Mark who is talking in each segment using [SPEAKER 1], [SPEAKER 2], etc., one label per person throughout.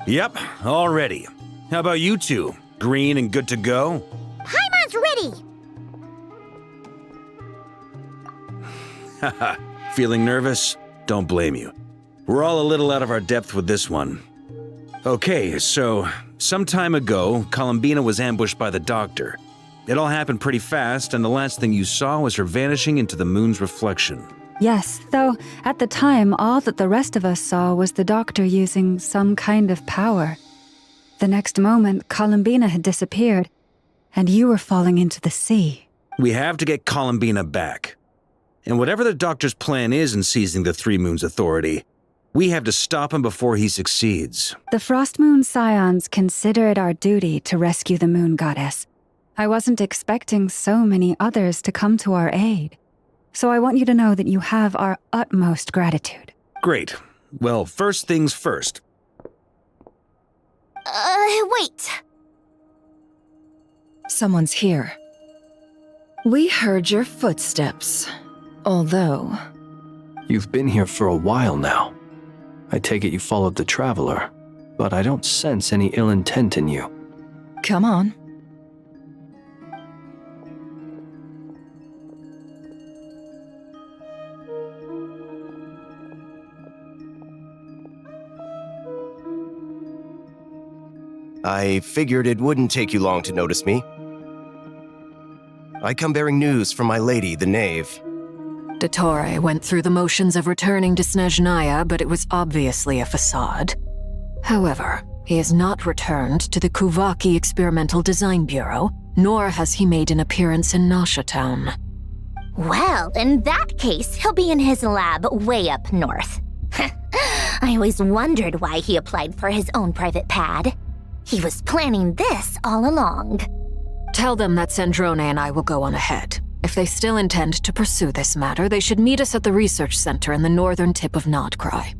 [SPEAKER 1] Yep, all ready. How about you two? Green and good to go?
[SPEAKER 2] Paimon's ready!
[SPEAKER 1] Haha, feeling nervous? Don't blame you. We're all a little out of our depth with this one. Okay, so, some time ago, Columbina was ambushed by the Doctor. It all happened pretty fast, and the last thing you saw was her vanishing into the moon's reflection.
[SPEAKER 3] Yes, though at the time, all that the rest of us saw was the Doctor using some kind of power. The next moment, Columbina had disappeared, and you were falling into the sea.
[SPEAKER 1] We have to get Columbina back. And whatever the Doctor's plan is in seizing the Three Moons Authority, we have to stop him before he succeeds.
[SPEAKER 3] The Frost Moon Scions consider it our duty to rescue the Moon Goddess. I wasn't expecting so many others to come to our aid. So I want you to know that you have our utmost gratitude.
[SPEAKER 1] Great. Well, first things first.
[SPEAKER 2] Wait.
[SPEAKER 4] Someone's here. We heard your footsteps. Although...
[SPEAKER 5] You've been here for a while now. I take it you followed the Traveler, but I don't sense any ill intent in you.
[SPEAKER 4] Come on.
[SPEAKER 6] I figured it wouldn't take you long to notice me. I come bearing news from my lady, the Knave.
[SPEAKER 7] Dottore went through the motions of returning to Snezhnaya, but it was obviously a facade. However, he has not returned to the Kuvaki Experimental Design Bureau, nor has he made an appearance in Nasha Town.
[SPEAKER 2] Well, in that case, he'll be in his lab way up north. I always wondered why he applied for his own private pad. He was planning this all along.
[SPEAKER 7] Tell them that Sandrone and I will go on ahead. If they still intend to pursue this matter, they should meet us at the research center in the northern tip of Nodcry.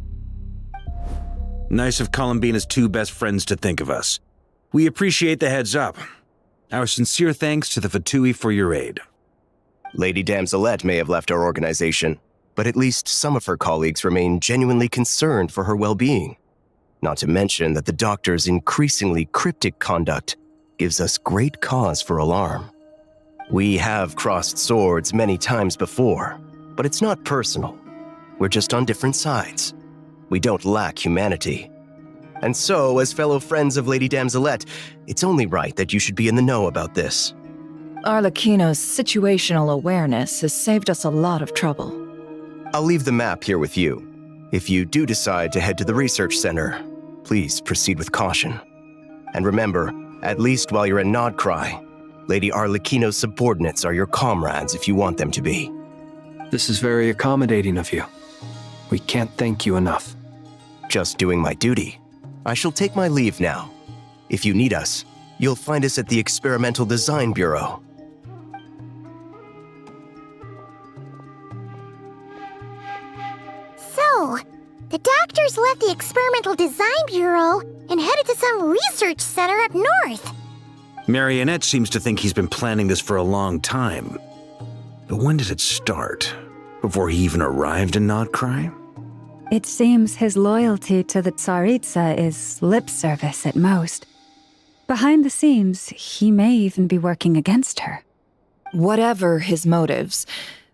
[SPEAKER 1] Nice of Columbina's two best friends to think of us. We appreciate the heads up. Our sincere thanks to the Fatui for your aid.
[SPEAKER 6] Lady Damselette may have left our organization, but at least some of her colleagues remain genuinely concerned for her well-being. Not to mention that the Doctor's increasingly cryptic conduct gives us great cause for alarm. We have crossed swords many times before, but it's not personal. We're just on different sides. We don't lack humanity. And so, as fellow friends of Lady Damselette, it's only right that you should be in the know about this.
[SPEAKER 4] Arlecchino's situational awareness has saved us a lot of trouble.
[SPEAKER 6] I'll leave the map here with you. If you do decide to head to the research center, please proceed with caution. And remember, at least while you're in Nodcry, Lady Arlecchino's subordinates are your comrades if you want them to be.
[SPEAKER 5] This is very accommodating of you. We can't thank you enough.
[SPEAKER 6] Just doing my duty. I shall take my leave now. If you need us, you'll find us at the Experimental Design Bureau.
[SPEAKER 2] So, the Doctors left the Experimental Design Bureau and headed to some research center up north.
[SPEAKER 1] Marionette seems to think he's been planning this for a long time. But when did it start? Before he even arrived in Nodcry?
[SPEAKER 3] It seems his loyalty to the Tsaritsa is lip service at most. Behind the scenes, he may even be working against her.
[SPEAKER 4] Whatever his motives,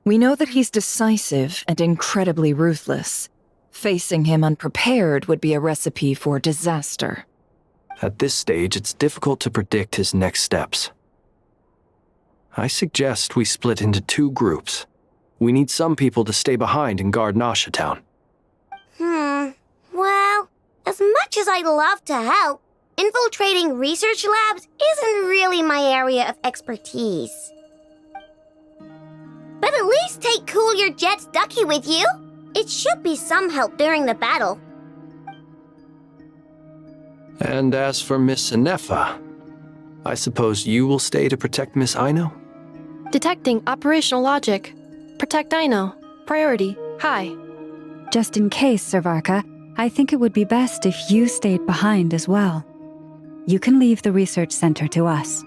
[SPEAKER 4] we know that he's decisive and incredibly ruthless. Facing him unprepared would be a recipe for disaster.
[SPEAKER 5] At this stage, it's difficult to predict his next steps. I suggest we split into two groups. We need some people to stay behind and guard Nasha Town.
[SPEAKER 2] Well, as much as I'd love to help, infiltrating research labs isn't really my area of expertise. But at least take Cool Your Jet's Ducky with you. It should be some help during the battle.
[SPEAKER 5] And as for Miss Inefa, I suppose you will stay to protect Miss Aino?
[SPEAKER 8] Detecting operational logic. Protect Aino. Priority. High.
[SPEAKER 3] Just in case, Servarka, I think it would be best if you stayed behind as well. You can leave the research center to us.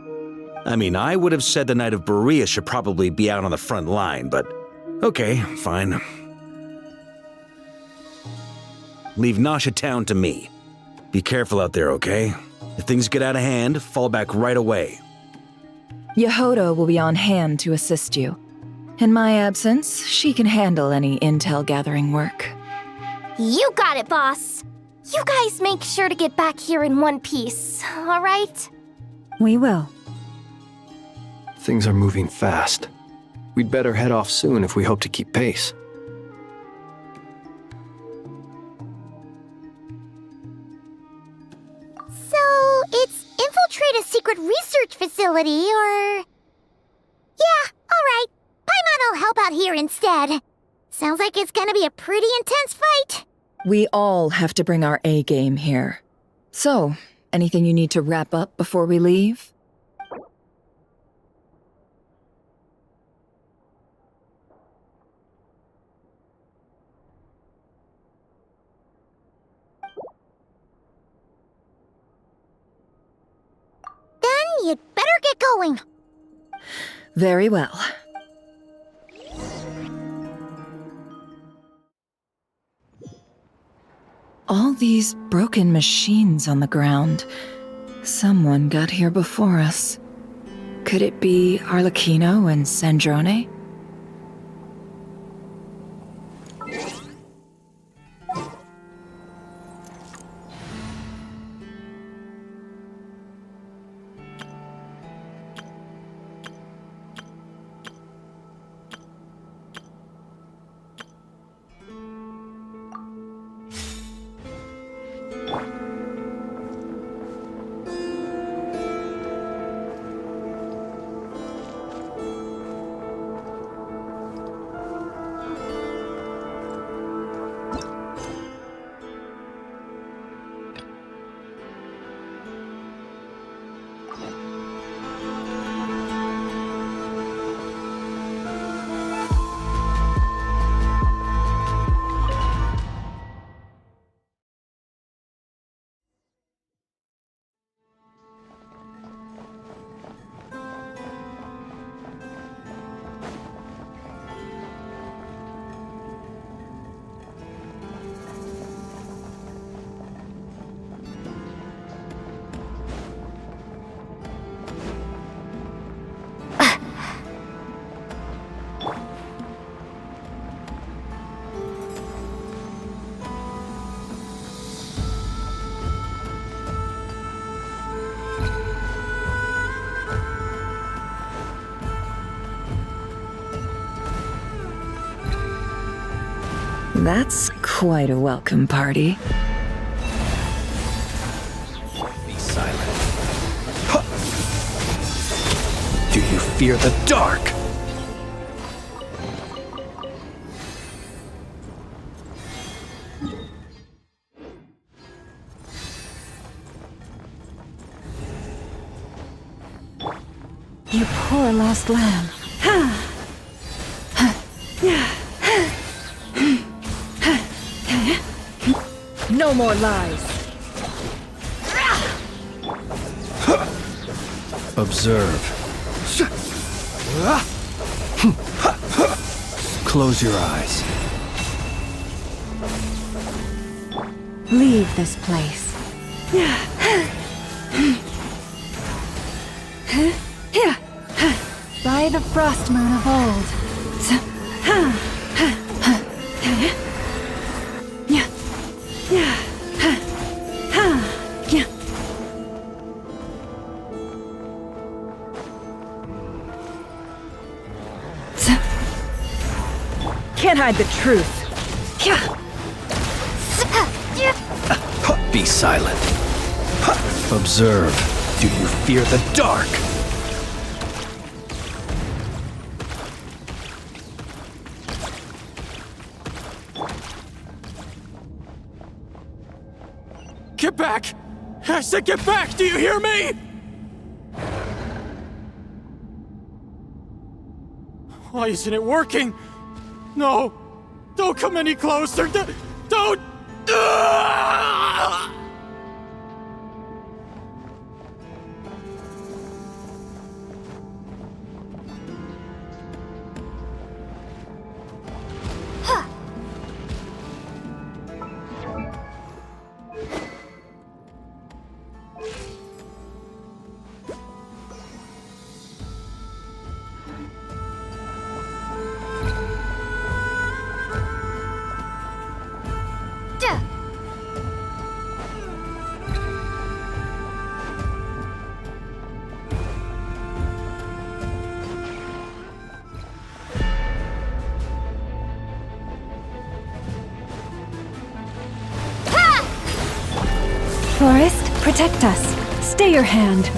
[SPEAKER 1] I mean, I would have said the Knight of Berea should probably be out on the front line, but okay, fine. Leave Nasha Town to me. Be careful out there, okay? If things get out of hand, fall back right away.
[SPEAKER 4] Yehoda will be on hand to assist you. In my absence, she can handle any intel gathering work.
[SPEAKER 2] You got it, boss. You guys make sure to get back here in one piece, all right?
[SPEAKER 3] We will.
[SPEAKER 5] Things are moving fast. We'd better head off soon if we hope to keep pace.
[SPEAKER 2] So, it's infiltrate a secret research facility, or... Yeah, alright. Paimon will help out here instead. Sounds like it's gonna be a pretty intense fight.
[SPEAKER 4] We all have to bring our A game here. So, anything you need to wrap up before we leave?
[SPEAKER 2] Then you'd better get going.
[SPEAKER 4] Very well. All these broken machines on the ground. Someone got here before us. Could it be Arlecchino and Sandrone? That's quite a welcome party.
[SPEAKER 5] Be silent. Huh. Do you fear the dark?
[SPEAKER 3] You poor lost lamb.
[SPEAKER 4] No more lies.
[SPEAKER 5] Observe. Close your eyes.
[SPEAKER 3] Leave this place. By the frost moon of old.
[SPEAKER 4] Can't hide the truth.
[SPEAKER 5] Be silent. Observe. Do you fear the dark?
[SPEAKER 9] Get back! I said get back! Do you hear me? Why isn't it working? No! Don't come any closer! Don't!
[SPEAKER 3] Forest, protect us. Stay your hand.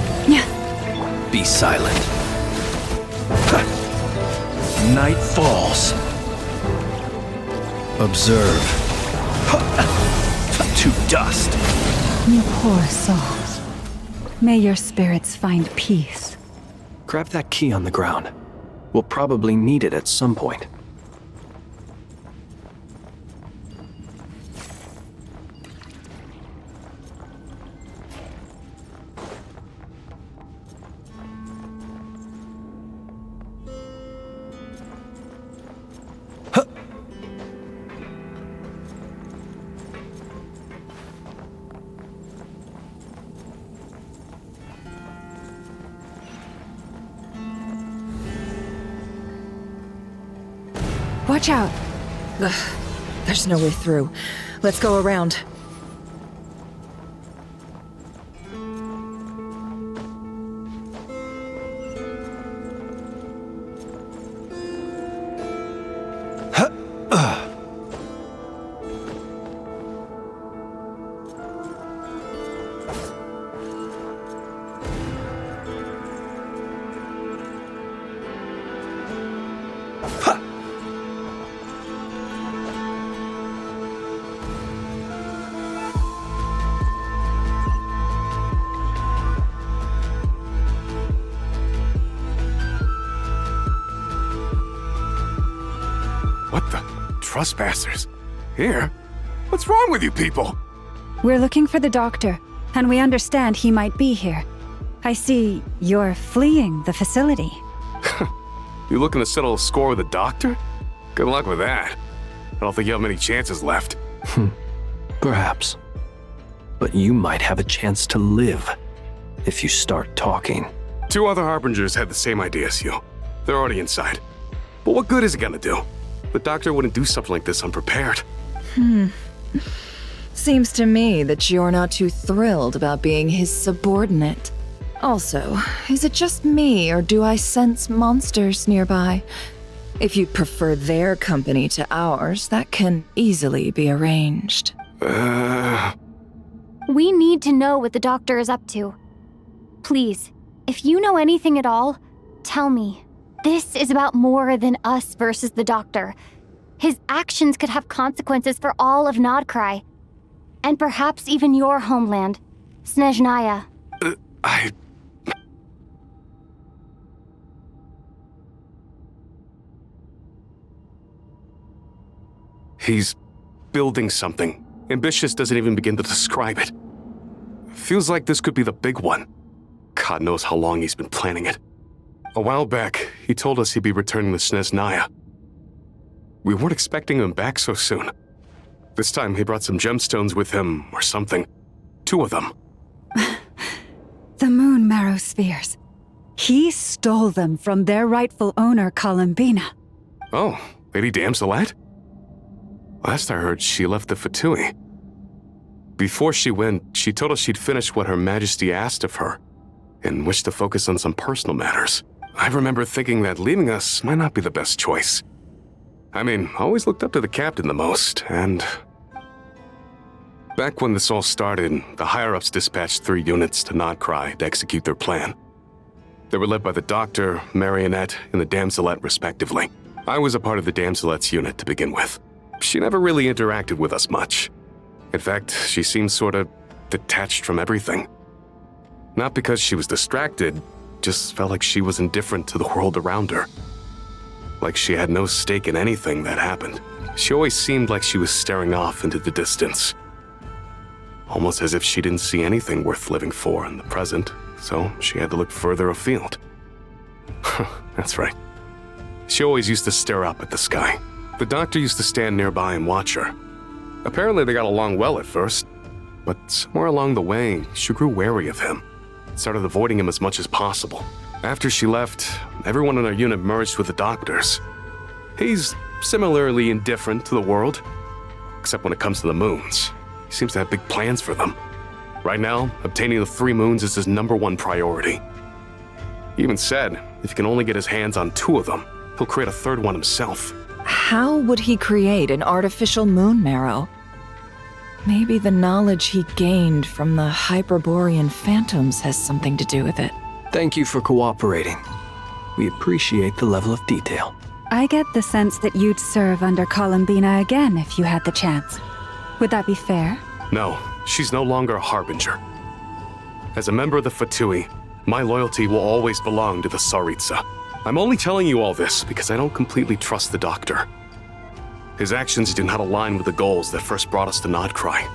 [SPEAKER 5] Be silent. Night falls. Observe. To dust.
[SPEAKER 3] You poor souls. May your spirits find peace.
[SPEAKER 5] Grab that key on the ground. We'll probably need it at some point.
[SPEAKER 3] Watch out.
[SPEAKER 4] Ugh, there's no way through. Let's go around.
[SPEAKER 10] What the? Trespassers? Here? What's wrong with you people?
[SPEAKER 3] We're looking for the doctor, and we understand he might be here. I see you're fleeing the facility.
[SPEAKER 10] You looking to settle a score with the doctor? Good luck with that. I don't think you have many chances left.
[SPEAKER 5] Perhaps. But you might have a chance to live if you start talking.
[SPEAKER 10] 2 other Harbingers had the same idea as you. They're already inside. But what good is it gonna do? The doctor wouldn't do something like this unprepared.
[SPEAKER 4] Seems to me that you're not too thrilled about being his subordinate. Also, is it just me, or do I sense monsters nearby? If you prefer their company to ours, that can easily be arranged.
[SPEAKER 11] We need to know what the doctor is up to. Please, if you know anything at all, tell me. This is about more than us versus the doctor. His actions could have consequences for all of Nodcry. And perhaps even your homeland, Snezhnaya.
[SPEAKER 10] He's building something. Ambitious doesn't even begin to describe it. Feels like this could be the big one. God knows how long he's been planning it. A while back, he told us he'd be returning to Snezhnaya. We weren't expecting him back so soon. This time he brought some gemstones with him, or something. 2 of them.
[SPEAKER 3] The moon marrow spheres. He stole them from their rightful owner, Columbina.
[SPEAKER 10] Oh, Lady Damselette? Last I heard, she left the Fatui. Before she went, she told us she'd finished what Her Majesty asked of her, and wished to focus on some personal matters. I remember thinking that leaving us might not be the best choice. I mean, I always looked up to the captain the most, and... Back when this all started, the higher-ups dispatched 3 units to Nodcry to execute their plan. They were led by the Doctor, Marionette, and the Damselette, respectively. I was a part of the Damselette's unit to begin with. She never really interacted with us much. In fact, she seemed sort of detached from everything. Not because she was distracted, just felt like she was indifferent to the world around her. Like she had no stake in anything that happened. She always seemed like she was staring off into the distance. Almost as if she didn't see anything worth living for in the present, so she had to look further afield. That's right. She always used to stare up at the sky. The doctor used to stand nearby and watch her. Apparently they got along well at first, but somewhere along the way, she grew wary of him. Started avoiding him as much as possible. After she left, everyone in our unit merged with the doctors. He's similarly indifferent to the world, except when it comes to the moons. He seems to have big plans for them. Right now, obtaining the 3 moons is his #1 priority. He even said, if he can only get his hands on 2 of them, he'll create a 3rd one himself.
[SPEAKER 4] How would he create an artificial moon marrow? Maybe the knowledge he gained from the Hyperborean phantoms has something to do with it.
[SPEAKER 5] Thank you for cooperating. We appreciate the level of detail.
[SPEAKER 3] I get the sense that you'd serve under Columbina again if you had the chance. Would that be fair?
[SPEAKER 10] No, she's no longer a harbinger. As a member of the Fatui, my loyalty will always belong to the Tsaritsa. I'm only telling you all this because I don't completely trust the Doctor. His actions do not align with the goals that first brought us to Nodcry.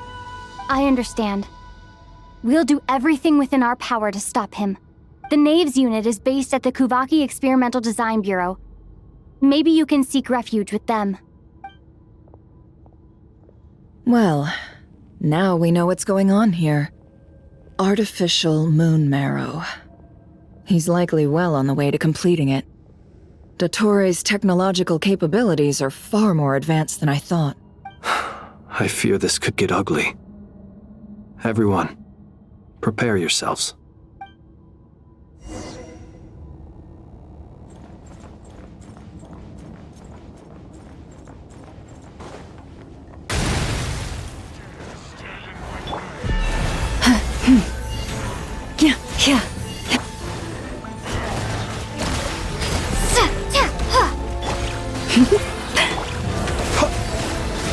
[SPEAKER 11] I understand. We'll do everything within our power to stop him. The Knaves unit is based at the Kuvaki Experimental Design Bureau. Maybe you can seek refuge with them.
[SPEAKER 4] Well, now we know what's going on here. Artificial moon marrow. He's likely well on the way to completing it. Dottore's technological capabilities are far more advanced than I thought.
[SPEAKER 5] I fear this could get ugly. Everyone, prepare yourselves.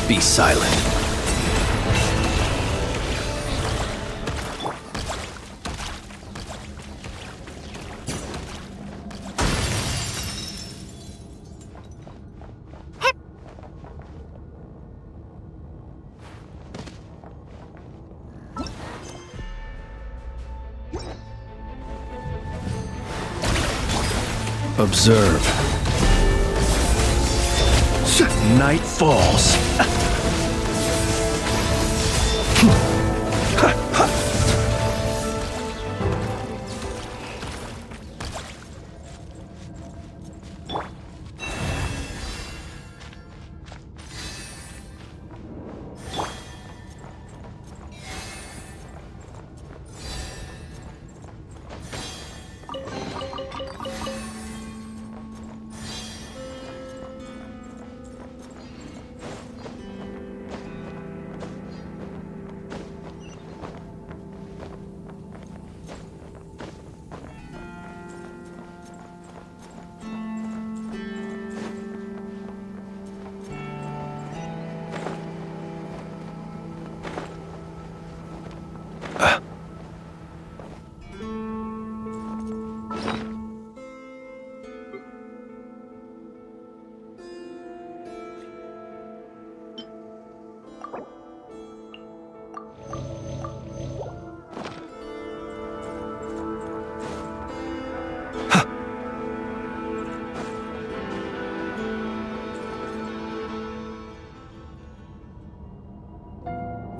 [SPEAKER 5] Be silent. Observe. Night falls.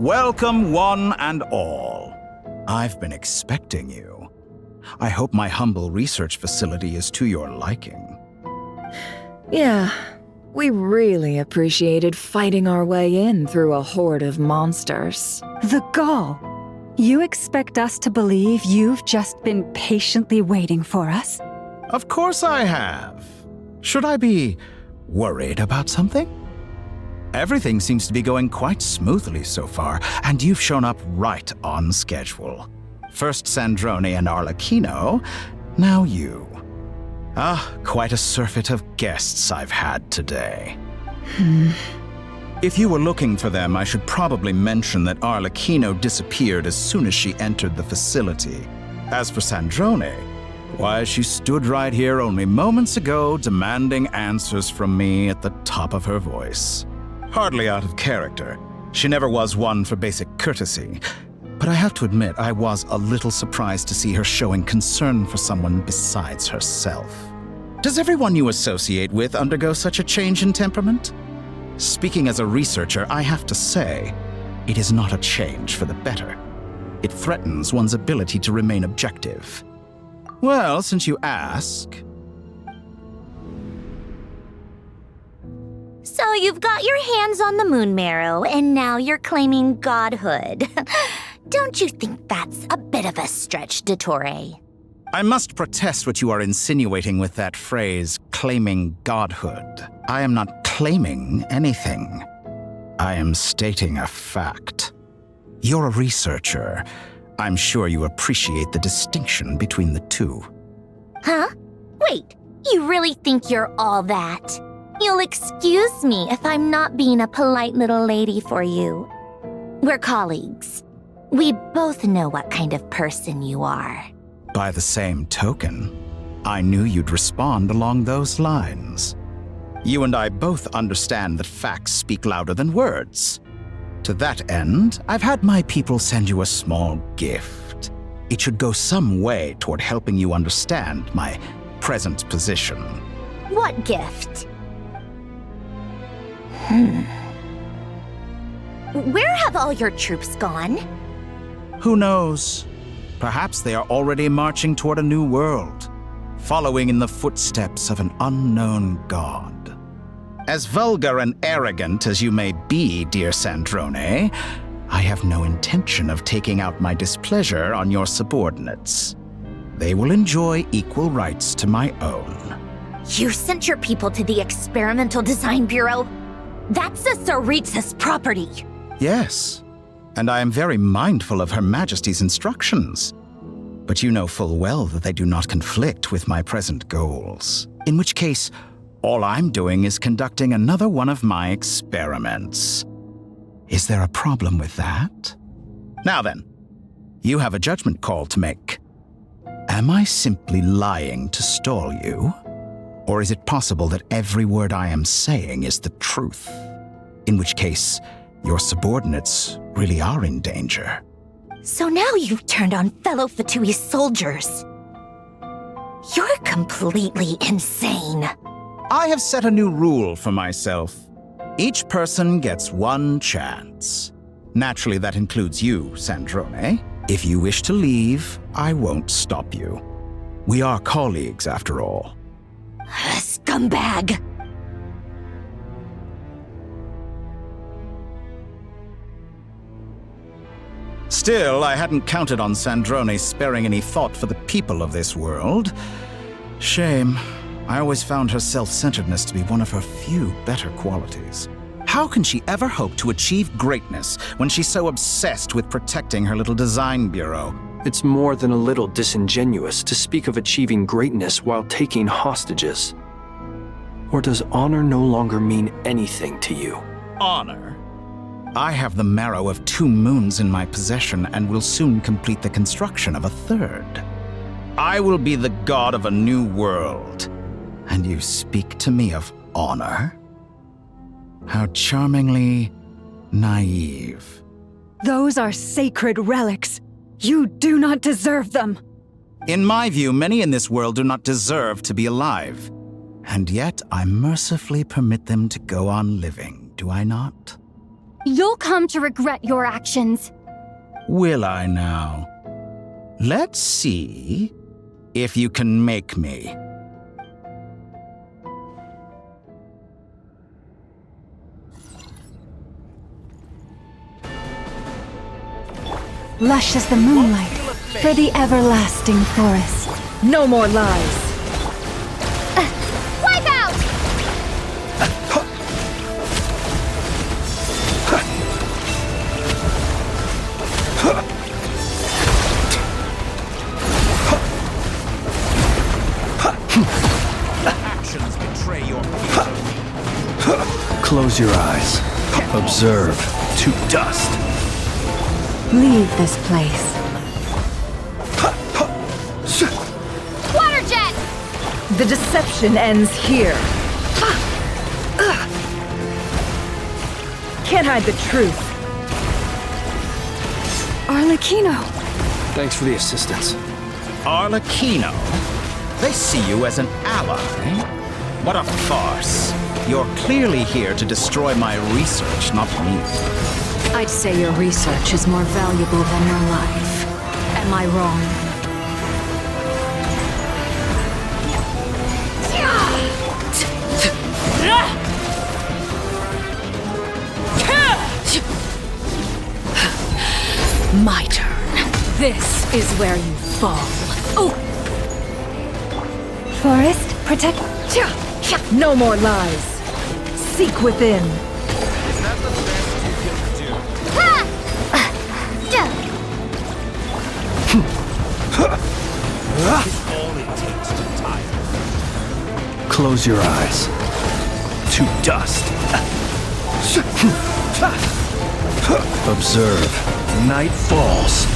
[SPEAKER 12] Welcome, one and all. I've been expecting you. I hope my humble research facility is to your liking.
[SPEAKER 4] Yeah, we really appreciated fighting our way in through a horde of monsters.
[SPEAKER 3] The gall! You expect us to believe you've just been patiently waiting for us?
[SPEAKER 12] Of course I have. Should I be worried about something? Everything seems to be going quite smoothly so far, and you've shown up right on schedule. First Sandrone and Arlecchino, now you. Quite a surfeit of guests I've had today. If you were looking for them, I should probably mention that Arlecchino disappeared as soon as she entered the facility. As for Sandrone, why, she stood right here only moments ago demanding answers from me at the top of her voice. Hardly out of character. She never was one for basic courtesy. But I have to admit, I was a little surprised to see her showing concern for someone besides herself. Does everyone you associate with undergo such a change in temperament? Speaking as a researcher, I have to say, it is not a change for the better. It threatens one's ability to remain objective. Well, since you ask...
[SPEAKER 2] So you've got your hands on the moon marrow, and now you're claiming godhood. Don't you think that's a bit of a stretch, Dottore?
[SPEAKER 12] I must protest what you are insinuating with that phrase, claiming godhood. I am not claiming anything. I am stating a fact. You're a researcher. I'm sure you appreciate the distinction between the two.
[SPEAKER 2] Huh? Wait, you really think you're all that? You'll excuse me if I'm not being a polite little lady for you. We're colleagues. We both know what kind of person you are.
[SPEAKER 12] By the same token, I knew you'd respond along those lines. You and I both understand that facts speak louder than words. To that end, I've had my people send you a small gift. It should go some way toward helping you understand my present position.
[SPEAKER 2] What gift? Where have all your troops gone?
[SPEAKER 12] Who knows? Perhaps they are already marching toward a new world, following in the footsteps of an unknown god. As vulgar and arrogant as you may be, dear Sandrone, I have no intention of taking out my displeasure on your subordinates. They will enjoy equal rights to my own.
[SPEAKER 2] You sent your people to the Experimental Design Bureau? That's a Tsaritsa's property.
[SPEAKER 12] Yes, and I am very mindful of Her Majesty's instructions. But you know full well that they do not conflict with my present goals. In which case, all I'm doing is conducting another one of my experiments. Is there a problem with that? Now then, you have a judgment call to make. Am I simply lying to stall you? Or is it possible that every word I am saying is the truth? In which case, your subordinates really are in danger.
[SPEAKER 2] So now you've turned on fellow Fatui soldiers. You're completely insane.
[SPEAKER 12] I have set a new rule for myself. Each person gets one chance. Naturally, that includes you, Sandrone. If you wish to leave, I won't stop you. We are colleagues, after all.
[SPEAKER 2] Scumbag!
[SPEAKER 12] Still, I hadn't counted on Sandrone sparing any thought for the people of this world. Shame. I always found her self-centeredness to be one of her few better qualities. How can she ever hope to achieve greatness when she's so obsessed with protecting her little design bureau?
[SPEAKER 5] It's more than a little disingenuous to speak of achieving greatness while taking hostages. Or does honor no longer mean anything to you?
[SPEAKER 12] Honor? I have the marrow of 2 moons in my possession and will soon complete the construction of a 3rd. I will be the god of a new world. And you speak to me of honor? How charmingly naive.
[SPEAKER 3] Those are sacred relics. You do not deserve them.
[SPEAKER 12] In my view, many in this world do not deserve to be alive. And yet I mercifully permit them to go on living, do I not?
[SPEAKER 11] You'll come to regret your actions.
[SPEAKER 12] Will I now? Let's see if you can make me.
[SPEAKER 3] Lush as the moonlight for the everlasting forest.
[SPEAKER 4] No more lies.
[SPEAKER 2] Wipe out!
[SPEAKER 12] Actions betray your
[SPEAKER 5] Close your eyes. Observe to dust.
[SPEAKER 3] Leave this place.
[SPEAKER 2] Water jet!
[SPEAKER 4] The deception ends here. Can't hide the truth.
[SPEAKER 3] Arlecchino!
[SPEAKER 5] Thanks for the assistance.
[SPEAKER 12] Arlecchino? They see you as an ally. What a farce. You're clearly here to destroy my research, not me.
[SPEAKER 7] I'd say your research is more valuable than your life. Am I wrong? My turn. This is where you fall. Oh!
[SPEAKER 3] Forest, protect.
[SPEAKER 4] No more lies. Seek within.
[SPEAKER 5] Close your eyes. To dust. Observe. Night falls.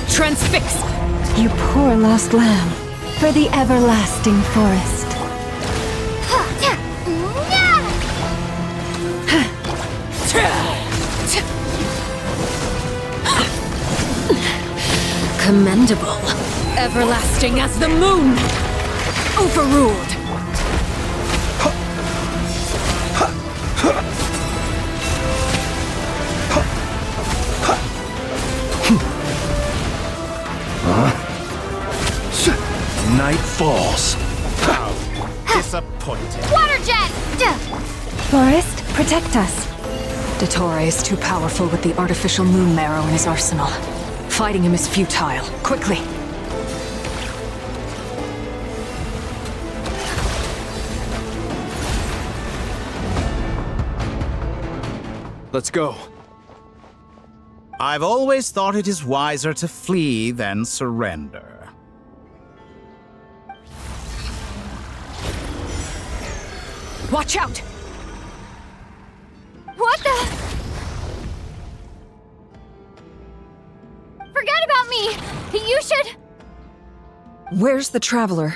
[SPEAKER 7] Transfix!
[SPEAKER 3] You poor lost lamb, for the everlasting forest.
[SPEAKER 7] Commendable. Everlasting as the moon. Overruled.
[SPEAKER 5] Night falls.
[SPEAKER 12] Disappointed.
[SPEAKER 11] Water jet!
[SPEAKER 3] Forest, protect us.
[SPEAKER 7] Dottore is too powerful with the artificial moon marrow in his arsenal. Fighting him is futile. Quickly!
[SPEAKER 5] Let's go.
[SPEAKER 12] I've always thought it is wiser to flee than surrender.
[SPEAKER 7] Watch out!
[SPEAKER 11] What the? Forget about me! You should...
[SPEAKER 4] Where's the Traveler?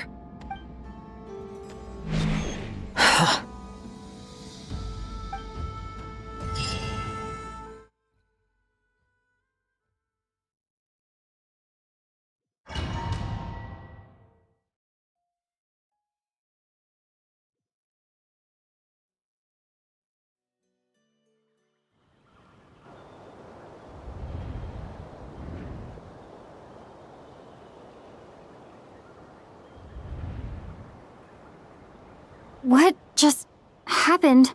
[SPEAKER 11] What just happened?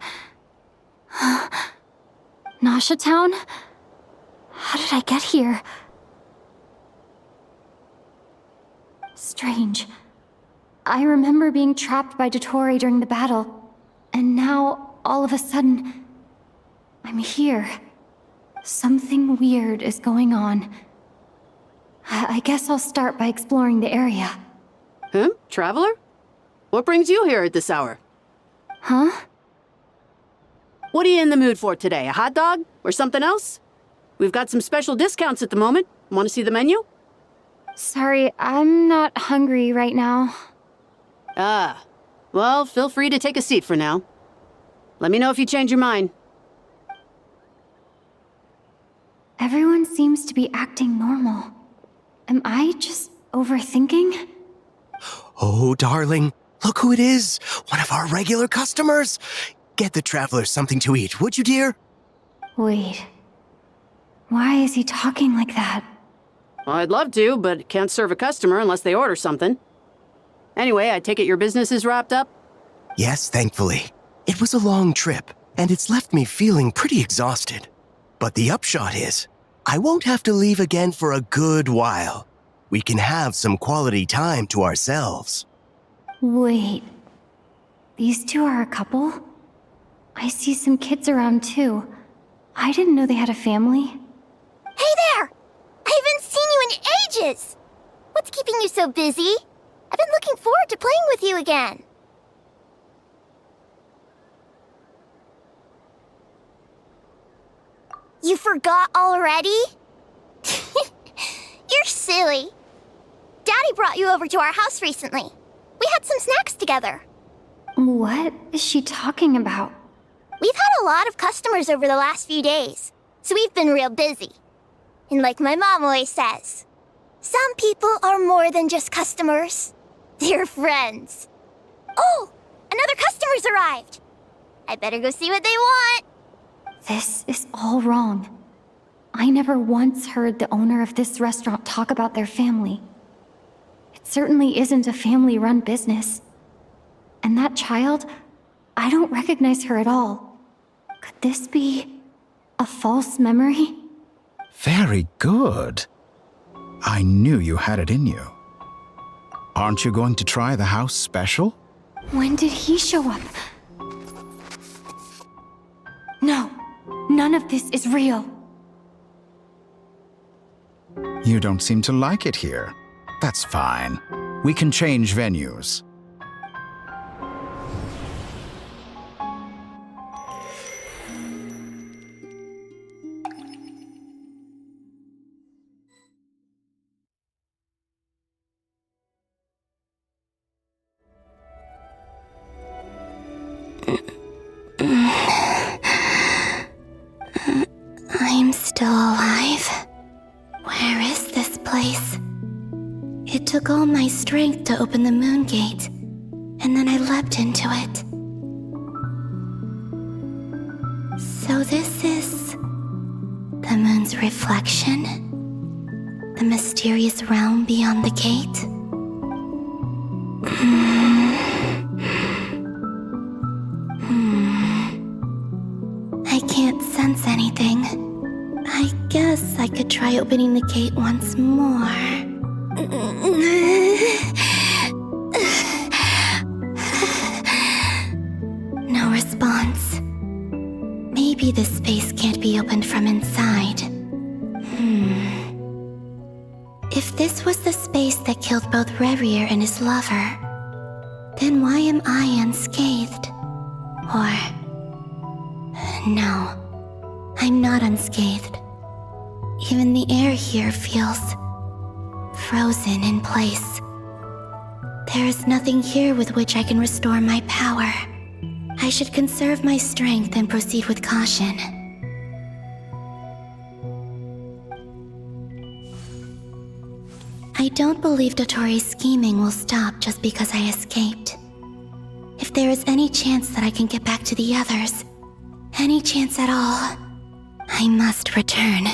[SPEAKER 11] Nasha Town? How did I get here? Strange. I remember being trapped by Dottore during the battle, and now, all of a sudden, I'm here. Something weird is going on. I guess I'll start by exploring the area.
[SPEAKER 13] Huh? Traveler? What brings you here at this hour?
[SPEAKER 11] Huh?
[SPEAKER 13] What are you in the mood for today? A hot dog? Or something else? We've got some special discounts at the moment. Want to see the menu?
[SPEAKER 11] Sorry, I'm not hungry right now.
[SPEAKER 13] Ah. Well, feel free to take a seat for now. Let me know if you change your mind.
[SPEAKER 11] Everyone seems to be acting normal. Am I just overthinking?
[SPEAKER 6] Oh, darling, look who it is. One of our regular customers. Get the Traveler something to eat, would you, dear?
[SPEAKER 11] Wait. Why is he talking like that?
[SPEAKER 13] Well, I'd love to, but can't serve a customer unless they order something. Anyway, I take it your business is wrapped up?
[SPEAKER 6] Yes, thankfully. It was a long trip, and it's left me feeling pretty exhausted. But the upshot is, I won't have to leave again for a good while. We can have some quality time to ourselves.
[SPEAKER 11] Wait. These two are a couple? I see some kids around too. I didn't know they had a family.
[SPEAKER 2] Hey there! I haven't seen you in ages! What's keeping you so busy? I've been looking forward to playing with you again. You forgot already? You're silly. Daddy brought you over to our house recently. We had some snacks together.
[SPEAKER 11] What is she talking about?
[SPEAKER 2] We've had a lot of customers over the last few days, so we've been real busy. And like my mom always says, some people are more than just customers. They're friends. Oh, another customer's arrived. I better go see what they want.
[SPEAKER 11] This is all wrong. I never once heard the owner of this restaurant talk about their family. It certainly isn't a family-run business. And that child, I don't recognize her at all. Could this be a false memory?
[SPEAKER 12] Very good. I knew you had it in you. Aren't you going to try the house special?
[SPEAKER 11] When did he show up? No, none of this is real.
[SPEAKER 12] You don't seem to like it here. That's fine. We can change venues.
[SPEAKER 2] I'm still alive. Where is this place? It took all my strength to open the moon gate, and then I leapt into it. So this is the moon's reflection? The mysterious realm beyond the gate? I can't sense anything. I guess I could try opening the gate once more. No response. Maybe this space can't be opened from inside. If this was the space that killed both Revier and his lover, then why am I unscathed? Or... no, I'm not unscathed. Even the air here feels frozen in place. There is nothing here with which I can restore my power. I should conserve my strength and proceed with caution. I don't believe Dotori's scheming will stop just because I escaped. If there is any chance that I can get back to the others, any chance at all, I must return.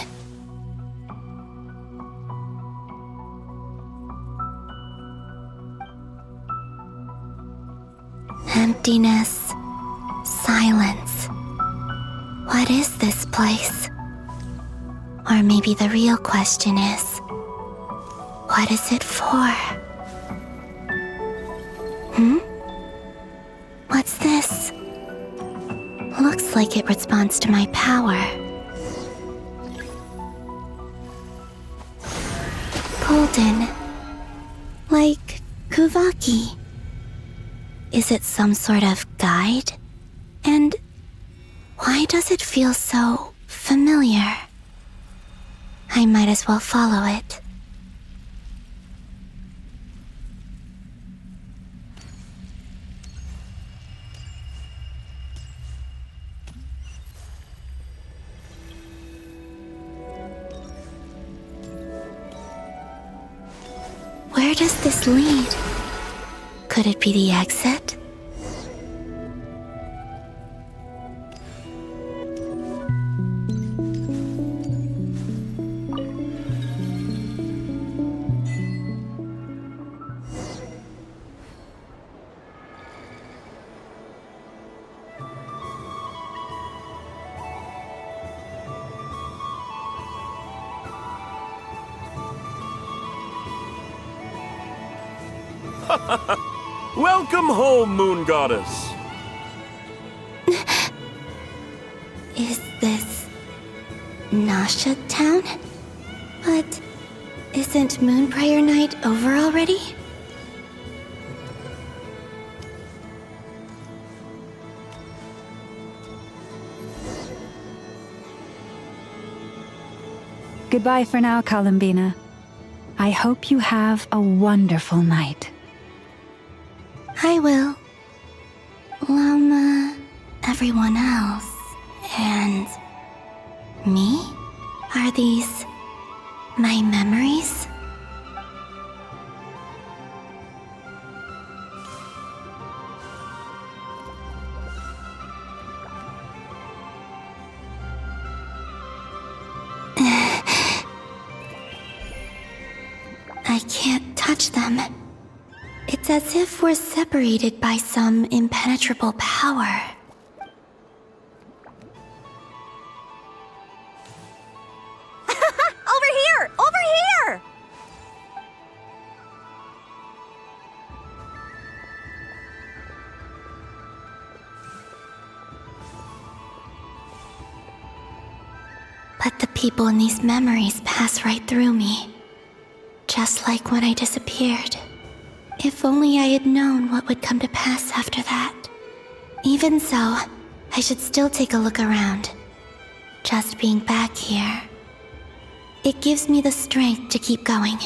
[SPEAKER 2] Emptiness, silence. What is this place? Or maybe the real question is, what is it for? What's this? Looks like it responds to my power. Golden. Like Kuvaki. Is it some sort of guide? And why does it feel so familiar? I might as well follow it. Where does this lead? Could it be the exit?
[SPEAKER 14] Welcome home, Moon Goddess!
[SPEAKER 2] Is this... Nasha Town? But isn't Moon Prayer Night over already?
[SPEAKER 3] Goodbye for now, Columbina. I hope you have a wonderful night.
[SPEAKER 2] I will. Lama, everyone else, and me? Are these my memories? I can't touch them. It's as if we're separated by some impenetrable power.
[SPEAKER 15] Over here! Over here!
[SPEAKER 2] But the people in these memories pass right through me. Just like when I disappeared. If only I had known what would come to pass after that. Even so, I should still take a look around. Just being back here, it gives me the strength to keep going.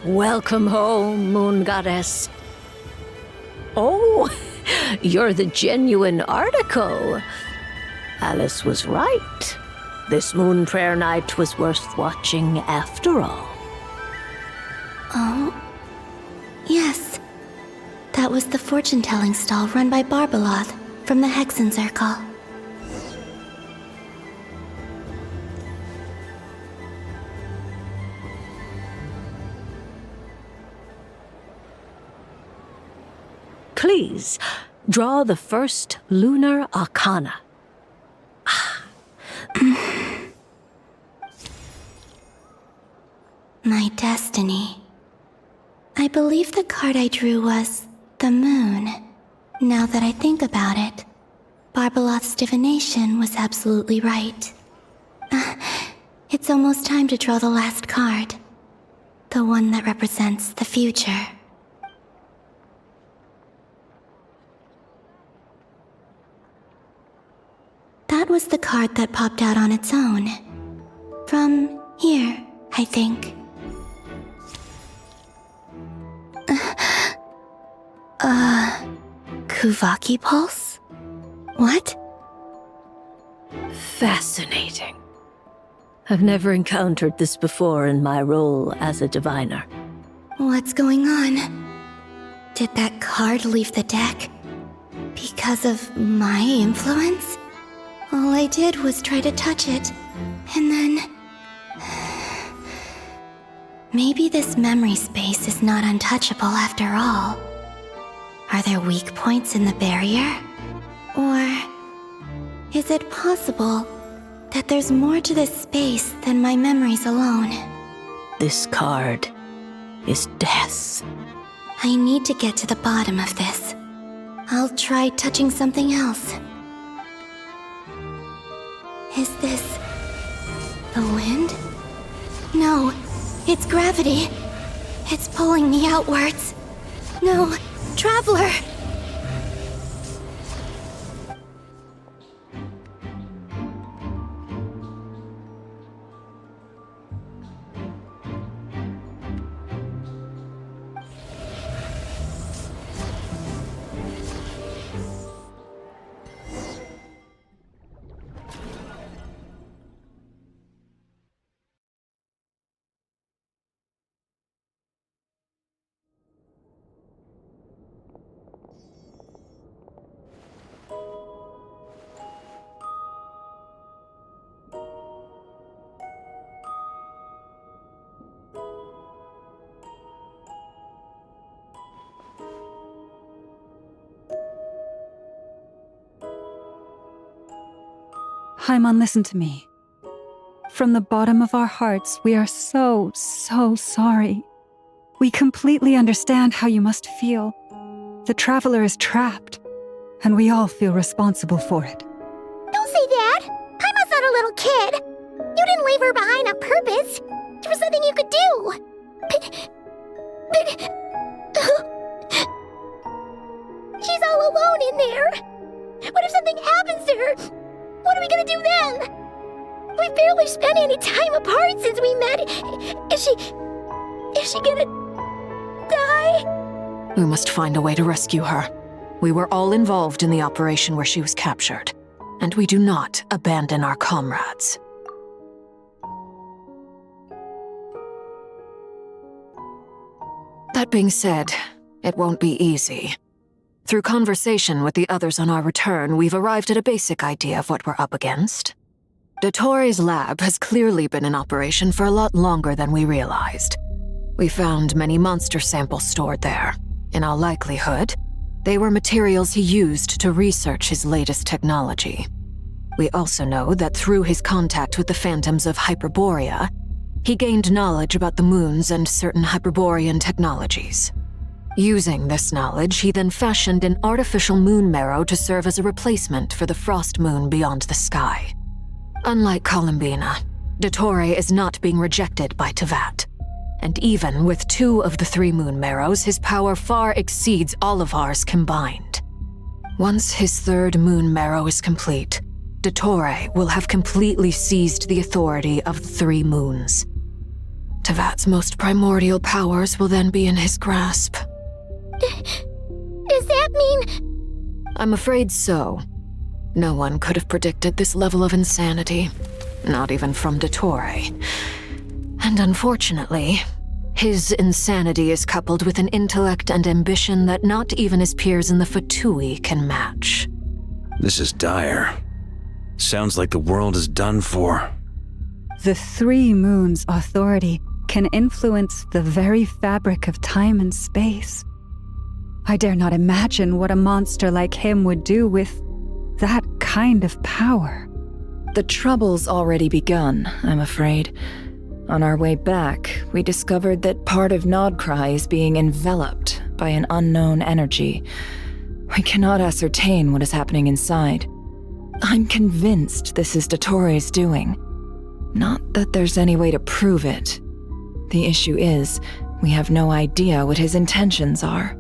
[SPEAKER 15] Welcome home, Moon Goddess. Oh, you're the genuine article. Alice was right. This Moon Prayer Night was worth watching after all.
[SPEAKER 2] Oh, yes. That was the fortune-telling stall run by Barbeloth from the Hexen Circle.
[SPEAKER 15] Please, draw the first lunar arcana.
[SPEAKER 2] My destiny. I believe the card I drew was the moon. Now that I think about it, Barbeloth's divination was absolutely right. It's almost time to draw the last card. The one that represents the future. That was the card that popped out on its own. From here, I think. Kuvaki Pulse? What?
[SPEAKER 15] Fascinating. I've never encountered this before in my role as a diviner.
[SPEAKER 2] What's going on? Did that card leave the deck? Because of my influence? All I did was try to touch it, and then... Maybe this memory space is not untouchable after all. Are there weak points in the barrier? Or is it possible that there's more to this space than my memories alone?
[SPEAKER 15] This card is death.
[SPEAKER 2] I need to get to the bottom of this. I'll try touching something else. Is this the wind? No, it's gravity. It's pulling me outwards. No, Traveler!
[SPEAKER 3] Haimon, listen to me. From the bottom of our hearts, we are so sorry. We completely understand how you must feel. The Traveler is trapped, and we all feel responsible for it.
[SPEAKER 2] Don't say that! Haimon's not a little kid! You didn't leave her behind on purpose! There was nothing you could do! She's all alone in there! What if something happens to her? What are we gonna do then? We've barely spent any time apart since we met. Is she gonna die?
[SPEAKER 7] We must find a way to rescue her. We were all involved in the operation where she was captured, and we do not abandon our comrades. That being said, it won't be easy. Through conversation with the others on our return, we've arrived at a basic idea of what we're up against. Dottore lab has clearly been in operation for a lot longer than we realized. We found many monster samples stored there. In all likelihood, they were materials he used to research his latest technology. We also know that through his contact with the phantoms of Hyperborea, he gained knowledge about the moons and certain Hyperborean technologies. Using this knowledge, he then fashioned an artificial moon marrow to serve as a replacement for the frost moon beyond the sky. Unlike Columbina, Dottore is not being rejected by Tevat. And even with 2 of the 3 moon marrows, his power far exceeds all of ours combined. Once his 3rd moon marrow is complete, Dottore will have completely seized the authority of the 3 moons. Tevat's most primordial powers will then be in his grasp.
[SPEAKER 2] Does that mean...
[SPEAKER 7] I'm afraid so. No one could have predicted this level of insanity. Not even from Dottore. And unfortunately, his insanity is coupled with an intellect and ambition that not even his peers in the Fatui can match.
[SPEAKER 1] This is dire. Sounds like the world is done for.
[SPEAKER 3] The 3 moons' authority can influence the very fabric of time and space. I dare not imagine what a monster like him would do with that kind of power.
[SPEAKER 4] The trouble's already begun, I'm afraid. On our way back, we discovered that part of Nodcry is being enveloped by an unknown energy. We cannot ascertain what is happening inside. I'm convinced this is Dottore's doing. Not that there's any way to prove it. The issue is, we have no idea what his intentions are.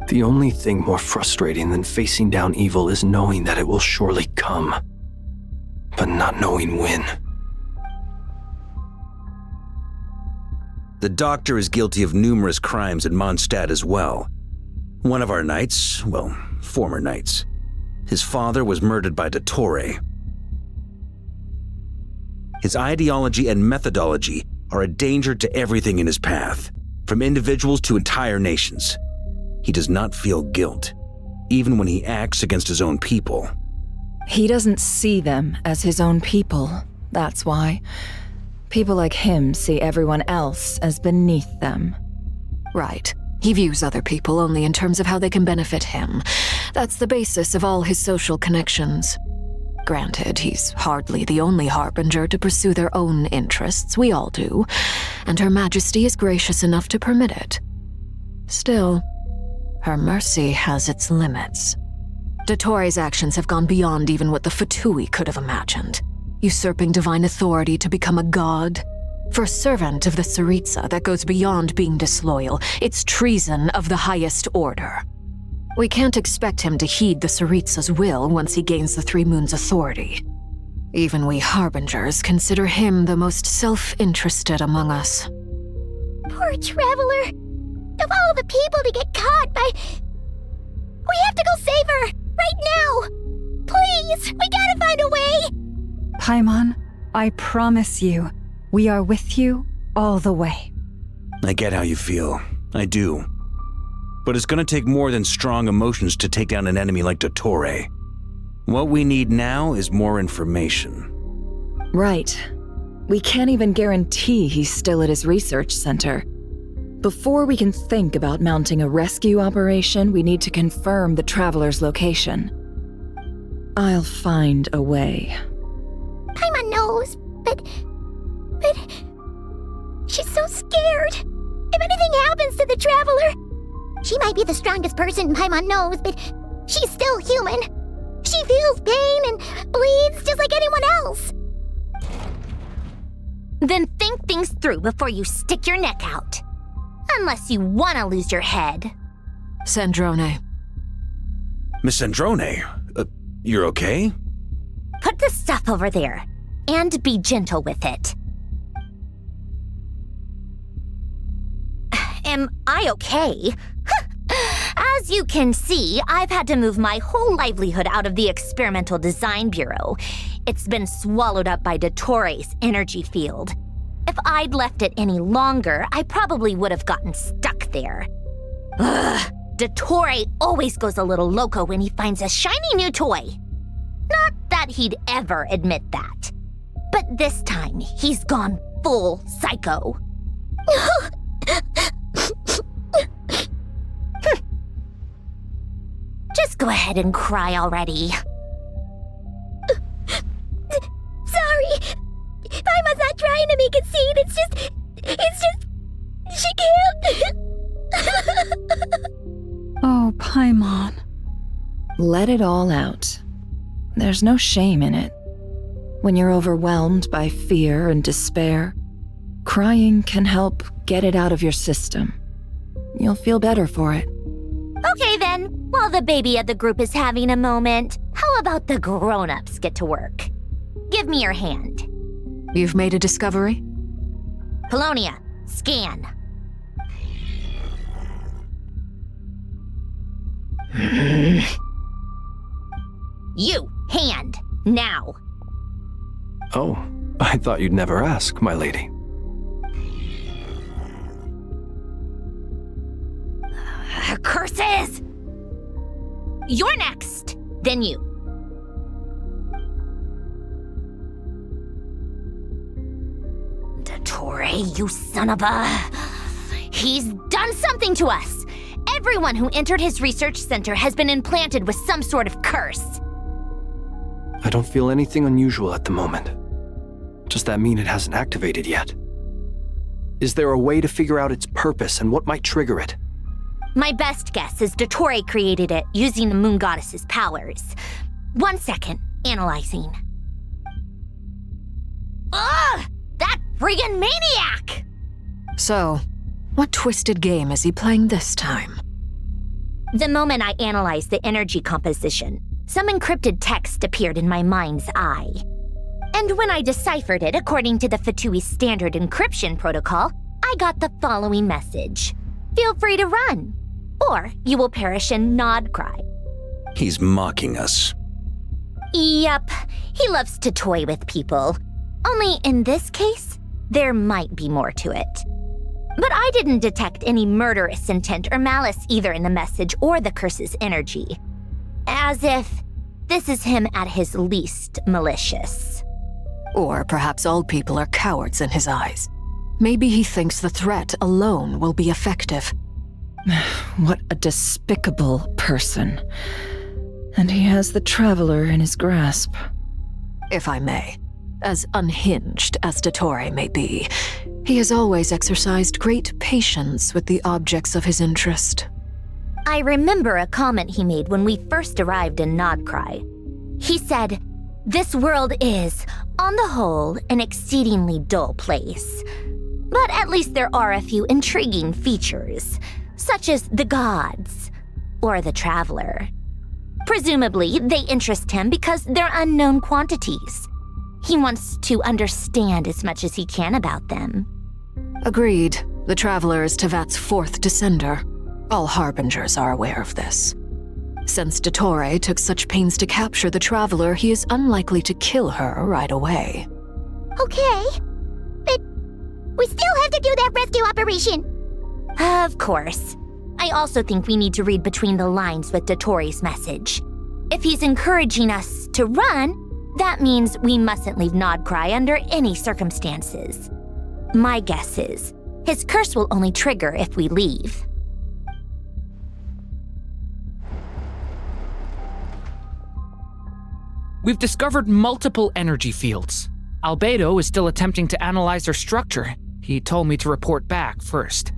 [SPEAKER 5] The only thing more frustrating than facing down evil is knowing that it will surely come, but not knowing when.
[SPEAKER 1] The doctor is guilty of numerous crimes in Mondstadt as well. One of our knights, well, former knights, his father was murdered by Dottore. His ideology and methodology are a danger to everything in his path, from individuals to entire nations. He does not feel guilt, even when he acts against his own people.
[SPEAKER 4] He doesn't see them as his own people, that's why. People like him see everyone else as beneath them.
[SPEAKER 7] Right. He views other people only in terms of how they can benefit him. That's the basis of all his social connections. Granted, he's hardly the only harbinger to pursue their own interests. We all do. And Her Majesty is gracious enough to permit it. Still, her mercy has its limits. Dottore's actions have gone beyond even what the Fatui could have imagined. Usurping divine authority to become a god. For a servant of the Tsaritsa, that goes beyond being disloyal. It's treason of the highest order. We can't expect him to heed the Tsaritsa's will once he gains the 3 moons' authority. Even we harbingers consider him the most self-interested among us.
[SPEAKER 2] Poor Traveler. Of all the people to get caught by... We have to go save her! Right now! Please! We gotta find a way!
[SPEAKER 3] Paimon, I promise you, we are with you all the way.
[SPEAKER 1] I get how you feel. I do. But it's gonna take more than strong emotions to take down an enemy like Dottore. What we need now is more information.
[SPEAKER 4] Right. We can't even guarantee he's still at his research center. Before we can think about mounting a rescue operation, we need to confirm the Traveler's location. I'll find a way.
[SPEAKER 2] Paimon knows, but... She's so scared. If anything happens to the Traveler... She might be the strongest person Paimon knows, but she's still human. She feels pain and bleeds just like anyone else. Then think things through before you stick your neck out. Unless you want to lose your head.
[SPEAKER 7] Sandrone.
[SPEAKER 1] Miss Sandrone, you're okay?
[SPEAKER 2] Put the stuff over there. and be gentle with it. Am I okay? As you can see, I've had to move my whole livelihood out of the Experimental Design Bureau. It's been swallowed up by Dottore energy field. If I'd left it any longer, I probably would have gotten stuck there. Ugh, Dottore always goes a little loco when he finds a shiny new toy. Not that he'd ever admit that. But this time, he's gone full psycho. Just go ahead and cry already.
[SPEAKER 16] Sorry. Paimon's not trying to make a scene. It's just, she can't.
[SPEAKER 3] Oh, Paimon.
[SPEAKER 4] Let it all out. There's no shame in it. When you're overwhelmed by fear and despair, crying can help get it out of your system. You'll feel better for it.
[SPEAKER 2] Okay then, while the baby of the group is having a moment, how about the grown-ups get to work? Give me your hand.
[SPEAKER 7] You've made a discovery?
[SPEAKER 2] Polonia, scan. You, hand, now.
[SPEAKER 5] Oh, I thought you'd never ask, my lady.
[SPEAKER 2] Curses! You're next, then you. Dottore, you son of a... He's done something to us! Everyone who entered his research center has been implanted with some sort of curse.
[SPEAKER 5] I don't feel anything unusual at the moment. Does that mean it hasn't activated yet? Is there a way to figure out its purpose and what might trigger it?
[SPEAKER 2] My best guess is Dottore created it using the Moon Goddess's powers. 1 second, analyzing. Ugh! That friggin' maniac!
[SPEAKER 7] So, what twisted game is he playing this time?
[SPEAKER 2] The moment I analyzed the energy composition, some encrypted text appeared in my mind's eye. And when I deciphered it according to the Fatui standard encryption protocol, I got the following message. Feel free to run, or you will perish in nod cry.
[SPEAKER 1] He's mocking us.
[SPEAKER 2] Yep, he loves to toy with people. Only in this case, there might be more to it. But I didn't detect any murderous intent or malice either in the message or the curse's energy. As if this is him at his least malicious.
[SPEAKER 7] Or perhaps all people are cowards in his eyes. Maybe he thinks the threat alone will be effective.
[SPEAKER 4] What a despicable person. And he has the Traveler in his grasp.
[SPEAKER 7] If I may, as unhinged as Dottore may be, he has always exercised great patience with the objects of his interest.
[SPEAKER 2] I remember a comment he made when we first arrived in Nodcry. He said, "This world is, on the whole, an exceedingly dull place. But at least there are a few intriguing features, such as the gods, or the Traveler. Presumably, they interest him because they're unknown quantities. He wants to understand as much as he can about them."
[SPEAKER 7] Agreed. The Traveler is Tevat's fourth descender. All Harbingers are aware of this. Since Dottore took such pains to capture the Traveler, he is unlikely to kill her right away.
[SPEAKER 16] Okay, but we still have to do that rescue operation.
[SPEAKER 2] Of course. I also think we need to read between the lines with Dottore's message. If he's encouraging us to run, that means we mustn't leave Nodcry under any circumstances. My guess is, his curse will only trigger if we leave.
[SPEAKER 17] We've discovered multiple energy fields. Albedo is still attempting to analyze their structure. He told me to report back first.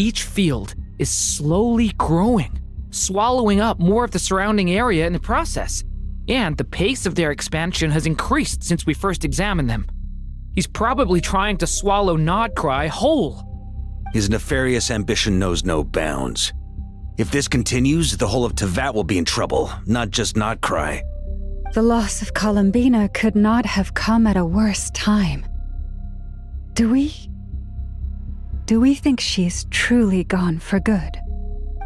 [SPEAKER 17] Each field is slowly growing, swallowing up more of the surrounding area in the process. And the pace of their expansion has increased since we first examined them. He's probably trying to swallow Nodcry whole.
[SPEAKER 1] His nefarious ambition knows no bounds. If this continues, the whole of Tevat will be in trouble, not just Nodcry.
[SPEAKER 3] The loss of Columbina could not have come at a worse time. Do we think she's truly gone for good?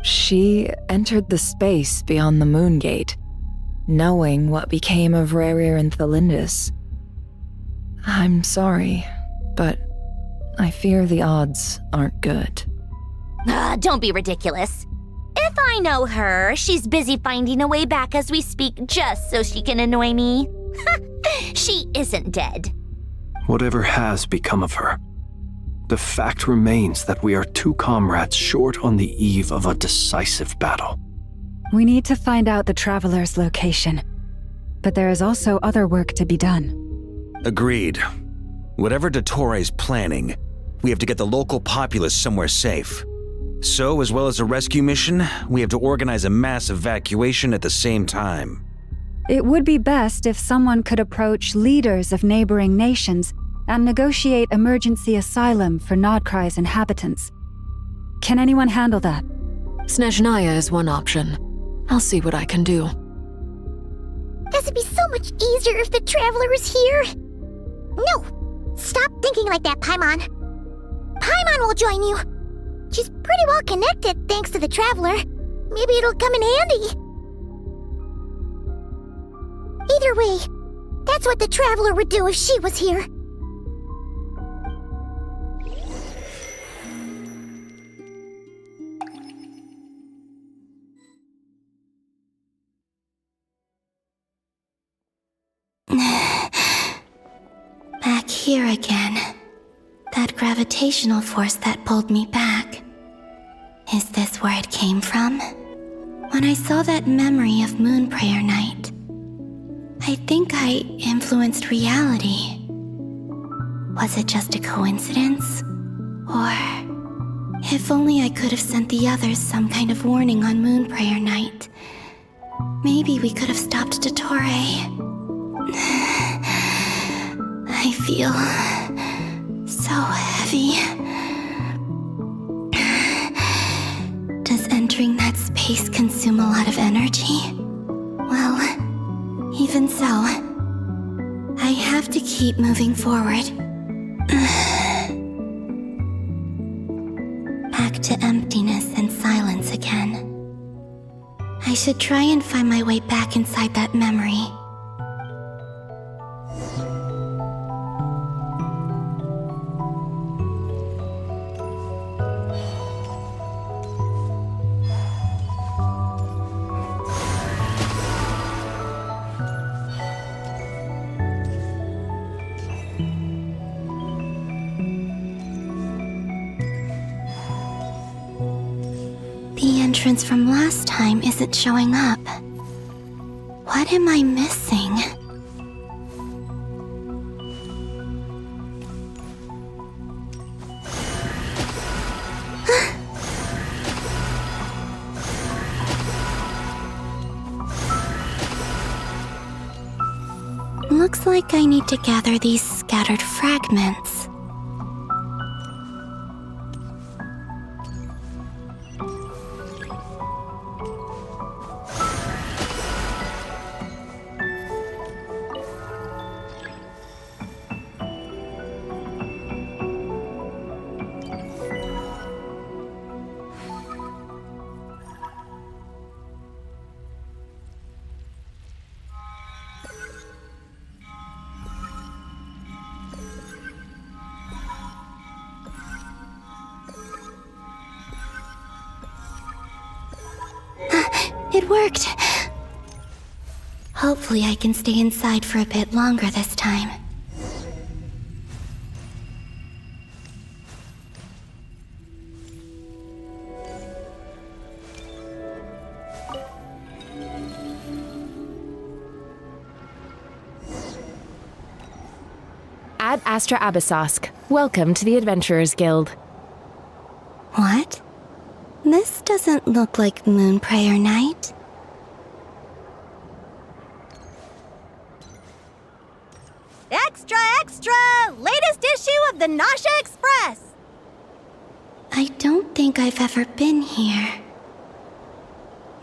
[SPEAKER 4] She entered the space beyond the Moon Gate, knowing what became of Rerir and Thalindus. I'm sorry, but I fear the odds aren't good.
[SPEAKER 2] Don't be ridiculous. If I know her, she's busy finding a way back as we speak just so she can annoy me. She isn't dead.
[SPEAKER 5] Whatever has become of her, the fact remains that we are two comrades short on the eve of a decisive battle.
[SPEAKER 3] We need to find out the Traveler's location, but there is also other work to be done.
[SPEAKER 1] Agreed. Whatever Dottore planning, we have to get the local populace somewhere safe. So, as well as a rescue mission, we have to organize a mass evacuation at the same time.
[SPEAKER 3] It would be best if someone could approach leaders of neighboring nations and negotiate emergency asylum for Nodkrai's inhabitants. Can anyone handle that?
[SPEAKER 7] Snezhnaya is one option. I'll see what I can do.
[SPEAKER 16] This would be so much easier if the Traveler was here. No! Stop thinking like that, Paimon. Paimon will join you. She's pretty well connected thanks to the Traveler. Maybe it'll come in handy. Either way, that's what the Traveler would do if she was here.
[SPEAKER 18] Back here again. That gravitational force that pulled me back. Is this where it came from? When I saw that memory of Moon Prayer Night, I think I influenced reality. Was it just a coincidence? Or, if only I could have sent the others some kind of warning on Moon Prayer Night, maybe we could have stopped Dottore. I feel so heavy. Does entering that space consume a lot of energy? Well, even so, I have to keep moving forward. Back to emptiness and silence again. I should try and find my way back inside that memory. The entrance from last time isn't showing up. What am I missing? Looks like I need to gather these scattered fragments. It worked! Hopefully I can stay inside for a bit longer this time.
[SPEAKER 19] Ad Astra Abyssosk. Welcome to the Adventurers Guild.
[SPEAKER 18] What? This doesn't look like Moon Prayer Night.
[SPEAKER 20] Extra, extra! Latest issue of the Nasha Express!
[SPEAKER 18] I don't think I've ever been here.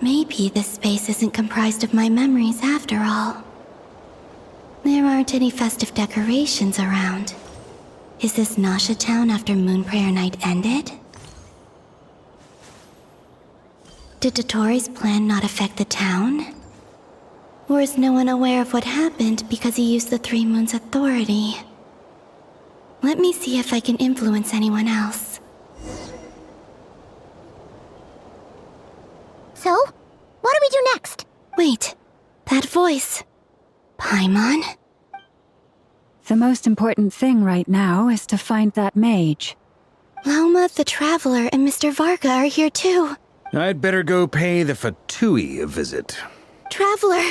[SPEAKER 18] Maybe this space isn't comprised of my memories after all. There aren't any festive decorations around. Is this Nasha Town after Moon Prayer Night ended? Did Dottoro's plan not affect the town? Or is no one aware of what happened because he used the Three Moons' authority? Let me see if I can influence anyone else.
[SPEAKER 16] So, what do we do next?
[SPEAKER 18] Wait, that voice. Paimon?
[SPEAKER 3] The most important thing right now is to find that mage.
[SPEAKER 18] Lauma the Traveler and Mr. Varga are here too.
[SPEAKER 1] I'd better go pay the Fatui a visit.
[SPEAKER 18] Traveler!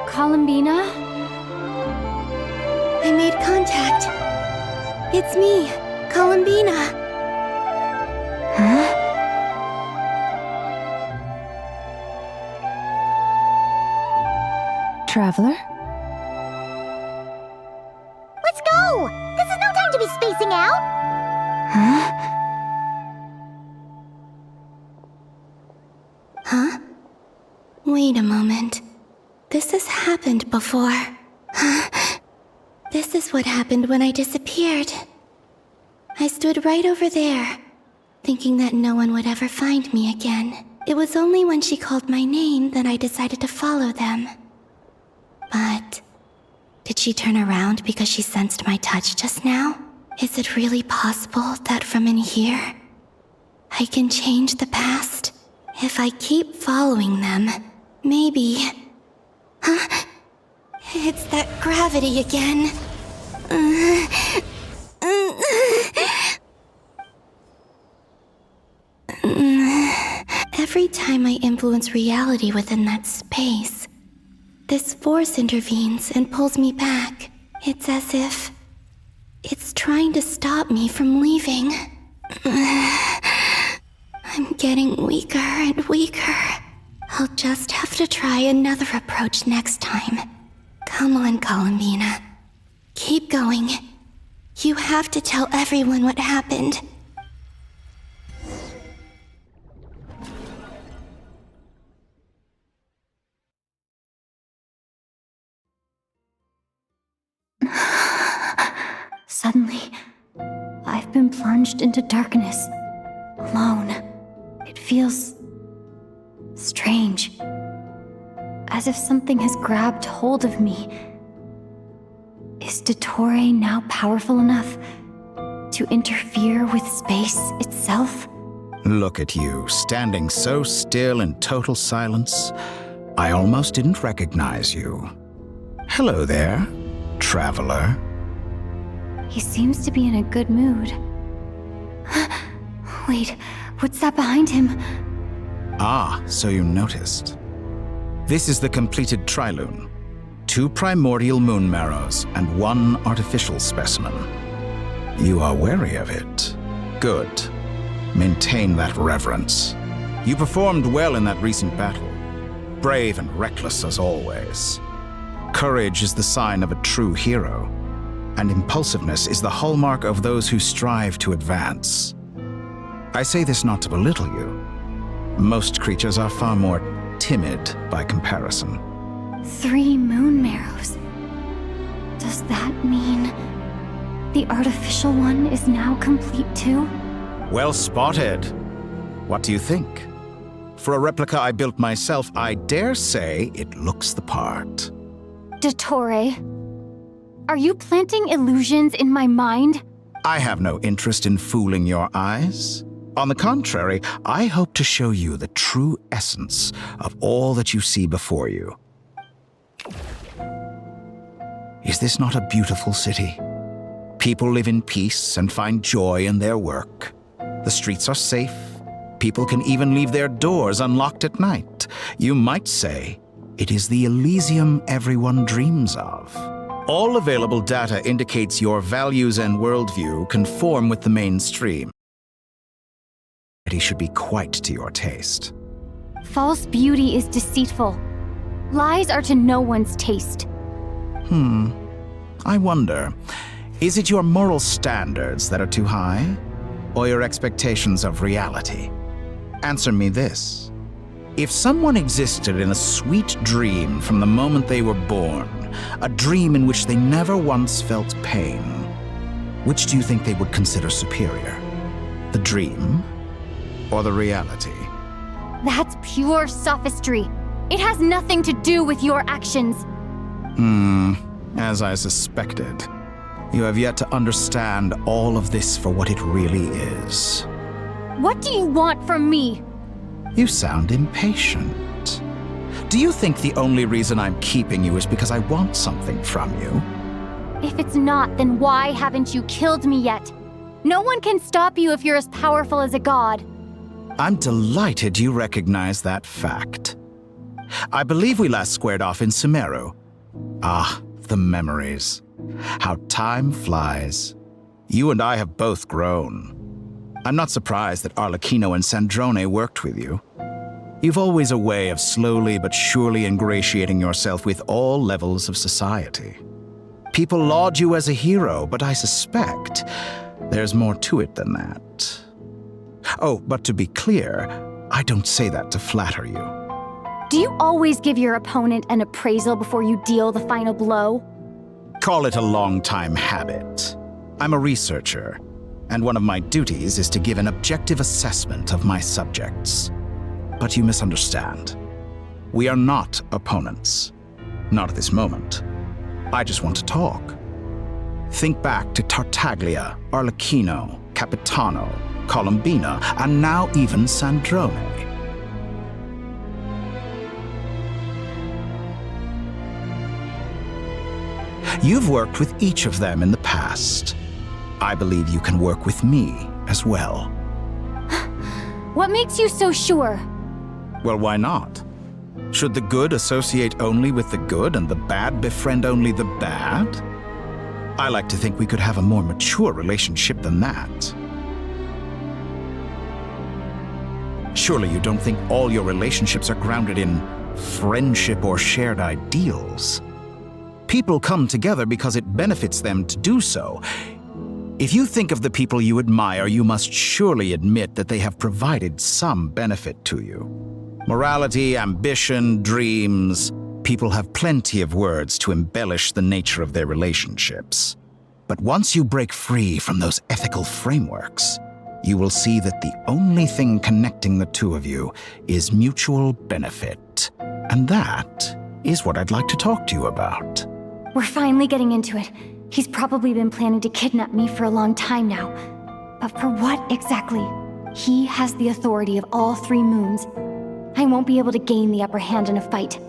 [SPEAKER 11] Columbina?
[SPEAKER 18] I made contact. It's me, Columbina.
[SPEAKER 3] Huh? Traveler?
[SPEAKER 16] Let's go! This is no time to be spacing out!
[SPEAKER 18] Huh? Wait a moment. This has happened before. This is what happened when I disappeared. I stood right over there, thinking that no one would ever find me again. It was only when she called my name that I decided to follow them. But did she turn around because she sensed my touch just now? Is it really possible that from in here, I can change the past? If I keep following them, maybe... Huh? It's that gravity again. Every time I influence reality within that space, this force intervenes and pulls me back. It's as if it's trying to stop me from leaving. I'm getting weaker and weaker. I'll just have to try another approach next time. Come on, Columbina. Keep going. You have to tell everyone what happened.
[SPEAKER 11] Suddenly, I've been plunged into darkness, alone. It feels strange, as if something has grabbed hold of me. Is Dottore now powerful enough to interfere with space itself?
[SPEAKER 12] Look at you, standing so still in total silence. I almost didn't recognize you. Hello there, traveler.
[SPEAKER 11] He seems to be in a good mood. Wait, what's that behind him?
[SPEAKER 12] Ah, so you noticed. This is the completed Trilune. 2 primordial moon marrows and 1 artificial specimen. You are wary of it. Good. Maintain that reverence. You performed well in that recent battle. Brave and reckless as always. Courage is the sign of a true hero, and impulsiveness is the hallmark of those who strive to advance. I say this not to belittle you. Most creatures are far more timid by comparison.
[SPEAKER 11] 3 moon marrows. Does that mean the artificial one is now complete too?
[SPEAKER 12] Well spotted. What do you think? For a replica I built myself, I dare say it looks the part.
[SPEAKER 11] Dottore, are you planting illusions in my mind?
[SPEAKER 12] I have no interest in fooling your eyes. On the contrary, I hope to show you the true essence of all that you see before you. Is this not a beautiful city? People live in peace and find joy in their work. The streets are safe. People can even leave their doors unlocked at night. You might say it is the Elysium everyone dreams of. All available data indicates your values and worldview conform with the mainstream. It should be quite to your taste.
[SPEAKER 11] False beauty is deceitful. Lies are to no one's taste.
[SPEAKER 12] I wonder, is it your moral standards that are too high? Or your expectations of reality? Answer me this. If someone existed in a sweet dream from the moment they were born, a dream in which they never once felt pain, which do you think they would consider superior? The dream or the reality?
[SPEAKER 11] That's pure sophistry. It has nothing to do with your actions.
[SPEAKER 12] As I suspected. You have yet to understand all of this for what it really is.
[SPEAKER 11] What do you want from me?
[SPEAKER 12] You sound impatient. Do you think the only reason I'm keeping you is because I want something from you?
[SPEAKER 11] If it's not, then why haven't you killed me yet? No one can stop you if you're as powerful as a god.
[SPEAKER 12] I'm delighted you recognize that fact. I believe we last squared off in Sumeru. Ah, the memories. How time flies. You and I have both grown. I'm not surprised that Arlecchino and Sandrone worked with you. You've always a way of slowly but surely ingratiating yourself with all levels of society. People laud you as a hero, but I suspect there's more to it than that. Oh, but to be clear, I don't say that to flatter you.
[SPEAKER 11] Do you always give your opponent an appraisal before you deal the final blow?
[SPEAKER 12] Call it a long-time habit. I'm a researcher, and one of my duties is to give an objective assessment of my subjects. But you misunderstand. We are not opponents. Not at this moment. I just want to talk. Think back to Tartaglia, Arlecchino, Capitano, Colombina, and now even Sandrone. You've worked with each of them in the past. I believe you can work with me as well.
[SPEAKER 11] What makes you so sure?
[SPEAKER 12] Well, why not? Should the good associate only with the good and the bad befriend only the bad? I like to think we could have a more mature relationship than that. Surely you don't think all your relationships are grounded in friendship or shared ideals. People come together because it benefits them to do so. If you think of the people you admire, you must surely admit that they have provided some benefit to you. Morality, ambition, dreams. People have plenty of words to embellish the nature of their relationships. But once you break free from those ethical frameworks, you will see that the only thing connecting the two of you is mutual benefit. And that is what I'd like to talk to you about.
[SPEAKER 11] We're finally getting into it. He's probably been planning to kidnap me for a long time now. But for what exactly? He has the authority of all three moons. I won't be able to gain the upper hand in a fight.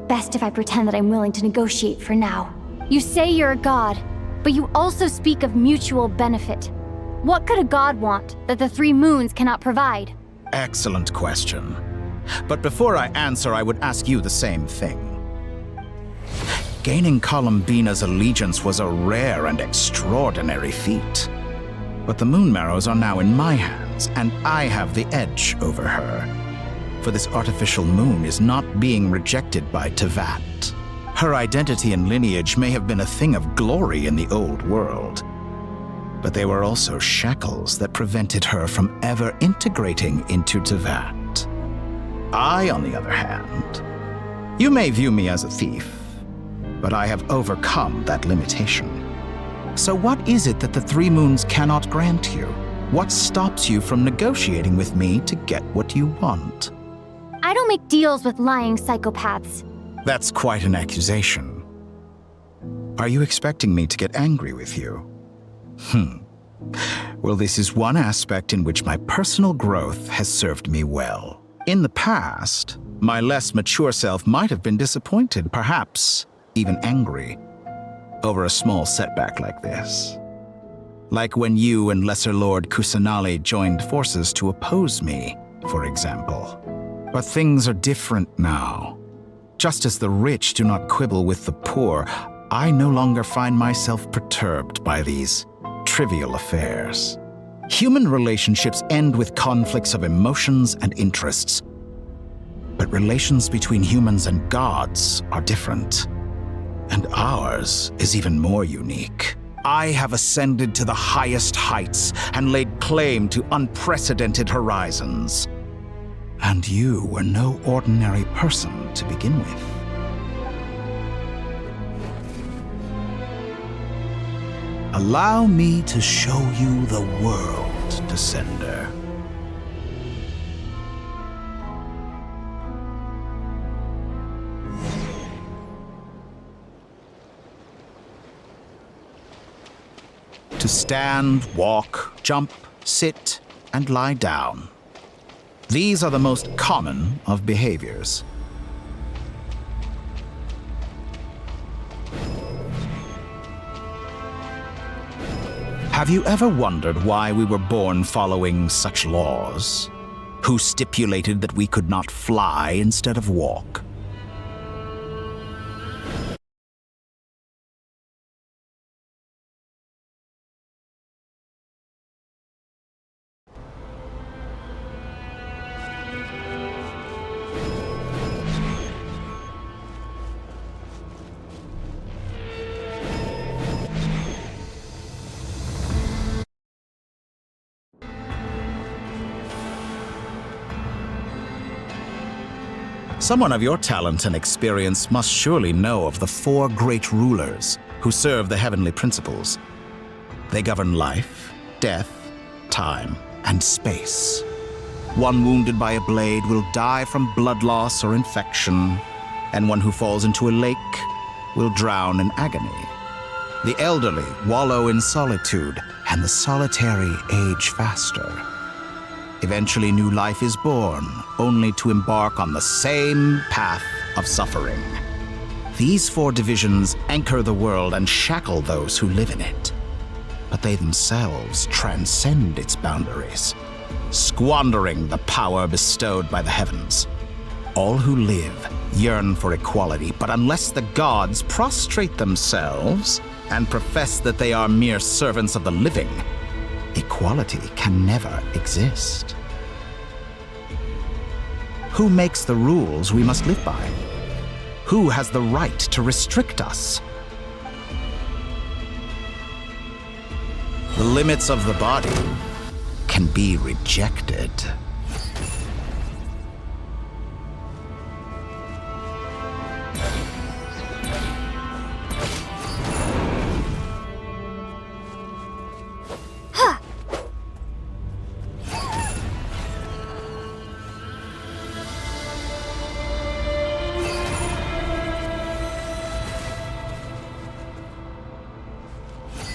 [SPEAKER 11] Best if I pretend that I'm willing to negotiate for now. You say you're a god, but you also speak of mutual benefit. What could a god want that the three moons cannot provide?
[SPEAKER 12] Excellent question. But before I answer, I would ask you the same thing. Gaining Colombina's allegiance was a rare and extraordinary feat. But the Moon Marrows are now in my hands, and I have the edge over her. For this artificial moon is not being rejected by Tevat. Her identity and lineage may have been a thing of glory in the old world. But they were also shackles that prevented her from ever integrating into Tevat. I, on the other hand, you may view me as a thief, but I have overcome that limitation. So what is it that the three moons cannot grant you? What stops you from negotiating with me to get what you want?
[SPEAKER 11] I don't make deals with lying psychopaths.
[SPEAKER 12] That's quite an accusation. Are you expecting me to get angry with you? Well, this is one aspect in which my personal growth has served me well. In the past, my less mature self might have been disappointed, perhaps even angry, over a small setback like this. Like when you and Lesser Lord Kusanali joined forces to oppose me, for example. But things are different now. Just as the rich do not quibble with the poor, I no longer find myself perturbed by these trivial affairs. Human relationships end with conflicts of emotions and interests. But relations between humans and gods are different. And ours is even more unique. I have ascended to the highest heights and laid claim to unprecedented horizons. And you were no ordinary person to begin with. Allow me to show you the world, Descender. To stand, walk, jump, sit, and lie down. These are the most common of behaviors. Have you ever wondered why we were born following such laws? Who stipulated that we could not fly instead of walk? Someone of your talent and experience must surely know of the 4 great rulers who serve the heavenly principles. They govern life, death, time, and space. One wounded by a blade will die from blood loss or infection, and one who falls into a lake will drown in agony. The elderly wallow in solitude, and the solitary age faster. Eventually, new life is born, only to embark on the same path of suffering. These 4 divisions anchor the world and shackle those who live in it. But they themselves transcend its boundaries, squandering the power bestowed by the heavens. All who live yearn for equality, but unless the gods prostrate themselves and profess that they are mere servants of the living, equality can never exist. Who makes the rules we must live by? Who has the right to restrict us? The limits of the body can be rejected.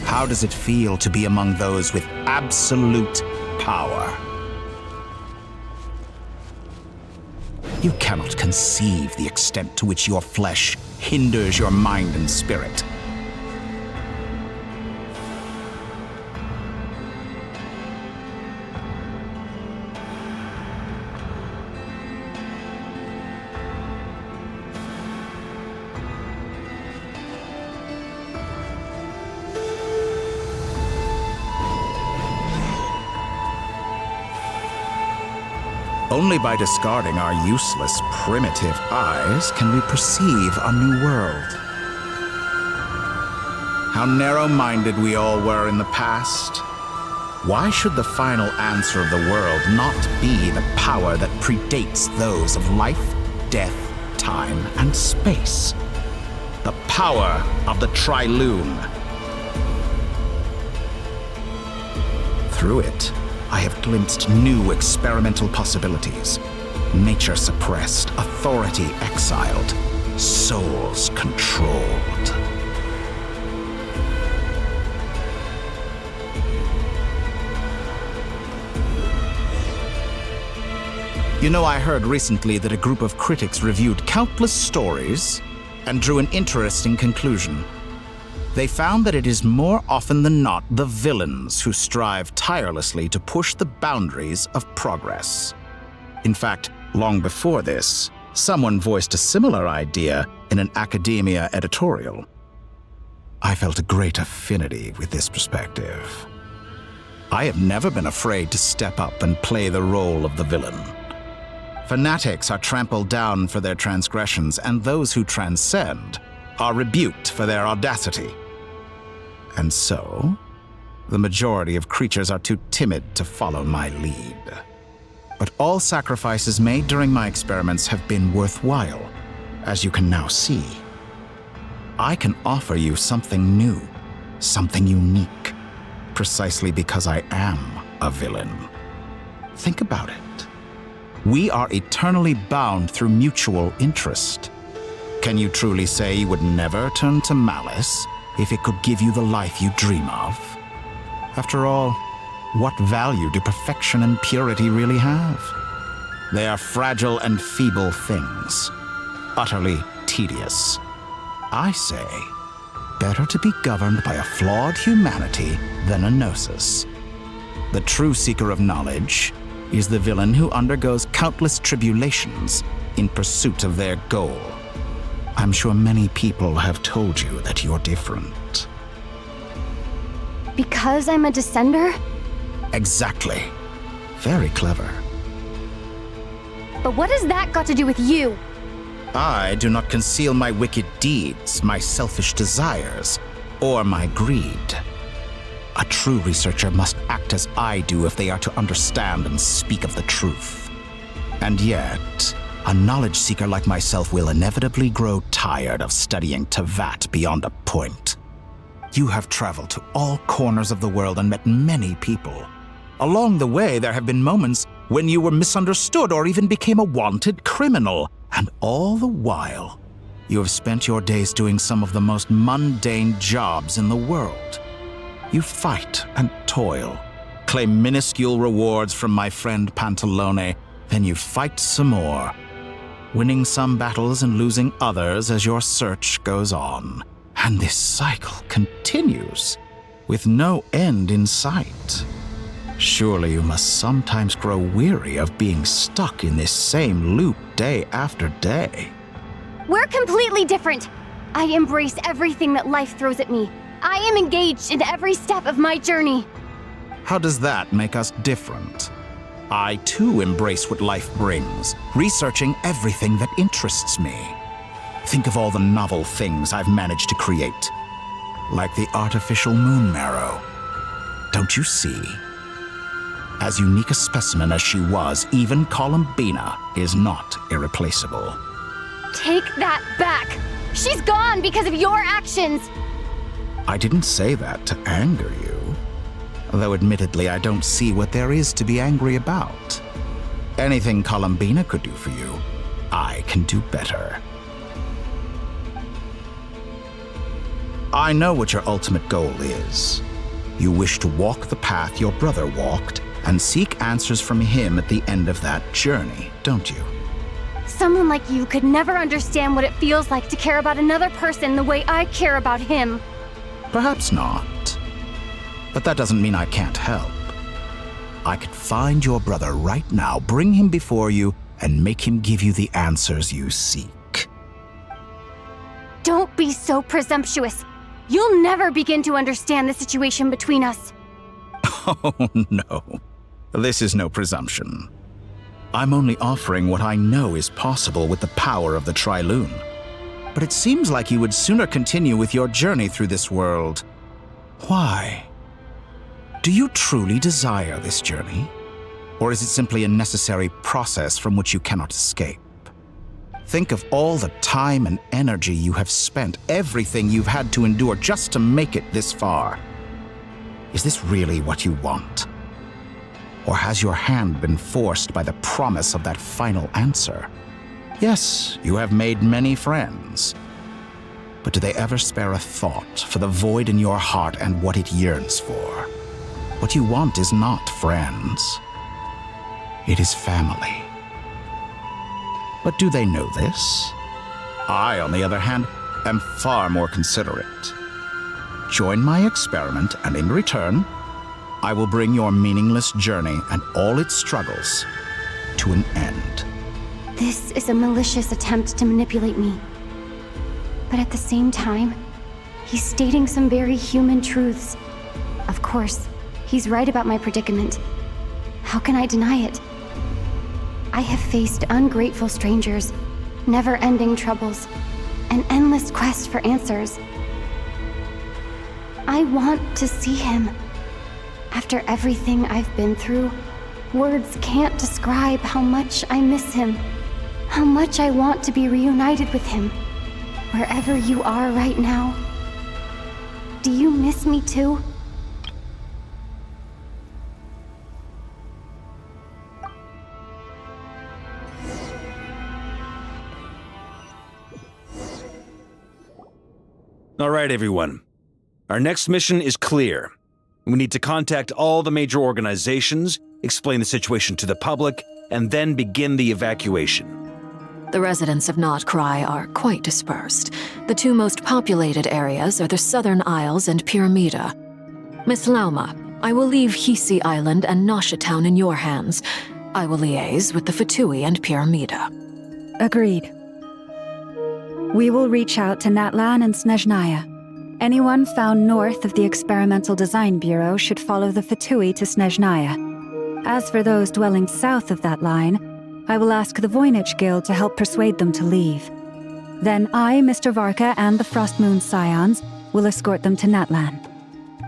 [SPEAKER 12] How does it feel to be among those with absolute power? You cannot conceive the extent to which your flesh hinders your mind and spirit. Only by discarding our useless, primitive eyes can we perceive a new world. How narrow-minded we all were in the past. Why should the final answer of the world not be the power that predates those of life, death, time, and space? The power of the Trilune. Through it, I have glimpsed new experimental possibilities. Nature suppressed, authority exiled, souls controlled. You know, I heard recently that a group of critics reviewed countless stories and drew an interesting conclusion. They found that it is more often than not the villains who strive tirelessly to push the boundaries of progress. In fact, long before this, someone voiced a similar idea in an academia editorial. I felt a great affinity with this perspective. I have never been afraid to step up and play the role of the villain. Fanatics are trampled down for their transgressions, and those who transcend are rebuked for their audacity. And so, the majority of creatures are too timid to follow my lead. But all sacrifices made during my experiments have been worthwhile, as you can now see. I can offer you something new, something unique, precisely because I am a villain. Think about it. We are eternally bound through mutual interest. Can you truly say you would never turn to malice if it could give you the life you dream of? After all, what value do perfection and purity really have? They are fragile and feeble things, utterly tedious. I say, better to be governed by a flawed humanity than a gnosis. The true seeker of knowledge is the villain who undergoes countless tribulations in pursuit of their goal. I'm sure many people have told you that you're different.
[SPEAKER 11] Because I'm a descender?
[SPEAKER 12] Exactly. Very clever.
[SPEAKER 11] But what has that got to do with you?
[SPEAKER 12] I do not conceal my wicked deeds, my selfish desires, or my greed. A true researcher must act as I do if they are to understand and speak of the truth. And yet, a knowledge seeker like myself will inevitably grow tired of studying Tevat beyond a point. You have traveled to all corners of the world and met many people. Along the way, there have been moments when you were misunderstood or even became a wanted criminal. And all the while, you have spent your days doing some of the most mundane jobs in the world. You fight and toil, claim minuscule rewards from my friend Pantalone, then you fight some more, winning some battles and losing others as your search goes on. And this cycle continues, with no end in sight. Surely you must sometimes grow weary of being stuck in this same loop day after day.
[SPEAKER 11] We're completely different. I embrace everything that life throws at me. I am engaged in every step of my journey.
[SPEAKER 12] How does that make us different? I too embrace what life brings, researching everything that interests me. Think of all the novel things I've managed to create, like the artificial moon marrow. Don't you see? As unique a specimen as she was, even Columbina is not irreplaceable.
[SPEAKER 11] Take that back! She's gone because of your actions!
[SPEAKER 12] I didn't say that to anger you. Though admittedly, I don't see what there is to be angry about. Anything Columbina could do for you, I can do better. I know what your ultimate goal is. You wish to walk the path your brother walked and seek answers from him at the end of that journey, don't you?
[SPEAKER 11] Someone like you could never understand what it feels like to care about another person the way I care about him.
[SPEAKER 12] Perhaps not. But that doesn't mean I can't help. I could find your brother right now, bring him before you, and make him give you the answers you seek.
[SPEAKER 11] Don't be so presumptuous. You'll never begin to understand the situation between us.
[SPEAKER 12] Oh, no. This is no presumption. I'm only offering what I know is possible with the power of the Trilune. But it seems like you would sooner continue with your journey through this world. Why? Do you truly desire this journey? Or is it simply a necessary process from which you cannot escape? Think of all the time and energy you have spent, everything you've had to endure just to make it this far. Is this really what you want? Or has your hand been forced by the promise of that final answer? Yes, you have made many friends. But do they ever spare a thought for the void in your heart and what it yearns for? What you want is not friends. It is family. But do they know this? I, on the other hand, am far more considerate. Join my experiment, and in return, I will bring your meaningless journey and all its struggles to an end.
[SPEAKER 11] This is a malicious attempt to manipulate me. But at the same time, he's stating some very human truths. Of course, he's right about my predicament. How can I deny it? I have faced ungrateful strangers, never-ending troubles, an endless quest for answers. I want to see him. After everything I've been through, words can't describe how much I miss him, how much I want to be reunited with him. Wherever you are right now, do you miss me too?
[SPEAKER 1] All right, everyone. Our next mission is clear. We need to contact all the major organizations, explain the situation to the public, and then begin the evacuation.
[SPEAKER 7] The residents of Notcry are quite dispersed. The two most populated areas are the Southern Isles and Pyramida. Miss Lauma, I will leave Hisi Island and Nasha Town in your hands. I will liaise with the Fatui and Pyramida.
[SPEAKER 3] Agreed. We will reach out to Natlan and Snezhnaya. Anyone found north of the Experimental Design Bureau should follow the Fatui to Snezhnaya. As for those dwelling south of that line, I will ask the Voynich Guild to help persuade them to leave. Then I, Mr. Varka, and the Frostmoon Scions will escort them to Natlan.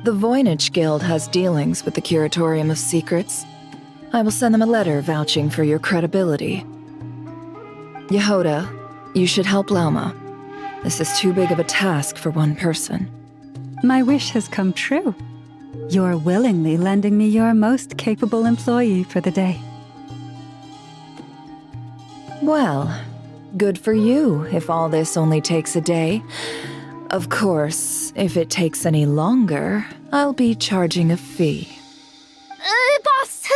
[SPEAKER 4] The Voynich Guild has dealings with the Curatorium of Secrets. I will send them a letter vouching for your credibility. Yehoda, you should help Lauma. This is too big of a task for one person.
[SPEAKER 3] My wish has come true. You're willingly lending me your most capable employee for the day.
[SPEAKER 4] Well, good for you if all this only takes a day. Of course, if it takes any longer, I'll be charging a fee.
[SPEAKER 2] Boss,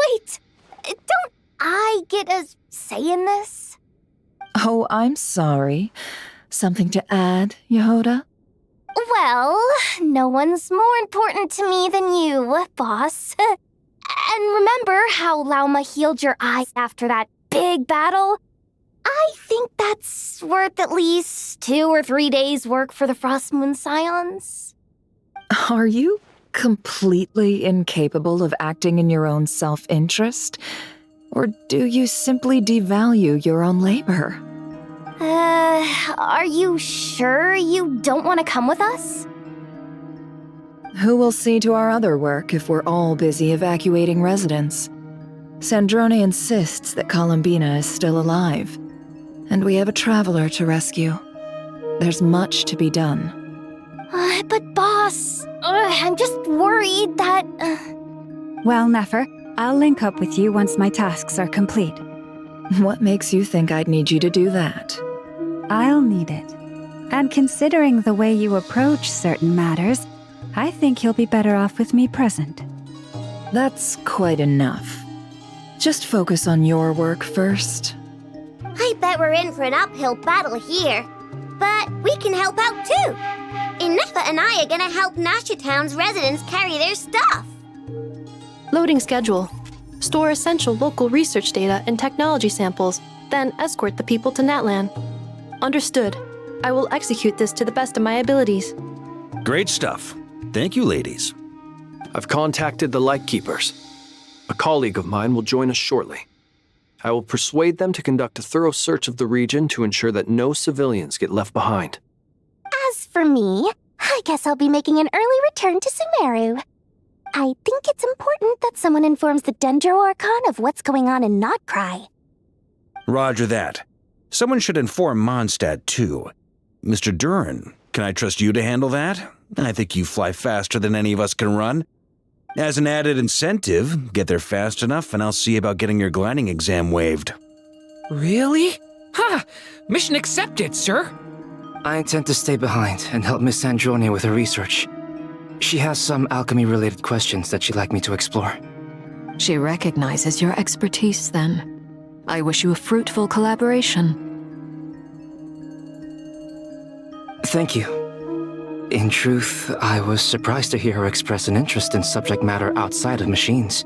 [SPEAKER 2] wait! Don't I get a say in this?
[SPEAKER 4] Oh, I'm sorry. Something to add, Yehoda?
[SPEAKER 2] Well, no one's more important to me than you, boss. And remember how Lauma healed your eyes after that big battle? I think that's worth at least 2 or 3 days' work for the Frostmoon Scions.
[SPEAKER 4] Are you completely incapable of acting in your own self-interest? Or do you simply devalue your own labor?
[SPEAKER 2] Are you sure you don't want to come with us?
[SPEAKER 4] Who will see to our other work if we're all busy evacuating residents? Sandrone insists that Columbina is still alive, and we have a traveler to rescue. There's much to be done.
[SPEAKER 2] But boss, I'm just worried that...
[SPEAKER 3] Well, Nefer, I'll link up with you once my tasks are complete.
[SPEAKER 4] What makes you think I'd need you to do that?
[SPEAKER 3] I'll need it. And considering the way you approach certain matters, I think you'll be better off with me present.
[SPEAKER 4] That's quite enough. Just focus on your work first.
[SPEAKER 16] I bet we're in for an uphill battle here. But we can help out too. Inefa and I are gonna help Nasha Town's residents carry their stuff.
[SPEAKER 8] Loading schedule. Store essential local research data and technology samples, then escort the people to Natlan. Understood. I will execute this to the best of my abilities.
[SPEAKER 1] Great stuff. Thank you, ladies.
[SPEAKER 5] I've contacted the Lightkeepers. A colleague of mine will join us shortly. I will persuade them to conduct a thorough search of the region to ensure that no civilians get left behind.
[SPEAKER 2] As for me, I guess I'll be making an early return to Sumeru. I think it's important that someone informs the Dendro Archon of what's going on in Notcry.
[SPEAKER 1] Roger that. Someone should inform Mondstadt, too. Mr. Durin, can I trust you to handle that? I think you fly faster than any of us can run. As an added incentive, get there fast enough and I'll see about getting your gliding exam waived.
[SPEAKER 17] Really? Ha! Mission accepted, sir.
[SPEAKER 21] I intend to stay behind and help Miss Sandrone with her research. She has some alchemy-related questions that she'd like me to explore.
[SPEAKER 7] She recognizes your expertise, then. I wish you a fruitful collaboration.
[SPEAKER 21] Thank you. In truth, I was surprised to hear her express an interest in subject matter outside of machines.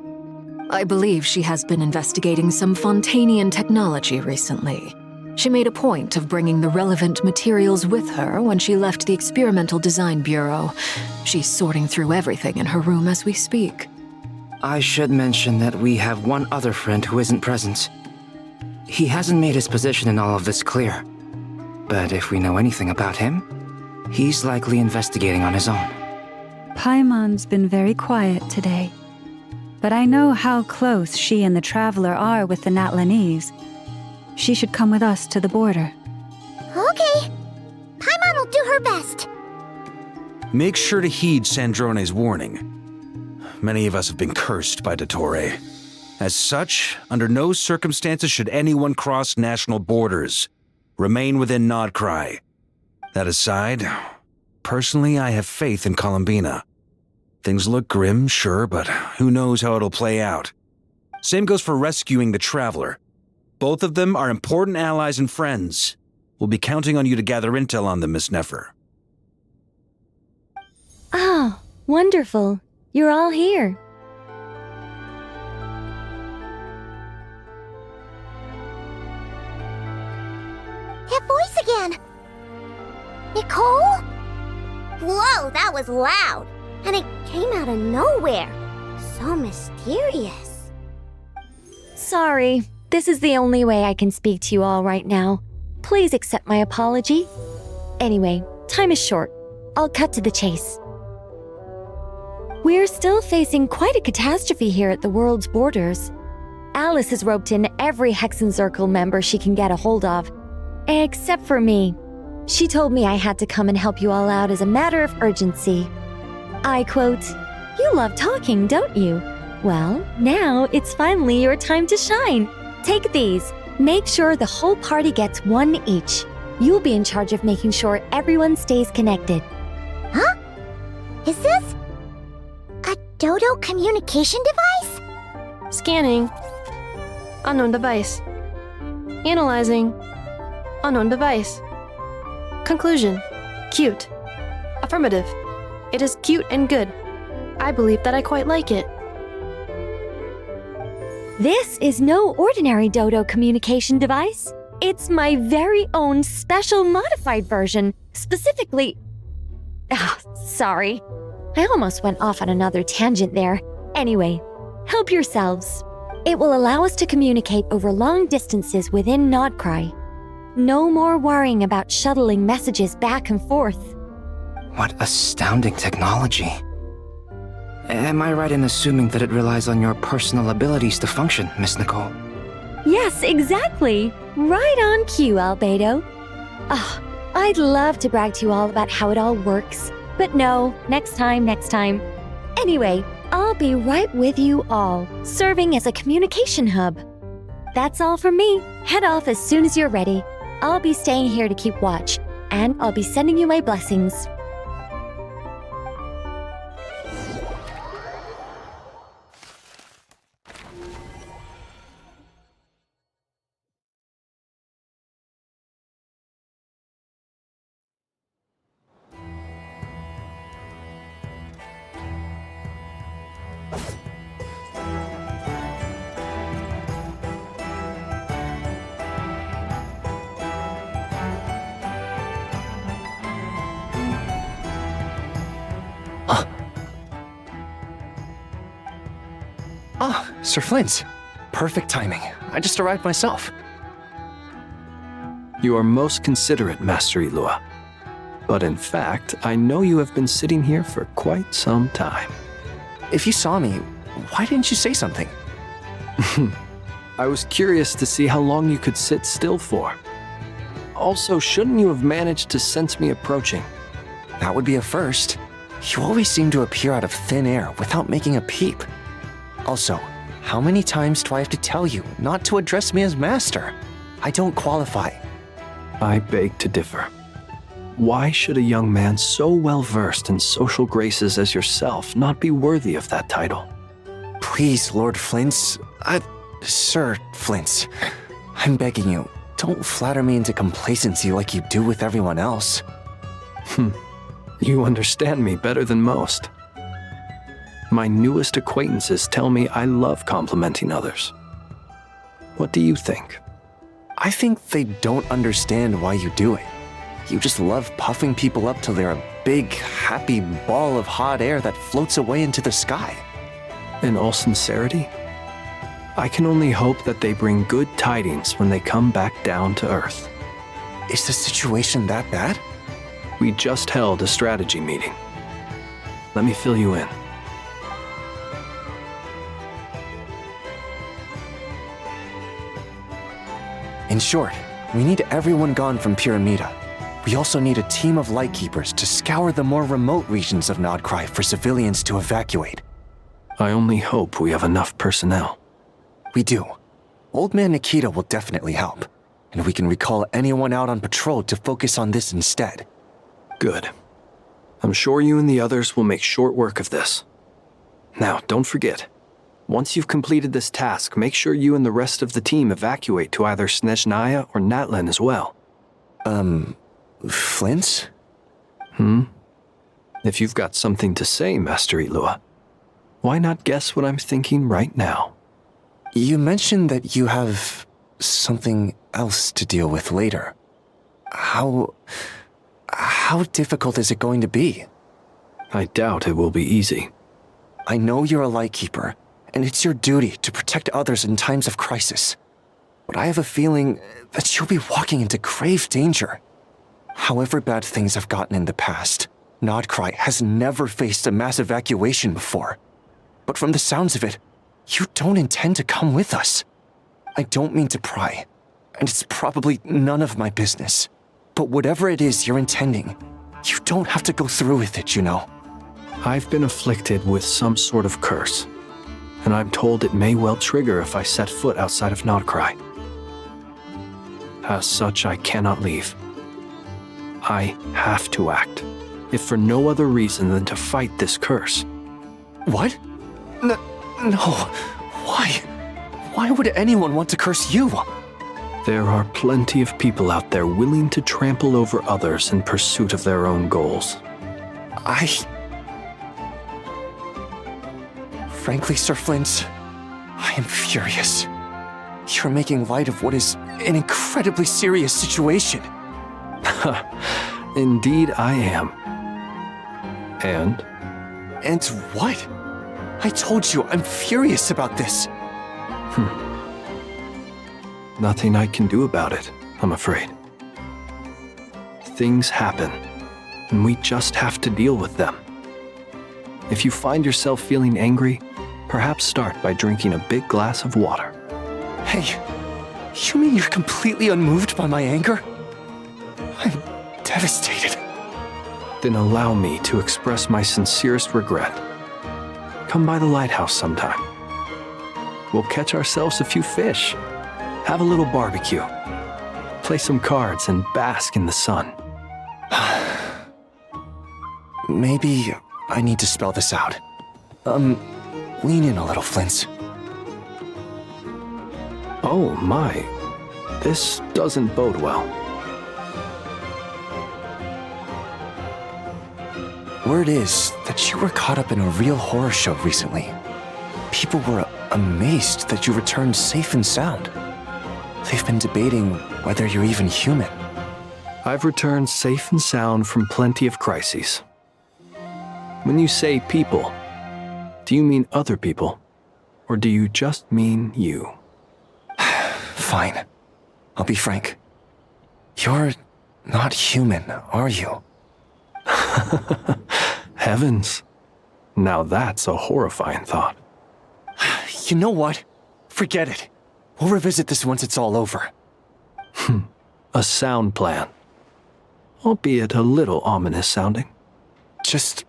[SPEAKER 7] I believe she has been investigating some Fontanian technology recently. She made a point of bringing the relevant materials with her when she left the Experimental Design Bureau. She's sorting through everything in her room as we speak.
[SPEAKER 21] I should mention that we have one other friend who isn't present. He hasn't made his position in all of this clear. But if we know anything about him, he's likely investigating on his own.
[SPEAKER 3] Paimon's been very quiet today. But I know how close she and the Traveler are with the Natlanese. She should come with us to the border.
[SPEAKER 16] Okay. Paimon will do her best.
[SPEAKER 1] Make sure to heed Sandrone's warning. Many of us have been cursed by Dottore. As such, under no circumstances should anyone cross national borders. Remain within Nodcry. That aside, personally I have faith in Columbina. Things look grim, sure, but who knows how it'll play out. Same goes for rescuing the Traveler. Both of them are important allies and friends. We'll be counting on you to gather intel on them, Miss Nefer.
[SPEAKER 11] Oh, wonderful. You're all here.
[SPEAKER 16] That voice again! Nicole? Whoa, that was loud! And it came out of nowhere. So mysterious.
[SPEAKER 11] Sorry, this is the only way I can speak to you all right now. Please accept my apology. Anyway, time is short. I'll cut to the chase. We're still facing quite a catastrophe here at the world's borders. Alice has roped in every Hexen Circle member she can get a hold of, except for me. She told me I had to come and help you all out as a matter of urgency. I quote, "You love talking, don't you? Well, now it's finally your time to shine. Take these. Make sure the whole party gets one each. You'll be in charge of making sure everyone stays connected."
[SPEAKER 16] Huh? Is this a Dodo communication device?
[SPEAKER 8] Scanning. Unknown device. Analyzing. Unknown device. Conclusion. Cute. Affirmative. It is cute and good. I believe that I quite like it.
[SPEAKER 11] This is no ordinary Dodo communication device. It's my very own special modified version, specifically... sorry. I almost went off on another tangent there. Anyway, help yourselves. It will allow us to communicate over long distances within Nodcry. No more worrying about shuttling messages back and forth.
[SPEAKER 21] What astounding technology. Am I right in assuming that it relies on your personal abilities to function, Miss Nicole?
[SPEAKER 11] Yes, exactly. Right on cue, Albedo. I'd love to brag to you all about how it all works. But no, next time. Anyway, I'll be right with you all, serving as a communication hub. That's all from me. Head off as soon as you're ready. I'll be staying here to keep watch, and I'll be sending you my blessings.
[SPEAKER 5] Sir Flint. Perfect timing. I just arrived myself. You are most considerate, Master Ilua. But in fact, I know you have been sitting here for quite some time.
[SPEAKER 21] If you saw me, why didn't you say something?
[SPEAKER 5] I was curious to see how long you could sit still for. Also, shouldn't you have managed to sense me approaching?
[SPEAKER 21] That would be a first. You always seem to appear out of thin air without making a peep. Also, how many times do I have to tell you not to address me as master? I don't qualify.
[SPEAKER 5] I beg to differ. Why should a young man so well versed in social graces as yourself not be worthy of that title?
[SPEAKER 21] Please, Lord Flint's... Sir Flint's. I'm begging you, don't flatter me into complacency like you do with everyone else.
[SPEAKER 5] You understand me better than most. My newest acquaintances tell me I love complimenting others. What do you think?
[SPEAKER 21] I think they don't understand why you do it. You just love puffing people up till they're a big, happy ball of hot air that floats away into the sky.
[SPEAKER 5] In all sincerity, I can only hope that they bring good tidings when they come back down to Earth.
[SPEAKER 21] Is the situation that bad?
[SPEAKER 5] We just held a strategy meeting. Let me fill you in.
[SPEAKER 21] In short, we need everyone gone from Pyramida. We also need a team of Lightkeepers to scour the more remote regions of Nodcry for civilians to evacuate.
[SPEAKER 5] I only hope we have enough personnel.
[SPEAKER 21] We do. Old Man Nikita will definitely help, and we can recall anyone out on patrol to focus on this instead.
[SPEAKER 5] Good. I'm sure you and the others will make short work of this. Now, don't forget, once you've completed this task, make sure you and the rest of the team evacuate to either Snezhnaya or Natlan as well.
[SPEAKER 21] Flint?
[SPEAKER 5] If you've got something to say, Master Ilua, why not guess what I'm thinking right now?
[SPEAKER 21] You mentioned that you have something else to deal with later. How difficult is it going to be?
[SPEAKER 5] I doubt it will be easy.
[SPEAKER 21] I know you're a Lightkeeper, and it's your duty to protect others in times of crisis. But I have a feeling that you'll be walking into grave danger. However bad things have gotten in the past, Nodcry has never faced a mass evacuation before. But from the sounds of it, you don't intend to come with us. I don't mean to pry, and it's probably none of my business. But whatever it is you're intending, you don't have to go through with it, you know.
[SPEAKER 5] I've been afflicted with some sort of curse, and I'm told it may well trigger if I set foot outside of Nodcry. As such, I cannot leave. I have to act, if for no other reason than to fight this curse.
[SPEAKER 21] What? No. Why? Why would anyone want to curse you?
[SPEAKER 5] There are plenty of people out there willing to trample over others in pursuit of their own goals.
[SPEAKER 21] Frankly, Sir Flint, I am furious. You're making light of what is an incredibly serious situation.
[SPEAKER 5] Indeed I am. And?
[SPEAKER 21] And what? I told you I'm furious about this.
[SPEAKER 5] Nothing I can do about it, I'm afraid. Things happen, and we just have to deal with them. If you find yourself feeling angry, perhaps start by drinking a big glass of water.
[SPEAKER 21] Hey, you mean you're completely unmoved by my anger? I'm devastated.
[SPEAKER 5] Then allow me to express my sincerest regret. Come by the lighthouse sometime. We'll catch ourselves a few fish, have a little barbecue, play some cards, and bask in the sun.
[SPEAKER 21] Maybe I need to spell this out. Lean in a little, Flint.
[SPEAKER 5] Oh my, this doesn't bode well.
[SPEAKER 21] Word is that you were caught up in a real horror show recently. People were amazed that you returned safe and sound. They've been debating whether you're even human.
[SPEAKER 5] I've returned safe and sound from plenty of crises. When you say people, do you mean other people? Or do you just mean you?
[SPEAKER 21] Fine. I'll be frank. You're not human, are you?
[SPEAKER 5] Heavens. Now that's a horrifying thought.
[SPEAKER 21] You know what? Forget it. We'll revisit this once it's all over.
[SPEAKER 5] A sound plan. Albeit a little ominous sounding.
[SPEAKER 21] Just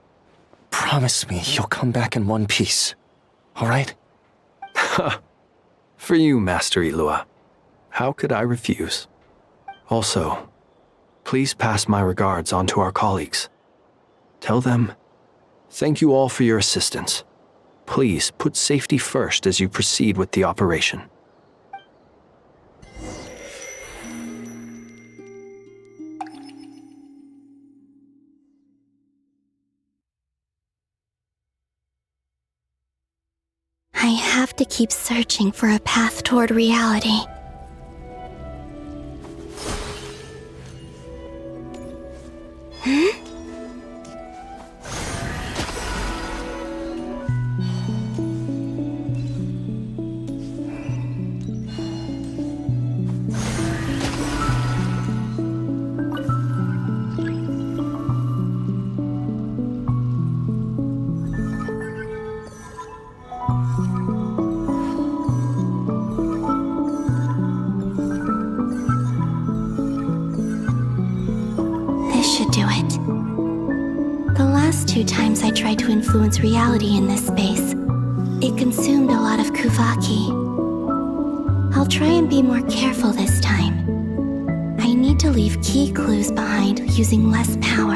[SPEAKER 21] promise me you'll come back in one piece. All right?
[SPEAKER 5] For you, Master Ilua. How could I refuse? Also, please pass my regards on to our colleagues. Tell them, thank you all for your assistance. Please put safety first as you proceed with the operation.
[SPEAKER 18] I have to keep searching for a path toward reality. 2 times I tried to influence reality in this space, it consumed a lot of Kuvaki. I'll try and be more careful this time. I need to leave key clues behind using less power.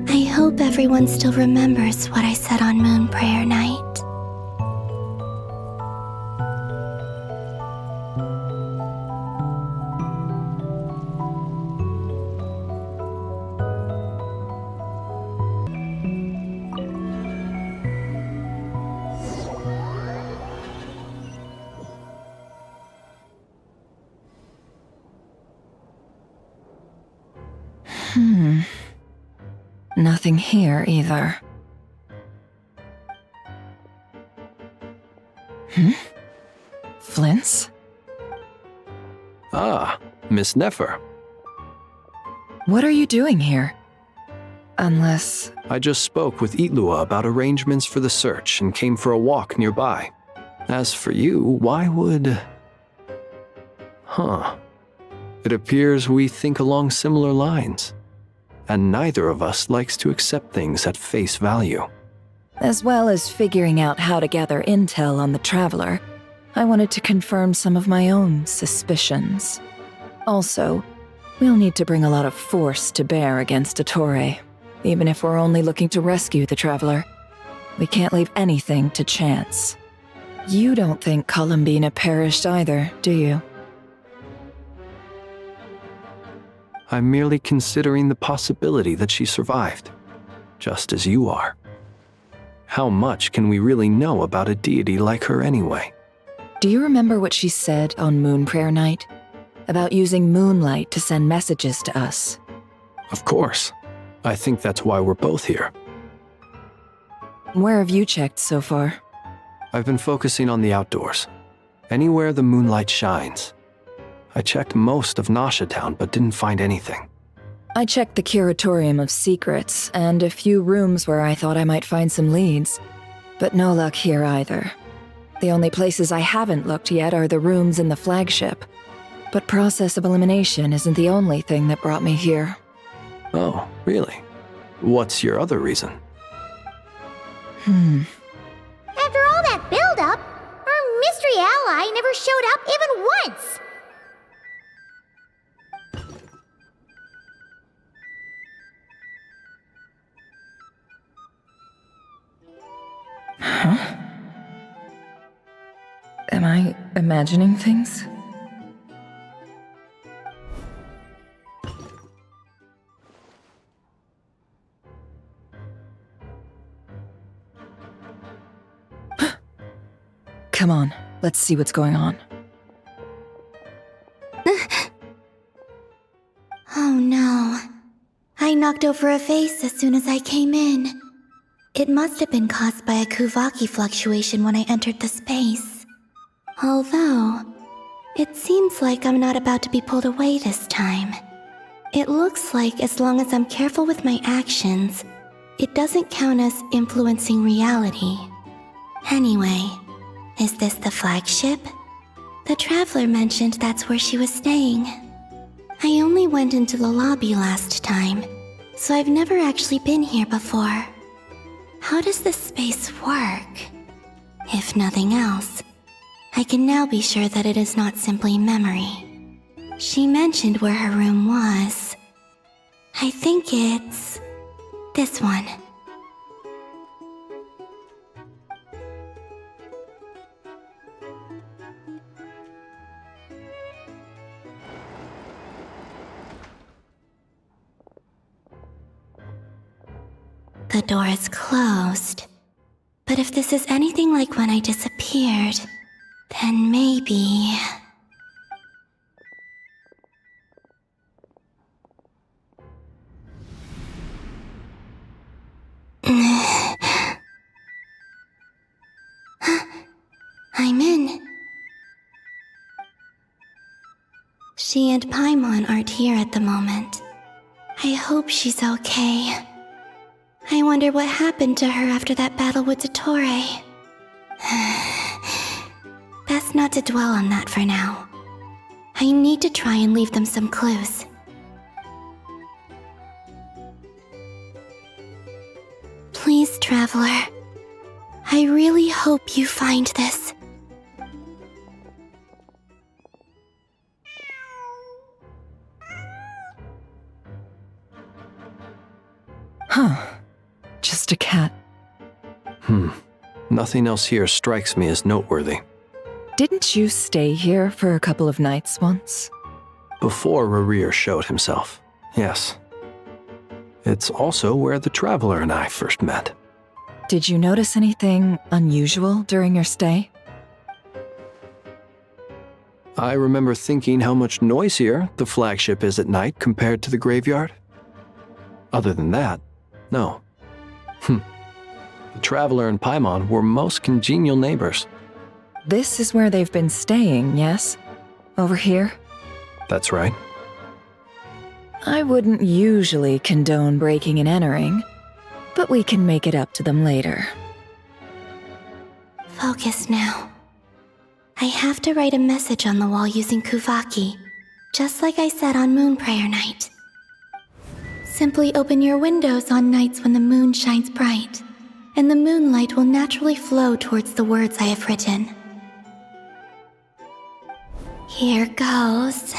[SPEAKER 18] I hope everyone still remembers what I said on Moon Prayer Night.
[SPEAKER 4] Nothing here either. Flints?
[SPEAKER 5] Ah, Miss Nefer.
[SPEAKER 4] What are you doing here? Unless...
[SPEAKER 5] I just spoke with Itlua about arrangements for the search and came for a walk nearby. As for you, why would... It appears we think along similar lines. And neither of us likes to accept things at face value.
[SPEAKER 4] As well as figuring out how to gather intel on the Traveler, I wanted to confirm some of my own suspicions. Also, we'll need to bring a lot of force to bear against Ettore, even if we're only looking to rescue the Traveler. We can't leave anything to chance. You don't think Columbina perished either, do you?
[SPEAKER 5] I'm merely considering the possibility that she survived, just as you are. How much can we really know about a deity like her anyway?
[SPEAKER 4] Do you remember what she said on Moon Prayer Night? About using moonlight to send messages to us?
[SPEAKER 5] Of course. I think that's why we're both here.
[SPEAKER 4] Where have you checked so far?
[SPEAKER 5] I've been focusing on the outdoors. Anywhere the moonlight shines. I checked most of Nasha Town, but didn't find anything.
[SPEAKER 4] I checked the Curatorium of Secrets, and a few rooms where I thought I might find some leads. But no luck here either. The only places I haven't looked yet are the rooms in the flagship. But process of elimination isn't the only thing that brought me here.
[SPEAKER 5] Oh, really? What's your other reason?
[SPEAKER 16] After all that build-up, our mystery ally never showed up even once!
[SPEAKER 4] Huh? Am I imagining things? Come on, let's see what's going on.
[SPEAKER 18] Oh no. I knocked over a vase as soon as I came in. It must have been caused by a Kuvaki fluctuation when I entered the space. Although, it seems like I'm not about to be pulled away this time. It looks like as long as I'm careful with my actions, it doesn't count as influencing reality. Anyway, is this the flagship? The Traveler mentioned that's where she was staying. I only went into the lobby last time, so I've never actually been here before. How does this space work? If nothing else, I can now be sure that it is not simply memory. She mentioned where her room was. I think it's... this one. The door is closed. But if this is anything like when I disappeared, then maybe... I'm in. She and Paimon aren't here at the moment. I hope she's okay. I wonder what happened to her after that battle with Ettore. Best not to dwell on that for now. I need to try and leave them some clues. Traveler. I really hope you find this.
[SPEAKER 4] Huh. Just a cat.
[SPEAKER 5] Nothing else here strikes me as noteworthy.
[SPEAKER 4] Didn't you stay here for a couple of nights once?
[SPEAKER 5] Before Rerir showed himself, yes. It's also where the Traveler and I first met.
[SPEAKER 4] Did you notice anything unusual during your stay?
[SPEAKER 5] I remember thinking how much noisier the flagship is at night compared to the graveyard. Other than that, no. The Traveler and Paimon were most congenial neighbors.
[SPEAKER 4] This is where they've been staying, yes? Over here?
[SPEAKER 5] That's right.
[SPEAKER 4] I wouldn't usually condone breaking and entering, but we can make it up to them later.
[SPEAKER 18] Focus now. I have to write a message on the wall using Kuvaki, just like I said on Moon Prayer Night. Simply open your windows on nights when the moon shines bright, and the moonlight will naturally flow towards the words I have written. Here goes.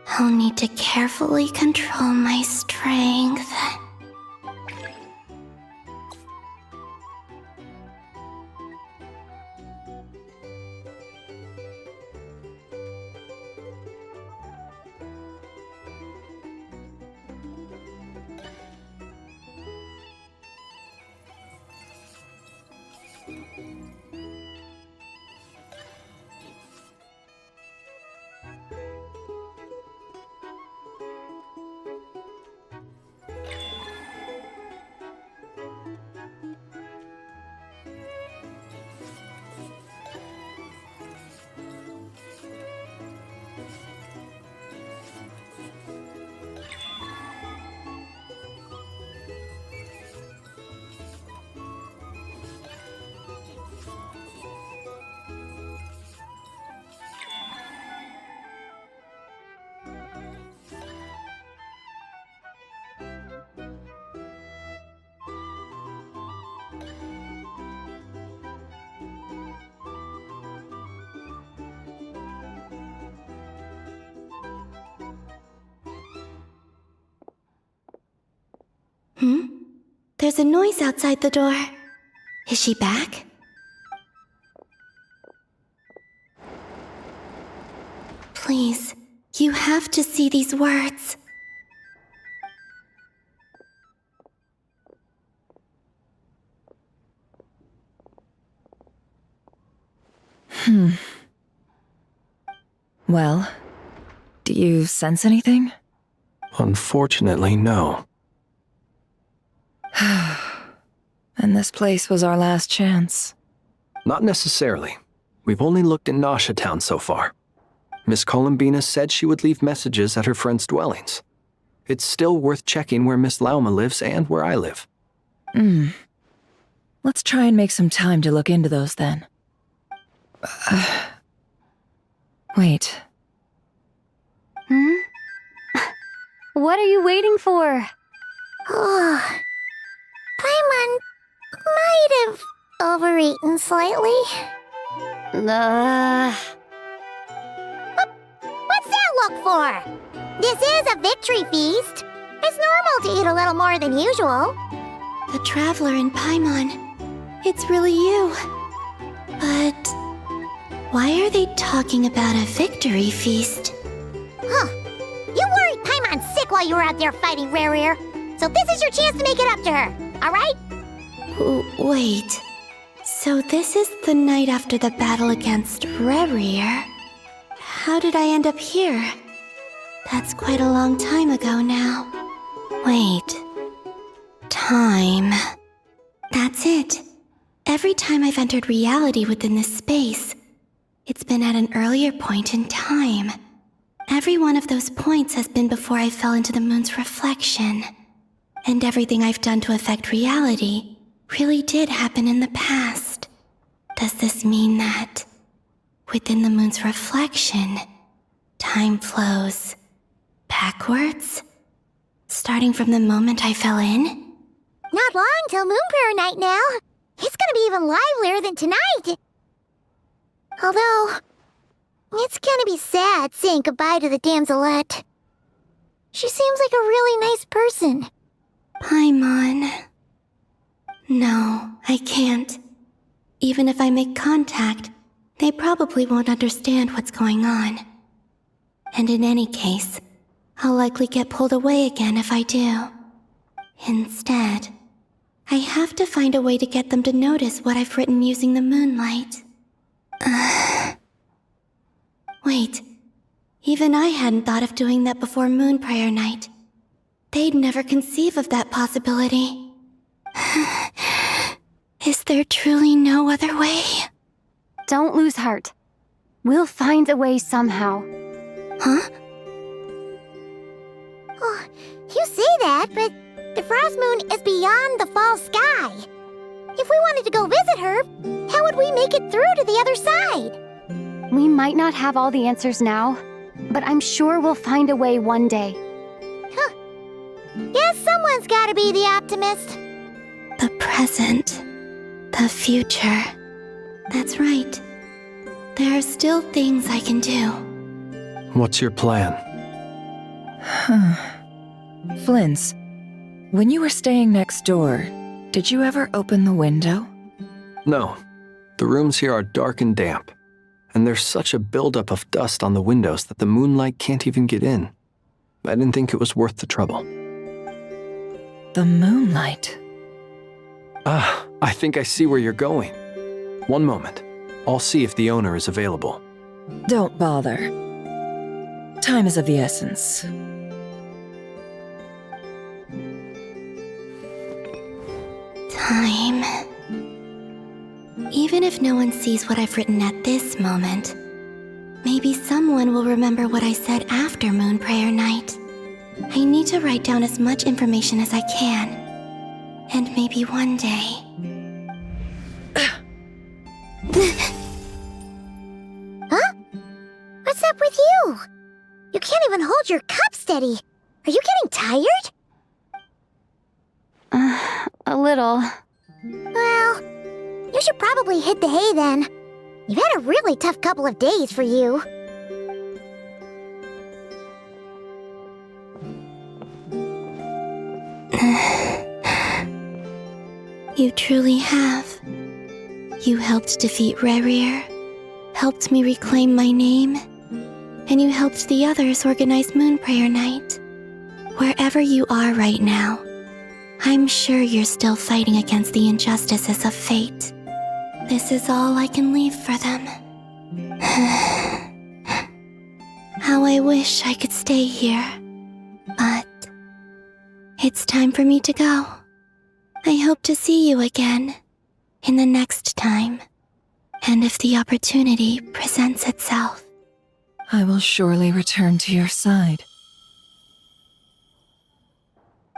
[SPEAKER 18] I'll need to carefully control my strength. There's a noise outside the door. Is she back? Please, you have to see these words.
[SPEAKER 4] Well, do you sense anything?
[SPEAKER 5] Unfortunately, no.
[SPEAKER 4] And this place was our last chance.
[SPEAKER 5] Not necessarily. We've only looked in Nasha Town so far. Miss Columbina said she would leave messages at her friends' dwellings. It's still worth checking where Miss Lauma lives and where I live.
[SPEAKER 4] Let's try and make some time to look into those then. Wait.
[SPEAKER 11] What are you waiting for?
[SPEAKER 16] Oh, Paimon might have overeaten slightly. What's that look for? This is a victory feast. It's normal to eat a little more than usual.
[SPEAKER 18] The Traveler and Paimon. It's really you. But why are they talking about a victory feast?
[SPEAKER 16] Huh. You worried Paimon sick while you were out there fighting Rerir, so this is your chance to make it up to her, alright?
[SPEAKER 18] Wait. So this is the night after the battle against Rerir? How did I end up here? That's quite a long time ago now. Wait. Time. That's it. Every time I've entered reality within this space, it's been at an earlier point in time. Every one of those points has been before I fell into the moon's reflection. And everything I've done to affect reality really did happen in the past. Does this mean that, within the moon's reflection, time flows backwards? Starting from the moment I fell in?
[SPEAKER 16] Not long till Moon Prayer Night now. It's gonna be even livelier than tonight. Although, it's gonna be sad saying goodbye to the damselette. She seems like a really nice person.
[SPEAKER 18] Paimon. No, I can't. Even if I make contact, they probably won't understand what's going on. And in any case, I'll likely get pulled away again if I do. Instead, I have to find a way to get them to notice what I've written using the moonlight. Wait, even I hadn't thought of doing that before Moon Prayer Night. They'd never conceive of that possibility. Is there truly no other way?
[SPEAKER 11] Don't lose heart. We'll find a way somehow.
[SPEAKER 18] Huh?
[SPEAKER 16] Oh, you say that, but the Frost Moon is beyond the fall sky. If we wanted to go visit her, how would we make it through to the other side?
[SPEAKER 11] We might not have all the answers now, but I'm sure we'll find a way one day.
[SPEAKER 16] Huh. Guess someone's gotta be the optimist.
[SPEAKER 18] The present. The future. That's right. There are still things I can do.
[SPEAKER 5] What's your plan?
[SPEAKER 4] Flint's, when you were staying next door, did you ever open the window?
[SPEAKER 5] No. The rooms here are dark and damp, and there's such a buildup of dust on the windows that the moonlight can't even get in. I didn't think it was worth the trouble.
[SPEAKER 4] The moonlight?
[SPEAKER 5] Ah, I think I see where you're going. One moment. I'll see if the owner is available.
[SPEAKER 4] Don't bother. Time is of the essence.
[SPEAKER 18] Time. Even if no one sees what I've written at this moment, maybe someone will remember what I said after Moon Prayer Night. I need to write down as much information as I can. And maybe one day...
[SPEAKER 16] Huh? What's up with you? You can't even hold your cup steady. Are you getting tired?
[SPEAKER 11] A little.
[SPEAKER 16] Well, you should probably hit the hay then. You've had a really tough couple of days for you.
[SPEAKER 18] You truly have. You helped defeat Rerir, helped me reclaim my name, and you helped the others organize Moon Prayer Night. Wherever you are right now, I'm sure you're still fighting against the injustices of fate. This is all I can leave for them. How I wish I could stay here. But it's time for me to go. I hope to see you again in the next time. And if the opportunity presents itself.
[SPEAKER 4] I will surely return to your side.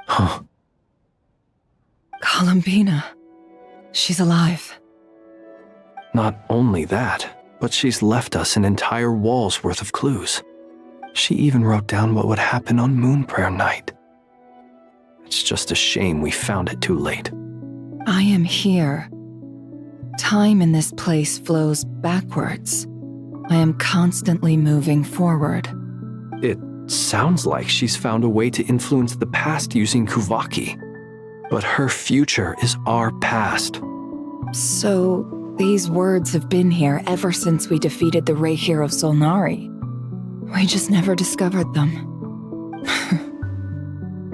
[SPEAKER 5] Huh.
[SPEAKER 4] Columbina. She's alive.
[SPEAKER 5] Not only that, but she's left us an entire wall's worth of clues. She even wrote down what would happen on Moon Prayer Night. It's just a shame we found it too late.
[SPEAKER 4] I am here. Time in this place flows backwards. I am constantly moving forward.
[SPEAKER 5] It sounds like she's found a way to influence the past using Kuvaki. But her future is our past.
[SPEAKER 4] So, these words have been here ever since we defeated the Ray Hero Solnari. We just never discovered them.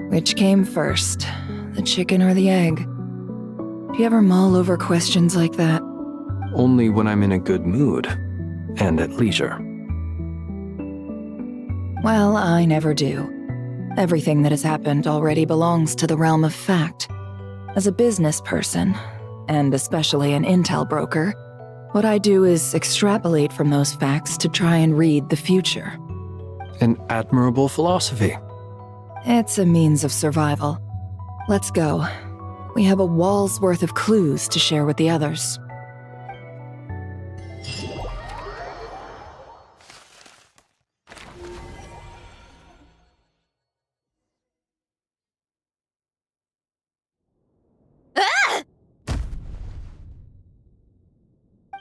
[SPEAKER 4] Which came first, the chicken or the egg? Do you ever mull over questions like that?
[SPEAKER 5] Only when I'm in a good mood and at leisure.
[SPEAKER 4] Well, I never do. Everything that has happened already belongs to the realm of fact. As a business person, and especially an intel broker, what I do is extrapolate from those facts to try and read the future.
[SPEAKER 5] An admirable philosophy.
[SPEAKER 4] It's a means of survival. Let's go. We have a wall's worth of clues to share with the others.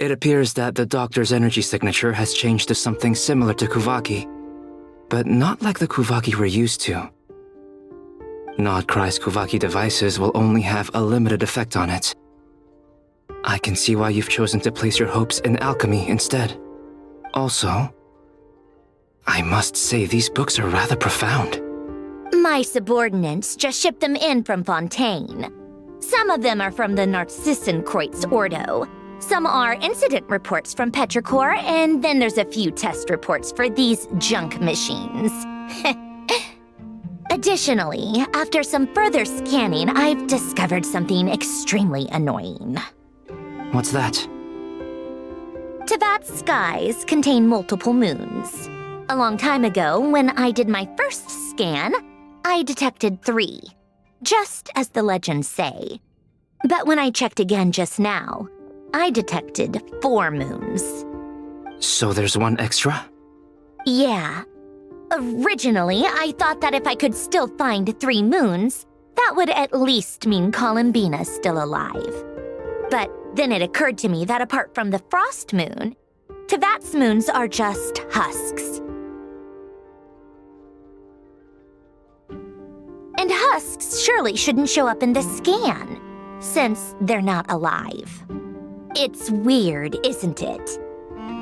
[SPEAKER 9] It appears that the doctor's energy signature has changed to something similar to Kuvaki, but not like the Kuvaki we're used to. Nodcry's Kuvaki devices will only have a limited effect on it. I can see why you've chosen to place your hopes in alchemy instead. Also, I must say these books are rather profound.
[SPEAKER 2] My subordinates just shipped them in from Fontaine. Some of them are from the Narcissenkreuz Ordo. Some are incident reports from Petrichor, and then there's a few test reports for these junk machines. Additionally, after some further scanning, I've discovered something extremely annoying.
[SPEAKER 9] What's that?
[SPEAKER 2] Tevat's skies contain multiple moons. A long time ago, when I did my first scan, I detected 3, just as the legends say. But when I checked again just now, I detected 4 moons.
[SPEAKER 9] So there's one extra?
[SPEAKER 2] Yeah. Originally, I thought that if I could still find 3 moons, that would at least mean Columbina's still alive. But then it occurred to me that apart from the frost moon, Tevat's moons are just husks. And husks surely shouldn't show up in the scan, since they're not alive. It's weird, isn't it?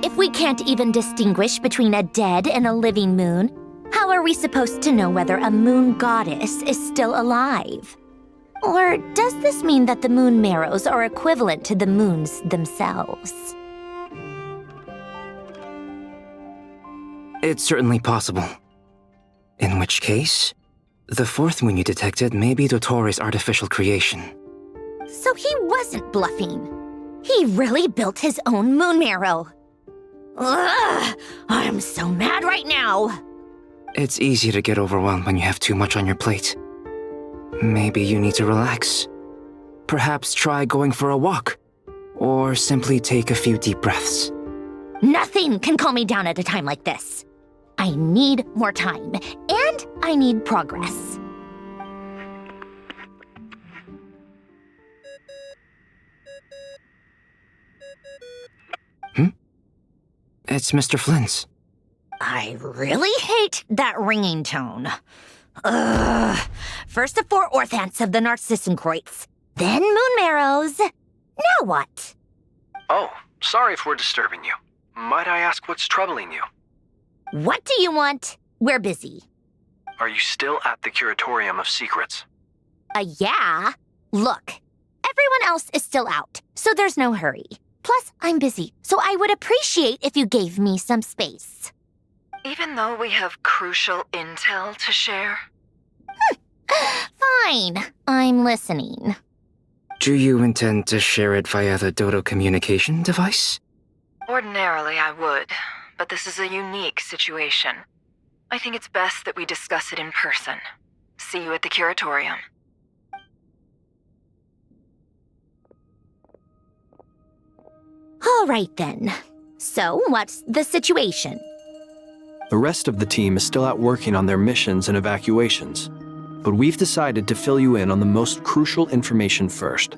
[SPEAKER 2] If we can't even distinguish between a dead and a living moon, how are we supposed to know whether a moon goddess is still alive? Or does this mean that the moon marrows are equivalent to the moons themselves?
[SPEAKER 9] It's certainly possible. In which case, the 4th moon you detected may be Dottore artificial creation.
[SPEAKER 2] So he wasn't bluffing. He really built his own moon marrow. Ugh! I'm so mad right now!
[SPEAKER 9] It's easy to get overwhelmed when you have too much on your plate. Maybe you need to relax. Perhaps try going for a walk. Or simply take a few deep breaths.
[SPEAKER 2] Nothing can calm me down at a time like this. I need more time, and I need progress.
[SPEAKER 9] It's Mr. Flynn's.
[SPEAKER 2] I really hate that ringing tone. Ugh. First the 4 orthants of the Narcissenkreuz, then moon marrows. Now what?
[SPEAKER 5] Oh, sorry if we're disturbing you. Might I ask what's troubling you?
[SPEAKER 2] What do you want? We're busy.
[SPEAKER 5] Are you still at the Curatorium of Secrets?
[SPEAKER 2] Yeah. Look, everyone else is still out, so there's no hurry. Plus, I'm busy, so I would appreciate if you gave me some space.
[SPEAKER 4] Even though we have crucial intel to share?
[SPEAKER 2] Fine, I'm listening.
[SPEAKER 9] Do you intend to share it via the Dodo communication device?
[SPEAKER 4] Ordinarily, I would, but this is a unique situation. I think it's best that we discuss it in person. See you at the Curatorium.
[SPEAKER 2] All right then. So, what's the situation?
[SPEAKER 5] The rest of the team is still out working on their missions and evacuations, but we've decided to fill you in on the most crucial information first.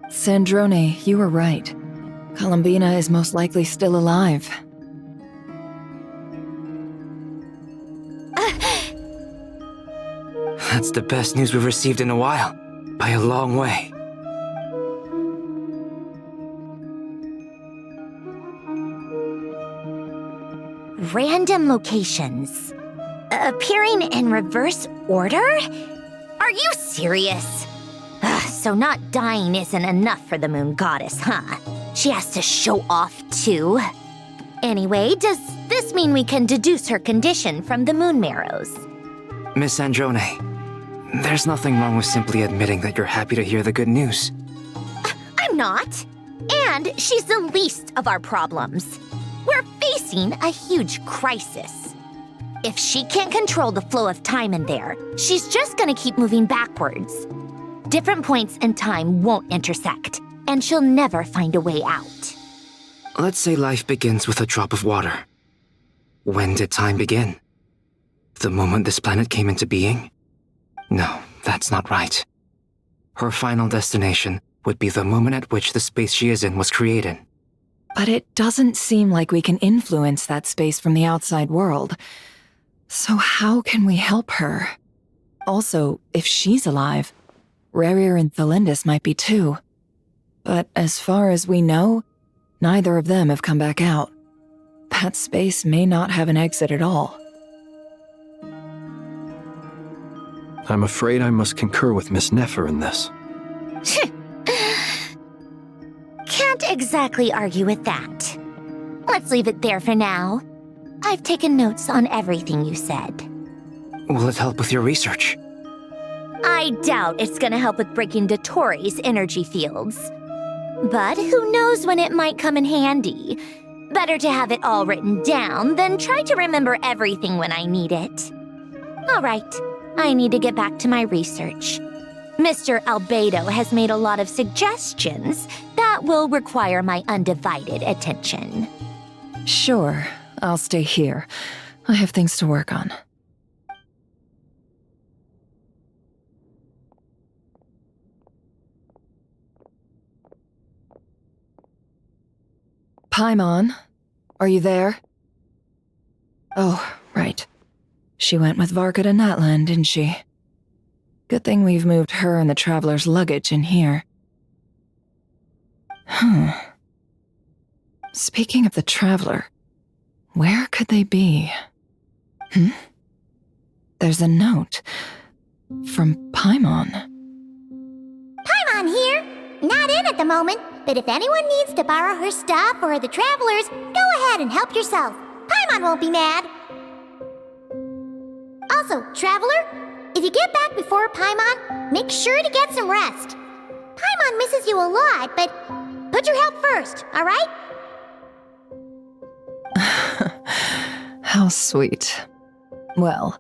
[SPEAKER 4] Sandrone, you were right. Columbina is most likely still alive.
[SPEAKER 9] That's the best news we've received in a while, by a long way.
[SPEAKER 2] Random locations. Appearing in reverse order? Are you serious? So not dying isn't enough for the moon goddess, huh? She has to show off too. Anyway, does this mean we can deduce her condition from the moon marrows?
[SPEAKER 9] Miss Sandrone, there's nothing wrong with simply admitting that you're happy to hear the good news.
[SPEAKER 2] I'm not. And she's the least of our problems. We're facing a huge crisis. If she can't control the flow of time in there, she's just gonna keep moving backwards. Different points in time won't intersect, and she'll never find a way out.
[SPEAKER 9] Let's say life begins with a drop of water. When did time begin? The moment this planet came into being? No, that's not right. Her final destination would be the moment at which the space she is in was created.
[SPEAKER 4] But it doesn't seem like we can influence that space from the outside world. So how can we help her? Also, if she's alive, Rerir and Thalindus might be too. But as far as we know, neither of them have come back out. That space may not have an exit at all.
[SPEAKER 5] I'm afraid I must concur with Miss Nefer in this.
[SPEAKER 2] Can't exactly argue with that. Let's leave it there for now. I've taken notes on everything you said.
[SPEAKER 9] Will it help with your research?
[SPEAKER 2] I doubt it's gonna help with breaking Dotori's energy fields. But who knows when it might come in handy. Better to have it all written down than try to remember everything when I need it. All right, I need to get back to my research. Mr. Albedo has made a lot of suggestions that will require my undivided attention.
[SPEAKER 4] Sure, I'll stay here. I have things to work on. Paimon, are you there? Oh, right. She went with Varka to Natlan, didn't she? Good thing we've moved her and the Traveler's luggage in here. Speaking of the Traveler, where could they be? There's a note from Paimon.
[SPEAKER 16] Paimon here. Not in at the moment, but if anyone needs to borrow her stuff or the Travelers, go ahead and help yourself. Paimon won't be mad. Also, Traveler, if you get back before Paimon, make sure to get some rest. Paimon misses you a lot, but put your health first, all right?
[SPEAKER 4] How sweet. Well,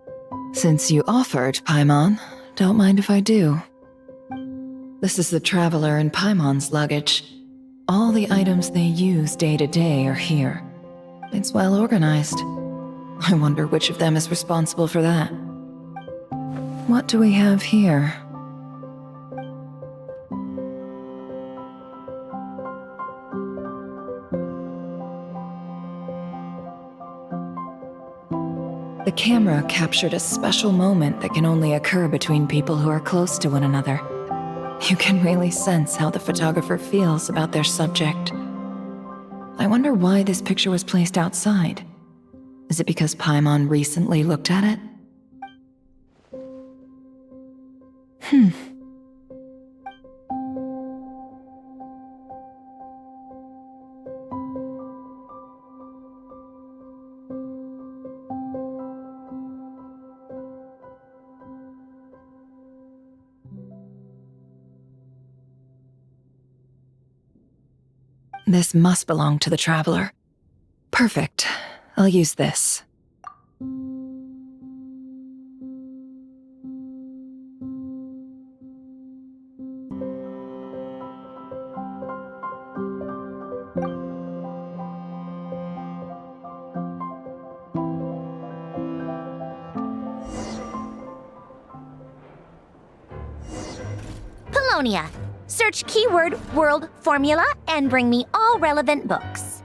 [SPEAKER 4] since you offered, Paimon, don't mind if I do. This is the Traveler and Paimon's luggage. All the items they use day to day are here. It's well organized. I wonder which of them is responsible for that. What do we have here? The camera captured a special moment that can only occur between people who are close to one another. You can really sense how the photographer feels about their subject. I wonder why this picture was placed outside. Is it because Paimon recently looked at it? This must belong to the Traveler. Perfect. I'll use this.
[SPEAKER 2] Polonia. Search keyword world formula and bring me all relevant books.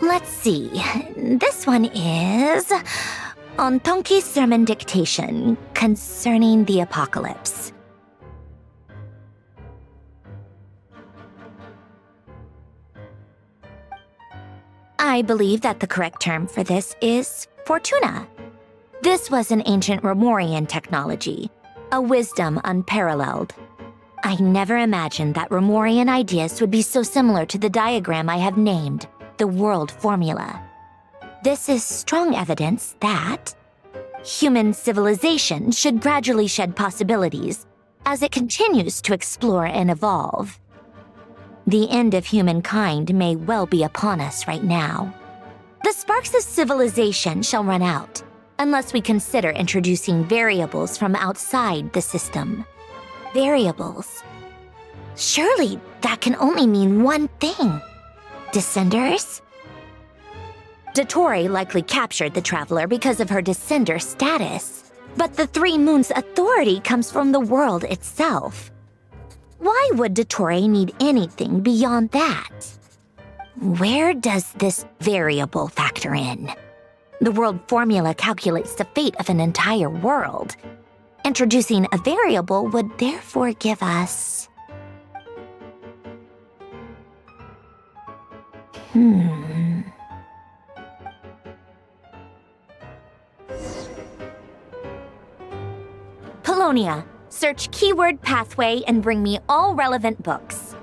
[SPEAKER 2] Let's see. This one is on Tonki's sermon dictation concerning the apocalypse. I believe that the correct term for this is Fortuna. This was an ancient Romorian technology, a wisdom unparalleled. I never imagined that Romorian ideas would be so similar to the diagram I have named, the World Formula. This is strong evidence that human civilization should gradually shed possibilities as it continues to explore and evolve. The end of humankind may well be upon us right now. The sparks of civilization shall run out, unless we consider introducing variables from outside the system. Variables. Surely that can only mean one thing. Descenders? Dottore likely captured the Traveler because of her descender status. But the Three Moons' authority comes from the world itself. Why would Dottore need anything beyond that? Where does this variable factor in? The world formula calculates the fate of an entire world. Introducing a variable would therefore give us... Polonia, search keyword pathway and bring me all relevant books.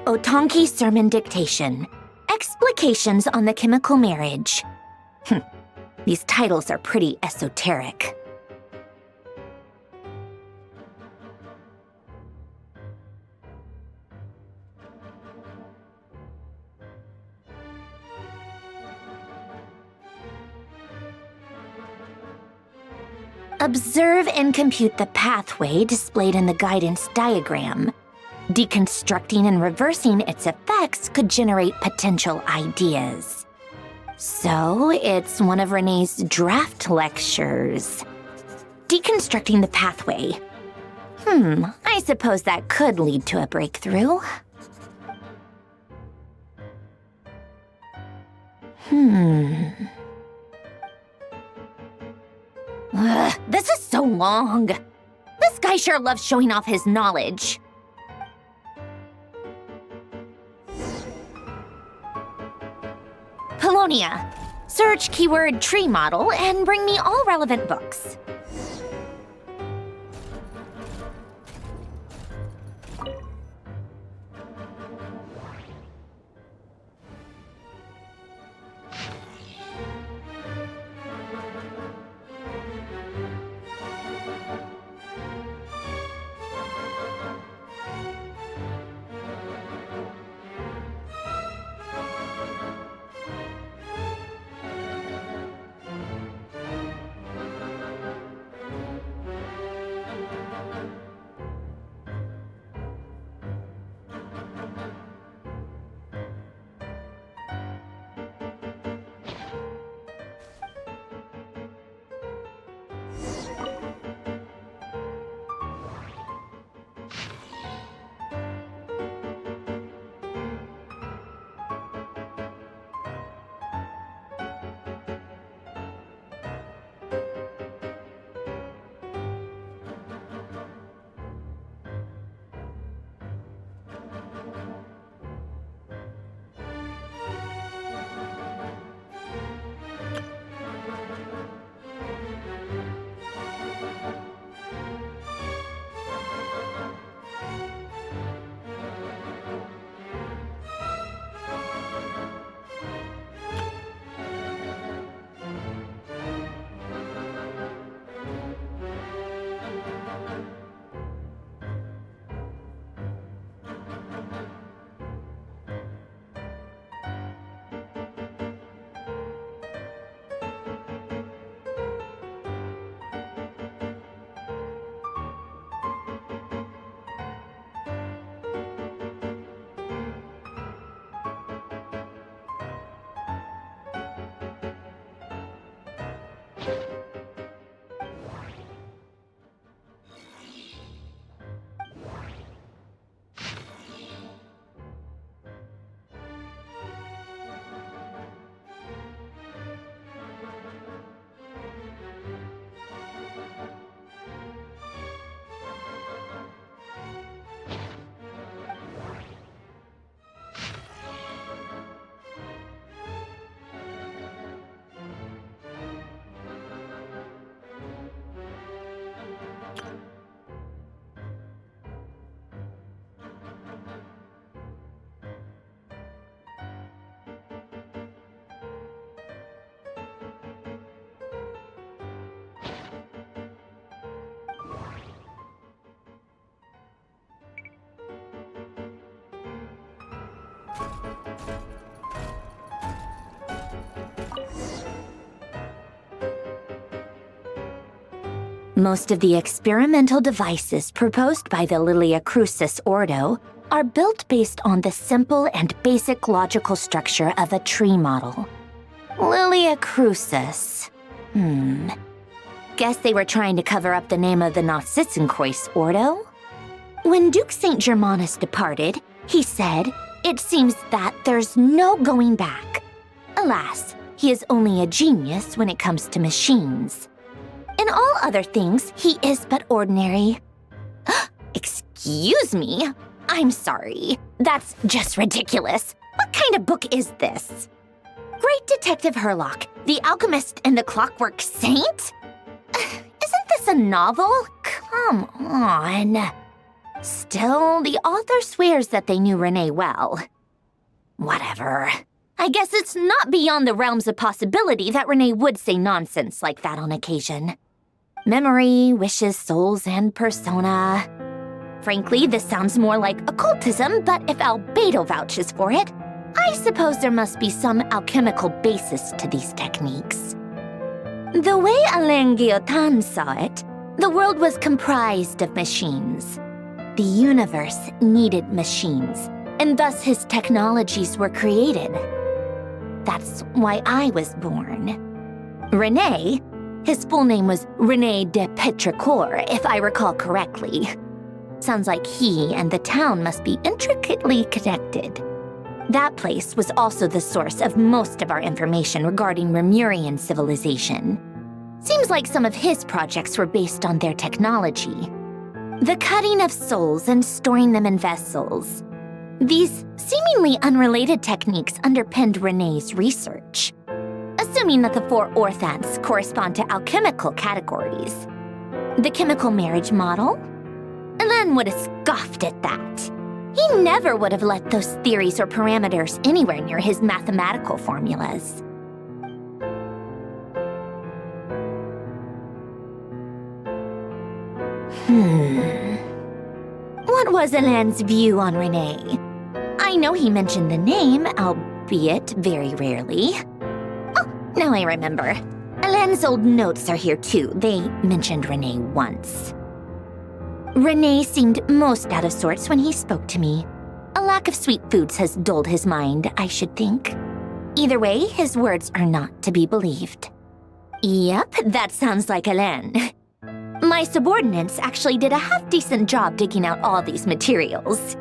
[SPEAKER 2] Otonki Sermon Dictation. Explications on the Chemical Marriage. These titles are pretty esoteric. Observe and compute the pathway displayed in the guidance diagram. Deconstructing and reversing its effects could generate potential ideas. So, it's one of Renee's draft lectures. Deconstructing the pathway. I suppose that could lead to a breakthrough. This is so long. This guy sure loves showing off his knowledge. Polonia, search keyword tree model and bring me all relevant books. Most of the experimental devices proposed by the Lilia Crucis Ordo are built based on the simple and basic logical structure of a tree model. Lilia Crucis. Guess they were trying to cover up the name of the Narcissan Quest Ordo? When Duke St. Germanus departed, he said, "It seems that there's no going back." Alas, he is only a genius when it comes to machines. In all other things, he is but ordinary. Excuse me? I'm sorry. That's just ridiculous. What kind of book is this? Great Detective Herlock, the Alchemist and the Clockwork Saint? Isn't this a novel? Come on. Still, the author swears that they knew Renee well. Whatever. I guess it's not beyond the realms of possibility that Renee would say nonsense like that on occasion. Memory, wishes, souls, and persona. Frankly, this sounds more like occultism, but if Albedo vouches for it, I suppose there must be some alchemical basis to these techniques. The way Alain Guillotin saw it, the world was comprised of machines. The universe needed machines, and thus his technologies were created. That's why I was born. René, his full name was René de Petrichor, if I recall correctly. Sounds like he and the town must be intricately connected. That place was also the source of most of our information regarding Remurian civilization. Seems like some of his projects were based on their technology. The cutting of souls and storing them in vessels. These seemingly unrelated techniques underpinned René's research. Assuming that the 4 orthants correspond to alchemical categories. The chemical marriage model? Alain would have scoffed at that. He never would have let those theories or parameters anywhere near his mathematical formulas. What was Alain's view on René? I know he mentioned the name, albeit very rarely. Oh, now I remember. Alain's old notes are here too. They mentioned René once. René seemed most out of sorts when he spoke to me. A lack of sweet foods has dulled his mind, I should think. Either way, his words are not to be believed. Yep, that sounds like Alain. My subordinates actually did a half-decent job digging out all these materials.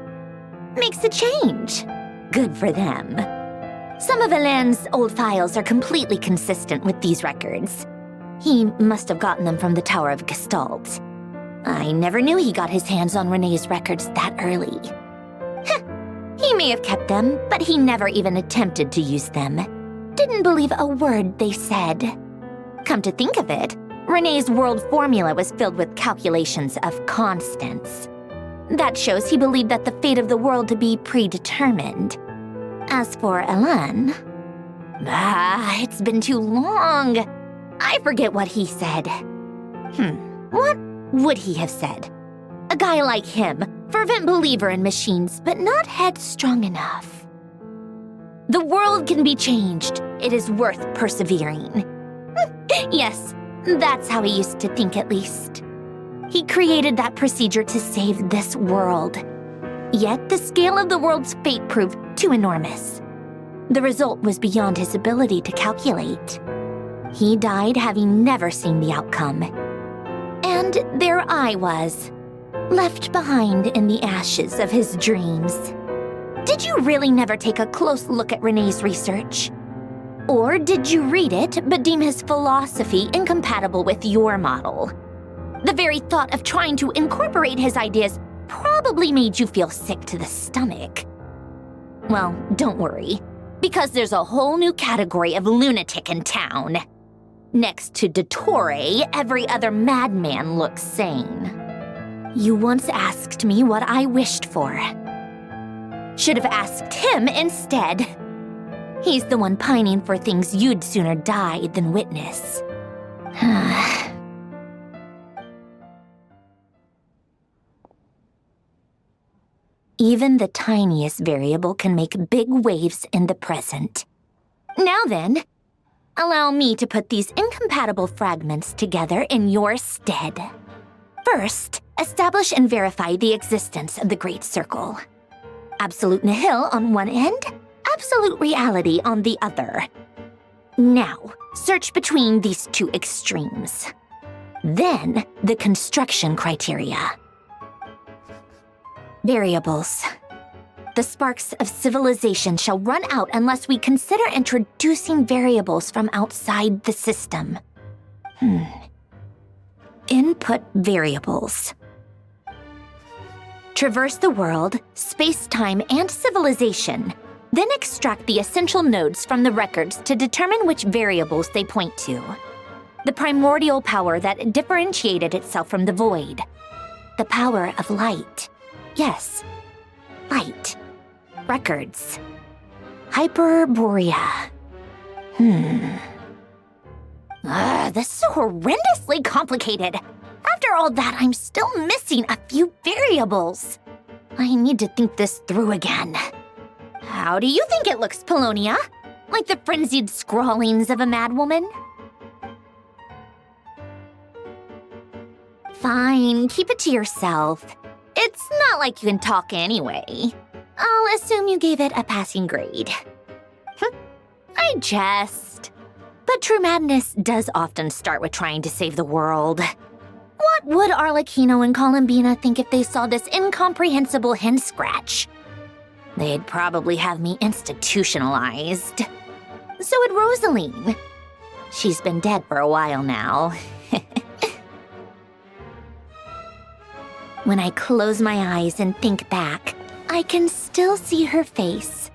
[SPEAKER 2] Makes a change. Good for them. Some of Alain's old files are completely consistent with these records. He must have gotten them from the Tower of Gestalt. I never knew he got his hands on René's records that early. He may have kept them, but he never even attempted to use them. Didn't believe a word they said. Come to think of it, René's world formula was filled with calculations of constants. That shows he believed that the fate of the world to be predetermined. As for Alain... it's been too long. I forget what he said. What would he have said? A guy like him, fervent believer in machines, but not headstrong enough. The world can be changed. It is worth persevering. Yes, that's how he used to think at least. He created that procedure to save this world. Yet the scale of the world's fate proved too enormous. The result was beyond his ability to calculate. He died having never seen the outcome. And there I was, left behind in the ashes of his dreams. Did you really never take a close look at Renee's research? Or did you read it but deem his philosophy incompatible with your model? The very thought of trying to incorporate his ideas probably made you feel sick to the stomach. Well, don't worry, because there's a whole new category of lunatic in town. Next to Dottore, every other madman looks sane. You once asked me what I wished for. Should have asked him instead. He's the one pining for things you'd sooner die than witness. Even the tiniest variable can make big waves in the present. Now then, allow me to put these incompatible fragments together in your stead. First, establish and verify the existence of the Great Circle. Absolute nihil on one end, absolute reality on the other. Now, search between these two extremes. Then, the construction criteria. Variables. The sparks of civilization shall run out unless we consider introducing variables from outside the system. Input variables. Traverse the world, space-time, and civilization, then extract the essential nodes from the records to determine which variables they point to. The primordial power that differentiated itself from the void. The power of light. Yes, light. Records. Hyperborea. This is so horrendously complicated. After all that, I'm still missing a few variables. I need to think this through again. How do you think it looks, Polonia? Like the frenzied scrawlings of a madwoman? Fine, keep it to yourself. It's not like you can talk anyway. I'll assume you gave it a passing grade. I jest. But true madness does often start with trying to save the world. What would Arlecchino and Columbina think if they saw this incomprehensible hen scratch? They'd probably have me institutionalized. So would Rosaline. She's been dead for a while now. When I close my eyes and think back, I can still see her face.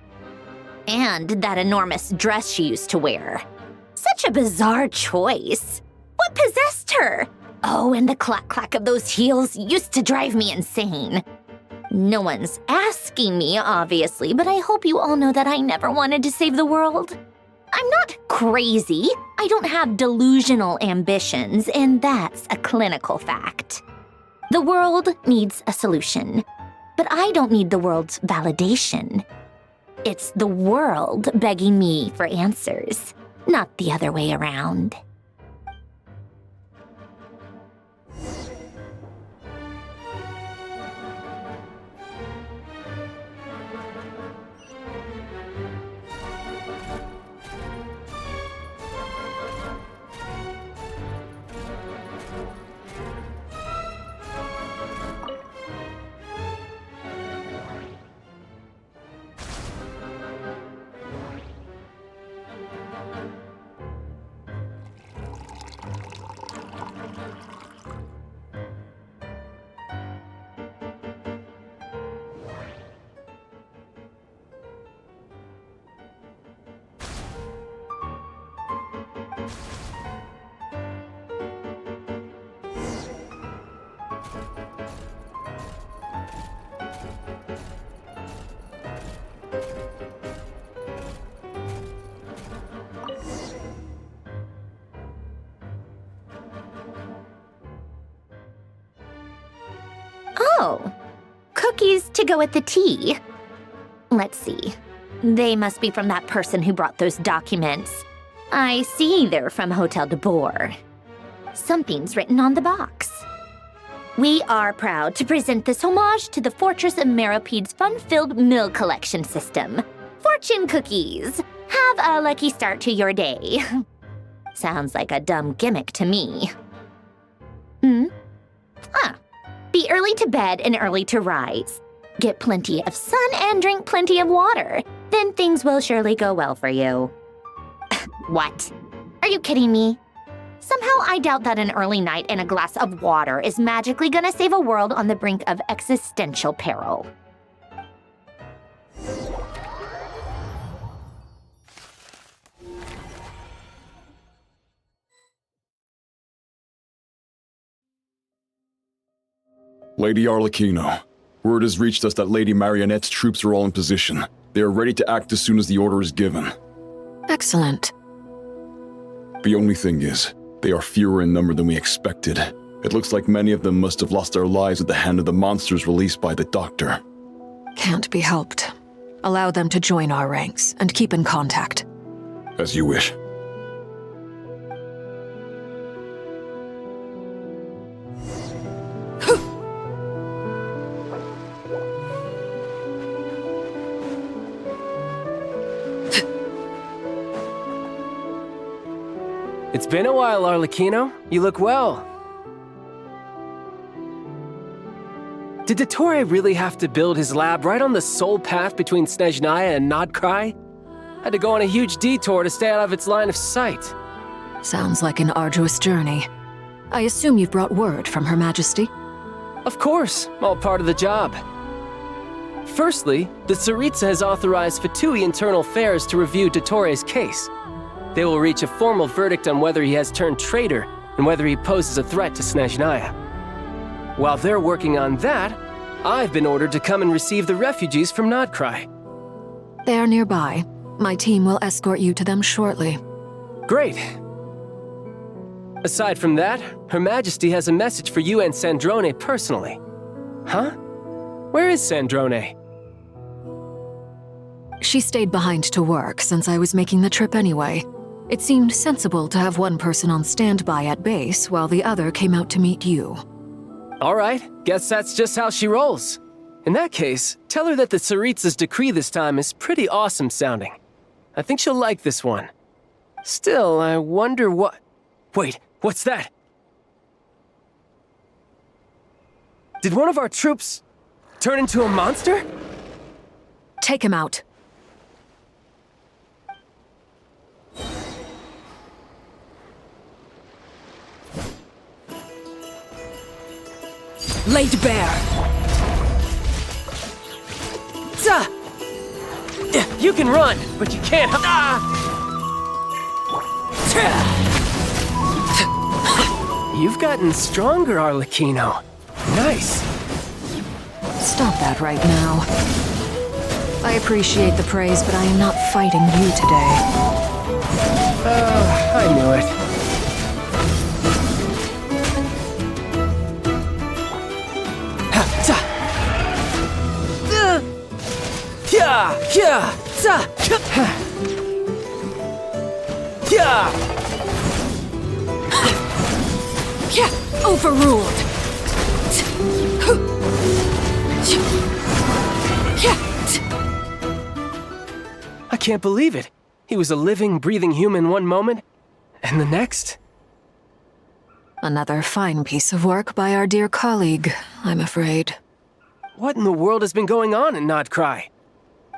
[SPEAKER 2] And that enormous dress she used to wear. Such a bizarre choice. What possessed her? Oh, and the clack-clack of those heels used to drive me insane. No one's asking me, obviously, but I hope you all know that I never wanted to save the world. I'm not crazy. I don't have delusional ambitions, and that's a clinical fact. The world needs a solution, but I don't need the world's validation. It's the world begging me for answers, not the other way around. Oh, cookies to go with the tea. Let's see. They must be from that person who brought those documents. I see they're from Hotel de Boer. Something's written on the box. We are proud to present this homage to the Fortress of Meropede's fun-filled mill collection system. Fortune cookies. Have a lucky start to your day. Sounds like a dumb gimmick to me. Be early to bed and early to rise. Get plenty of sun and drink plenty of water. Then things will surely go well for you. What? Are you kidding me? Somehow I doubt that an early night and a glass of water is magically gonna save a world on the brink of existential peril.
[SPEAKER 10] Lady Arlecchino, word has reached us that Lady Marionette's troops are all in position. They are ready to act as soon as the order is given.
[SPEAKER 7] Excellent.
[SPEAKER 10] The only thing is, they are fewer in number than we expected. It looks like many of them must have lost their lives at the hand of the monsters released by the Doctor.
[SPEAKER 7] Can't be helped. Allow them to join our ranks and keep in contact.
[SPEAKER 10] As you wish.
[SPEAKER 22] It's been a while, Arlecchino. You look well. Did Dottore really have to build his lab right on the sole path between Snezhnaya and Nodcry? Had to go on a huge detour to stay out of its line of sight.
[SPEAKER 7] Sounds like an arduous journey. I assume you've brought word from Her Majesty?
[SPEAKER 22] Of course, all part of the job. Firstly, the Tsaritsa has authorized Fatui Internal Affairs to review Dottore's case. They will reach a formal verdict on whether he has turned traitor and whether he poses a threat to Snezhnaya. While they're working on that, I've been ordered to come and receive the refugees from Nodcry.
[SPEAKER 7] They are nearby. My team will escort you to them shortly.
[SPEAKER 22] Great. Aside from that, Her Majesty has a message for you and Sandrone personally. Huh? Where is Sandrone?
[SPEAKER 7] She stayed behind to work since I was making the trip anyway. It seemed sensible to have one person on standby at base while the other came out to meet you.
[SPEAKER 22] All right, guess that's just how she rolls. In that case, tell her that the Tsaritsa's decree this time is pretty awesome sounding. I think she'll like this one. Still, I wonder what... Wait, what's that? Did one of our troops turn into a monster?
[SPEAKER 7] Take him out.
[SPEAKER 22] Laid bare. Zah! You can run, but you can't. You've gotten stronger, Arlecchino. Nice.
[SPEAKER 7] Stop that right now. I appreciate the praise, but I am not fighting you today.
[SPEAKER 22] I knew it.
[SPEAKER 7] Overruled.
[SPEAKER 22] I can't believe it. He was a living, breathing human one moment, and the next?
[SPEAKER 7] Another fine piece of work by our dear colleague, I'm afraid.
[SPEAKER 22] What in the world has been going on in Nodcry?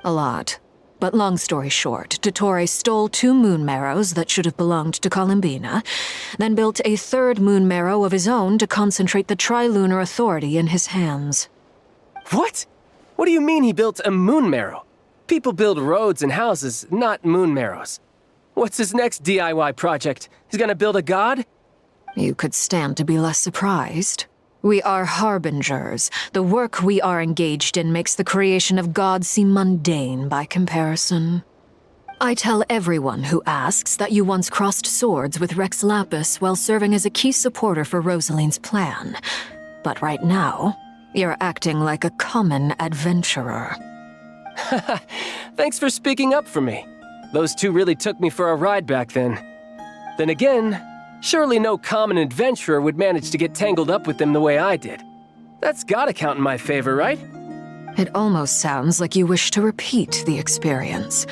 [SPEAKER 7] A lot. But long story short, Dottore stole 2 moon marrows that should have belonged to Columbina, then built a 3rd moon marrow of his own to concentrate the Trilunar Authority in his hands.
[SPEAKER 22] What? What do you mean he built a moon marrow? People build roads and houses, not moon marrows. What's his next DIY project? He's gonna build a god?
[SPEAKER 7] You could stand to be less surprised. We are harbingers. The work we are engaged in makes the creation of gods seem mundane by comparison. I tell everyone who asks that you once crossed swords with Rex Lapis while serving as a key supporter for Rosaline's plan. But right now, you're acting like a common adventurer.
[SPEAKER 22] Thanks for speaking up for me. Those 2 really took me for a ride back then. Then again, surely no common adventurer would manage to get tangled up with them the way I did. That's gotta count in my favor, right?
[SPEAKER 7] It almost sounds like you wish to repeat the experience.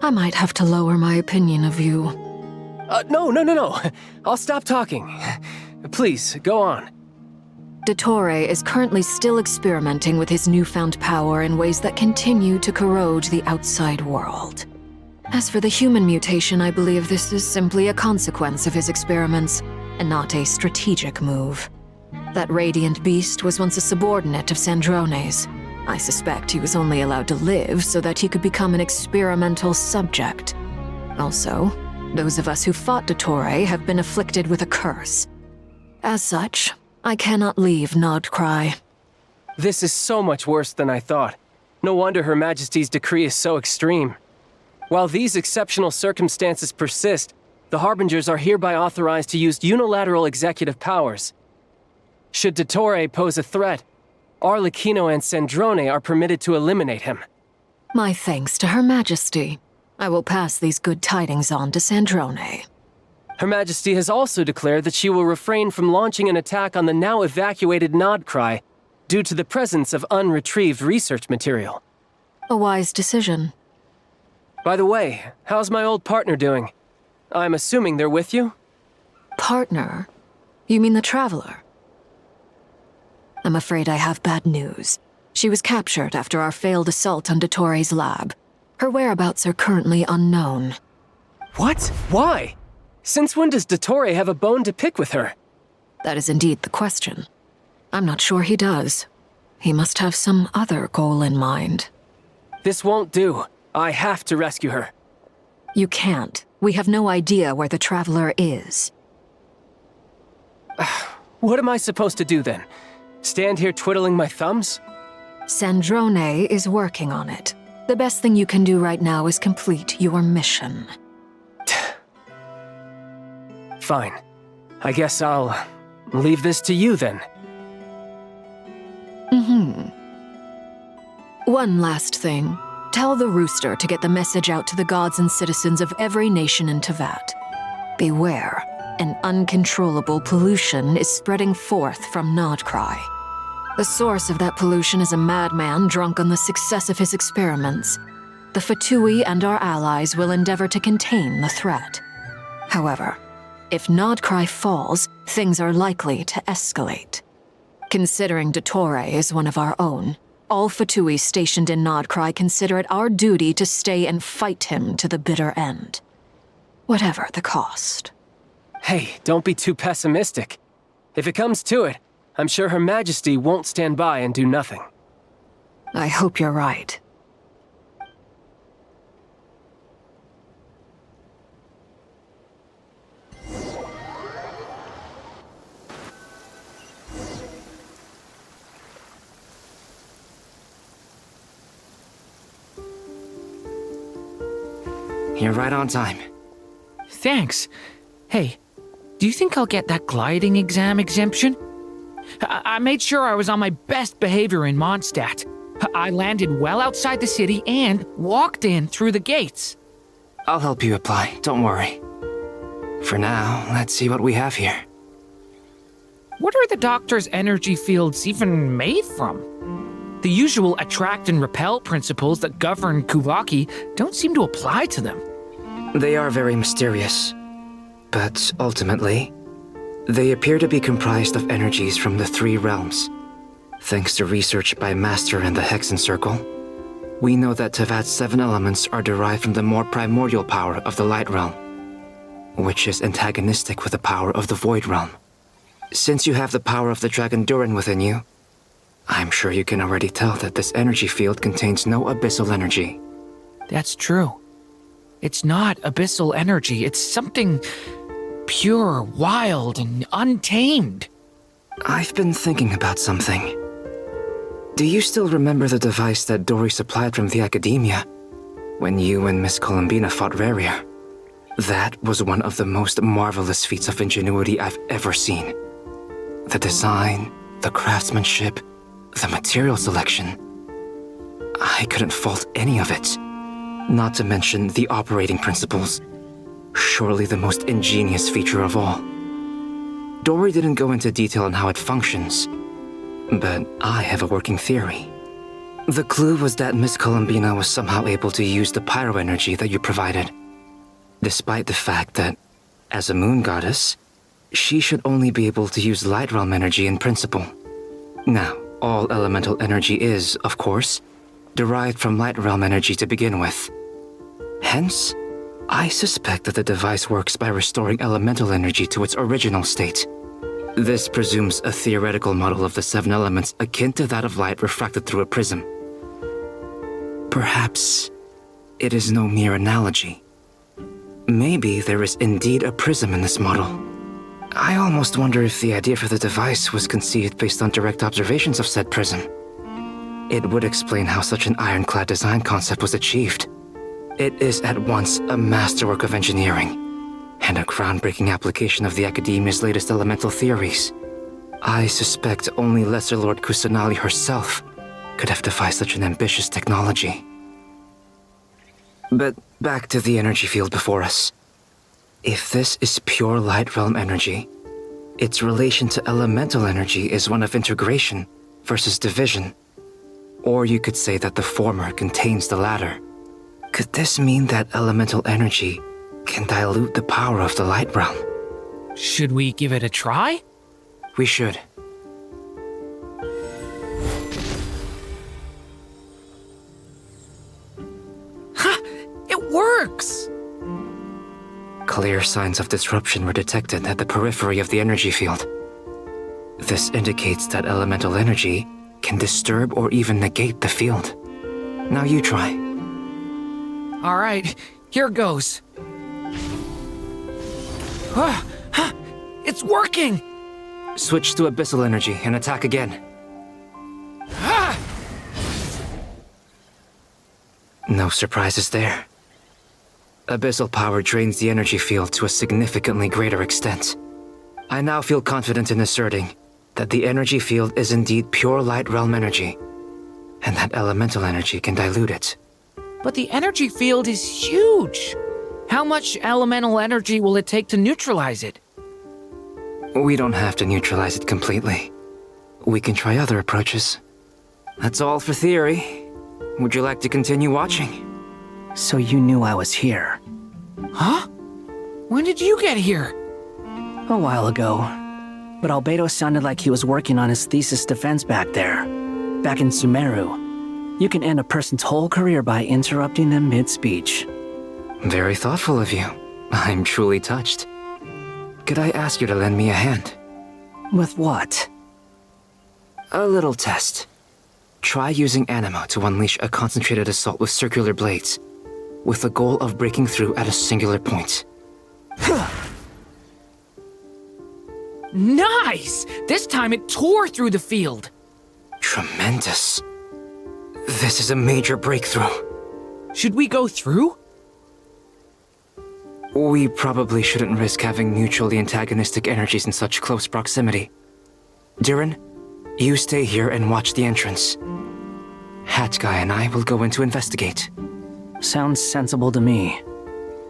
[SPEAKER 7] I might have to lower my opinion of you.
[SPEAKER 22] No. I'll stop talking. Please, go on.
[SPEAKER 7] Dottore is currently still experimenting with his newfound power in ways that continue to corrode the outside world. As for the human mutation, I believe this is simply a consequence of his experiments, and not a strategic move. That radiant beast was once a subordinate of Sandrone's. I suspect he was only allowed to live so that he could become an experimental subject. Also, those of us who fought Dottore have been afflicted with a curse. As such, I cannot leave Nodcry.
[SPEAKER 22] This is so much worse than I thought. No wonder Her Majesty's decree is so extreme. While these exceptional circumstances persist, the Harbingers are hereby authorized to use unilateral executive powers. Should Dottore pose a threat, Arlecchino and Sandrone are permitted to eliminate him.
[SPEAKER 7] My thanks to Her Majesty. I will pass these good tidings on to Sandrone.
[SPEAKER 22] Her Majesty has also declared that she will refrain from launching an attack on the now evacuated Nodcry due to the presence of unretrieved research material.
[SPEAKER 7] A wise decision.
[SPEAKER 22] By the way, how's my old partner doing? I'm assuming they're with you?
[SPEAKER 7] Partner? You mean the Traveler? I'm afraid I have bad news. She was captured after our failed assault on Dottore's lab. Her whereabouts are currently unknown.
[SPEAKER 22] What? Why? Since when does Dottore have a bone to pick with her?
[SPEAKER 7] That is indeed the question. I'm not sure he does. He must have some other goal in mind.
[SPEAKER 22] This won't do. I have to rescue her.
[SPEAKER 7] You can't. We have no idea where the Traveler is.
[SPEAKER 22] What am I supposed to do then? Stand here twiddling my thumbs?
[SPEAKER 7] Sandrone is working on it. The best thing you can do right now is complete your mission.
[SPEAKER 22] Fine. I guess I'll leave this to you then.
[SPEAKER 7] One last thing. Tell the Rooster to get the message out to the gods and citizens of every nation in Teyvat. Beware. An uncontrollable pollution is spreading forth from Nodcry. The source of that pollution is a madman drunk on the success of his experiments. The Fatui and our allies will endeavor to contain the threat. However, if Nodcry falls, things are likely to escalate. Considering Dottore is one of our own, all Fatui stationed in Nodcry consider it our duty to stay and fight him to the bitter end. Whatever the cost.
[SPEAKER 22] Hey, don't be too pessimistic. If it comes to it, I'm sure Her Majesty won't stand by and do nothing.
[SPEAKER 7] I hope you're right.
[SPEAKER 9] You're right on time.
[SPEAKER 17] Thanks. Hey, do you think I'll get that gliding exam exemption? I made sure I was on my best behavior in Mondstadt. I landed well outside the city and walked in through the gates.
[SPEAKER 9] I'll help you apply, don't worry. For now, let's see what we have here.
[SPEAKER 17] What are the doctor's energy fields even made from? The usual attract and repel principles that govern Kuvaki don't seem to apply to them.
[SPEAKER 9] They are very mysterious, but ultimately, they appear to be comprised of energies from the three realms. Thanks to research by Master in the Hexen Circle, we know that Teyvat's 7 elements are derived from the more primordial power of the Light Realm, which is antagonistic with the power of the Void Realm. Since you have the power of the Dragon Durin within you, I'm sure you can already tell that this energy field contains no abyssal energy.
[SPEAKER 17] That's true. It's not abyssal energy. It's something pure, wild, and untamed.
[SPEAKER 9] I've been thinking about something. Do you still remember the device that Dory supplied from the Academia when you and Miss Columbina fought Raria? That was one of the most marvelous feats of ingenuity I've ever seen. The design, the craftsmanship, the material selection. I couldn't fault any of it. Not to mention the operating principles. Surely the most ingenious feature of all. Dory didn't go into detail on how it functions, but I have a working theory. The clue was that Miss Columbina was somehow able to use the pyro energy that you provided, despite the fact that As a moon goddess, she should only be able to use light realm energy in principle. Now, all elemental energy is, of course, derived from light realm energy to begin with. Hence, I suspect that the device works by restoring elemental energy to its original state. This presumes a theoretical model of the 7 elements akin to that of light refracted through a prism. Perhaps it is no mere analogy. Maybe there is indeed a prism in this model. I almost wonder if the idea for the device was conceived based on direct observations of said prism. It would explain how such an ironclad design concept was achieved. It is at once a masterwork of engineering and a groundbreaking application of the Academia's latest elemental theories. I suspect only Lesser Lord Kusanali herself could have devised such an ambitious technology. But back to the energy field before us. If this is pure light realm energy, its relation to elemental energy is one of integration versus division. Or you could say that the former contains the latter. Could this mean that elemental energy can dilute the power of the light realm?
[SPEAKER 17] Should we give it a try?
[SPEAKER 9] We should.
[SPEAKER 17] Ha! It works!
[SPEAKER 9] Clear signs of disruption were detected at the periphery of the energy field. This indicates that elemental energy can disturb or even negate the field. Now you try.
[SPEAKER 17] All right, here goes. It's working!
[SPEAKER 9] Switch to abyssal energy and attack again. No surprises there. Abyssal power drains the energy field to a significantly greater extent. I now feel confident in asserting that the energy field is indeed pure light realm energy, and that elemental energy can dilute it.
[SPEAKER 17] But the energy field is huge! How much elemental energy will it take to neutralize it?
[SPEAKER 9] We don't have to neutralize it completely. We can try other approaches. That's all for theory. Would you like to continue watching?
[SPEAKER 6] So you knew I was here?
[SPEAKER 17] Huh? When did you get here?
[SPEAKER 6] A while ago. But Albedo sounded like he was working on his thesis defense back there. Back in Sumeru. You can end a person's whole career by interrupting them mid-speech.
[SPEAKER 9] Very thoughtful of you. I'm truly touched. Could I ask you to lend me a hand?
[SPEAKER 6] With what?
[SPEAKER 9] A little test. Try using Animo to unleash a concentrated assault with circular blades, with the goal of breaking through at a singular point.
[SPEAKER 17] Nice! This time it tore through the field.
[SPEAKER 9] Tremendous. This is a major breakthrough.
[SPEAKER 17] Should we go through?
[SPEAKER 9] We probably shouldn't risk having mutually antagonistic energies in such close proximity. Durin, you stay here and watch the entrance. Hat Guy and I will go in to investigate.
[SPEAKER 6] Sounds sensible to me.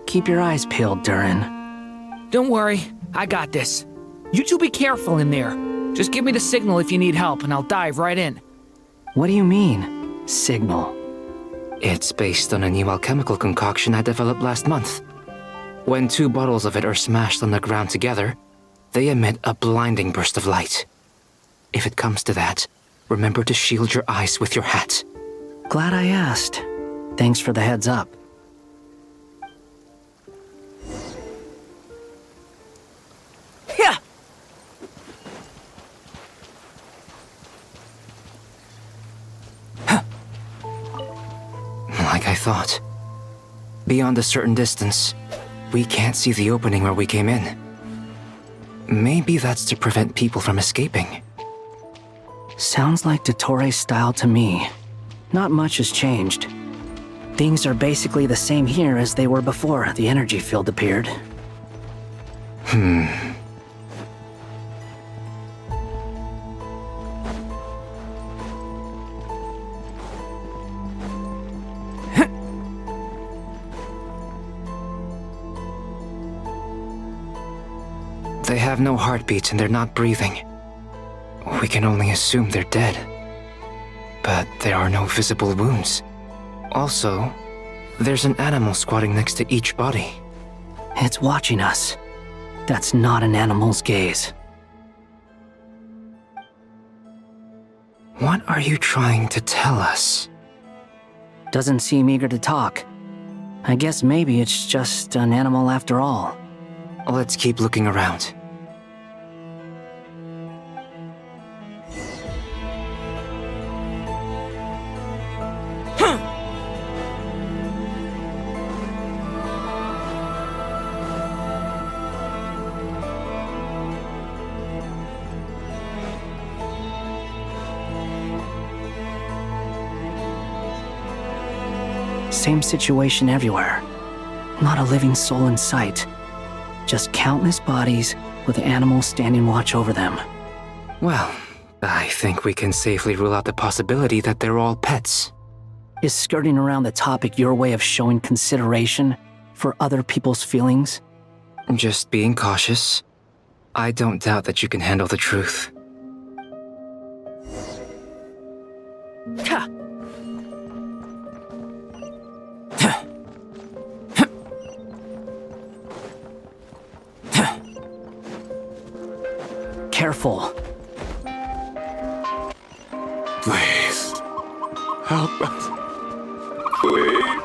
[SPEAKER 6] Keep your eyes peeled, Durin.
[SPEAKER 17] Don't worry, I got this. You two be careful in there. Just give me the signal if you need help and I'll dive right in.
[SPEAKER 6] What do you mean, signal?
[SPEAKER 9] It's based on a new alchemical concoction I developed last month. When 2 bottles of it are smashed on the ground together, they emit a blinding burst of light. If it comes to that, remember to shield your eyes with your hat.
[SPEAKER 6] Glad I asked. Thanks for the heads up.
[SPEAKER 17] Yeah.
[SPEAKER 9] Like I thought. Beyond a certain distance, we can't see the opening where we came in. Maybe that's to prevent people from escaping.
[SPEAKER 6] Sounds like Dottore style to me. Not much has changed. Things are basically the same here as they were before the energy field appeared.
[SPEAKER 9] They have no heartbeats and they're not breathing. We can only assume they're dead. But there are no visible wounds. Also, there's an animal squatting next to each body.
[SPEAKER 6] It's watching us. That's not an animal's gaze.
[SPEAKER 9] What are you trying to tell us?
[SPEAKER 6] Doesn't seem eager to talk. I guess maybe it's just an animal after all.
[SPEAKER 9] Let's keep looking around.
[SPEAKER 6] Same situation everywhere. Not a living soul in sight. Just countless bodies with animals standing watch over them.
[SPEAKER 9] Well, I think we can safely rule out the possibility that they're all pets.
[SPEAKER 6] Is skirting around the topic your way of showing consideration for other people's feelings?
[SPEAKER 9] Just being cautious. I don't doubt that you can handle the truth.
[SPEAKER 6] Careful.
[SPEAKER 13] Please, help us. Please.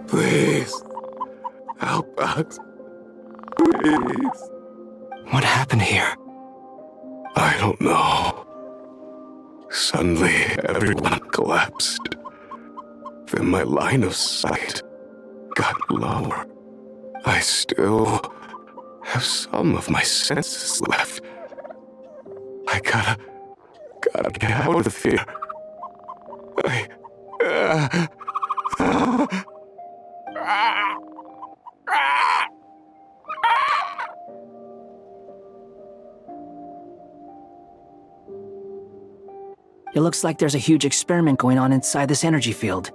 [SPEAKER 13] Please, help us. Please.
[SPEAKER 9] What happened here?
[SPEAKER 13] I don't know. Suddenly, everyone collapsed. Then my line of sight got lower. I still have some of my senses left. I gotta get out of here.
[SPEAKER 6] It looks like there's a huge experiment going on inside this energy field.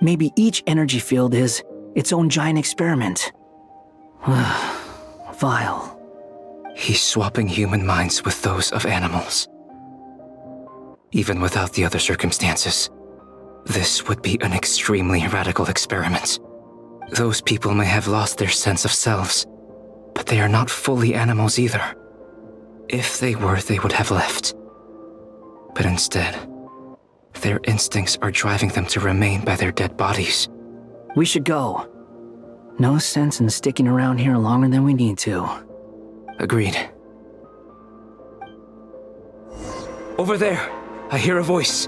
[SPEAKER 6] Maybe each energy field is its own giant experiment. Vile.
[SPEAKER 9] He's swapping human minds with those of animals. Even without the other circumstances, this would be an extremely radical experiment. Those people may have lost their sense of selves, but they are not fully animals either. If they were, they would have left. But instead, their instincts are driving them to remain by their dead bodies.
[SPEAKER 6] We should go. No sense in sticking around here longer than we need to.
[SPEAKER 9] Agreed. Over there, I hear a voice.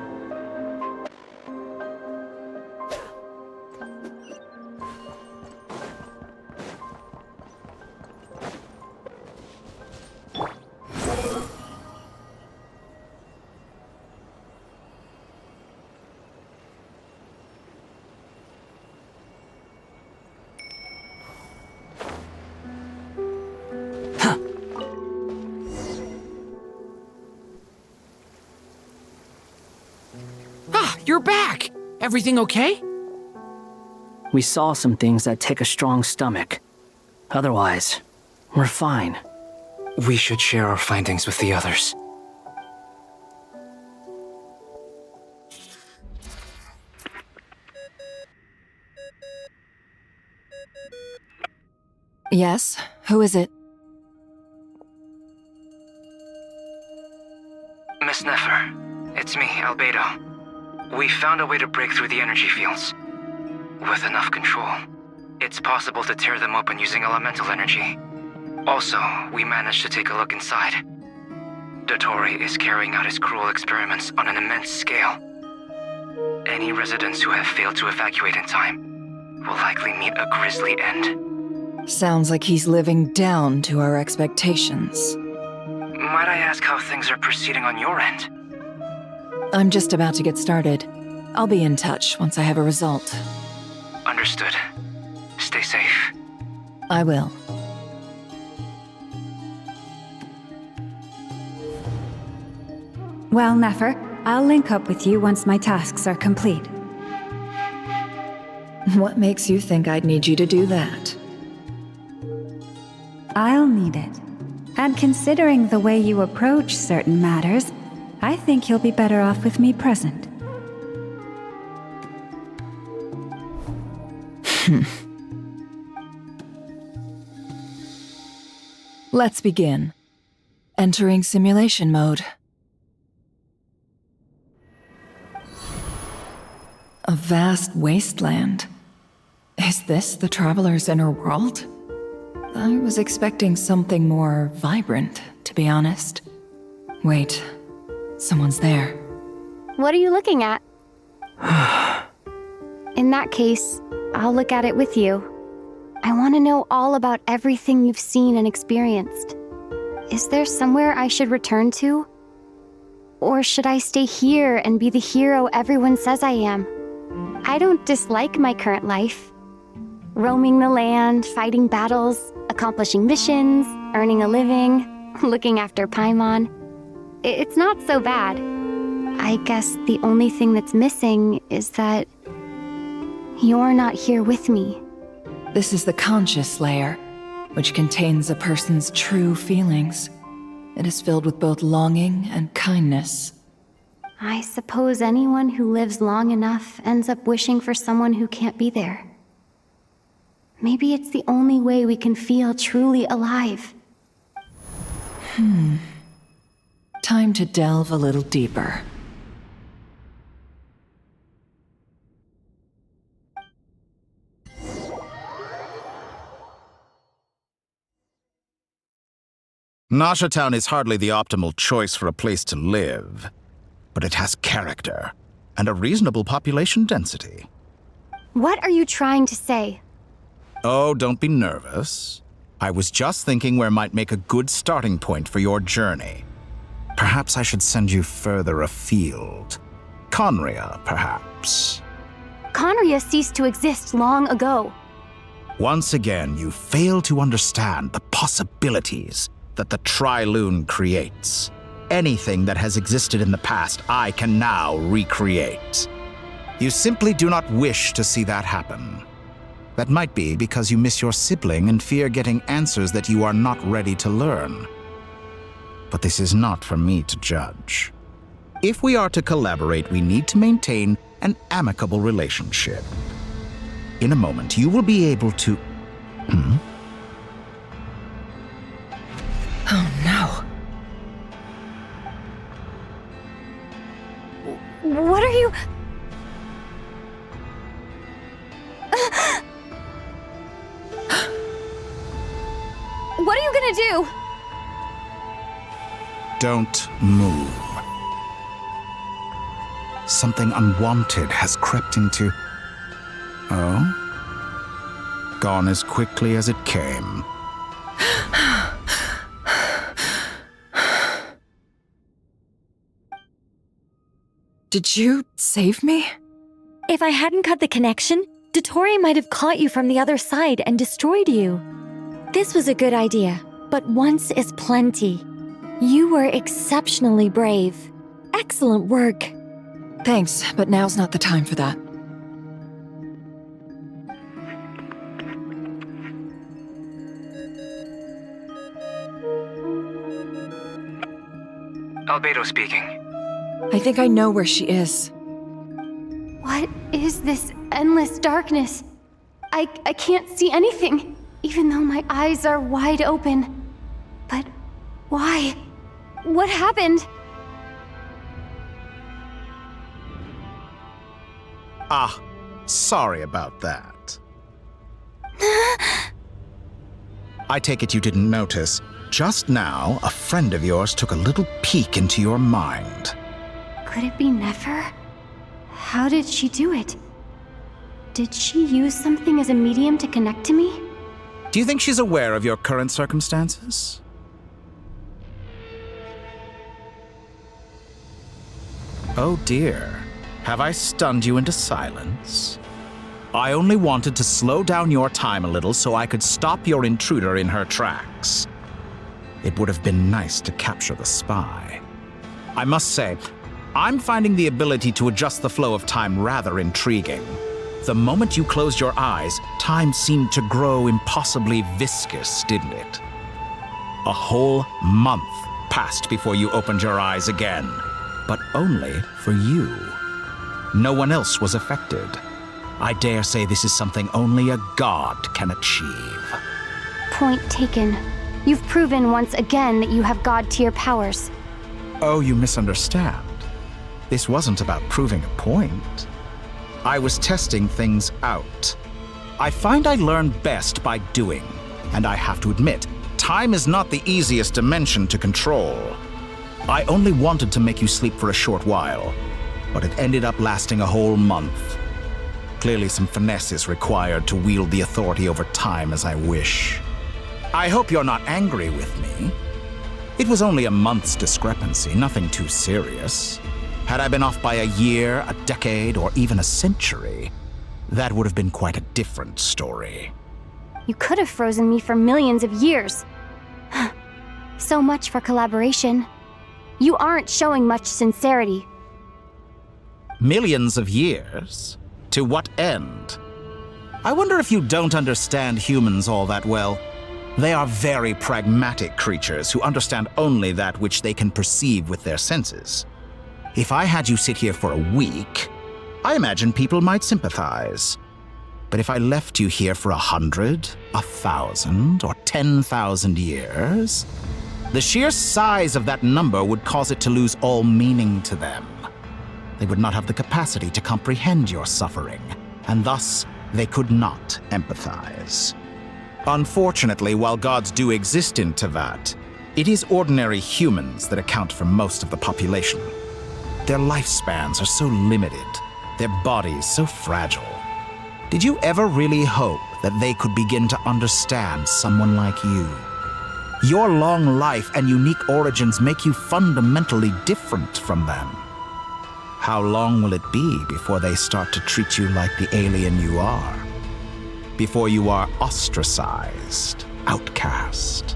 [SPEAKER 17] You're back! Everything okay?
[SPEAKER 6] We saw some things that take a strong stomach. Otherwise, we're fine.
[SPEAKER 9] We should share our findings with the others.
[SPEAKER 4] Yes? Who is it?
[SPEAKER 9] Miss Nefer, it's me, Albedo. We found a way to break through the energy fields. With enough control, it's possible to tear them open using elemental energy. Also, we managed to take a look inside. Dottore is carrying out his cruel experiments on an immense scale. Any residents who have failed to evacuate in time will likely meet a grisly end.
[SPEAKER 4] Sounds like he's living down to our expectations.
[SPEAKER 9] Might I ask how things are proceeding on your end?
[SPEAKER 4] I'm just about to get started. I'll be in touch once I have a result.
[SPEAKER 9] Understood. Stay safe.
[SPEAKER 4] I will.
[SPEAKER 3] Well, Nefer, I'll link up with you once my tasks are complete.
[SPEAKER 4] What makes you think I'd need you to do that?
[SPEAKER 3] I'll need it. And considering the way you approach certain matters, I think you'll be better off with me present.
[SPEAKER 4] Let's begin. Entering simulation mode. A vast wasteland. Is this the traveler's inner world? I was expecting something more vibrant, to be honest. Wait, someone's there.
[SPEAKER 11] What are you looking at? In that case, I'll look at it with you. I want to know all about everything you've seen and experienced. Is there somewhere I should return to? Or should I stay here and be the hero everyone says I am? I don't dislike my current life. Roaming the land, fighting battles, accomplishing missions, earning a living, looking after Paimon. It's not so bad. I guess the only thing that's missing is that you're not here with me.
[SPEAKER 4] This is the conscious layer, which contains a person's true feelings. It is filled with both longing and kindness.
[SPEAKER 11] I suppose anyone who lives long enough ends up wishing for someone who can't be there. Maybe it's the only way we can feel truly alive.
[SPEAKER 4] Time to delve a little deeper.
[SPEAKER 12] Nasha Town is hardly the optimal choice for a place to live, but it has character and a reasonable population density.
[SPEAKER 11] What are you trying to say?
[SPEAKER 12] Oh, don't be nervous. I was just thinking where might make a good starting point for your journey. Perhaps I should send you further afield. Conria, perhaps.
[SPEAKER 11] Conria ceased to exist long ago.
[SPEAKER 12] Once again, you fail to understand the possibilities that the Tri-Lune creates. Anything that has existed in the past, I can now recreate. You simply do not wish to see that happen. That might be because you miss your sibling and fear getting answers that you are not ready to learn. But this is not for me to judge. If we are to collaborate, we need to maintain an amicable relationship. In a moment, you will be able to...
[SPEAKER 4] Oh no.
[SPEAKER 11] What are you... What are you gonna do?
[SPEAKER 12] Don't move. Something unwanted has crept into... Oh? Gone as quickly as it came.
[SPEAKER 4] Did you save me?
[SPEAKER 14] If I hadn't cut the connection, Dottore might have caught you from the other side and destroyed you. This was a good idea, but once is plenty. You were exceptionally brave. Excellent work.
[SPEAKER 4] Thanks, but now's not the time for that.
[SPEAKER 9] Albedo speaking.
[SPEAKER 4] I think I know where she is.
[SPEAKER 11] What is this endless darkness? I can't see anything, even though my eyes are wide open. But why? What happened?
[SPEAKER 12] Ah, sorry about that. I take it you didn't notice. Just now, a friend of yours took a little peek into your mind.
[SPEAKER 11] Could it be Nefer? How did she do it? Did she use something as a medium to connect to me?
[SPEAKER 12] Do you think she's aware of your current circumstances? Oh dear. Have I stunned you into silence? I only wanted to slow down your time a little so I could stop your intruder in her tracks. It would have been nice to capture the spy. I must say, I'm finding the ability to adjust the flow of time rather intriguing. The moment you closed your eyes, time seemed to grow impossibly viscous, didn't it? A whole month passed before you opened your eyes again, but only for you. No one else was affected. I dare say this is something only a god can achieve.
[SPEAKER 11] Point taken. You've proven once again that you have god-tier powers.
[SPEAKER 12] Oh, you misunderstand. This wasn't about proving a point. I was testing things out. I find I learn best by doing, and I have to admit, time is not the easiest dimension to control. I only wanted to make you sleep for a short while, but it ended up lasting a whole month. Clearly some finesse is required to wield the authority over time as I wish. I hope you're not angry with me. It was only a month's discrepancy, nothing too serious. Had I been off by a year, a decade, or even a century, that would have been quite a different story.
[SPEAKER 11] You could have frozen me for millions of years. So much for collaboration. You aren't showing much sincerity.
[SPEAKER 12] Millions of years? To what end? I wonder if you don't understand humans all that well. They are very pragmatic creatures who understand only that which they can perceive with their senses. If I had you sit here for a week, I imagine people might sympathize. But if I left you here for 100, 1,000, or 10,000 years, the sheer size of that number would cause it to lose all meaning to them. They would not have the capacity to comprehend your suffering, and thus they could not empathize. Unfortunately, while gods do exist in Tevat, it is ordinary humans that account for most of the population. Their lifespans are so limited, their bodies so fragile. Did you ever really hope that they could begin to understand someone like you? Your long life and unique origins make you fundamentally different from them. How long will it be before they start to treat you like the alien you are? Before you are ostracized, outcast?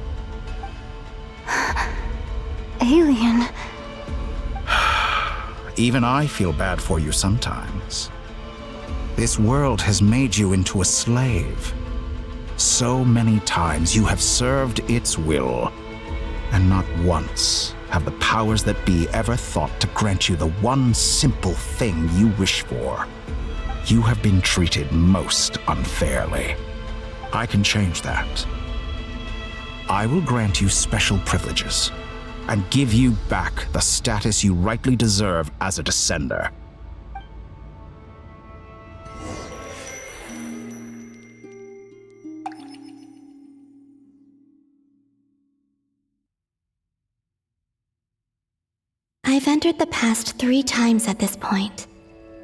[SPEAKER 11] Alien.
[SPEAKER 12] Even I feel bad for you sometimes. This world has made you into a slave. So many times you have served its will, and not once have the powers that be ever thought to grant you the one simple thing you wish for. You have been treated most unfairly. I can change that. I will grant you special privileges and give you back the status you rightly deserve as a descender.
[SPEAKER 18] I've entered the past 3 times at this point,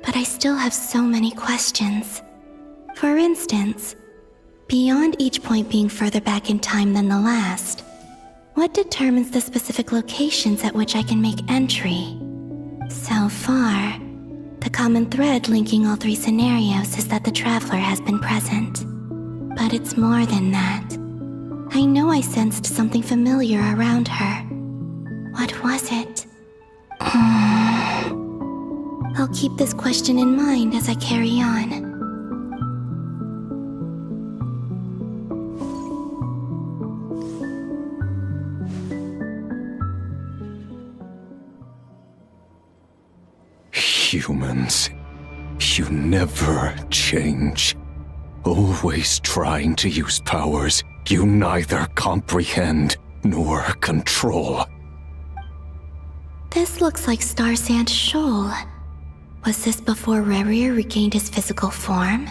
[SPEAKER 18] but I still have so many questions. For instance, beyond each point being further back in time than the last, what determines the specific locations at which I can make entry? So far, the common thread linking all 3 scenarios is that the Traveler has been present. But it's more than that. I know I sensed something familiar around her. What was it? I'll keep this question in mind as I carry on.
[SPEAKER 13] Humans, you never change. Always trying to use powers you neither comprehend nor control.
[SPEAKER 18] This looks like Star Sand Shoal. Was this before Rerir regained his physical form?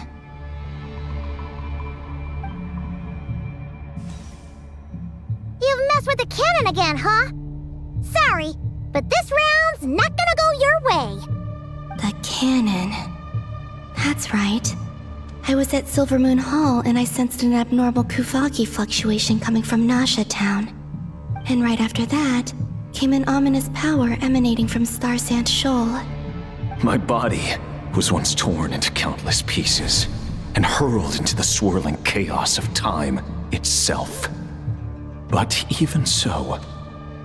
[SPEAKER 16] You've messed with the cannon again, huh? Sorry, but this round's not gonna go your way.
[SPEAKER 18] The cannon. That's right. I was at Silvermoon Hall and I sensed an abnormal Kuvaki fluctuation coming from Nasha Town. And right after that, came an ominous power emanating from Star Sand Shoal.
[SPEAKER 13] My body was once torn into countless pieces and hurled into the swirling chaos of time itself. But even so,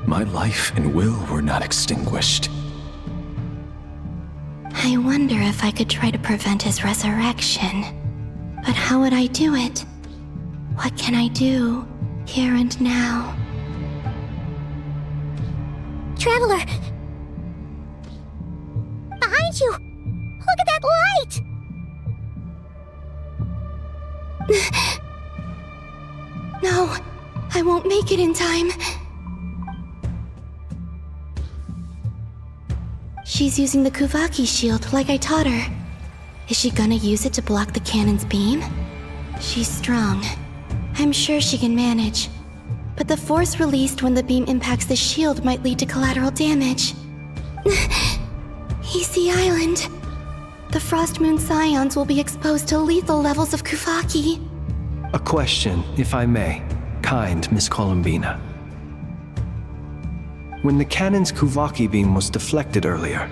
[SPEAKER 13] my life and will were not extinguished.
[SPEAKER 18] I wonder if I could try to prevent his resurrection. But how would I do it? What can I do, here and now?
[SPEAKER 16] Traveler! Behind you! Look at that light!
[SPEAKER 18] No, I won't make it in time. She's using the Kuvaki shield like I taught her. Is she gonna use it to block the cannon's beam? She's strong. I'm sure she can manage. But the force released when the beam impacts the shield might lead to collateral damage. Easy Island. The Frost Moon Scions will be exposed to lethal levels of Kuvaki.
[SPEAKER 5] A question, if I may. Kind Miss Columbina. When the cannon's Kuvaki beam was deflected earlier,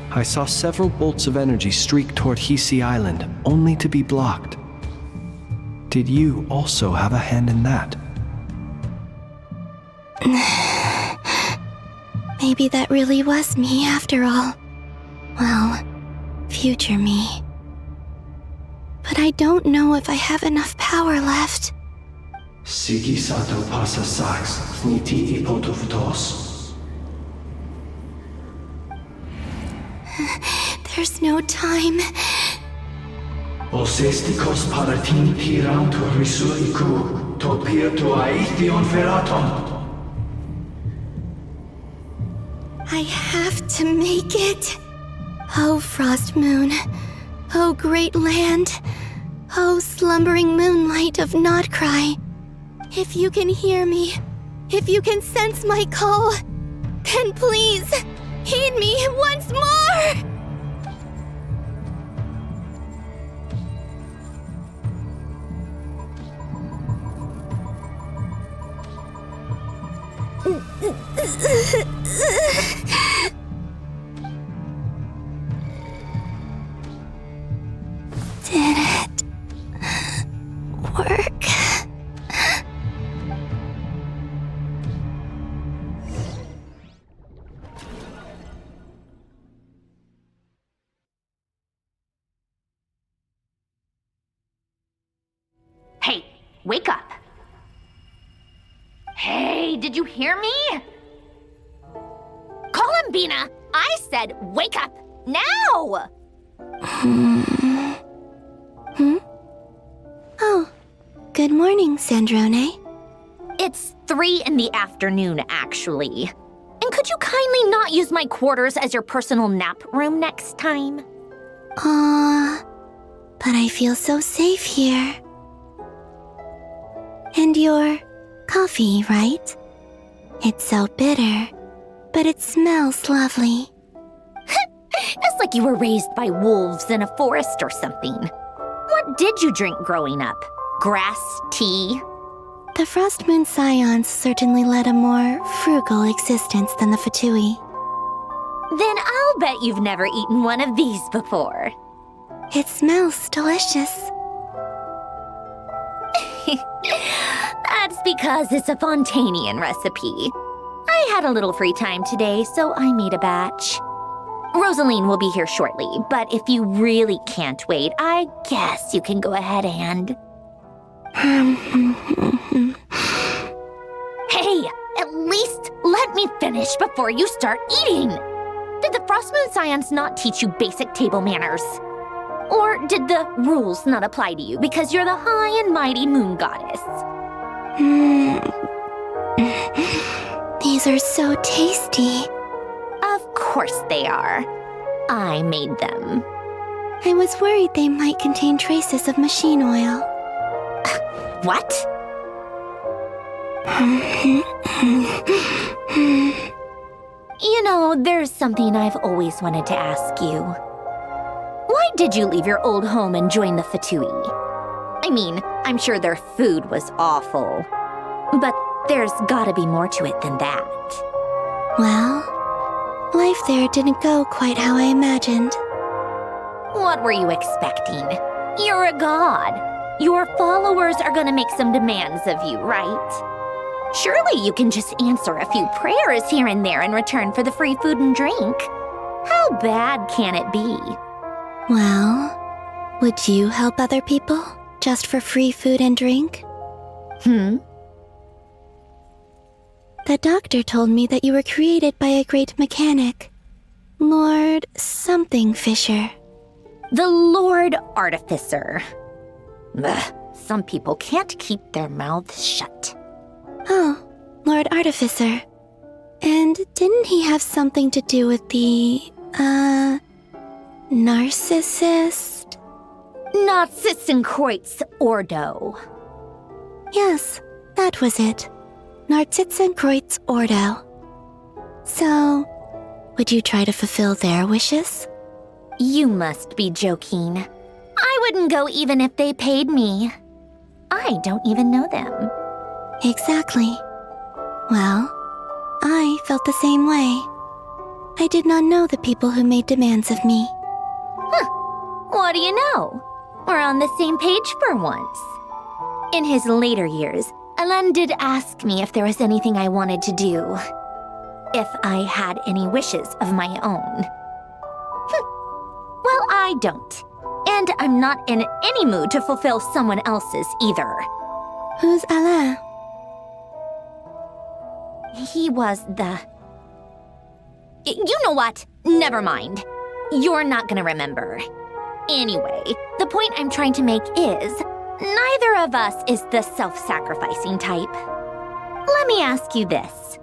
[SPEAKER 5] I saw several bolts of energy streak toward Hisi Island, only to be blocked. Did you also have a hand in that?
[SPEAKER 18] Maybe that really was me after all. Well, future me. But I don't know if I have enough power left.
[SPEAKER 5] Siki sato pasa sax, niti ipotuvtos.
[SPEAKER 18] There's no time.
[SPEAKER 5] Osestikos paratin tiran to risu iku, to pir to aithion feraton.
[SPEAKER 18] I have to make it. Oh, Frost Moon. Oh, great land. Oh, slumbering moonlight of Notcry. If you can hear me, if you can sense my call, then please, heed me once more! Did it work?
[SPEAKER 2] Hey, wake up! Hey, did you hear me? Columbina, I said wake up now!
[SPEAKER 18] Oh, good morning, Sandrone.
[SPEAKER 2] It's 3 in the afternoon, actually. And could you kindly not use my quarters as your personal nap room next time?
[SPEAKER 18] But I feel so safe here. And your coffee, right? It's so bitter, but it smells lovely.
[SPEAKER 2] It's like you were raised by wolves in a forest or something. What did you drink growing up? Grass tea?
[SPEAKER 18] The Frost Moon Scions certainly led a more frugal existence than the Fatui.
[SPEAKER 2] Then I'll bet you've never eaten one of these before.
[SPEAKER 18] It smells delicious.
[SPEAKER 2] That's because it's a Fontanian recipe. I had a little free time today, so I made a batch. Rosaline will be here shortly, but if you really can't wait, I guess you can go ahead and... Hey, at least let me finish before you start eating! Did the Frost Moon Scions not teach you basic table manners? Or did the rules not apply to you because you're the high and mighty moon goddess?
[SPEAKER 18] These are so tasty.
[SPEAKER 2] Of course they are. I made them.
[SPEAKER 18] I was worried they might contain traces of machine oil.
[SPEAKER 2] What? You know, there's something I've always wanted to ask you. Why did you leave your old home and join the Fatui? I mean, I'm sure their food was awful. But there's gotta be more to it than that.
[SPEAKER 18] Well, life there didn't go quite how I imagined.
[SPEAKER 2] What were you expecting? You're a god. Your followers are gonna make some demands of you, right? Surely you can just answer a few prayers here and there in return for the free food and drink. How bad can it be?
[SPEAKER 18] Well, would you help other people just for free food and drink? The doctor told me that you were created by a great mechanic, Lord something Fisher.
[SPEAKER 2] The Lord Artificer. Ugh, some people can't keep their mouths shut.
[SPEAKER 18] Oh, Lord Artificer. And didn't he have something to do with the, narcissist?
[SPEAKER 2] Narcissenkreuz Ordo.
[SPEAKER 18] Yes, that was it. Narcissenkreuz Ordo. So, would you try to fulfill their wishes?
[SPEAKER 2] You must be joking. I wouldn't go even if they paid me. I don't even know them.
[SPEAKER 18] Exactly. Well, I felt the same way. I did not know the people who made demands of me.
[SPEAKER 2] What do you know? We're on the same page for once. In his later years, Alen did ask me if there was anything I wanted to do. If I had any wishes of my own. Well, I don't. And I'm not in any mood to fulfill someone else's either.
[SPEAKER 18] Who's Alen?
[SPEAKER 2] He was the... You know what? Never mind. You're not gonna remember. Anyway, the point I'm trying to make is, neither of us is the self-sacrificing type. Let me ask you this.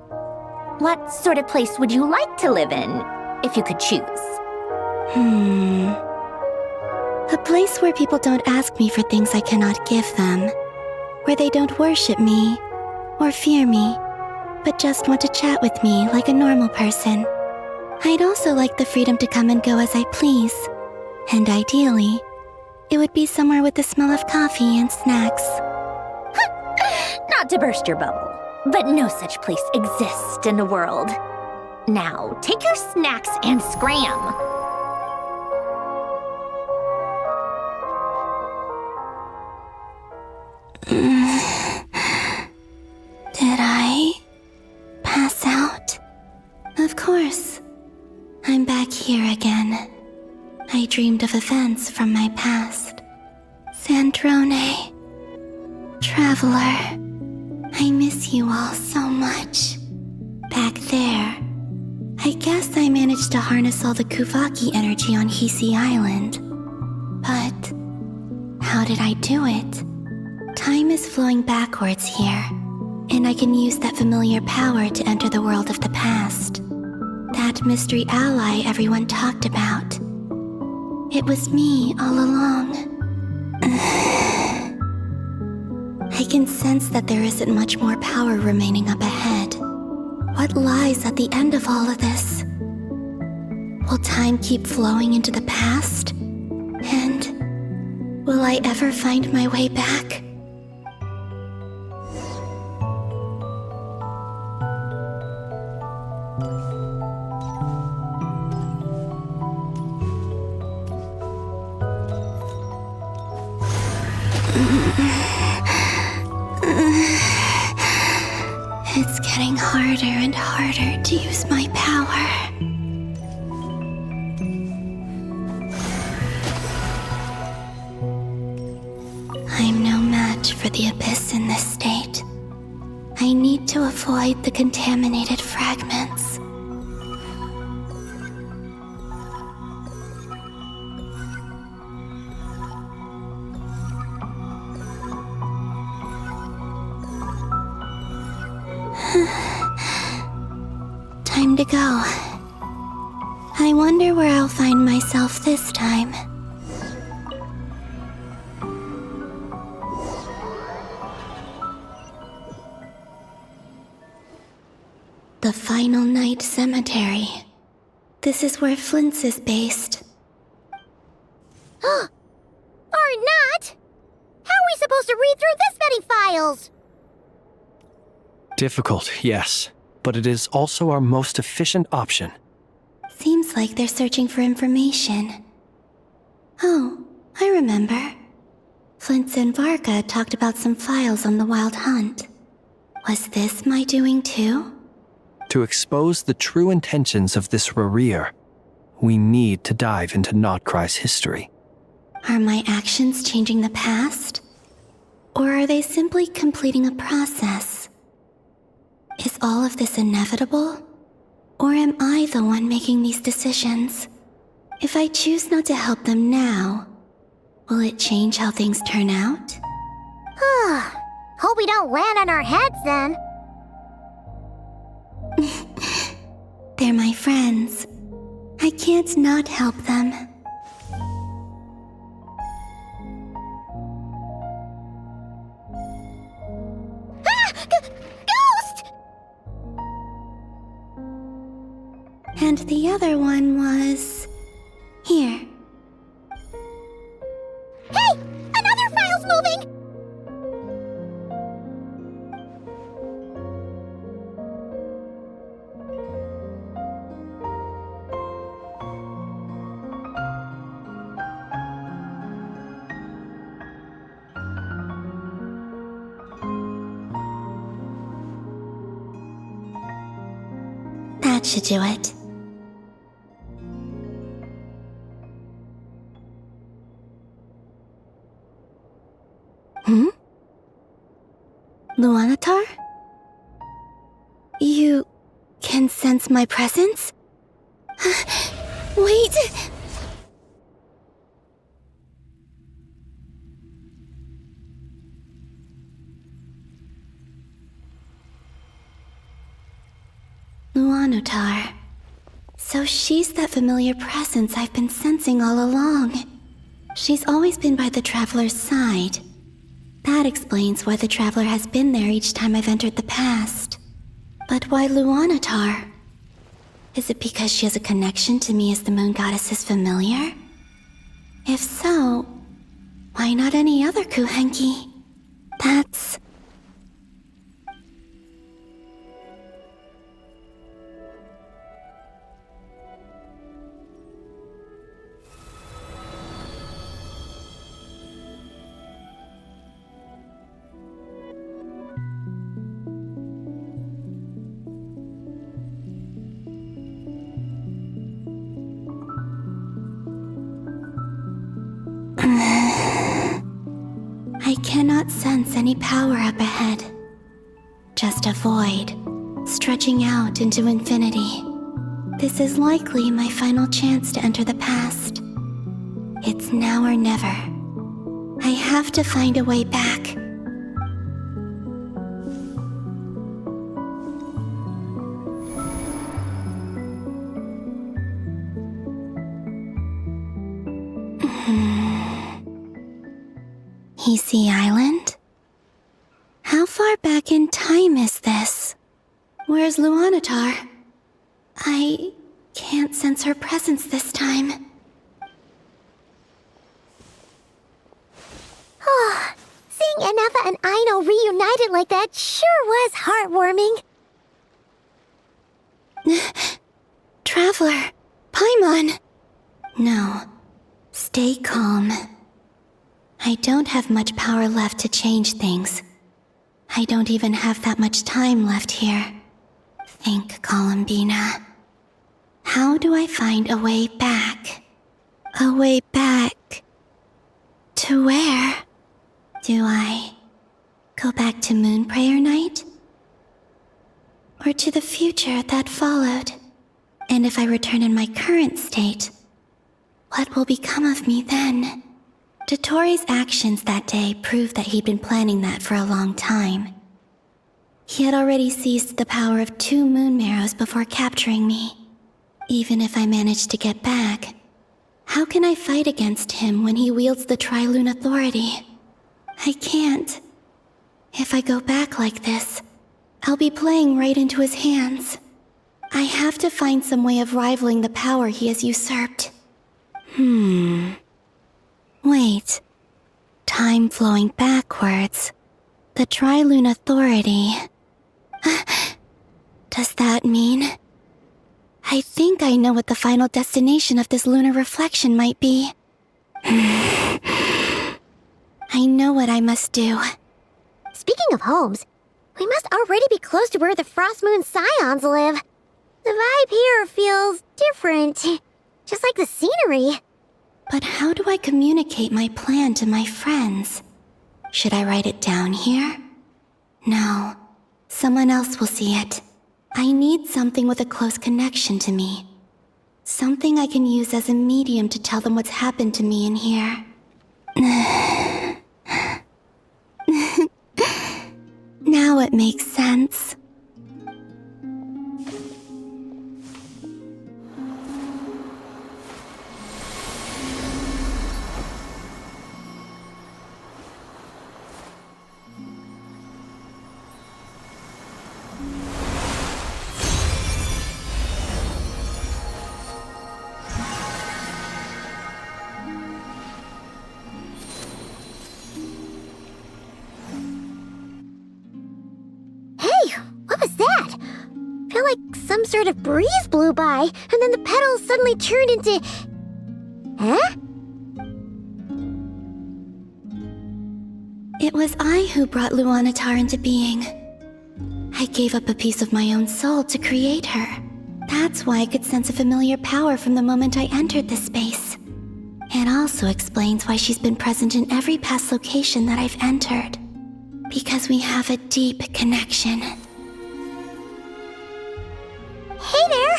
[SPEAKER 2] What sort of place would you like to live in, if you could choose?
[SPEAKER 18] A place where people don't ask me for things I cannot give them. Where they don't worship me, or fear me, but just want to chat with me like a normal person. I'd also like the freedom to come and go as I please. And ideally, it would be somewhere with the smell of coffee and snacks.
[SPEAKER 2] Not to burst your bubble, but no such place exists in the world. Now, take your snacks and scram.
[SPEAKER 18] Did I pass out? Of course. I'm back here again. I dreamed of events from my past. Sandrone. Traveler. I miss you all so much. Back there. I guess I managed to harness all the Kuvaki energy on Hisi Island. But how did I do it? Time is flowing backwards here, and I can use that familiar power to enter the world of the past. That mystery ally everyone talked about. It was me all along. I can sense that there isn't much more power remaining up ahead. What lies at the end of all of this? Will time keep flowing into the past? And will I ever find my way back? It's getting harder and harder to use my power. I'm no match for the Abyss in this state. I need to avoid the contaminated fragments. Time to go. I wonder where I'll find myself this time. The Final Night Cemetery. This is where Flint's is based.
[SPEAKER 16] Or not? How are we supposed to read through this many files?
[SPEAKER 5] Difficult, yes, but it is also our most efficient option.
[SPEAKER 18] Seems like they're searching for information. Oh, I remember. Flint's and Varga talked about some files on the Wild Hunt. Was this my doing too?
[SPEAKER 5] To expose the true intentions of this Rarir, we need to dive into Notcry's history.
[SPEAKER 18] Are my actions changing the past? Or are they simply completing a process? Is all of this inevitable? Or am I the one making these decisions? If I choose not to help them now, will it change how things turn out?
[SPEAKER 16] Hope we don't land on our heads then.
[SPEAKER 18] can't not help them.
[SPEAKER 16] Ghost!
[SPEAKER 18] And the other one was... here.
[SPEAKER 16] Hey! Another file's moving!
[SPEAKER 18] That should do it. Luanatar? You can sense my presence? Wait! Luanatar. So she's that familiar presence I've been sensing all along. She's always been by the Traveler's side. That explains why the Traveler has been there each time I've entered the past. But why Luanatar? Is it because she has a connection to me as the Moon Goddess's familiar? If so, why not any other Kuhenki? That's... I cannot sense any power up ahead. Just a void, stretching out into infinity. This is likely my final chance to enter the past. It's now or never. I have to find a way back. Hisi Island? How far back in time is this? Where's Luanatar? I can't sense her presence this time.
[SPEAKER 16] Oh, seeing Enefa and Aino reunited like that sure was heartwarming.
[SPEAKER 18] Traveler, Paimon. No, stay calm. I don't have much power left to change things. I don't even have that much time left here. Think, Columbina. How do I find a way back? A way back... to where? Do I go back to Moon Prayer Night? Or to the future that followed? And if I return in my current state, what will become of me then? Dotori's actions that day proved that he'd been planning that for a long time. He had already seized the power of 2 moon marrows before capturing me. Even if I managed to get back, how can I fight against him when he wields the Tri-Lune Authority? I can't. If I go back like this, I'll be playing right into his hands. I have to find some way of rivaling the power he has usurped. Wait. Time flowing backwards. The Tri-Lune Authority. Does that mean... I think I know what the final destination of this lunar reflection might be. I know what I must do.
[SPEAKER 16] Speaking of homes, we must already be close to where the Frost Moon Scions live. The vibe here feels different, just like the scenery.
[SPEAKER 18] But how do I communicate my plan to my friends? Should I write it down here? No. Someone else will see it. I need something with a close connection to me. Something I can use as a medium to tell them what's happened to me in here. Now it makes sense.
[SPEAKER 16] like some sort of breeze blew by, and then the petals suddenly turned into... Huh?
[SPEAKER 18] It was I who brought Luanatar into being. I gave up a piece of my own soul to create her. That's why I could sense a familiar power from the moment I entered this space. It also explains why she's been present in every past location that I've entered. Because we have a deep connection.
[SPEAKER 16] Hey there!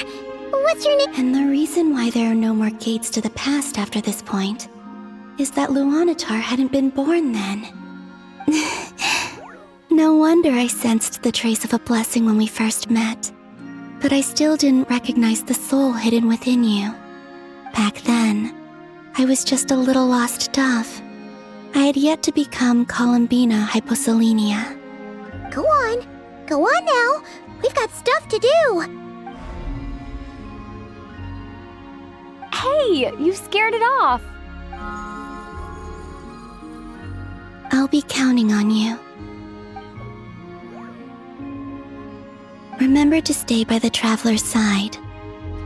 [SPEAKER 16] What's your name?
[SPEAKER 18] And the reason why there are no more gates to the past after this point is that Luanatar hadn't been born then. No wonder I sensed the trace of a blessing when we first met. But I still didn't recognize the soul hidden within you. Back then, I was just a little lost dove. I had yet to become Columbina Hyposelenia.
[SPEAKER 16] Go on now. We've got stuff to do.
[SPEAKER 11] Hey, you scared it off.
[SPEAKER 18] I'll be counting on you. Remember to stay by the traveler's side,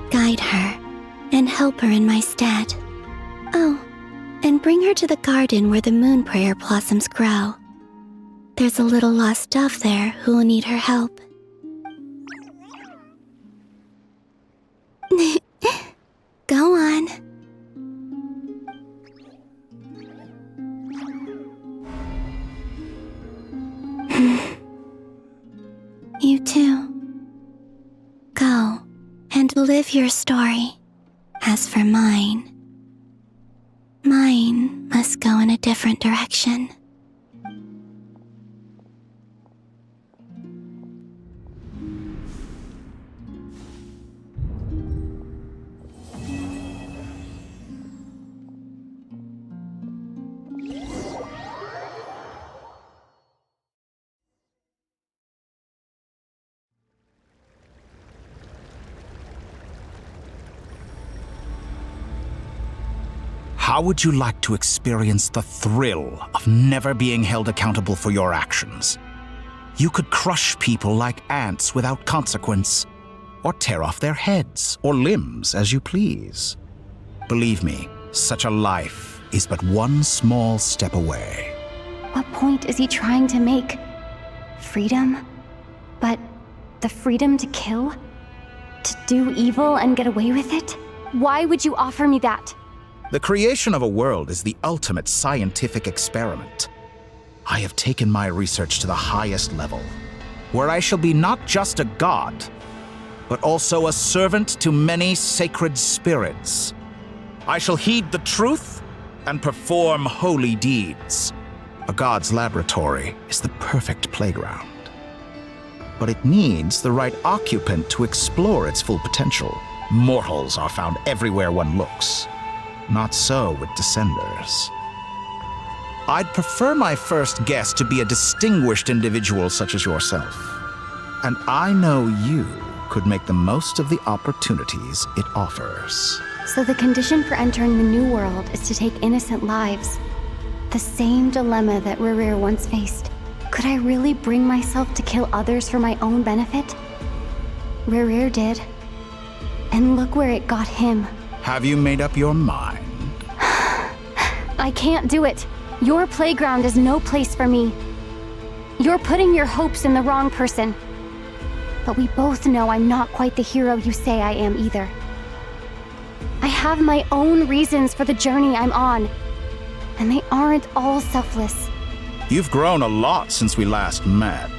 [SPEAKER 18] guide her, and help her in my stead. Oh, and bring her to the garden where the moon prayer blossoms grow. There's a little lost dove there who will need her help. Go on. You too. Go and live your story. As for mine must go in a different direction.
[SPEAKER 12] How would you like to experience the thrill of never being held accountable for your actions? You could crush people like ants without consequence, or tear off their heads or limbs as you please. Believe me, such a life is but one small step away.
[SPEAKER 11] What point is he trying to make? Freedom? But the freedom to kill? To do evil and get away with it? Why would you offer me that?
[SPEAKER 12] The creation of a world is the ultimate scientific experiment. I have taken my research to the highest level, where I shall be not just a god, but also a servant to many sacred spirits. I shall heed the truth and perform holy deeds. A god's laboratory is the perfect playground. But it needs the right occupant to explore its full potential. Mortals are found everywhere one looks. Not so with Descenders. I'd prefer my first guest to be a distinguished individual such as yourself. And I know you could make the most of the opportunities it offers.
[SPEAKER 11] So the condition for entering the New World is to take innocent lives. The same dilemma that Rerir once faced. Could I really bring myself to kill others for my own benefit? Rerir did. And look where it got him.
[SPEAKER 12] Have you made up your mind?
[SPEAKER 11] I can't do it. Your playground is no place for me. You're putting your hopes in the wrong person. But we both know I'm not quite the hero you say I am either. I have my own reasons for the journey I'm on, and they aren't all selfless.
[SPEAKER 12] You've grown a lot since we last met,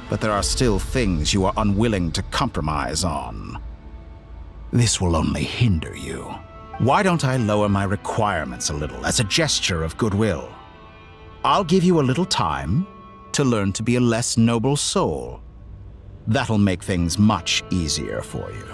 [SPEAKER 12] but there are still things you are unwilling to compromise on. This will only hinder you. Why don't I lower my requirements a little as a gesture of goodwill? I'll give you a little time to learn to be a less noble soul. That'll make things much easier for you.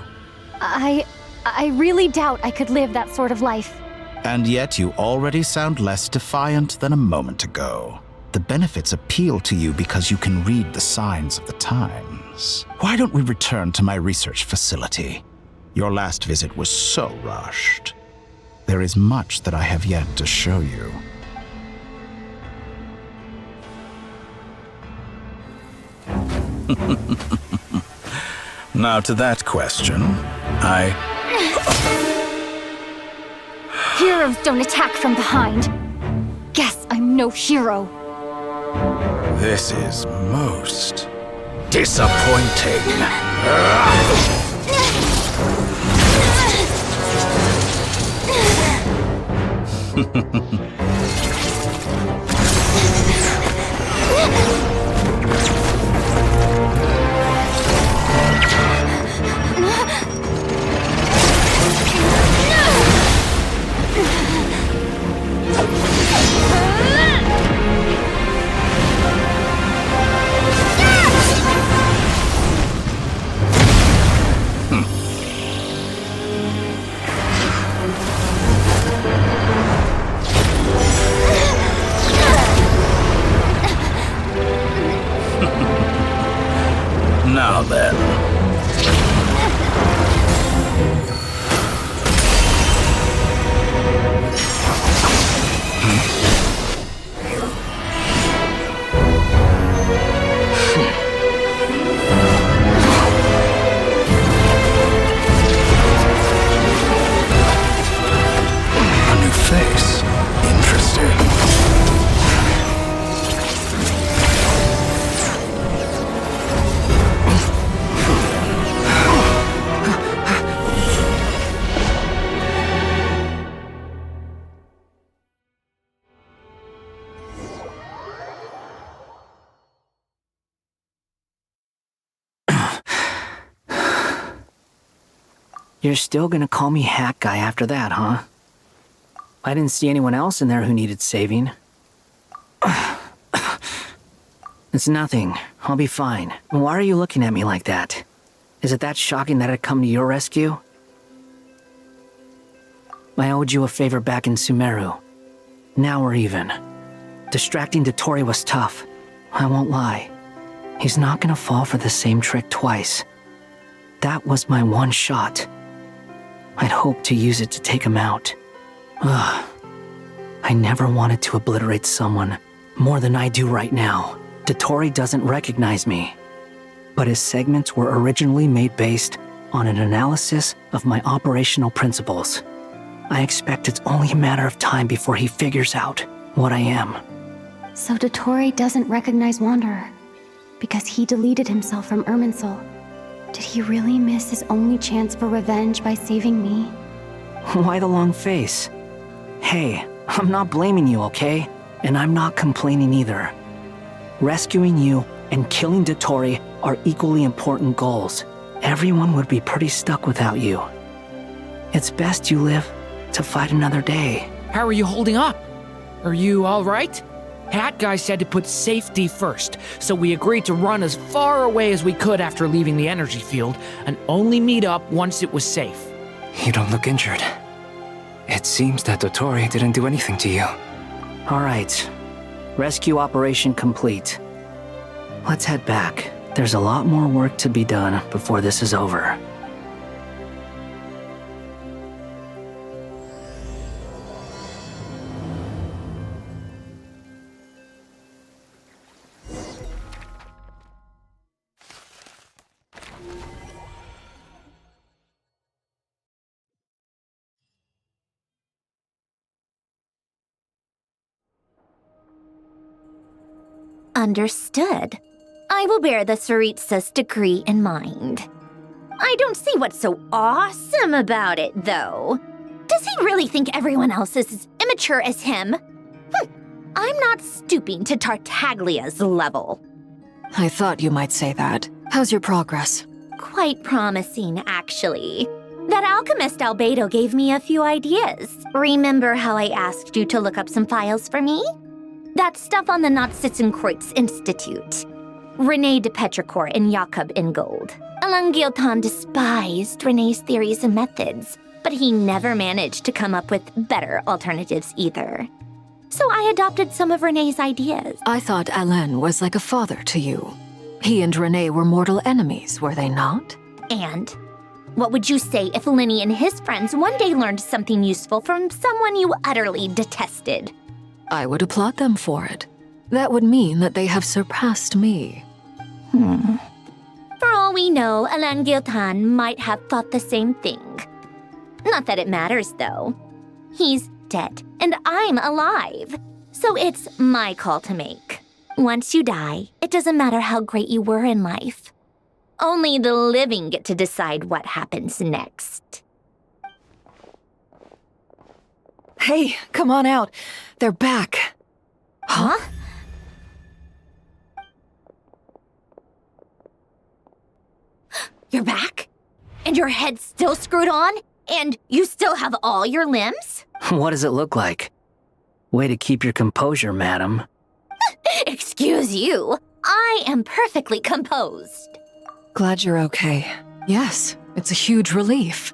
[SPEAKER 11] I really doubt I could live that sort of life.
[SPEAKER 12] And yet you already sound less defiant than a moment ago. The benefits appeal to you because you can read the signs of the times. Why don't we return to my research facility? Your last visit was so rushed. There is much that I have yet to show you. Now to that question,
[SPEAKER 11] Heroes don't attack from behind. Guess I'm no hero.
[SPEAKER 12] This is most disappointing. Now then. A new face. Interesting.
[SPEAKER 6] You're still gonna call me Hat Guy after that, huh? I didn't see anyone else in there who needed saving. It's nothing. I'll be fine. Why are you looking at me like that? Is it that shocking that I'd come to your rescue? I owed you a favor back in Sumeru. Now we're even. Distracting Dotori was tough. I won't lie. He's not gonna fall for the same trick twice. That was my one shot. I'd hoped to use it to take him out. Ugh. I never wanted to obliterate someone more than I do right now. Dotori doesn't recognize me. But his segments were originally made based on an analysis of my operational principles. I expect it's only a matter of time before he figures out what I am.
[SPEAKER 11] So Dotori doesn't recognize Wanderer because he deleted himself from Irminsul. Did he really miss his only chance for revenge by saving me?
[SPEAKER 6] Why the long face? Hey, I'm not blaming you, okay? And I'm not complaining either. Rescuing you and killing Dotori are equally important goals. Everyone would be pretty stuck without you. It's best you live to fight another day.
[SPEAKER 17] How are you holding up? Are you all right? Hat Guy said to put safety first, so we agreed to run as far away as we could after leaving the energy field and only meet up once it was safe.
[SPEAKER 9] You don't look injured. It seems that Dotori didn't do anything to you.
[SPEAKER 6] All right. Rescue operation complete. Let's head back. There's a lot more work to be done before this is over.
[SPEAKER 2] Understood. I will bear the Tsaritsa's decree in mind. I don't see what's so awesome about it, though. Does he really think everyone else is as immature as him? I'm not stooping to Tartaglia's level.
[SPEAKER 7] I thought you might say that. How's your progress?
[SPEAKER 2] Quite promising, actually. That alchemist Albedo gave me a few ideas. Remember how I asked you to look up some files for me? That stuff on the Nazi-Kreuz Institute. René de Petrichor and Jakob Ingold. Alain Guillotin despised René's theories and methods, but he never managed to come up with better alternatives either. So I adopted some of René's ideas.
[SPEAKER 7] I thought Alain was like a father to you. He and René were mortal enemies, were they not?
[SPEAKER 2] And what would you say if Lenny and his friends one day learned something useful from someone you utterly detested?
[SPEAKER 7] I would applaud them for it. That would mean that they have surpassed me.
[SPEAKER 2] For all we know, Alan Giltan might have thought the same thing. Not that it matters, though. He's dead, and I'm alive. So it's my call to make. Once you die, it doesn't matter how great you were in life. Only the living get to decide what happens next.
[SPEAKER 4] Hey, come on out. They're back.
[SPEAKER 2] Huh? You're back? And your head's still screwed on? And you still have all your limbs?
[SPEAKER 6] What does it look like? Way to keep your composure, madam.
[SPEAKER 2] Excuse you. I am perfectly composed.
[SPEAKER 4] Glad you're okay.
[SPEAKER 7] Yes, it's a huge relief.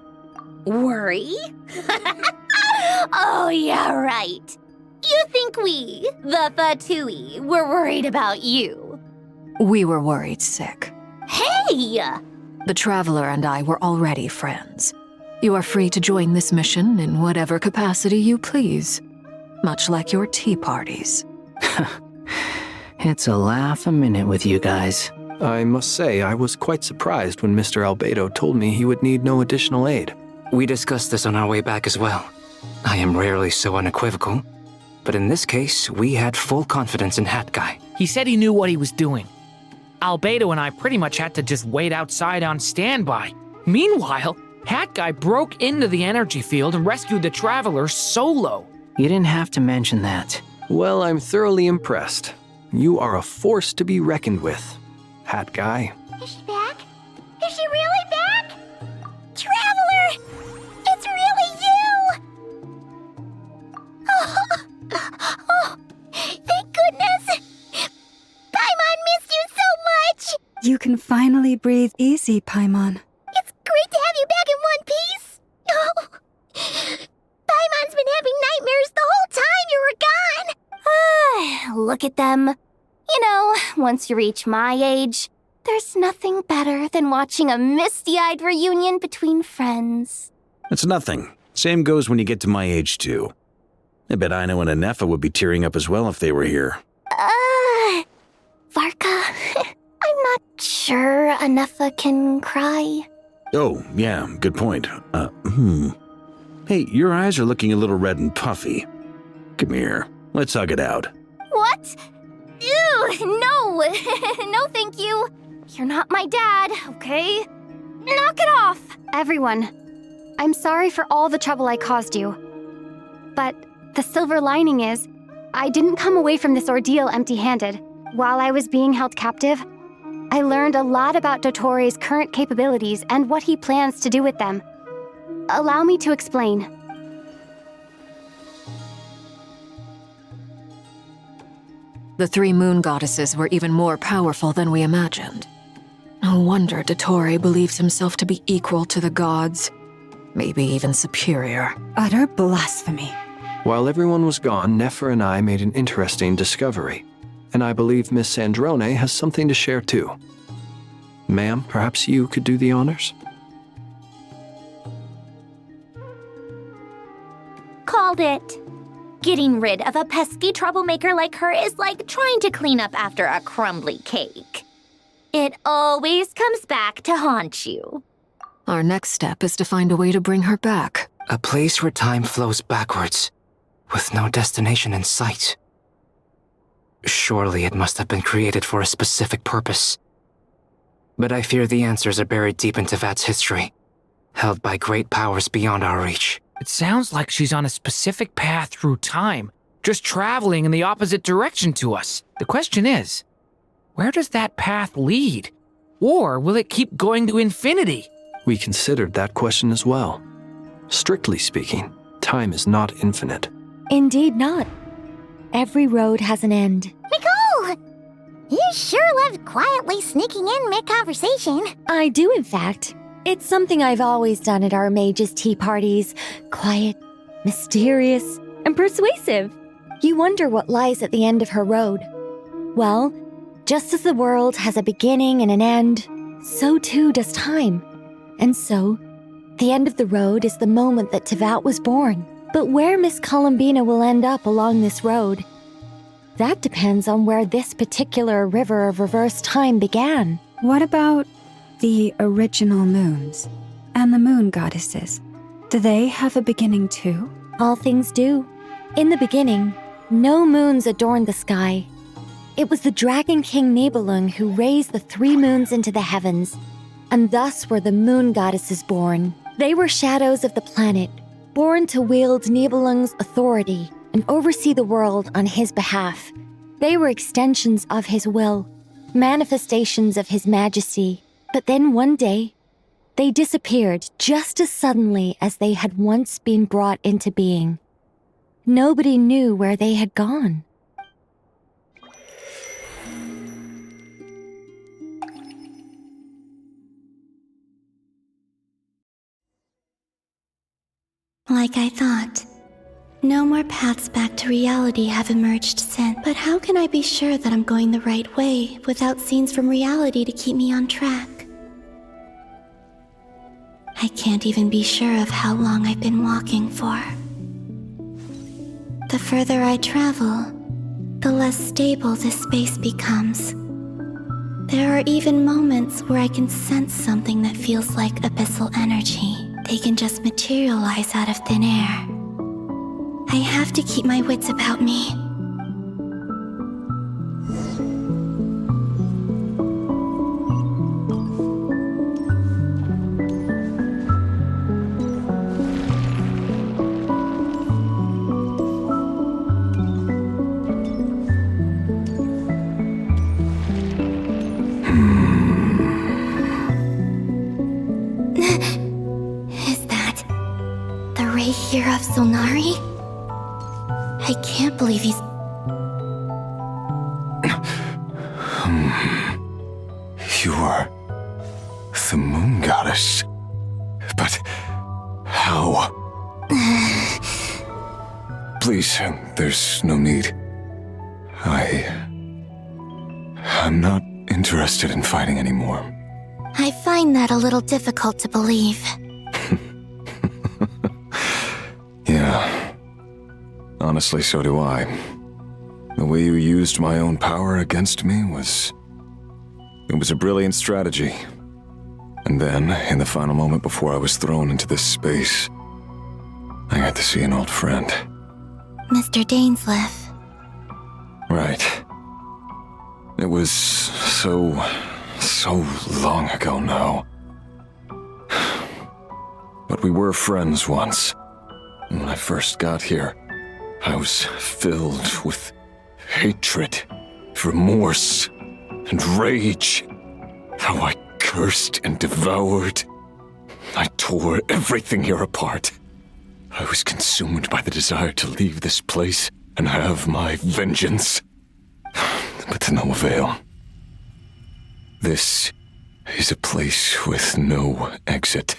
[SPEAKER 2] Worry? Oh, yeah, right. You think we, the Fatui, were worried about you?
[SPEAKER 7] We were worried sick.
[SPEAKER 2] Hey!
[SPEAKER 7] The Traveler and I were already friends. You are free to join this mission in whatever capacity you please. Much like your tea parties.
[SPEAKER 6] It's a laugh a minute with you guys.
[SPEAKER 5] I must say, I was quite surprised when Mr. Albedo told me he would need no additional aid.
[SPEAKER 9] We discussed this on our way back as well. I am rarely so unequivocal, but in this case, we had full confidence in Hat Guy.
[SPEAKER 17] He said he knew what he was doing. Albedo and I pretty much had to just wait outside on standby. Meanwhile, Hat Guy broke into the energy field and rescued the Traveler solo.
[SPEAKER 6] You didn't have to mention that.
[SPEAKER 5] Well, I'm thoroughly impressed. You are a force to be reckoned with, Hat Guy.
[SPEAKER 16] Is she back? Is she really back? Traveler! It's really you! Oh, thank goodness! Paimon missed you so much!
[SPEAKER 3] You can finally breathe easy, Paimon.
[SPEAKER 16] It's great to have you back in one piece! Oh, Paimon's been having nightmares the whole time you were gone!
[SPEAKER 11] Look at them. You know, once you reach my age, there's nothing better than watching a misty-eyed reunion between friends.
[SPEAKER 1] It's nothing. Same goes when you get to my age, too. I bet Ino and Anefa would be tearing up as well if they were here.
[SPEAKER 11] Varka, I'm not sure Anefa can cry.
[SPEAKER 1] Oh, yeah, good point. Hey, your eyes are looking a little red and puffy. Come here, let's hug it out.
[SPEAKER 11] What? Ew, no! No, thank you. You're not my dad, okay? Knock it off!
[SPEAKER 14] Everyone, I'm sorry for all the trouble I caused you. But the silver lining is, I didn't come away from this ordeal empty-handed. While I was being held captive, I learned a lot about Dottoro's current capabilities and what he plans to do with them. Allow me to explain.
[SPEAKER 7] The three moon goddesses were even more powerful than we imagined. No wonder Dottore believes himself to be equal to the gods, maybe even superior.
[SPEAKER 3] Utter blasphemy.
[SPEAKER 5] While everyone was gone, Nefer and I made an interesting discovery, and I believe Miss Sandrone has something to share too. Ma'am, perhaps you could do the honors?
[SPEAKER 2] Called it. Getting rid of a pesky troublemaker like her is like trying to clean up after a crumbly cake. It always comes back to haunt you.
[SPEAKER 7] Our next step is to find a way to bring her back.
[SPEAKER 9] A place where time flows backwards, with no destination in sight. Surely it must have been created for a specific purpose. But I fear the answers are buried deep in Tevat's history, held by great powers beyond our reach.
[SPEAKER 17] It sounds like she's on a specific path through time, just traveling in the opposite direction to us. The question is, where does that path lead? Or will it keep going to infinity?
[SPEAKER 5] We considered that question as well. Strictly speaking, time is not infinite.
[SPEAKER 14] Indeed not. Every road has an end.
[SPEAKER 16] Nicole! You sure loved quietly sneaking in mid-conversation.
[SPEAKER 14] I do, in fact. It's something I've always done at our mages' tea parties. Quiet, mysterious, and persuasive. You wonder what lies at the end of her road. Well, just as the world has a beginning and an end, so too does time. And so, the end of the road is the moment that Tevat was born. But where Miss Columbina will end up along this road, that depends on where this particular river of reverse time began.
[SPEAKER 3] What about The original moons and the moon goddesses, do they have a beginning too?
[SPEAKER 14] All things do. In the beginning, no moons adorned the sky. It was the Dragon King Nibelung who raised the 3 moons into the heavens, and thus were the moon goddesses born. They were shadows of the planet, born to wield Nibelung's authority and oversee the world on his behalf. They were extensions of his will, manifestations of his majesty. But then one day, they disappeared just as suddenly as they had once been brought into being. Nobody knew where they had gone.
[SPEAKER 18] Like I thought. No more paths back to reality have emerged since. But how can I be sure that I'm going the right way without scenes from reality to keep me on track? I can't even be sure of how long I've been walking for. The further I travel, the less stable this space becomes. There are even moments where I can sense something that feels like abyssal energy. They can just materialize out of thin air. I have to keep my wits about me. Is that the ray here of Solnari? I can't believe he's...
[SPEAKER 13] You are the moon goddess. But how? Please, there's no need. I'm not interested in fighting anymore.
[SPEAKER 18] I find that a little difficult to believe.
[SPEAKER 13] Yeah. Honestly, so do I. The way you used my own power against me was... It was a brilliant strategy. And then, in the final moment before I was thrown into this space, I got to see an old friend.
[SPEAKER 18] Mr. Dainsleif.
[SPEAKER 13] Right. It was so long ago now. But we were friends once. When I first got here, I was filled with hatred, remorse, and rage. How I cursed and devoured. I tore everything here apart. I was consumed by the desire to leave this place and have my vengeance. But to no avail. This is a place with no exit.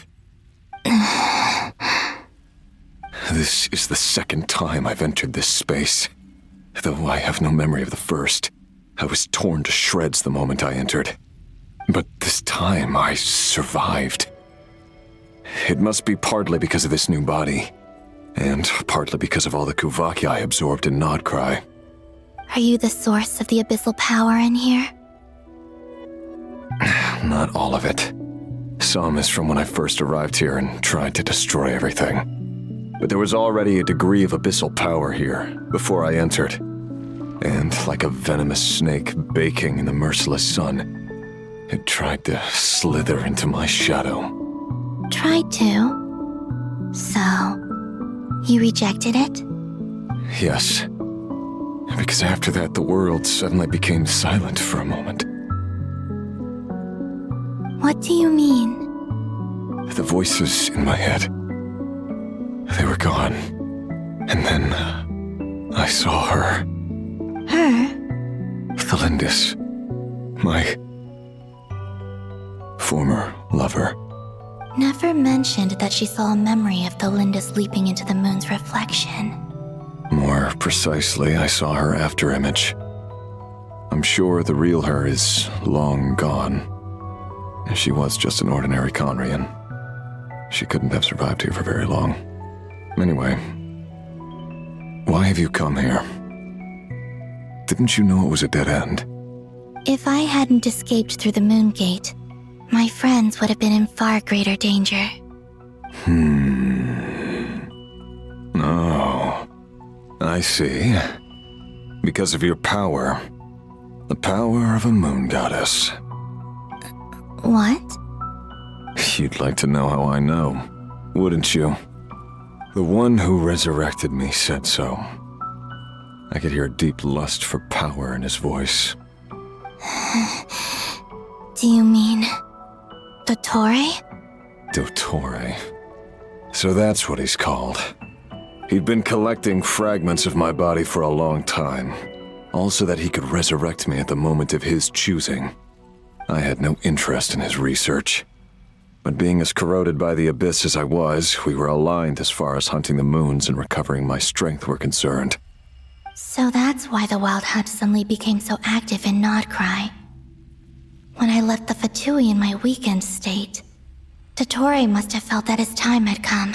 [SPEAKER 13] This is the second time I've entered this space. Though I have no memory of the first. I was torn to shreds the moment I entered. But this time I survived. It must be partly because of this new body, and partly because of all the Kuvaki I absorbed in Nodcry.
[SPEAKER 18] Are you the source of the abyssal power in here?
[SPEAKER 13] Not all of it. Some is from when I first arrived here and tried to destroy everything. But there was already a degree of abyssal power here before I entered. And like a venomous snake baking in the merciless sun, it tried to slither into my shadow.
[SPEAKER 18] Tried to? So, you rejected it?
[SPEAKER 13] Yes. Because after that, the world suddenly became silent for a moment.
[SPEAKER 18] What do you mean?
[SPEAKER 13] The voices in my head, they were gone. And then I saw her.
[SPEAKER 18] Her?
[SPEAKER 13] Thelindis. My former lover.
[SPEAKER 18] Never mentioned that she saw a memory of Thelindis leaping into the moon's reflection.
[SPEAKER 13] More precisely, I saw her afterimage. I'm sure the real her is long gone. She was just an ordinary Conrian. She couldn't have survived here for very long. Anyway, why have you come here? Didn't you know it was a dead end?
[SPEAKER 18] If I hadn't escaped through the moon gate, my friends would have been in far greater danger.
[SPEAKER 13] Oh, I see. Because of your power. The power of a moon goddess.
[SPEAKER 18] What?
[SPEAKER 13] You'd like to know how I know, wouldn't you? The one who resurrected me said so. I could hear a deep lust for power in his voice.
[SPEAKER 18] Do you mean... Dottore?
[SPEAKER 13] Dottore. So that's what he's called. He'd been collecting fragments of my body for a long time, all so that he could resurrect me at the moment of his choosing. I had no interest in his research. But being as corroded by the abyss as I was, we were aligned as far as hunting the moons and recovering my strength were concerned.
[SPEAKER 18] So that's why the Wild Hunt suddenly became so active in Nodcry. When I left the Fatui in my weakened state, Dottore must have felt that his time had come.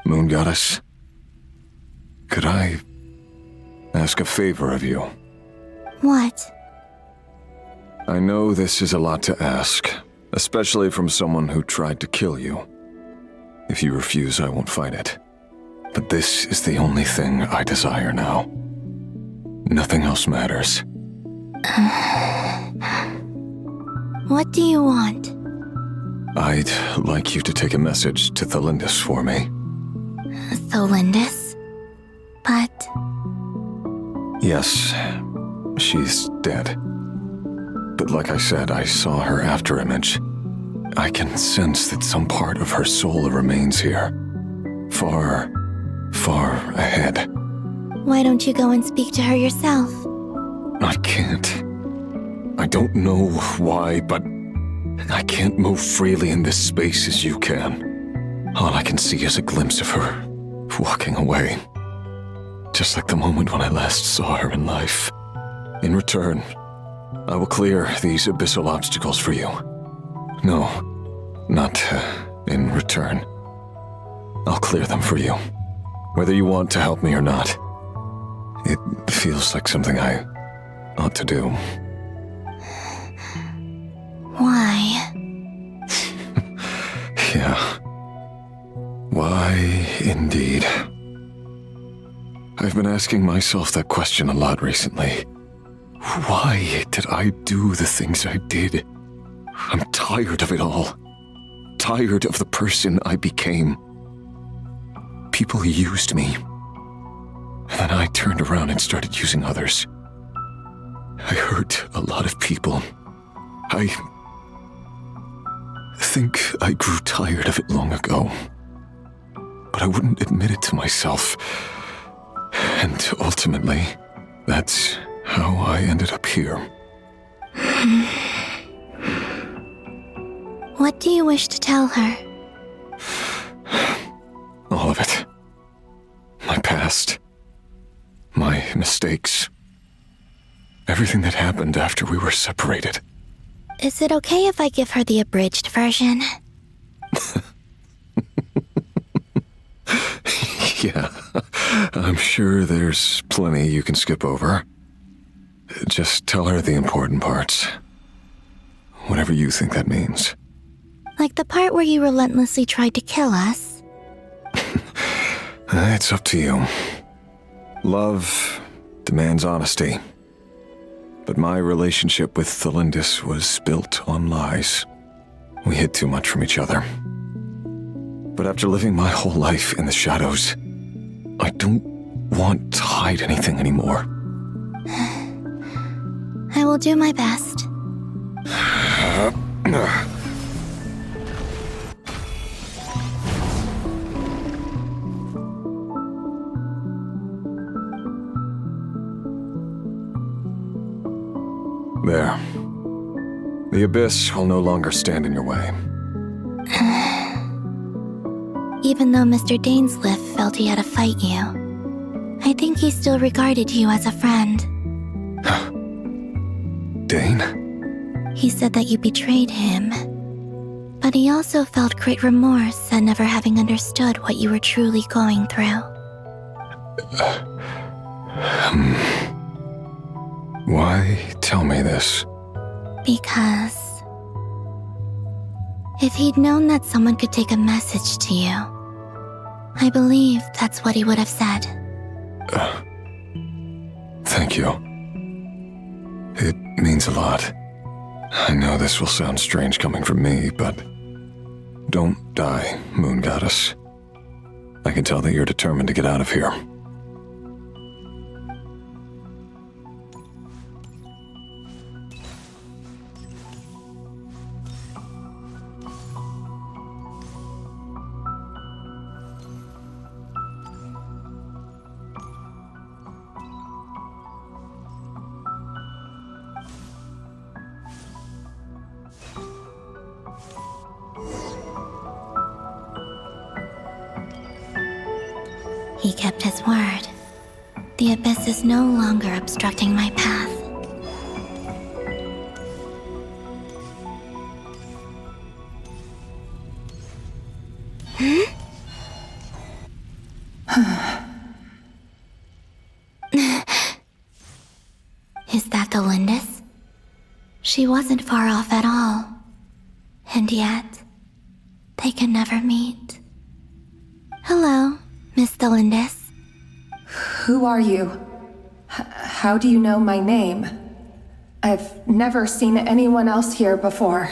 [SPEAKER 13] Moon Goddess? Could I ask a favor of you?
[SPEAKER 18] What?
[SPEAKER 13] I know this is a lot to ask, especially from someone who tried to kill you. If you refuse, I won't fight it. But this is the only thing I desire now. Nothing else matters.
[SPEAKER 18] What do you want?
[SPEAKER 13] I'd like you to take a message to Thelindis for me.
[SPEAKER 18] Thelindis? But...
[SPEAKER 13] Yes, she's dead. But like I said, I saw her afterimage. I can sense that some part of her soul remains here. Far, far ahead.
[SPEAKER 18] Why don't you go and speak to her yourself?
[SPEAKER 13] I can't. I don't know why, but I can't move freely in this space as you can. All I can see is a glimpse of her, walking away. Just like the moment when I last saw her in life. In return, I will clear these abyssal obstacles for you. No, not in return. I'll clear them for you, whether you want to help me or not. It feels like something I ought to do.
[SPEAKER 18] Why?
[SPEAKER 13] Yeah. Why, indeed. I've been asking myself that question a lot recently. Why did I do the things I did? I'm tired of it all. Tired of the person I became. People used me. And then I turned around and started using others. I hurt a lot of people. I think I grew tired of it long ago. But I wouldn't admit it to myself. And ultimately, that's how I ended up here.
[SPEAKER 18] What do you wish to tell her?
[SPEAKER 13] All of it. My past. My mistakes. Everything that happened after we were separated.
[SPEAKER 18] Is it okay if I give her the abridged version?
[SPEAKER 13] Yeah, I'm sure there's plenty you can skip over. Just tell her the important parts. Whatever you think that means.
[SPEAKER 18] Like the part where you relentlessly tried to kill us?
[SPEAKER 13] It's up to you. Love demands honesty. But my relationship with Thelindis was built on lies. We hid too much from each other. But after living my whole life in the shadows, I don't want to hide anything anymore.
[SPEAKER 18] I will do my best.
[SPEAKER 13] There. The abyss will no longer stand in your way.
[SPEAKER 18] Even though Mr. Dainsliff felt he had to fight you, I think he still regarded you as a friend.
[SPEAKER 13] Dane?
[SPEAKER 18] He said that you betrayed him, but he also felt great remorse at never having understood what you were truly going through.
[SPEAKER 13] Why tell me this?
[SPEAKER 18] Because if he'd known that someone could take a message to you, I believe that's what he would have said.
[SPEAKER 13] Thank you. It means a lot. I know this will sound strange coming from me, but don't die, Moon Goddess. I can tell that you're determined to get out of here.
[SPEAKER 18] He kept his word. The abyss is no longer obstructing my path. Is that the Lindis? She wasn't far off at all. And yet, they can never meet. Hello, Miss Delindis.
[SPEAKER 15] Who are you? How do you know my name? I've never seen anyone else here before.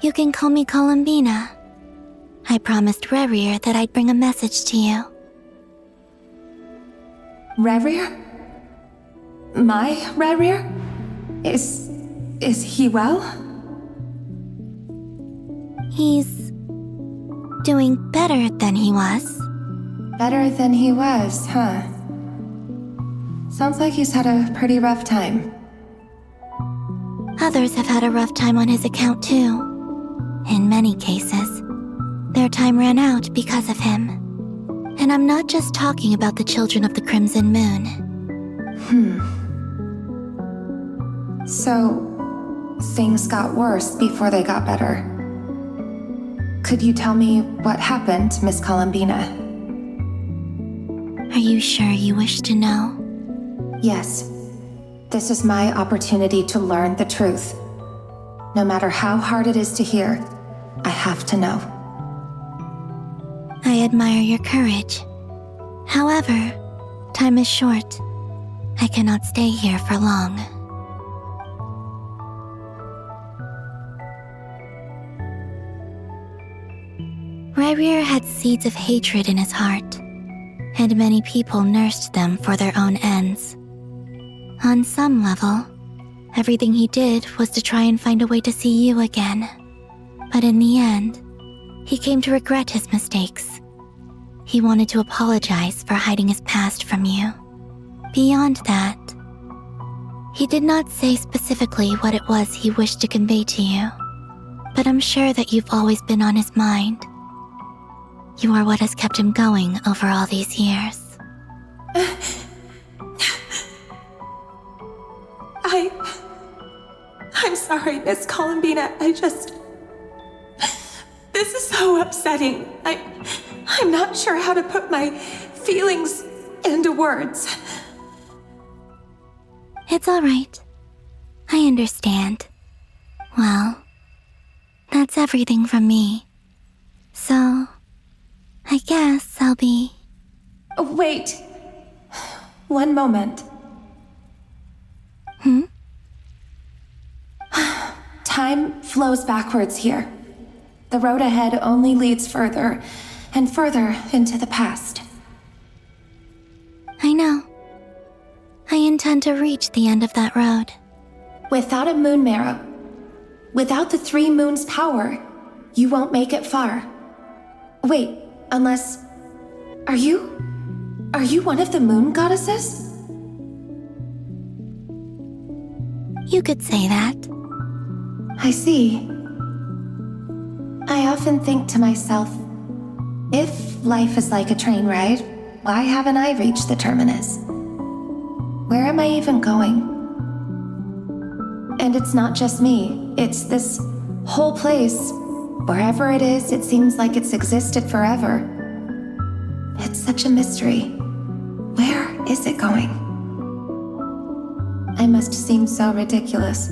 [SPEAKER 18] You can call me Columbina. I promised Rerir that I'd bring a message to you.
[SPEAKER 15] Rerir? My Rerir? Is he well?
[SPEAKER 18] He's doing better than he was.
[SPEAKER 15] Better than he was, huh? Sounds like he's had a pretty rough time.
[SPEAKER 18] Others have had a rough time on his account too. In many cases, their time ran out because of him. And I'm not just talking about the children of the Crimson Moon.
[SPEAKER 15] So, things got worse before they got better. Could you tell me what happened, Miss Columbina?
[SPEAKER 18] Are you sure you wish to know?
[SPEAKER 15] Yes. This is my opportunity to learn the truth. No matter how hard it is to hear, I have to know.
[SPEAKER 18] I admire your courage. However, time is short. I cannot stay here for long. Rerir had seeds of hatred in his heart, and many people nursed them for their own ends. On some level, everything he did was to try and find a way to see you again. But in the end, he came to regret his mistakes. He wanted to apologize for hiding his past from you. Beyond that, he did not say specifically what it was he wished to convey to you, but I'm sure that you've always been on his mind. You are what has kept him going over all these years.
[SPEAKER 15] I'm sorry, Miss Columbina. This is so upsetting. I'm not sure how to put my feelings into words.
[SPEAKER 18] It's all right. I understand. Well, that's everything from me. So, I guess I'll be...
[SPEAKER 15] Wait. One moment. Time flows backwards here. The road ahead only leads further and further into the past.
[SPEAKER 18] I know. I intend to reach the end of that road.
[SPEAKER 15] Without a moon marrow, without the 3 moons' power, you won't make it far. Wait, unless... Are you one of the moon goddesses?
[SPEAKER 18] You could say that.
[SPEAKER 15] I see. I often think to myself, if life is like a train ride, why haven't I reached the terminus? Where am I even going? And it's not just me, it's this whole place. Wherever it is, it seems like it's existed forever. It's such a mystery. Where is it going? I must seem so ridiculous.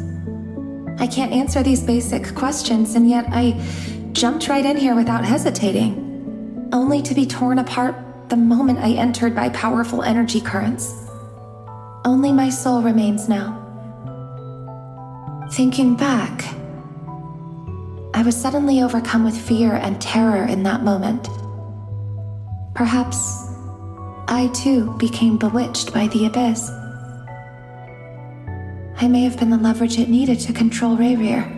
[SPEAKER 15] I can't answer these basic questions, and yet I jumped right in here without hesitating, only to be torn apart the moment I entered by powerful energy currents. Only my soul remains now. Thinking back, I was suddenly overcome with fear and terror in that moment. Perhaps I too became bewitched by the abyss. I may have been the leverage it needed to control Rayrir.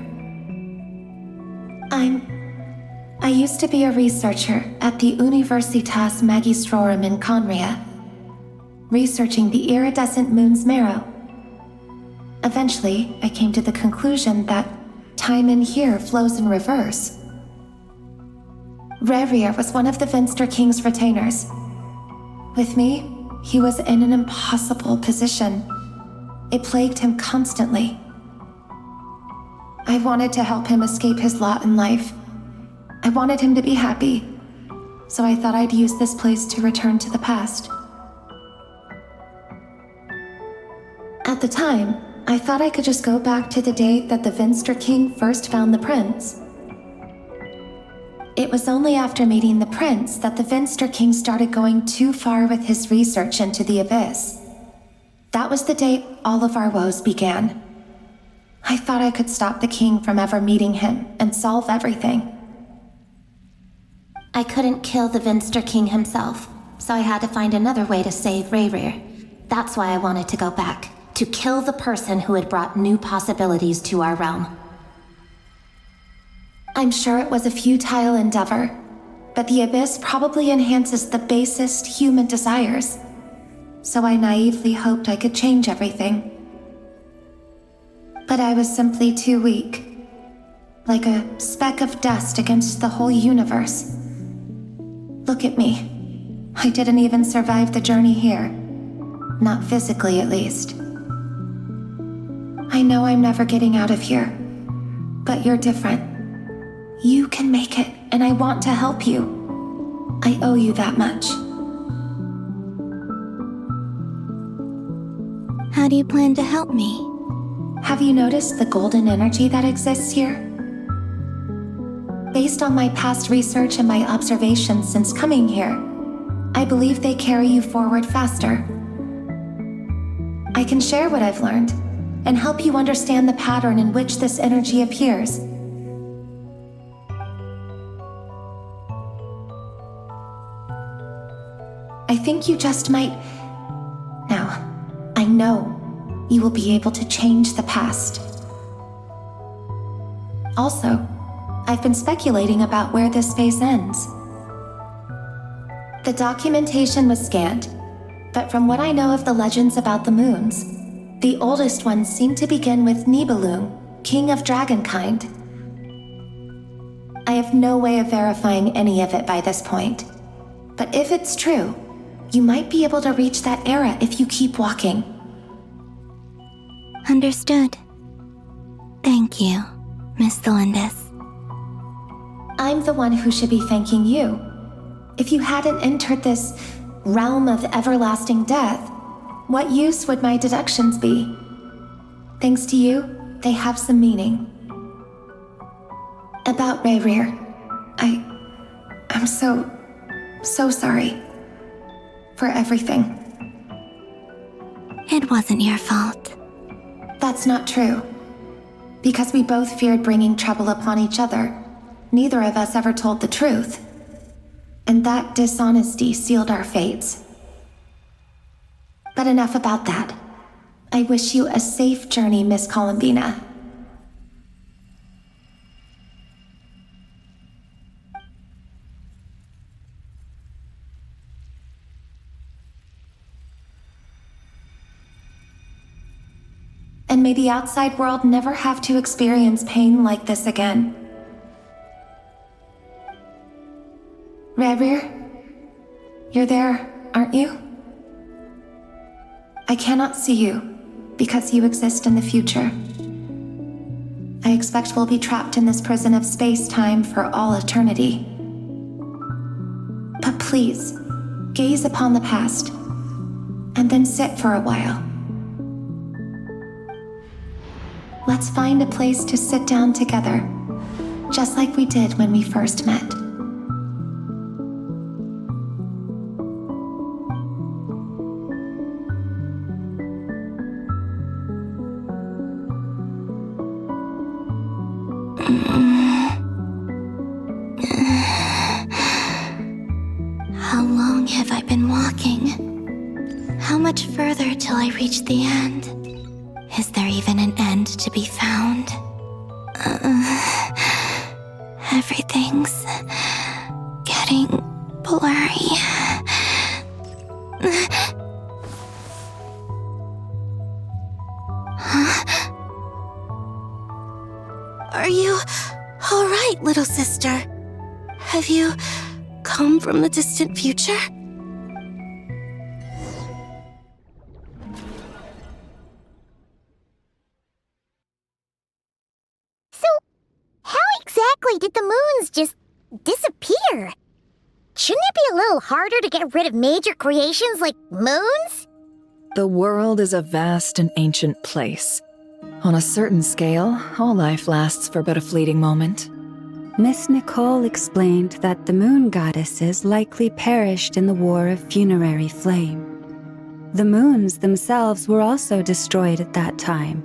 [SPEAKER 15] I used to be a researcher at the Universitas Magistrorum in Conria, researching the iridescent moon's marrow. Eventually, I came to the conclusion that time in here flows in reverse. Rayrir was one of the Finster King's retainers. With me, he was in an impossible position. It plagued him constantly. I wanted to help him escape his lot in life. I wanted him to be happy, so I thought I'd use this place to return to the past. At the time, I thought I could just go back to the day that the Finster King first found the prince. It was only after meeting the prince that the Finster King started going too far with his research into the abyss. That was the day all of our woes began. I thought I could stop the king from ever meeting him and solve everything.
[SPEAKER 18] I couldn't kill the Finster King himself, so I had to find another way to save Rayrir. That's why I wanted to go back, to kill the person who had brought new possibilities to our realm.
[SPEAKER 15] I'm sure it was a futile endeavor, but the abyss probably enhances the basest human desires. So I naively hoped I could change everything. But I was simply too weak, like a speck of dust against the whole universe. Look at me. I didn't even survive the journey here. Not physically, at least. I know I'm never getting out of here, but you're different. You can make it, and I want to help you. I owe you that much.
[SPEAKER 18] How do you plan to help me?
[SPEAKER 15] Have you noticed the golden energy that exists here? Based on my past research and my observations since coming here, I believe they carry you forward faster. I can share what I've learned and help you understand the pattern in which this energy appears. I think you just might... Now, I know you will be able to change the past. Also, I've been speculating about where this phase ends. The documentation was scanned, but from what I know of the legends about the moons, the oldest ones seem to begin with Nibelung, king of dragonkind. I have no way of verifying any of it by this point, but if it's true, you might be able to reach that era if you keep walking.
[SPEAKER 18] Understood. Thank you, Miss Thelindis.
[SPEAKER 15] I'm the one who should be thanking you. If you hadn't entered this realm of everlasting death, what use would my deductions be? Thanks to you, they have some meaning. About Rayrir, I'm so sorry. For everything.
[SPEAKER 18] It wasn't your fault.
[SPEAKER 15] That's not true. Because we both feared bringing trouble upon each other, neither of us ever told the truth. And that dishonesty sealed our fates. But enough about that. I wish you a safe journey, Miss Columbina. And may the outside world never have to experience pain like this again. Rayrir, you're there, aren't you? I cannot see you, because you exist in the future. I expect we'll be trapped in this prison of space-time for all eternity. But please, gaze upon the past, and then sit for a while. Let's find a place to sit down together, just like we did when we first met.
[SPEAKER 18] How long have I been walking? How much further till I reach the end? Is there even an end to be found? Everything's getting blurry. Huh? Are you all right, little sister? Have you come from the distant future?
[SPEAKER 16] So, how exactly did the moons just disappear? Shouldn't it be a little harder to get rid of major creations like moons?
[SPEAKER 4] The world is a vast and ancient place. On a certain scale, all life lasts for but a fleeting moment.
[SPEAKER 3] Miss Nicole explained that the moon goddesses likely perished in the War of Funerary Flame. The moons themselves were also destroyed at that time,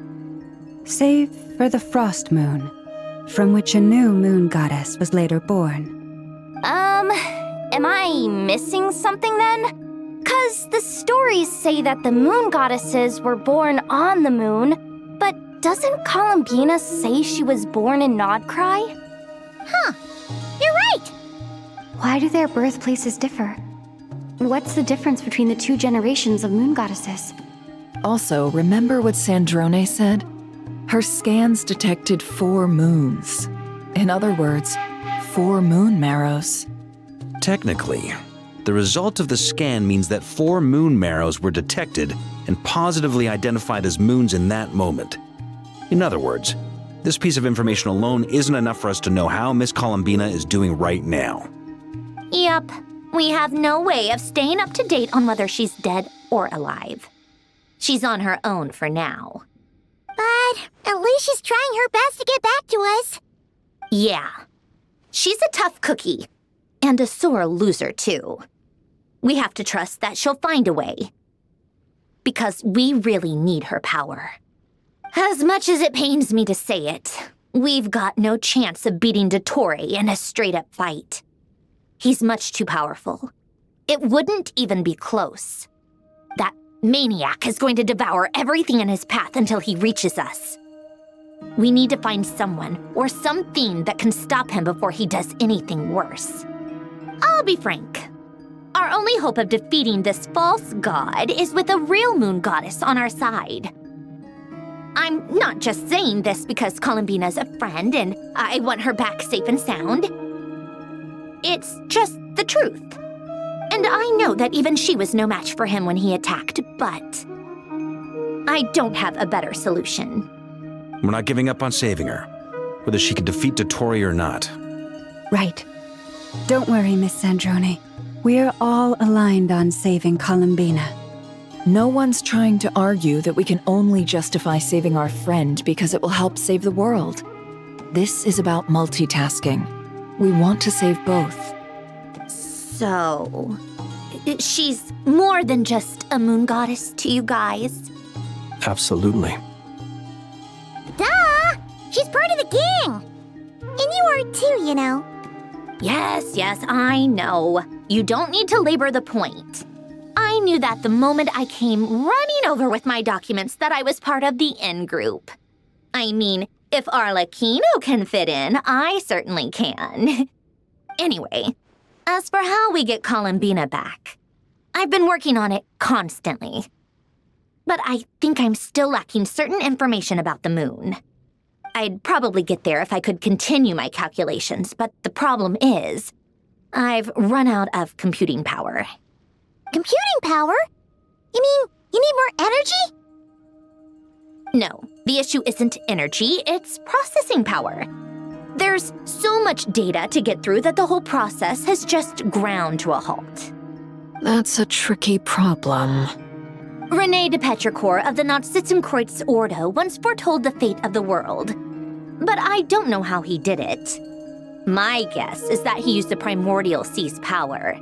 [SPEAKER 3] save for the Frost Moon, from which a new moon goddess was later born.
[SPEAKER 11] Am I missing something then? 'Cause the stories say that the moon goddesses were born on the moon, but doesn't Columbina say she was born in Nodcry?
[SPEAKER 16] Huh, you're right!
[SPEAKER 11] Why do their birthplaces differ? What's the difference between the two generations of moon goddesses?
[SPEAKER 4] Also, remember what Sandrone said? Her scans detected 4 moons. In other words, 4 moon marrows.
[SPEAKER 1] Technically, the result of the scan means that 4 moon marrows were detected and positively identified as moons in that moment. In other words, this piece of information alone isn't enough for us to know how Miss Columbina is doing right now.
[SPEAKER 2] Yep, we have no way of staying up to date on whether she's dead or alive. She's on her own for now.
[SPEAKER 16] But at least she's trying her best to get back to us.
[SPEAKER 2] Yeah, she's a tough cookie, and a sore loser too. We have to trust that she'll find a way. Because we really need her power. As much as it pains me to say it, we've got no chance of beating Dottore in a straight-up fight. He's much too powerful. It wouldn't even be close. That maniac is going to devour everything in his path until he reaches us. We need to find someone or something that can stop him before he does anything worse. I'll be frank. Our only hope of defeating this false god is with a real moon goddess on our side. I'm not just saying this because Columbina's a friend and I want her back safe and sound. It's just the truth. And I know that even she was no match for him when he attacked, but I don't have a better solution.
[SPEAKER 1] We're not giving up on saving her, whether she can defeat Dottore or not.
[SPEAKER 3] Right. Don't worry, Miss Sandrone. We're all aligned on saving Columbina.
[SPEAKER 4] No one's trying to argue that we can only justify saving our friend because it will help save the world. This is about multitasking. We want to save both.
[SPEAKER 2] So, she's more than just a moon goddess to you guys?
[SPEAKER 5] Absolutely.
[SPEAKER 16] Duh! She's part of the gang! And you are too, you know.
[SPEAKER 2] Yes, I know. You don't need to labor the point. I knew that the moment I came running over with my documents that I was part of the in-group. I mean, if Arlecchino can fit in, I certainly can. Anyway, as for how we get Columbina back, I've been working on it constantly. But I think I'm still lacking certain information about the moon. I'd probably get there if I could continue my calculations, but the problem is, I've run out of computing power.
[SPEAKER 16] Computing power? You mean you need more energy?
[SPEAKER 2] No, the issue isn't energy, it's processing power. There's so much data to get through that the whole process has just ground to a halt.
[SPEAKER 7] That's a tricky problem.
[SPEAKER 2] René de Petrichor of the Nazissenkreuz Ordo once foretold the fate of the world. But I don't know how he did it. My guess is that he used the primordial sea's power.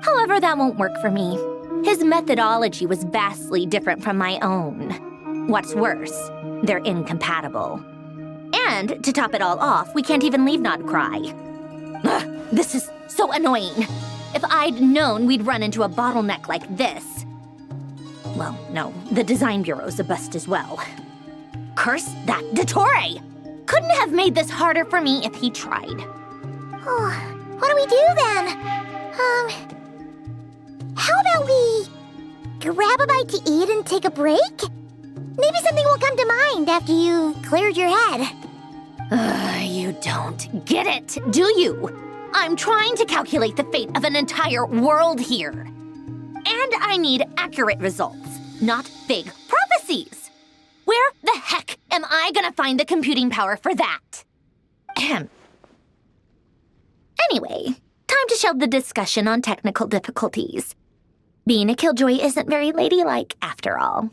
[SPEAKER 2] However, that won't work for me. His methodology was vastly different from my own. What's worse, they're incompatible. And, to top it all off, we can't even leave Nodcry. Ugh, this is so annoying. If I'd known we'd run into a bottleneck like this. Well, no, the design bureau's a bust as well. Curse that Dottore! Couldn't have made this harder for me if he tried.
[SPEAKER 16] Oh, what do we do then? How about we grab a bite to eat and take a break? Maybe something will come to mind after you've cleared your head.
[SPEAKER 2] You don't get it, do you? I'm trying to calculate the fate of an entire world here. And I need accurate results, not vague prophecies. Where the heck am I gonna find the computing power for that? Ahem. Anyway, time to shelve the discussion on technical difficulties. Being a killjoy isn't very ladylike, after all.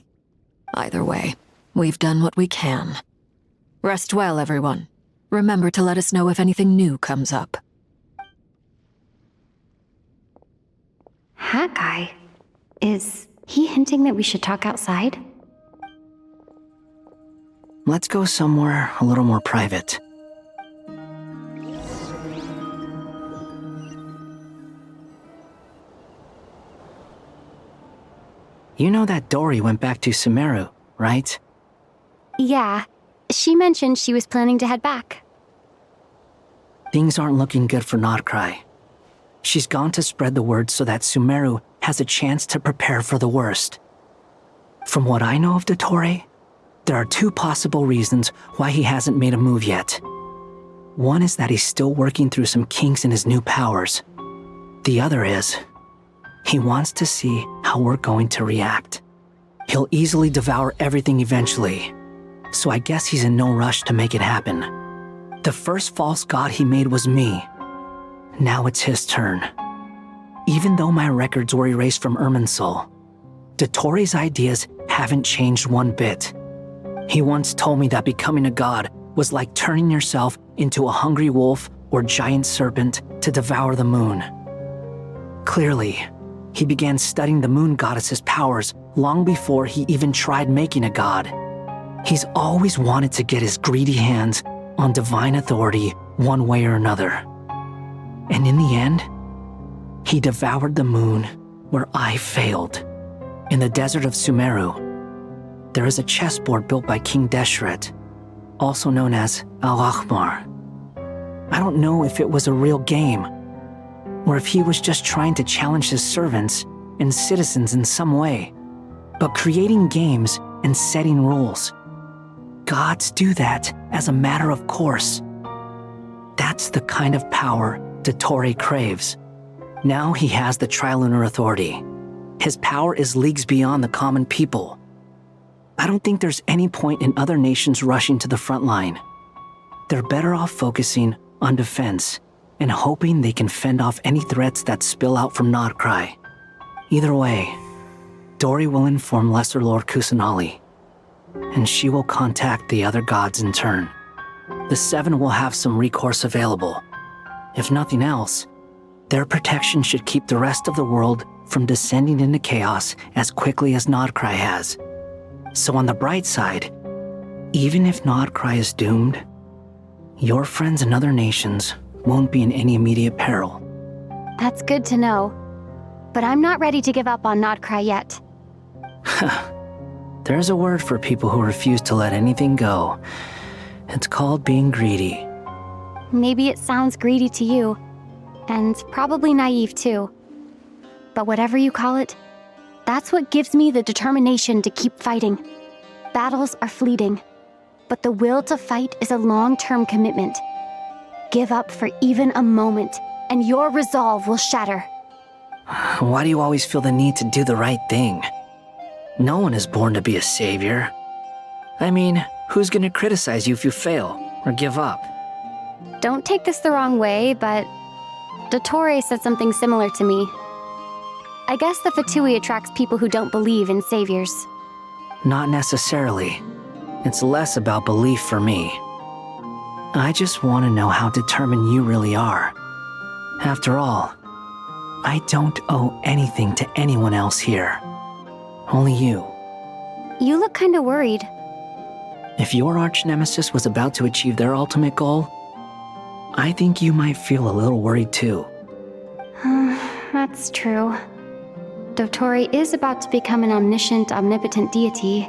[SPEAKER 7] Either way, we've done what we can. Rest well, everyone. Remember to let us know if anything new comes up.
[SPEAKER 11] Hat guy? Is he hinting that we should talk outside?
[SPEAKER 6] Let's go somewhere a little more private. You know that Dory went back to Sumeru, right?
[SPEAKER 11] Yeah, she mentioned she was planning to head back.
[SPEAKER 6] Things aren't looking good for Nodcry. She's gone to spread the word so that Sumeru has a chance to prepare for the worst. From what I know of Dottore, there are two possible reasons why he hasn't made a move yet. One is that he's still working through some kinks in his new powers. The other is, he wants to see how we're going to react. He'll easily devour everything eventually, so I guess he's in no rush to make it happen. The first false god he made was me. Now it's his turn. Even though my records were erased from Irminsul, Dottore's ideas haven't changed one bit. He once told me that becoming a god was like turning yourself into a hungry wolf or giant serpent to devour the moon. Clearly, he began studying the moon goddess's powers long before he even tried making a god. He's always wanted to get his greedy hands on divine authority one way or another. And in the end, he devoured the moon where I failed. In the desert of Sumeru, there is a chessboard built by King Deshret, also known as Al-Ahmar. I don't know if it was a real game, or if he was just trying to challenge his servants and citizens in some way. But creating games and setting rules, gods do that as a matter of course. That's the kind of power Dottore craves. Now he has the Trilunar Authority. His power is leagues beyond the common people. I don't think there's any point in other nations rushing to the front line. They're better off focusing on defense and hoping they can fend off any threats that spill out from Nodcry. Either way, Dory will inform Lesser Lord Kusanali, and she will contact the other gods in turn. The Seven will have some recourse available. If nothing else, their protection should keep the rest of the world from descending into chaos as quickly as Nodcry has. So on the bright side, even if Nodcry is doomed, your friends in other nations won't be in any immediate peril.
[SPEAKER 11] That's good to know. But I'm not ready to give up on Nodcry yet.
[SPEAKER 6] There's a word for people who refuse to let anything go. It's called being greedy.
[SPEAKER 11] Maybe it sounds greedy to you, and probably naive too. But whatever you call it, that's what gives me the determination to keep fighting. Battles are fleeting, but the will to fight is a long-term commitment. Give up for even a moment, and your resolve will shatter.
[SPEAKER 6] Why do you always feel the need to do the right thing? No one is born to be a savior. I mean, who's gonna criticize you if you fail or give up?
[SPEAKER 11] Don't take this the wrong way, but Dottore said something similar to me. I guess the Fatui attracts people who don't believe in saviors.
[SPEAKER 6] Not necessarily. It's less about belief for me. I just want to know how determined you really are. After all, I don't owe anything to anyone else here. Only you.
[SPEAKER 11] You look kinda worried.
[SPEAKER 6] If your arch-nemesis was about to achieve their ultimate goal, I think you might feel a little worried too.
[SPEAKER 11] That's true. Dotori is about to become an omniscient, omnipotent deity.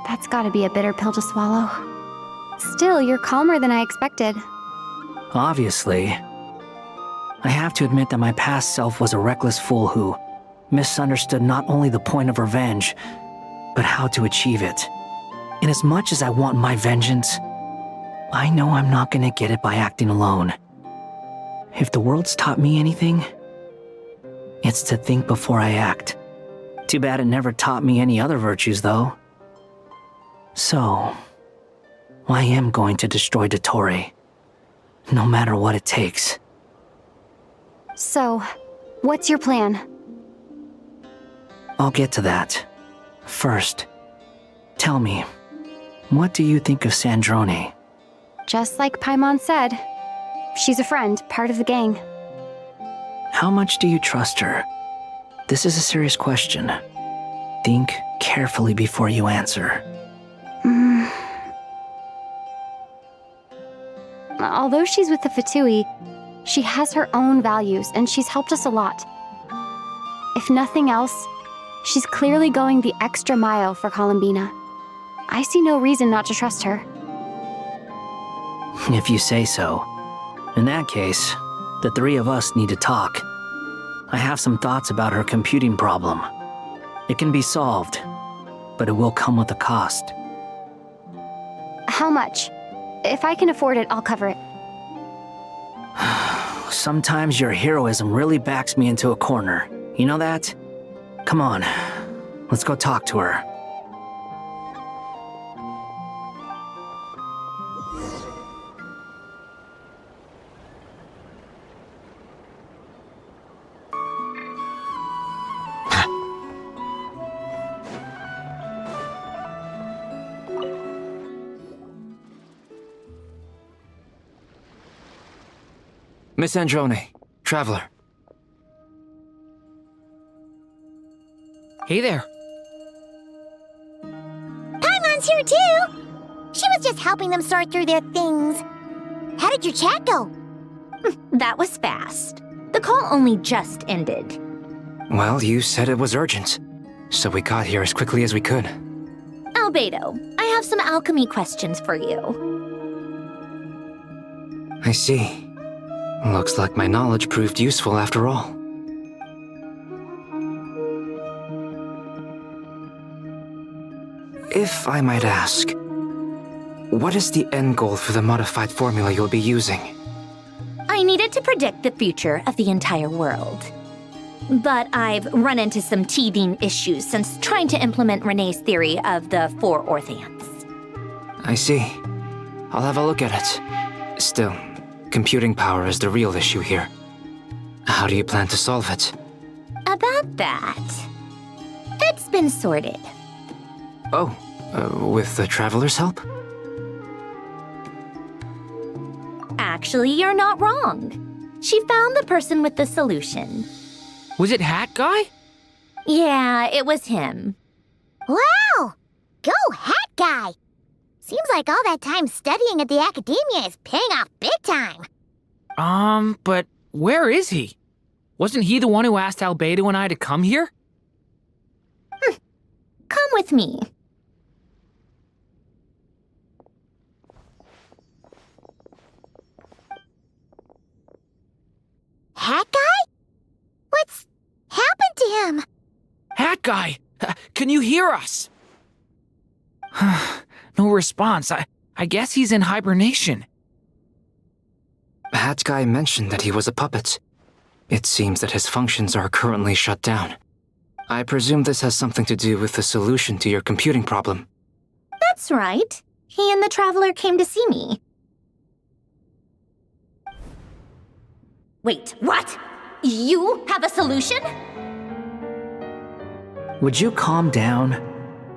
[SPEAKER 11] That's gotta be a bitter pill to swallow. Still, you're calmer than I expected.
[SPEAKER 6] Obviously. I have to admit that my past self was a reckless fool who misunderstood not only the point of revenge, but how to achieve it. And as much as I want my vengeance, I know I'm not gonna get it by acting alone. If the world's taught me anything, it's to think before I act. Too bad it never taught me any other virtues, though. So, I am going to destroy Dotori, no matter what it takes.
[SPEAKER 11] So, what's your plan?
[SPEAKER 6] I'll get to that. First, tell me, what do you think of Sandrone?
[SPEAKER 11] Just like Paimon said, she's a friend, part of the gang.
[SPEAKER 6] How much do you trust her? This is a serious question. Think carefully before you answer.
[SPEAKER 11] Although she's with the Fatui, she has her own values and she's helped us a lot. If nothing else, she's clearly going the extra mile for Columbina. I see no reason not to trust her.
[SPEAKER 6] If you say so. In that case, the three of us need to talk. I have some thoughts about her computing problem. It can be solved, but it will come with a cost.
[SPEAKER 11] How much? If I can afford it, I'll cover it.
[SPEAKER 6] Sometimes your heroism really backs me into a corner. You know that? Come on, let's go talk to her.
[SPEAKER 9] Miss Androne, Traveler.
[SPEAKER 17] Hey there.
[SPEAKER 16] Paimon's here too! She was just helping them sort through their things. How did your chat go?
[SPEAKER 2] That was fast. The call only just ended.
[SPEAKER 9] Well, you said it was urgent, so we got here as quickly as we could.
[SPEAKER 2] Albedo, I have some alchemy questions for you.
[SPEAKER 9] I see. Looks like my knowledge proved useful after all. If I might ask, what is the end goal for the modified formula you'll be using?
[SPEAKER 2] I needed to predict the future of the entire world. But I've run into some teething issues since trying to implement Renee's theory of the 4 Orthants.
[SPEAKER 9] I see. I'll have a look at it. Still, computing power is the real issue here. How do you plan to solve it?
[SPEAKER 2] About that, it's been sorted.
[SPEAKER 9] Oh, with the Traveler's help?
[SPEAKER 2] Actually, you're not wrong. She found the person with the solution.
[SPEAKER 17] Was it Hat Guy?
[SPEAKER 2] Yeah, it was him.
[SPEAKER 16] Wow! Go Hat Guy! Seems like all that time studying at the academia is paying off big time.
[SPEAKER 17] But where is he? Wasn't he the one who asked Albedo and I to come here?
[SPEAKER 2] Come with me.
[SPEAKER 16] Hat Guy? What's happened to him?
[SPEAKER 17] Hat Guy! Can you hear us? No response. I guess he's in hibernation.
[SPEAKER 9] Hat Guy mentioned that he was a puppet. It seems that his functions are currently shut down. I presume this has something to do with the solution to your computing problem.
[SPEAKER 2] That's right. He and the Traveler came to see me. Wait, what? You have a solution?
[SPEAKER 6] Would you calm down?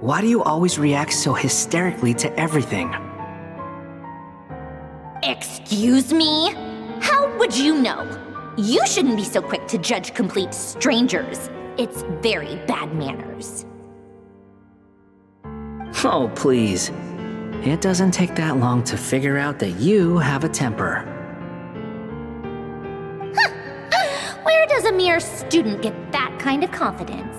[SPEAKER 6] Why do you always react so hysterically to everything?
[SPEAKER 2] Excuse me? How would you know? You shouldn't be so quick to judge complete strangers. It's very bad manners.
[SPEAKER 6] Oh, please. It doesn't take that long to figure out that you have a temper.
[SPEAKER 2] Where does a mere student get that kind of confidence?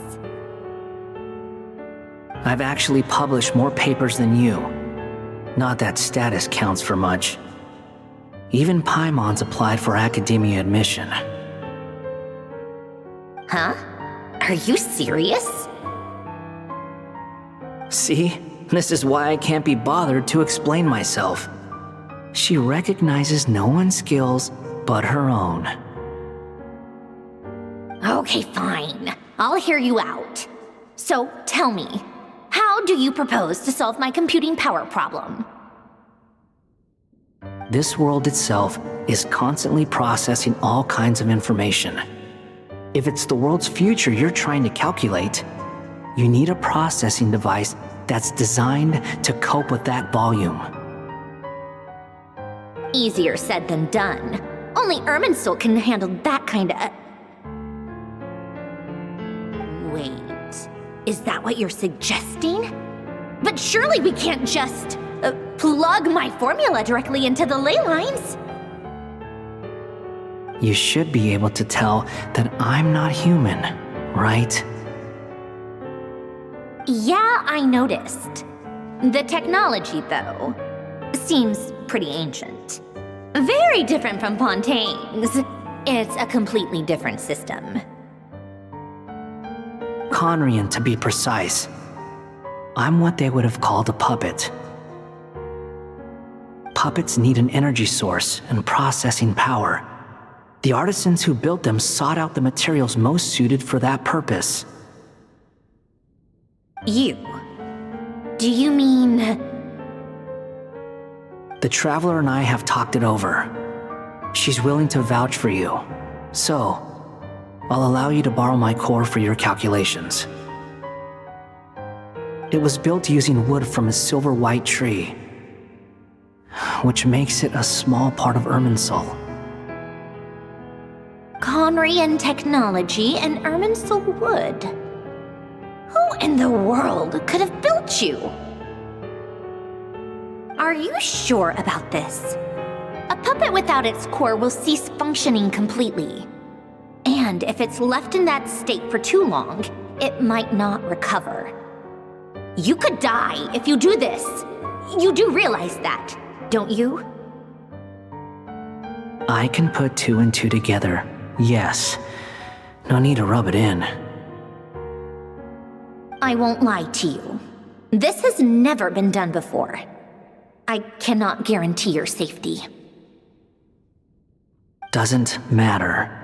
[SPEAKER 6] I've actually published more papers than you. Not that status counts for much. Even Paimon's applied for academia admission.
[SPEAKER 2] Huh? Are you serious?
[SPEAKER 6] See? This is why I can't be bothered to explain myself. She recognizes no one's skills but her own.
[SPEAKER 2] Okay, fine. I'll hear you out. So, tell me, how do you propose to solve my computing power problem?
[SPEAKER 6] This world itself is constantly processing all kinds of information. If it's the world's future you're trying to calculate, you need a processing device that's designed to cope with that volume.
[SPEAKER 2] Easier said than done. Only Irminsul can handle that kind of... Wait, is that what you're suggesting? But surely we can't just plug my formula directly into the ley lines.
[SPEAKER 6] You should be able to tell that I'm not human, right?
[SPEAKER 2] Yeah, I noticed. The technology, though, seems pretty ancient. Very different from Fontaine's. It's a completely different system.
[SPEAKER 6] Conrian, to be precise. I'm what they would have called a puppet. Puppets need an energy source and processing power. The artisans who built them sought out the materials most suited for that purpose.
[SPEAKER 2] You? Do you mean...
[SPEAKER 6] The Traveler and I have talked it over. She's willing to vouch for you. So, I'll allow you to borrow my core for your calculations. It was built using wood from a silver-white tree, which makes it a small part of Irminsul.
[SPEAKER 2] Conrian technology and Irminsul wood. Who in the world could have built you? Are you sure about this? A puppet without its core will cease functioning completely. And if it's left in that state for too long, it might not recover. You could die if you do this. You do realize that, don't you?
[SPEAKER 6] I can put two and two together, yes. No need to rub it in.
[SPEAKER 2] I won't lie to you. This has never been done before. I cannot guarantee your safety.
[SPEAKER 6] Doesn't matter.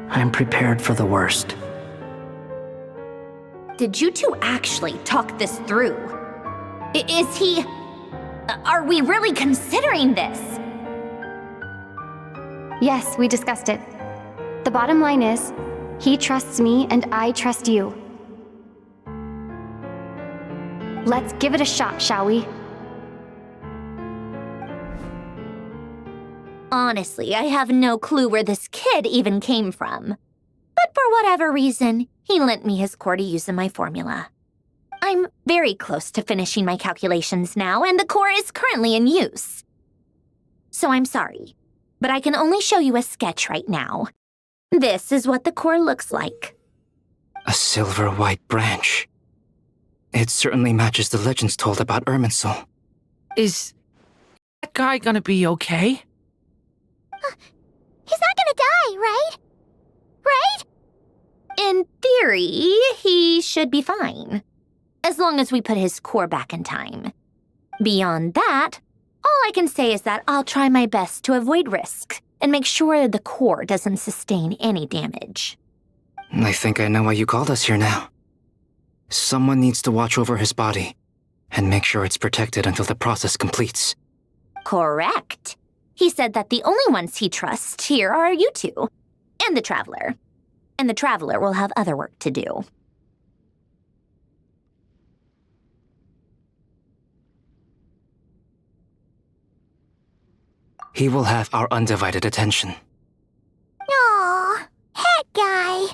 [SPEAKER 6] I'm prepared for the worst.
[SPEAKER 2] Did you two actually talk this through? Is he... Are we really considering this?
[SPEAKER 11] Yes, we discussed it. The bottom line is, he trusts me and I trust you. Let's give it a shot, shall we?
[SPEAKER 2] Honestly, I have no clue where this kid even came from. But for whatever reason, he lent me his core to use in my formula. I'm very close to finishing my calculations now, and the core is currently in use. So I'm sorry, but I can only show you a sketch right now. This is what the core looks like.
[SPEAKER 9] A silver-white branch. It certainly matches the legends told about Irminsul.
[SPEAKER 17] Is that guy gonna be okay?
[SPEAKER 16] He's not gonna die, right? Right?
[SPEAKER 2] In theory, he should be fine. As long as we put his core back in time. Beyond that, all I can say is that I'll try my best to avoid risk and make sure the core doesn't sustain any damage.
[SPEAKER 9] I think I know why you called us here now. Someone needs to watch over his body and make sure it's protected until the process completes.
[SPEAKER 2] Correct. He said that the only ones he trusts here are you two, and the Traveler. And the Traveler will have other work to do.
[SPEAKER 9] He will have our undivided attention.
[SPEAKER 16] Aw, hat guy.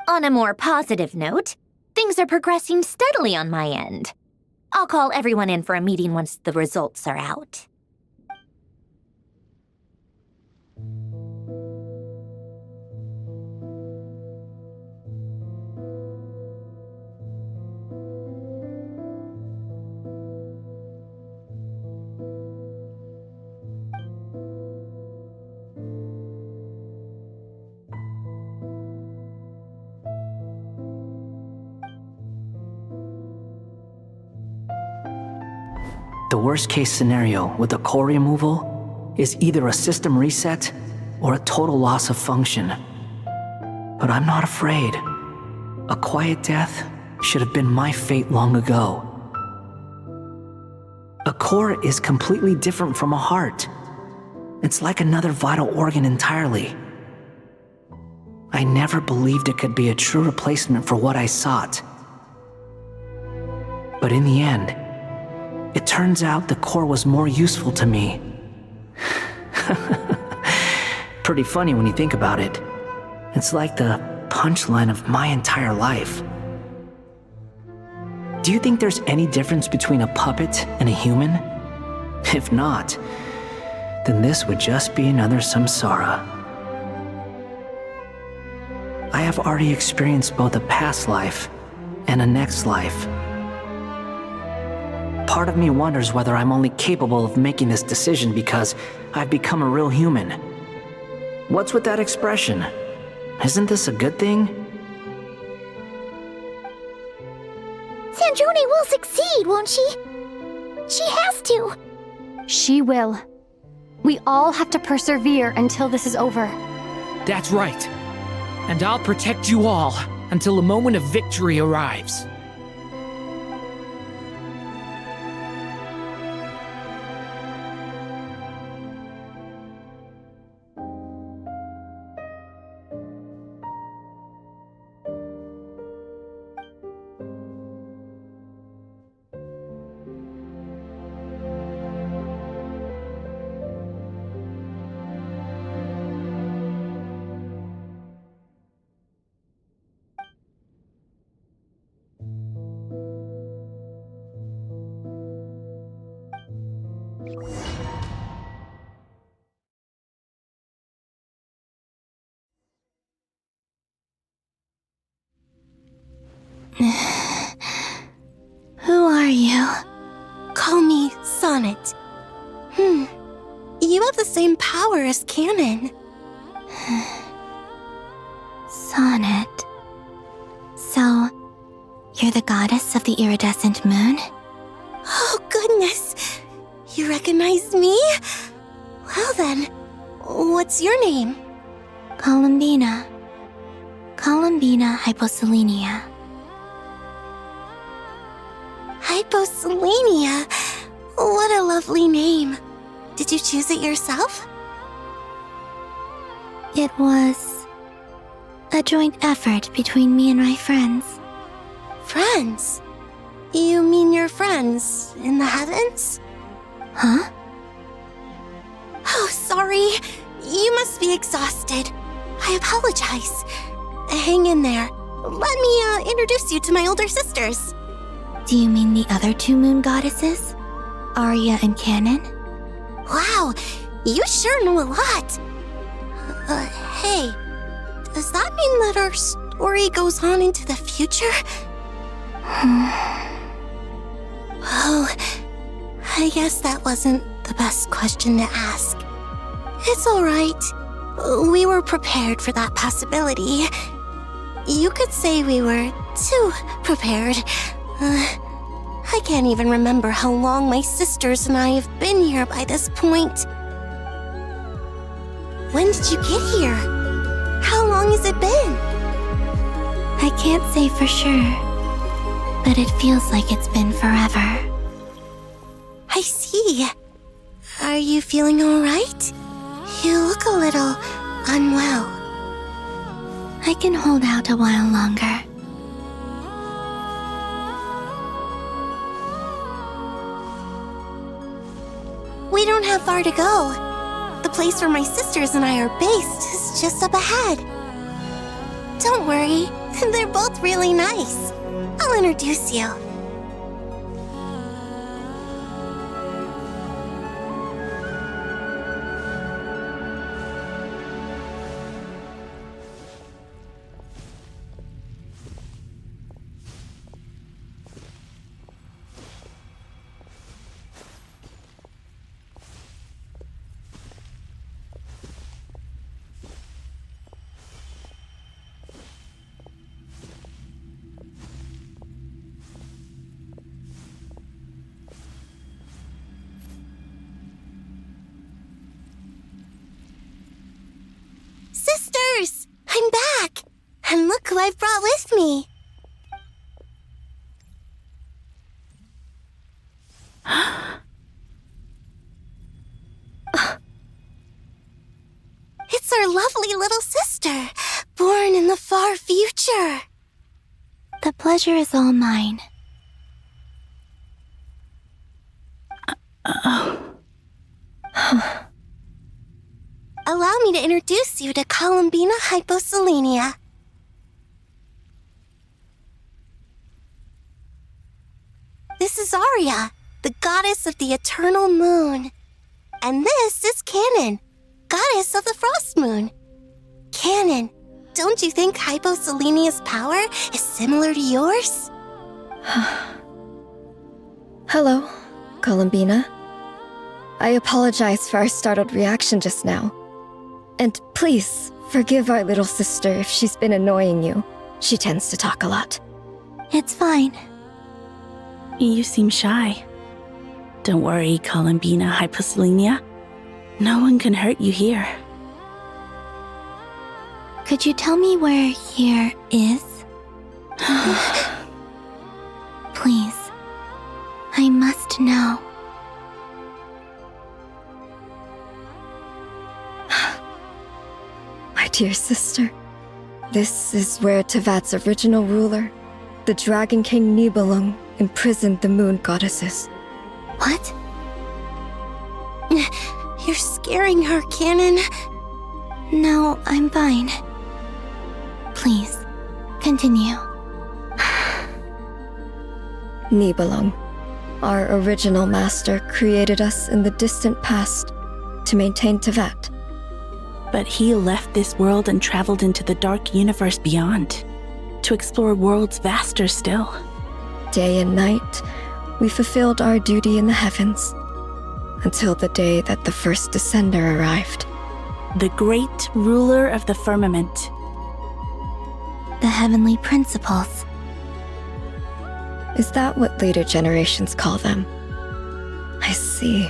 [SPEAKER 2] On a more positive note, things are progressing steadily on my end. I'll call everyone in for a meeting once the results are out.
[SPEAKER 6] The worst case scenario with the core removal is either a system reset or a total loss of function. But I'm not afraid. A quiet death should have been my fate long ago. A core is completely different from a heart. It's like another vital organ entirely. I never believed it could be a true replacement for what I sought. But in the end, it turns out the core was more useful to me. Pretty funny when you think about it. It's like the punchline of my entire life. Do you think there's any difference between a puppet and a human? If not, then this would just be another samsara. I have already experienced both a past life and a next life. Part of me wonders whether I'm only capable of making this decision because I've become a real human. What's with that expression? Isn't this a good thing?
[SPEAKER 16] Sanjoni will succeed, won't she? She has to.
[SPEAKER 11] She will. We all have to persevere until this is over.
[SPEAKER 17] That's right. And I'll protect you all until the moment of victory arrives.
[SPEAKER 18] Who are you? Call me Sonnet. You have the same power as Canon. Sonnet. So, you're the goddess of the iridescent moon? Oh, goodness! You recognize me? Well then, what's your name? Columbina. Columbina Hyposelenia. Hyposelenia? What a lovely name. Did you choose it yourself? It was a joint effort between me and my friends. Friends? You mean your friends in the heavens? Huh? Oh, sorry. You must be exhausted. I apologize. Hang in there. Let me introduce you to my older sisters. Do you mean the other two moon goddesses? Arya and Canon? Wow, you sure know a lot. Hey, does that mean that our story goes on into the future? Oh, I guess that wasn't the best question to ask. It's alright. We were prepared for that possibility. You could say we were too prepared. I can't even remember how long my sisters and I have been here by this point. When did you get here? How long has it been? I can't say for sure, but it feels like it's been forever. I see. Are you feeling alright? You look a little unwell. I can hold out a while longer. We don't have far to go.
[SPEAKER 16] The place where my sisters and I are based is just up ahead. Don't worry, they're both really nice. I'll introduce you. Sisters! I'm back! And look who I've brought with me! It's our lovely little sister, born in the far future.
[SPEAKER 18] The pleasure is all mine.
[SPEAKER 16] Allow me to introduce you to Columbina Hyposelenia. This is Arya, the goddess of the eternal moon. And this is Canon, goddess of the frost moon. Canon, don't you think Hyposelenia's power is similar to yours?
[SPEAKER 19] Hello, Columbina. I apologize for our startled reaction just now. And please, forgive our little sister if she's been annoying you. She tends to talk a lot.
[SPEAKER 18] It's fine.
[SPEAKER 20] You seem shy. Don't worry, Columbina Hyposelenia. No one can hurt you here.
[SPEAKER 18] Could you tell me where here is? Please. I must know.
[SPEAKER 19] My dear sister, this is where Tevat's original ruler, the Dragon King Nibelung, imprisoned the moon goddesses.
[SPEAKER 16] What? You're scaring her, Canon.
[SPEAKER 18] No, I'm fine. Please, continue.
[SPEAKER 19] Nibelung, our original master, created us in the distant past to maintain Tevat.
[SPEAKER 20] But he left this world and traveled into the dark universe beyond, to explore worlds vaster still.
[SPEAKER 19] Day and night, we fulfilled our duty in the heavens, until the day that the first Descender arrived.
[SPEAKER 20] The great ruler of the firmament.
[SPEAKER 18] The heavenly principles.
[SPEAKER 19] Is that what later generations call them? I see.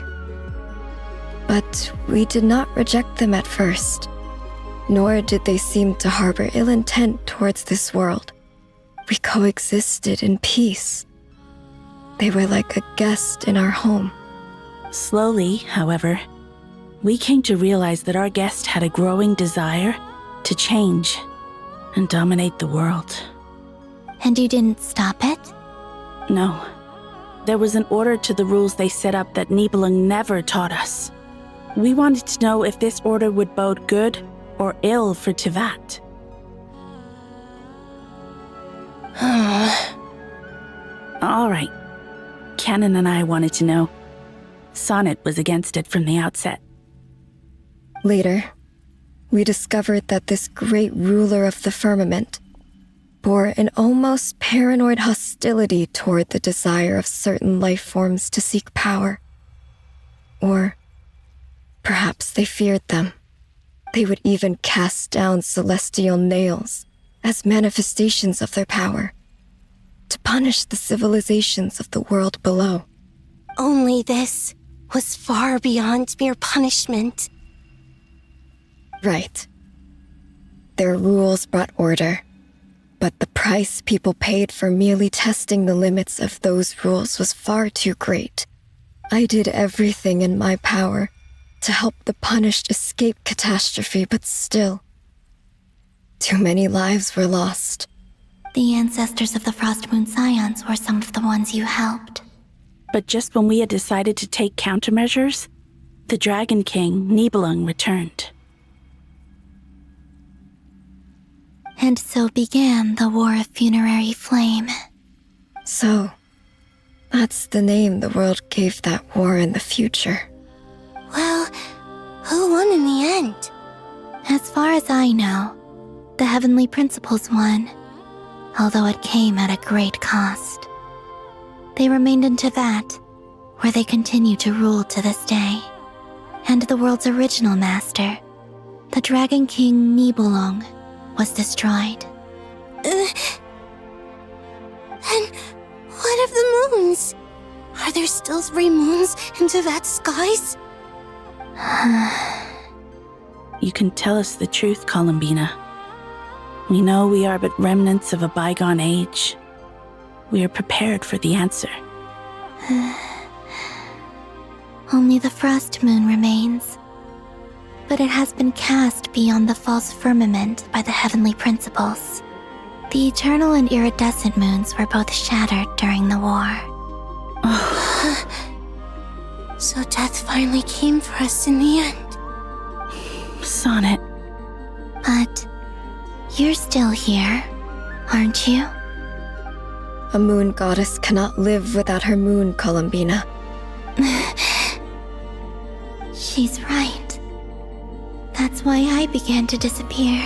[SPEAKER 19] But we did not reject them at first, nor did they seem to harbor ill intent towards this world. We coexisted in peace. They were like a guest in our home.
[SPEAKER 20] Slowly, however, we came to realize that our guest had a growing desire to change and dominate the world.
[SPEAKER 18] And you didn't stop it?
[SPEAKER 20] No. There was an order to the rules they set up that Nibelung never taught us. We wanted to know if this order would bode good or ill for Tevat. All right. Canon and I wanted to know. Sonnet was against it from the outset.
[SPEAKER 19] Later, we discovered that this great ruler of the firmament bore an almost paranoid hostility toward the desire of certain life forms to seek power. Or perhaps they feared them. They would even cast down celestial nails as manifestations of their power, to punish the civilizations of the world below.
[SPEAKER 16] Only this was far beyond mere punishment.
[SPEAKER 19] Right. Their rules brought order, but the price people paid for merely testing the limits of those rules was far too great. I did everything in my power to help the punished escape catastrophe, but still, too many lives were lost.
[SPEAKER 18] The ancestors of the Frost Moon Scions were some of the ones you helped.
[SPEAKER 20] But just when we had decided to take countermeasures, The Dragon King, Nibelung, returned.
[SPEAKER 18] And so began the War of Funerary Flame.
[SPEAKER 19] So, that's the name the world gave that war in the future.
[SPEAKER 18] Well, who won in the end? As far as I know, the Heavenly Principles won, although it came at a great cost. They remained in Teyvat, where they continue to rule to this day. And the world's original master, the Dragon King Nibelung, was destroyed.
[SPEAKER 15] And what of the moons? Are there still 3 moons in Teyvat's skies?
[SPEAKER 20] You can tell us the truth, Columbina. We know we are but remnants of a bygone age. We are prepared for the answer.
[SPEAKER 18] Only the Frost Moon remains. But it has been cast beyond the false firmament by the Heavenly Principles. The eternal and iridescent moons were both shattered during the war.
[SPEAKER 15] So death finally came for us in the end.
[SPEAKER 20] Sonnet.
[SPEAKER 18] But you're still here, aren't you?
[SPEAKER 19] A moon goddess cannot live without her moon, Columbina.
[SPEAKER 18] She's right. That's why I began to disappear.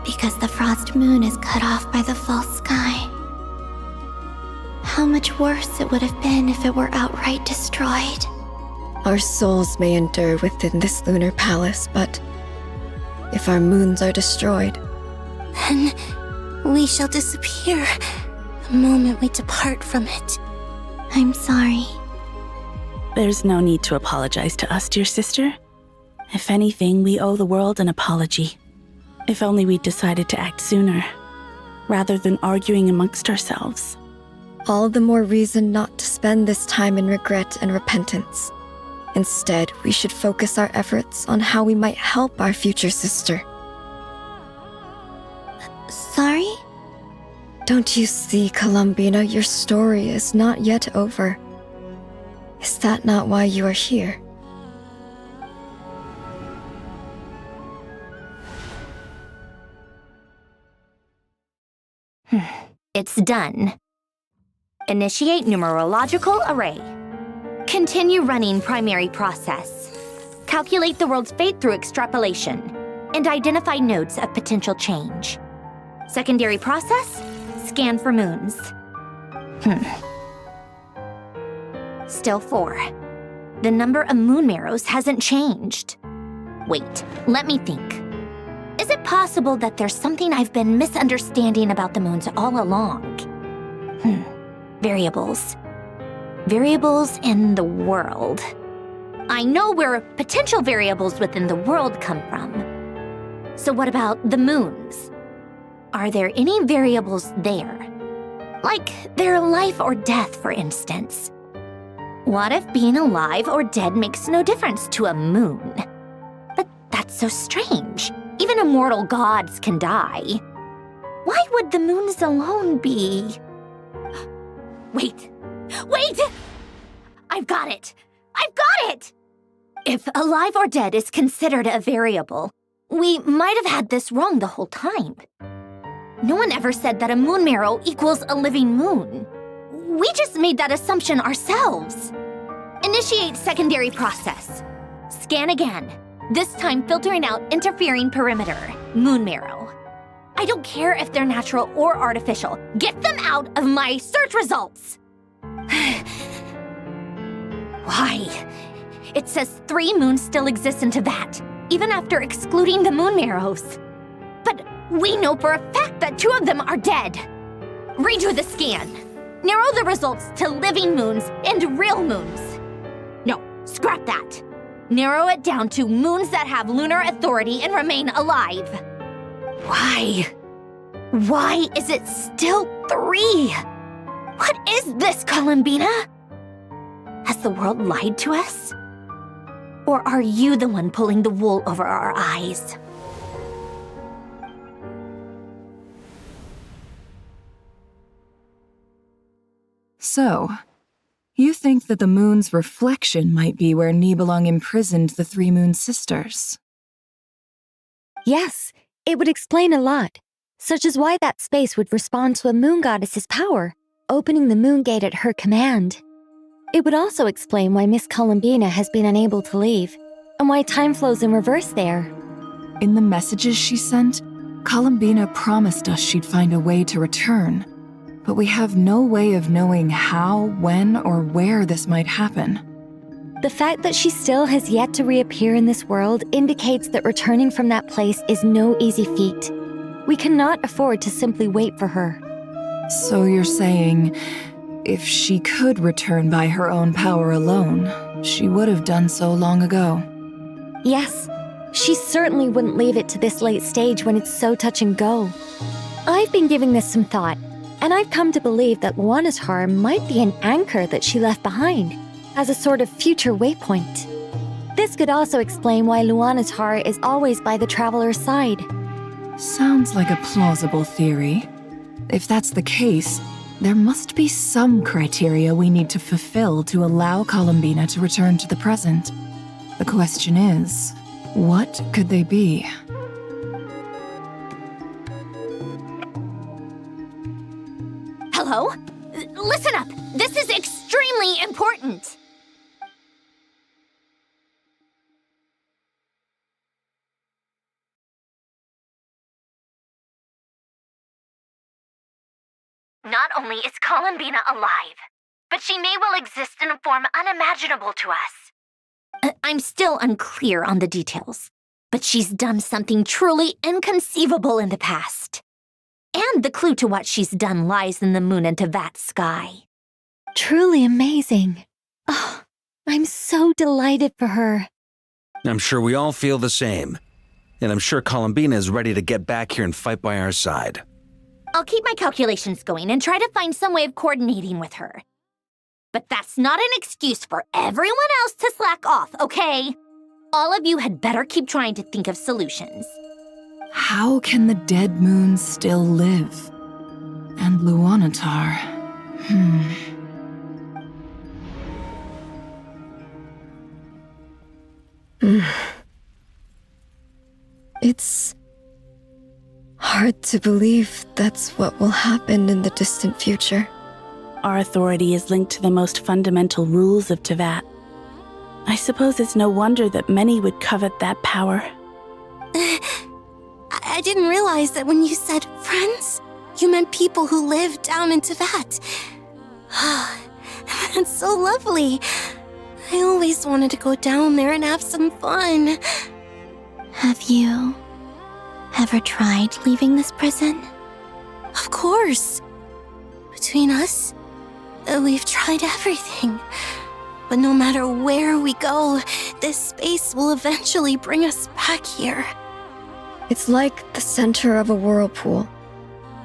[SPEAKER 18] Because the Frost Moon is cut off by the false sky. How much worse it would have been if it were outright destroyed.
[SPEAKER 19] Our souls may endure within this lunar palace, but if our moons are destroyed,
[SPEAKER 15] then we shall disappear the moment we depart from it.
[SPEAKER 18] I'm sorry.
[SPEAKER 20] There's no need to apologize to us, dear sister. If anything, we owe the world an apology. If only we'd decided to act sooner, rather than arguing amongst ourselves.
[SPEAKER 19] all the more reason not to spend this time in regret and repentance. Instead, we should focus our efforts on how we might help our future sister.
[SPEAKER 18] Sorry?
[SPEAKER 19] Don't you see, Columbina, your story is not yet over. Is that not why you are here?
[SPEAKER 2] It's done. Initiate numerological array. Continue running primary process. Calculate the world's fate through extrapolation, and identify nodes of potential change. Secondary process, scan for moons. Still 4. The number of moon marrows hasn't changed. Wait, let me think. Is it possible that there's something I've been misunderstanding about the moons all along? Variables. Variables in the world. I know where potential variables within the world come from. So what about the moons? Are there any variables there? Like their life or death, for instance. What if being alive or dead makes no difference to a moon? But that's so strange. Even immortal gods can die. Why would the moons alone be? Wait! I've got it! If alive or dead is considered a variable, we might have had this wrong the whole time. No one ever said that a moon marrow equals a living moon. We just made that assumption ourselves. Initiate secondary process. Scan again. This time filtering out interfering perimeter, moon marrow. I don't care if they're natural or artificial. Get them out of my search results! Why? It says 3 moons still exist in Teyvat, even after excluding the moon marrows. But we know for a fact that 2 of them are dead. Redo the scan. Narrow the results to living moons and real moons. No, scrap that. Narrow it down to moons that have lunar authority and remain alive. Why? Why is it still 3? What is this, Columbina? Has the world lied to us? Or are you the one pulling the wool over our eyes?
[SPEAKER 4] So, You think that the moon's reflection might be where Nibelung imprisoned the three moon sisters?
[SPEAKER 14] Yes, it would explain a lot, such as why that space would respond to a moon goddess's power, opening the moon gate at her command. It would also explain why Miss Columbina has been unable to leave, and why time flows in reverse there.
[SPEAKER 4] In the messages she sent, Columbina promised us she'd find a way to return, but we have no way of knowing how, when, or where this might happen.
[SPEAKER 14] The fact that she still has yet to reappear in this world indicates that returning from that place is no easy feat. We cannot afford to simply wait for her.
[SPEAKER 4] So you're saying, if she could return by her own power alone, she would have done so long ago?
[SPEAKER 14] Yes, she certainly wouldn't leave it to this late stage when it's so touch and go. I've been giving this some thought, and I've come to believe that Luanatar might be an anchor that she left behind, as a sort of future waypoint. This could also explain why Luanatar is always by the traveler's side.
[SPEAKER 4] Sounds like a plausible theory. If that's the case, there must be some criteria we need to fulfill to allow Columbina to return to the present. The question is, what could they be?
[SPEAKER 2] Hello? Listen up! This is extremely important! Not only is Columbina alive, but she may well exist in a form unimaginable to us. I'm still unclear on the details, but she's done something truly inconceivable in the past. And the clue to what she's done lies in the moon and Tevat sky.
[SPEAKER 14] Truly amazing. Oh, I'm so delighted for her.
[SPEAKER 1] I'm sure we all feel the same. And I'm sure Columbina is ready to get back here and fight by our side.
[SPEAKER 2] I'll keep my calculations going and try to find some way of coordinating with her. But that's not an excuse for everyone else to slack off, okay? All of you had better keep trying to think of solutions.
[SPEAKER 4] How can the dead moon still live? And Luanatar?
[SPEAKER 19] It's hard to believe that's what will happen in the distant future.
[SPEAKER 20] Our authority is linked to the most fundamental rules of Tevat. I suppose it's no wonder that many would covet that power.
[SPEAKER 18] I didn't realize that when you said friends, you meant people who live down in Tevat. That's so lovely. I always wanted to go down there and have some fun. Have you ever tried leaving this prison? Of course. Between us, we've tried everything. But no matter where we go, this space will eventually bring us back here.
[SPEAKER 19] It's like the center of a whirlpool.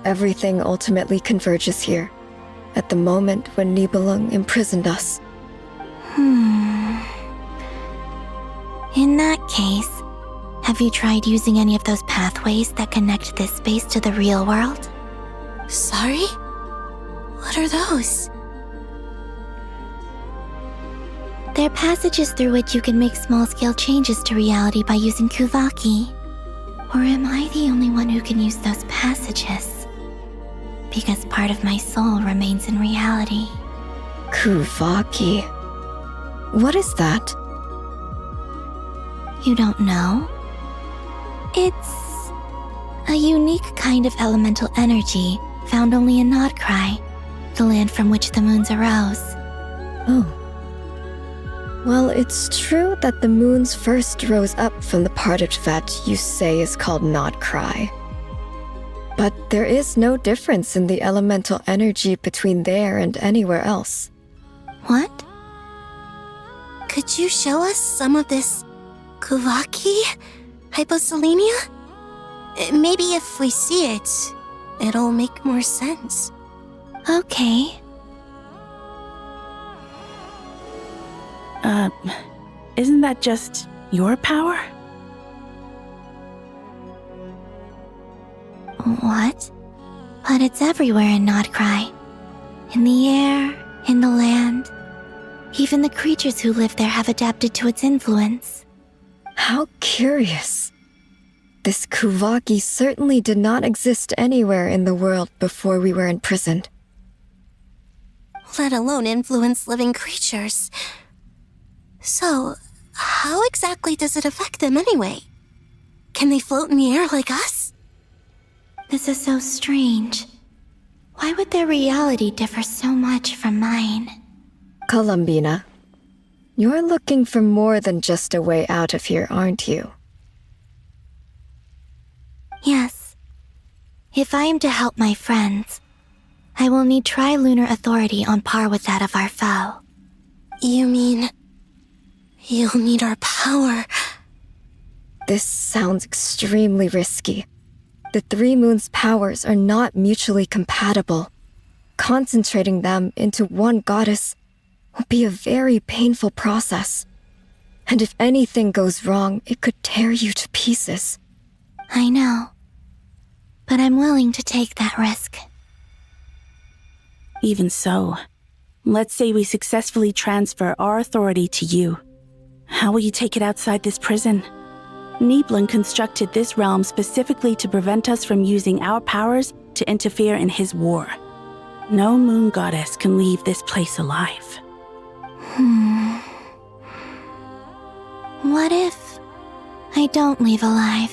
[SPEAKER 19] Everything ultimately converges here, at the moment when Nibelung imprisoned us.
[SPEAKER 18] In that case, have you tried using any of those pathways that connect this space to the real world? Sorry? What are those? They're passages through which you can make small-scale changes to reality by using Kuvaki. Or am I the only one who can use those passages? Because part of my soul remains in reality.
[SPEAKER 19] Kuvaki. What is that?
[SPEAKER 18] You don't know? It's a unique kind of elemental energy found only in Nodcry, the land from which the moons arose.
[SPEAKER 19] Oh. Well, it's true that the moons first rose up from the part of Tevat you say is called Nodcry. But there is no difference in the elemental energy between there and anywhere else.
[SPEAKER 18] What? Could you show us some of this Kuvaki hyposelenia? Maybe if we see it, it'll make more sense. Okay.
[SPEAKER 20] Isn't that just your power?
[SPEAKER 18] What? But it's everywhere in Nodcry. In the air, in the land, Even the creatures who live there have adapted to its influence.
[SPEAKER 19] How curious. This Kuvaki certainly did not exist anywhere in the world before we were imprisoned.
[SPEAKER 16] Let alone influence living creatures. So, how exactly does it affect them anyway? Can they float in the air like us?
[SPEAKER 18] This is so strange. Why would their reality differ so much from mine?
[SPEAKER 19] Columbina, you're looking for more than just a way out of here, aren't you?
[SPEAKER 18] Yes. If I am to help my friends, I will need tri-lunar authority on par with that of our foe.
[SPEAKER 16] You mean... you'll need our power?
[SPEAKER 19] This sounds extremely risky. The Three Moons' powers are not mutually compatible. Concentrating them into one goddess will be a very painful process. And if anything goes wrong, it could tear you to pieces.
[SPEAKER 18] I know. But I'm willing to take that risk.
[SPEAKER 20] Even so, let's say we successfully transfer our authority to you. How will you take it outside this prison? Niblin constructed this realm specifically to prevent us from using our powers to interfere in his war. No moon goddess can leave this place alive.
[SPEAKER 18] What if I don't leave alive?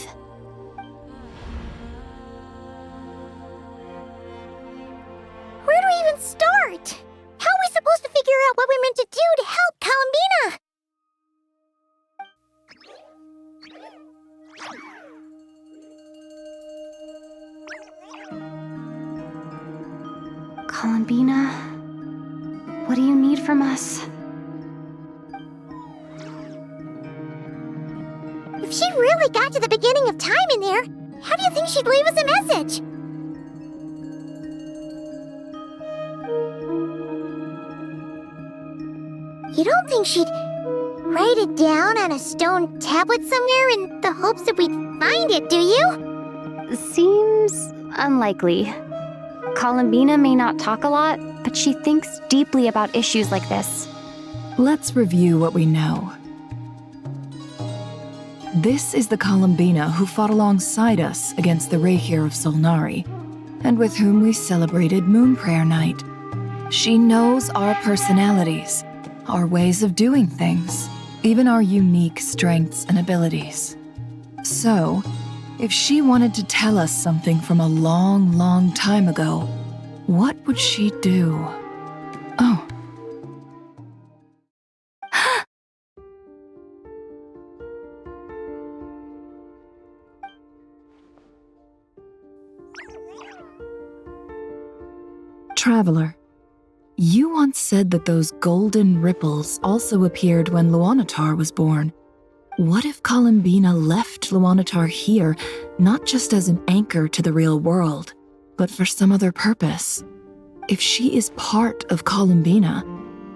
[SPEAKER 16] Where do we even start? How are we supposed to figure out what we're meant to do to help Columbina?
[SPEAKER 11] Columbina, what do you need from us?
[SPEAKER 16] If she really got to the beginning of time in there, how do you think she'd leave us a message? You don't think she'd write it down on a stone tablet somewhere in the hopes that we'd find it, do you?
[SPEAKER 11] Seems unlikely. Columbina may not talk a lot, but she thinks deeply about issues like this.
[SPEAKER 4] Let's review what we know. This is the Columbina who fought alongside us against the Rehir of Solnari, and with whom we celebrated Moon Prayer Night. She knows our personalities, our ways of doing things, even our unique strengths and abilities. So, if she wanted to tell us something from a long, long time ago, what would she do? Oh. Traveler, you once said that those golden ripples also appeared when Luanatar was born. What if Columbina left Luanatar here, not just as an anchor to the real world, but for some other purpose? If she is part of Columbina,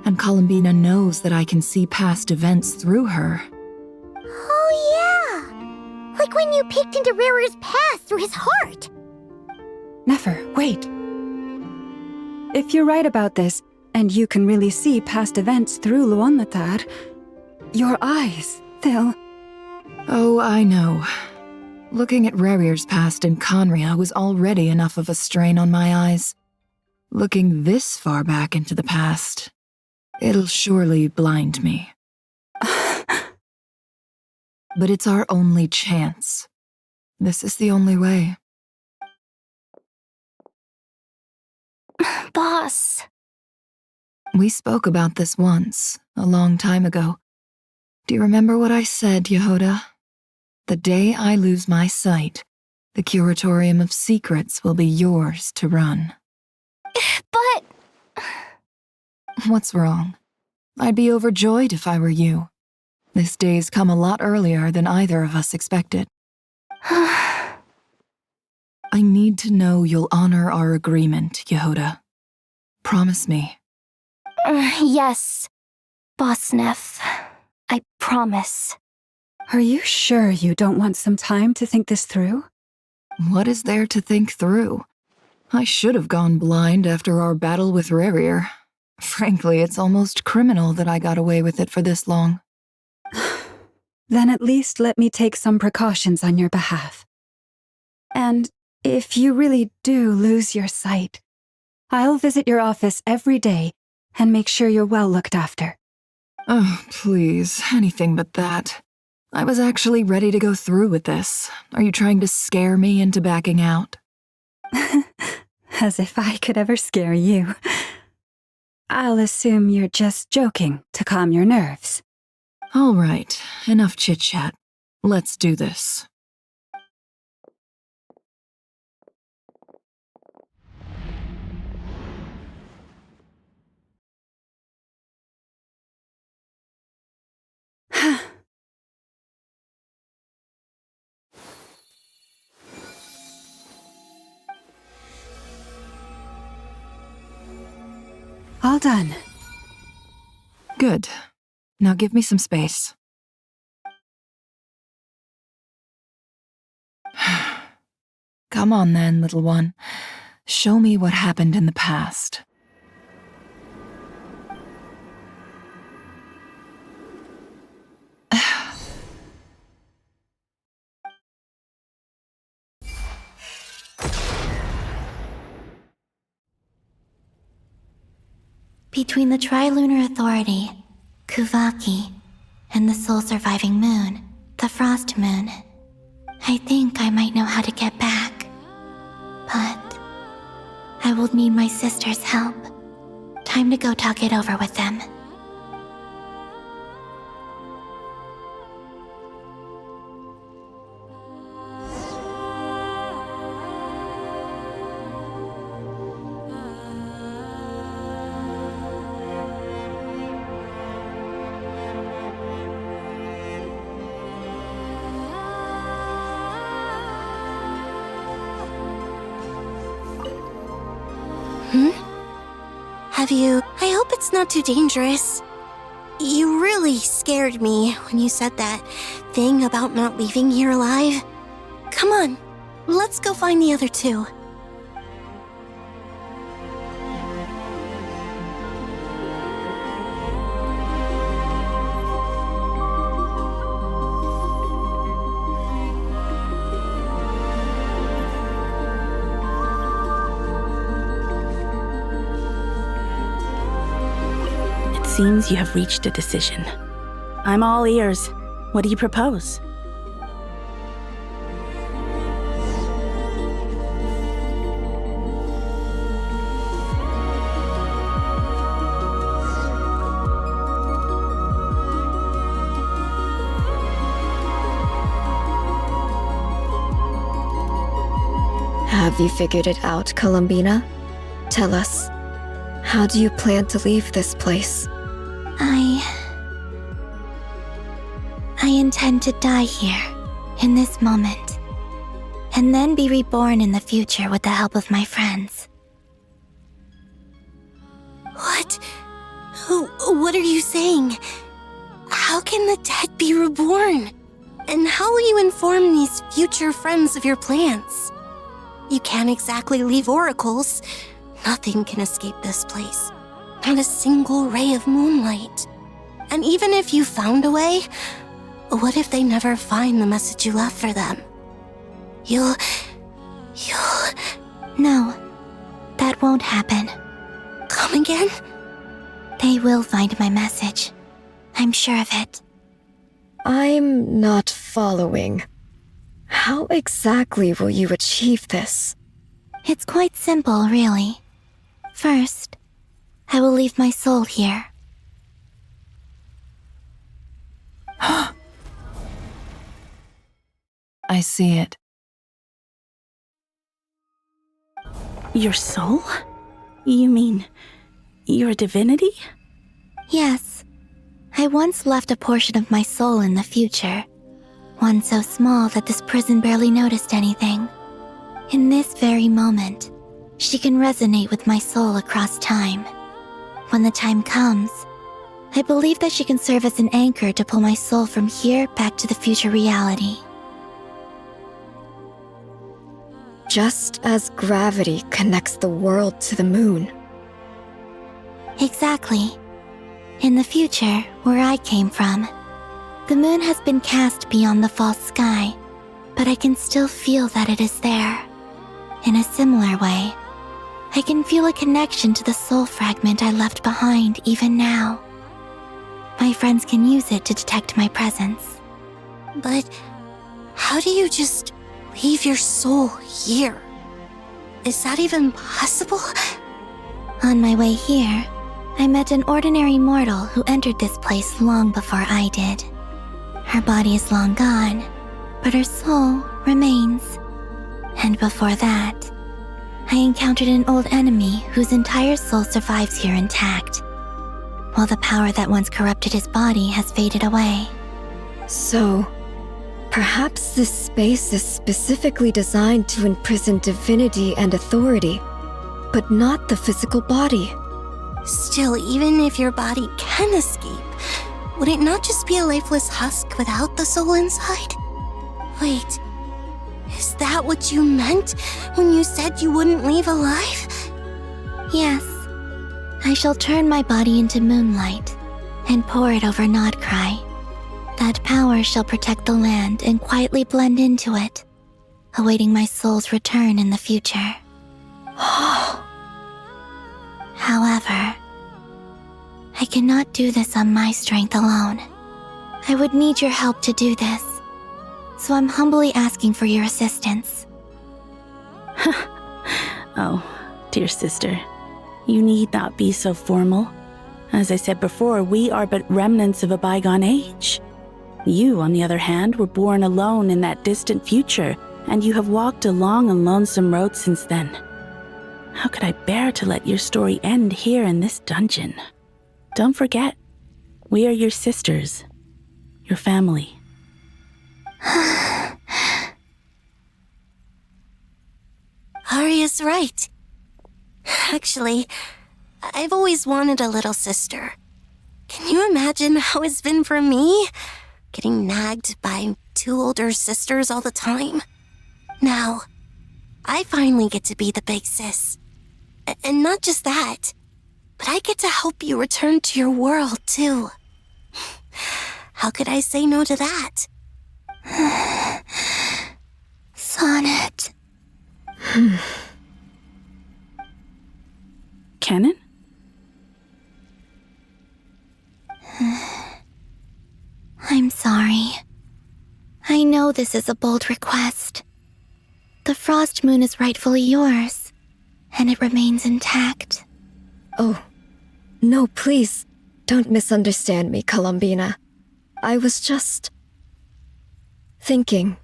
[SPEAKER 4] and Columbina knows that I can see past events through her...
[SPEAKER 16] Oh yeah! Like when you peeked into Rarer's past through his heart!
[SPEAKER 3] Never, wait. If you're right about this, and you can really see past events through Luanatar, your eyes, they'll...
[SPEAKER 4] Oh, I know. Looking at Rarir's past in Conria was already enough of a strain on my eyes. Looking this far back into the past, it'll surely blind me. But it's our only chance. This is the only way.
[SPEAKER 11] Boss.
[SPEAKER 4] We spoke about this once, a long time ago. Do you remember what I said, Yehoda? The day I lose my sight, the Curatorium of Secrets will be yours to run.
[SPEAKER 11] But...
[SPEAKER 4] What's wrong? I'd be overjoyed if I were you. This day's come a lot earlier than either of us expected. I need to know you'll honor our agreement, Yehoda. Promise me.
[SPEAKER 11] Yes, Boss Neff. I promise.
[SPEAKER 3] Are you sure you don't want some time to think this through?
[SPEAKER 4] What is there to think through? I should have gone blind after our battle with Rarir. Frankly, it's almost criminal that I got away with it for this long.
[SPEAKER 3] Then at least let me take some precautions on your behalf. And if you really do lose your sight, I'll visit your office every day and make sure you're well looked after.
[SPEAKER 4] Oh, please, anything but that. I was actually ready to go through with this. Are you trying to scare me into backing out?
[SPEAKER 3] As if I could ever scare you. I'll assume you're just joking to calm your nerves.
[SPEAKER 4] All right, enough chit-chat. Let's do this.
[SPEAKER 3] All done.
[SPEAKER 4] Good. Now give me some space. Come on then, little one. Show me what happened in the past.
[SPEAKER 18] Between the Trilunar Authority, Kuvaki, and the sole surviving moon, the Frost Moon, I think I might know how to get back. But I will need my sister's help. Time to go talk it over with them.
[SPEAKER 16] I hope it's not too dangerous. You really scared me when you said that thing about not leaving here alive. Come on, let's go find the other two.
[SPEAKER 20] Seems you have reached a decision. I'm all ears. What do you propose?
[SPEAKER 19] Have you figured it out, Columbina? Tell us, how do you plan to leave this place?
[SPEAKER 18] I intend to die here, in this moment, and then be reborn in the future with the help of my friends.
[SPEAKER 16] What? What are you saying? How can the dead be reborn? And how will you inform these future friends of your plans? You can't exactly leave oracles. Nothing can escape this place. Not a single ray of moonlight. And even if you found a way, what if they never find the message you left for them? You'll...
[SPEAKER 18] No, that won't happen.
[SPEAKER 16] Come again?
[SPEAKER 18] They will find my message. I'm sure of it.
[SPEAKER 19] I'm not following. How exactly will you achieve this?
[SPEAKER 18] It's quite simple, really. First, I will leave my soul here.
[SPEAKER 4] I see it.
[SPEAKER 20] Your soul? You mean your divinity?
[SPEAKER 18] Yes. I once left a portion of my soul in the future. One so small that this prison barely noticed anything. In this very moment, she can resonate with my soul across time. When the time comes, I believe that she can serve as an anchor to pull my soul from here back to the future reality.
[SPEAKER 19] Just as gravity connects the world to the moon.
[SPEAKER 18] Exactly. In the future, where I came from, the moon has been cast beyond the false sky, but I can still feel that it is there. In a similar way, I can feel a connection to the soul fragment I left behind even now. My friends can use it to detect my presence.
[SPEAKER 8] But how do you just leave your soul here? Is that even possible?
[SPEAKER 18] On my way here, I met an ordinary mortal who entered this place long before I did. Her body is long gone, but her soul remains. And before that, I encountered an old enemy whose entire soul survives here intact, while the power that once corrupted his body has faded away.
[SPEAKER 19] So, perhaps this space is specifically designed to imprison divinity and authority, but not the physical body.
[SPEAKER 8] Still, even if your body can escape, would it not just be a lifeless husk without the soul inside? Wait, is that what you meant when you said you wouldn't leave alive?
[SPEAKER 18] Yes, I shall turn my body into moonlight and pour it over Nodcry. That power shall protect the land and quietly blend into it, awaiting my soul's return in the future. However, I cannot do this on my strength alone. I would need your help to do this, so I'm humbly asking for your assistance.
[SPEAKER 20] Oh, dear sister, you need not be so formal. As I said before, we are but remnants of a bygone age. You, on the other hand, were born alone in that distant future, and you have walked a long and lonesome road since then. How could I bear to let your story end here in this dungeon? Don't forget, we are your sisters, your family.
[SPEAKER 8] Arya's right. Actually, I've always wanted a little sister. Can you imagine how it's been for me? Getting nagged by two older sisters all the time. Now, I finally get to be the big sis. And not just that, but I get to help you return to your world, too. How could I say no to that?
[SPEAKER 18] Sonnet.
[SPEAKER 20] Canon?
[SPEAKER 18] I'm sorry. I know this is a bold request. The Frost Moon is rightfully yours, and it remains intact.
[SPEAKER 19] Oh, no, please, don't misunderstand me, Columbina. I was just thinking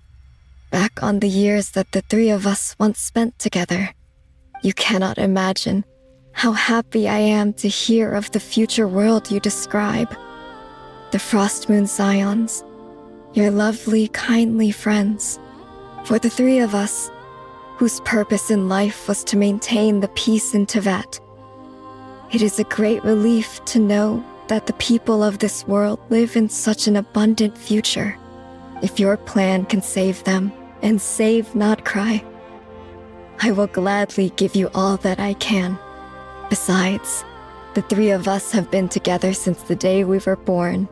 [SPEAKER 19] back on the years that the three of us once spent together. You cannot imagine how happy I am to hear of the future world you describe. The Frost Moon Scions, your lovely, kindly friends. For the three of us, whose purpose in life was to maintain the peace in Teyvat. It is a great relief to know that the people of this world live in such an abundant future. If your plan can save them and save Nodcry, I will gladly give you all that I can. Besides, the three of us have been together since the day we were born.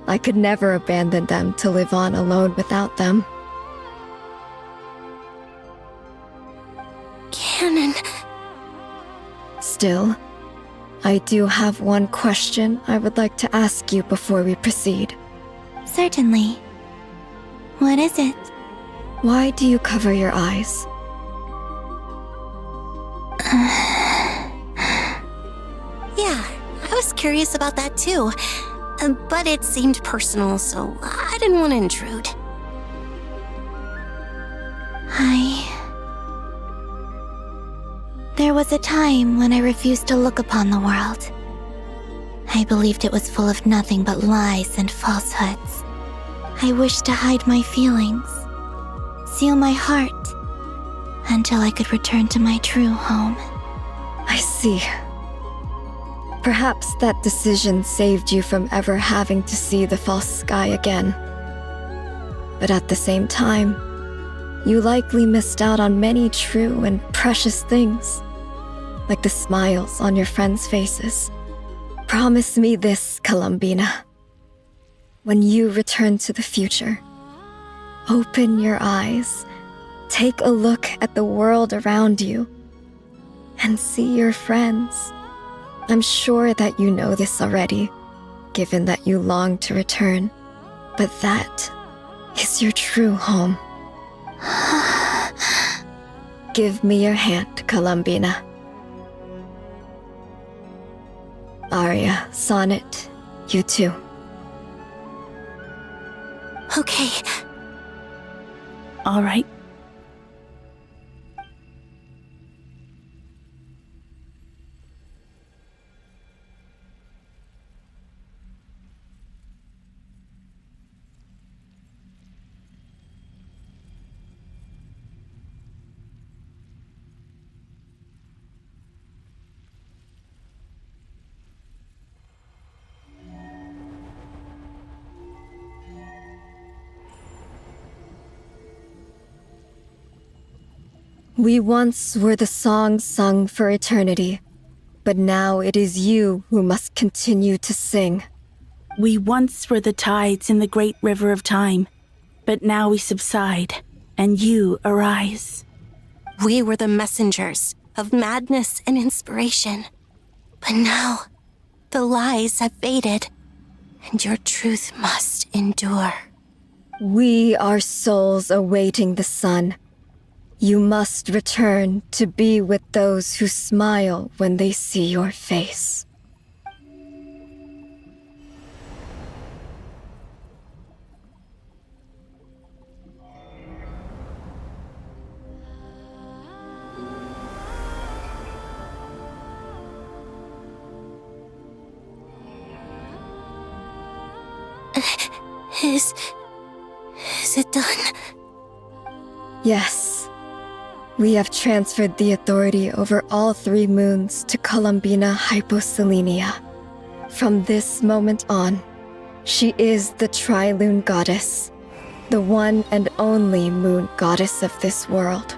[SPEAKER 19] I could never abandon them to live on alone without them.
[SPEAKER 8] Canon.
[SPEAKER 19] Still, I do have one question I would like to ask you before we proceed.
[SPEAKER 18] Certainly. What is it?
[SPEAKER 19] Why do you cover your eyes?
[SPEAKER 8] Yeah, I was curious about that too. But it seemed personal, so I didn't want to intrude.
[SPEAKER 18] There was a time when I refused to look upon the world. I believed it was full of nothing but lies and falsehoods. I wished to hide my feelings, seal my heart, until I could return to my true home.
[SPEAKER 19] I see. Perhaps that decision saved you from ever having to see the false sky again. But at the same time, you likely missed out on many true and precious things, like the smiles on your friends' faces Promise me this, Columbina. When you return to the future, open your eyes, take a look at the world around you, and see your friends. I'm sure that you know this already, given that you long to return, but that is your true home. Give me your hand, Columbina. Aria, Sonnet, you too.
[SPEAKER 8] Okay.
[SPEAKER 20] All right.
[SPEAKER 19] We once were the songs sung for eternity, but now it is you who must continue to sing.
[SPEAKER 20] We once were the tides in the great river of time, but now we subside, and you arise.
[SPEAKER 8] We were the messengers of madness and inspiration. But now, the lies have faded, and your truth must endure.
[SPEAKER 19] We are souls awaiting the sun. You must return to be with those who smile when they see your face.
[SPEAKER 8] Is it done?
[SPEAKER 19] Yes. We have transferred the authority over all 3 moons to Columbina Hyposelenia. From this moment on, she is the Tri-Lune Goddess, the one and only moon goddess of this world.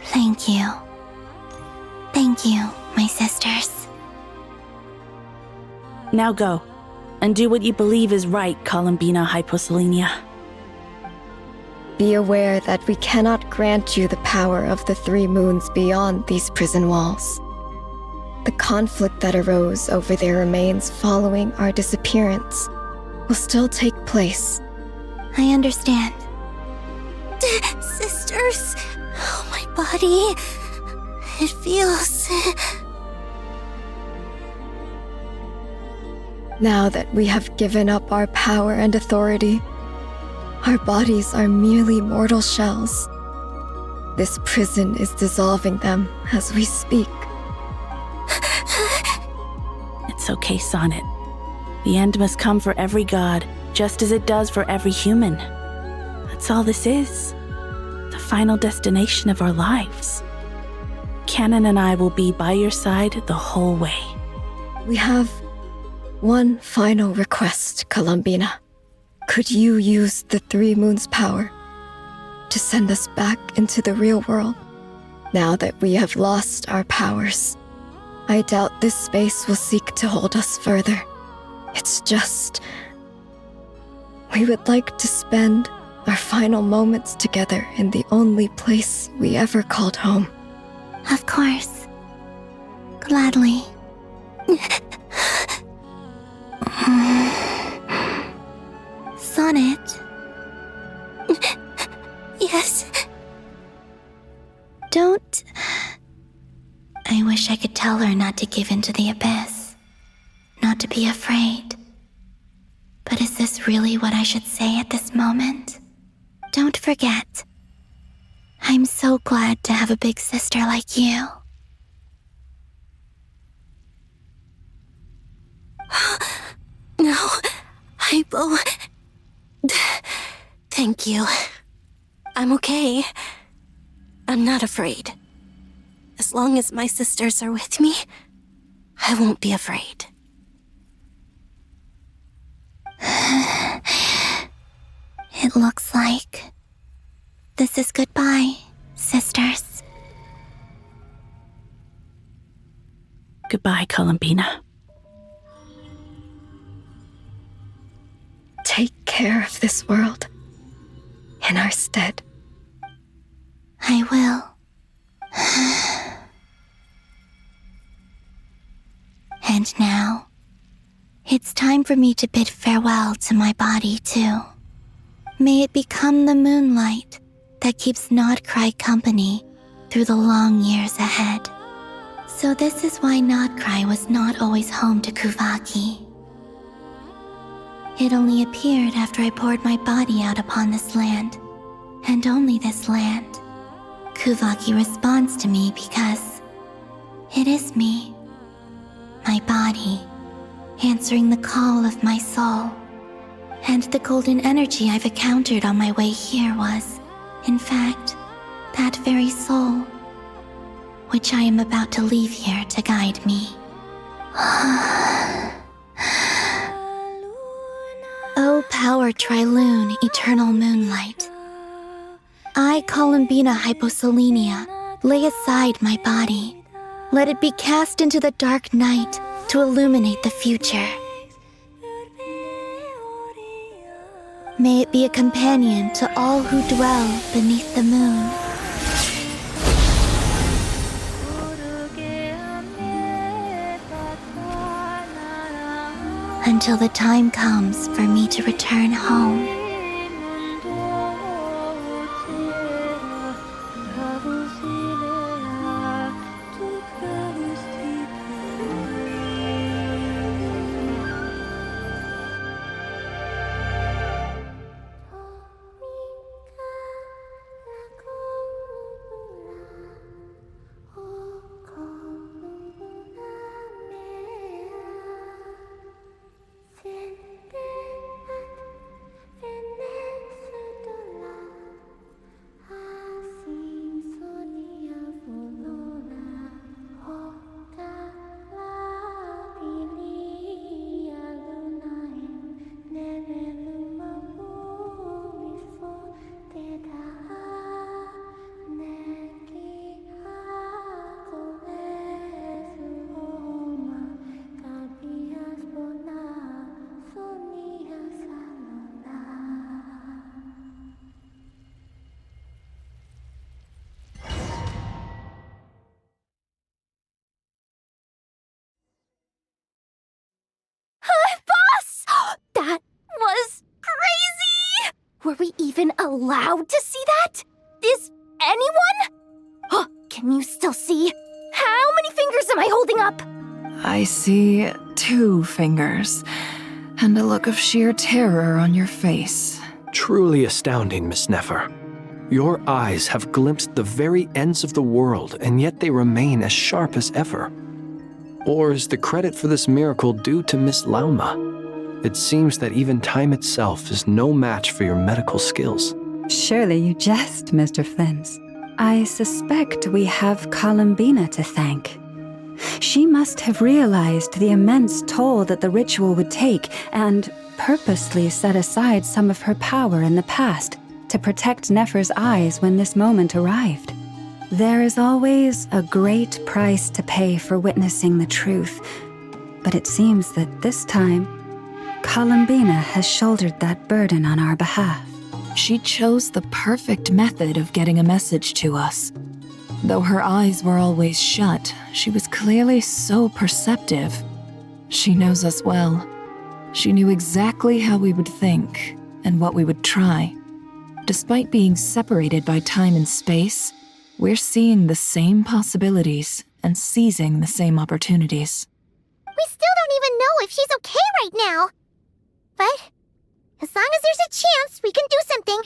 [SPEAKER 18] Thank you. Thank you, my sisters.
[SPEAKER 20] Now go, and do what you believe is right, Columbina Hyposelenia.
[SPEAKER 19] Be aware that we cannot grant you the power of the 3 moons beyond these prison walls. The conflict that arose over their remains following our disappearance will still take place.
[SPEAKER 18] I understand.
[SPEAKER 8] Sisters, oh, my body. It feels...
[SPEAKER 19] Now that we have given up our power and authority, our bodies are merely mortal shells. This prison is dissolving them as we speak.
[SPEAKER 20] It's okay, Sonnet. The end must come for every god, just as it does for every human. That's all this is. The final destination of our lives. Canon and I will be by your side the whole way.
[SPEAKER 19] We have one final request, Columbina. Could you use the 3 moons' power to send us back into the real world? Now that we have lost our powers, I doubt this space will seek to hold us further. It's just... we would like to spend our final moments together in the only place we ever called home.
[SPEAKER 18] Of course. Gladly. Sonnet?
[SPEAKER 8] Yes?
[SPEAKER 18] Don't... I wish I could tell her not to give in to the abyss. Not to be afraid. But is this really what I should say at this moment? Don't forget. I'm so glad to have a big sister like you.
[SPEAKER 8] No, Hypo. Thank you. I'm okay. I'm not afraid. As long as my sisters are with me, I won't be afraid.
[SPEAKER 18] It looks like This is goodbye, sisters.
[SPEAKER 20] Goodbye, Columbina.
[SPEAKER 19] Take care of this world in our stead.
[SPEAKER 18] I will. And now, it's time for me to bid farewell to my body, too. May it become the moonlight that keeps Nodcry company through the long years ahead. So this is why Nodcry was not always home to Kuvaki. It only appeared after I poured my body out upon this land, and only this land. Kuvaki responds to me because it is me, my body, answering the call of my soul. And the golden energy I've encountered on my way here was, in fact, that very soul, which I am about to leave here to guide me. O power Trilune, eternal moonlight. I, Columbina Hyposelenia, lay aside my body. Let it be cast into the dark night to illuminate the future. May it be a companion to all who dwell beneath the moon. Until the time comes for me to return home.
[SPEAKER 2] Were we even allowed to see that? Is anyone? Oh, can you still see? How many fingers am I holding up?
[SPEAKER 4] I see 2 fingers, and a look of sheer terror on your face.
[SPEAKER 5] Truly astounding, Miss Nefer. Your eyes have glimpsed the very ends of the world, and yet they remain as sharp as ever. Or is the credit for this miracle due to Miss Lauma? It seems that even time itself is no match for your medical skills.
[SPEAKER 3] Surely you jest, Mr. Flins. I suspect we have Columbina to thank. She must have realized the immense toll that the ritual would take and purposely set aside some of her power in the past to protect Nefer's eyes when this moment arrived. There is always a great price to pay for witnessing the truth, but it seems that this time, Columbina has shouldered that burden on our behalf.
[SPEAKER 4] She chose the perfect method of getting a message to us. Though her eyes were always shut, she was clearly so perceptive. She knows us well. She knew exactly how we would think and what we would try. Despite being separated by time and space, we're seeing the same possibilities and seizing the same opportunities.
[SPEAKER 16] We still don't even know if she's okay right now. But as long as there's a chance we can do something,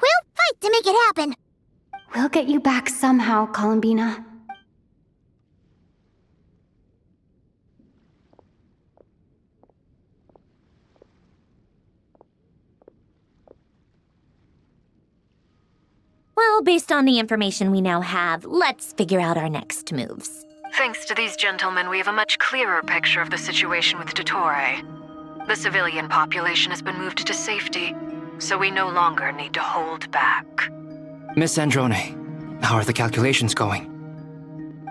[SPEAKER 16] we'll fight to make it happen.
[SPEAKER 11] We'll get you back somehow, Columbina.
[SPEAKER 2] Well, based on the information we now have, let's figure out our next moves.
[SPEAKER 7] Thanks to these gentlemen, we have a much clearer picture of the situation with Dottore. The civilian population has been moved to safety, so we no longer need to hold back.
[SPEAKER 9] Miss Androne, how are the calculations going?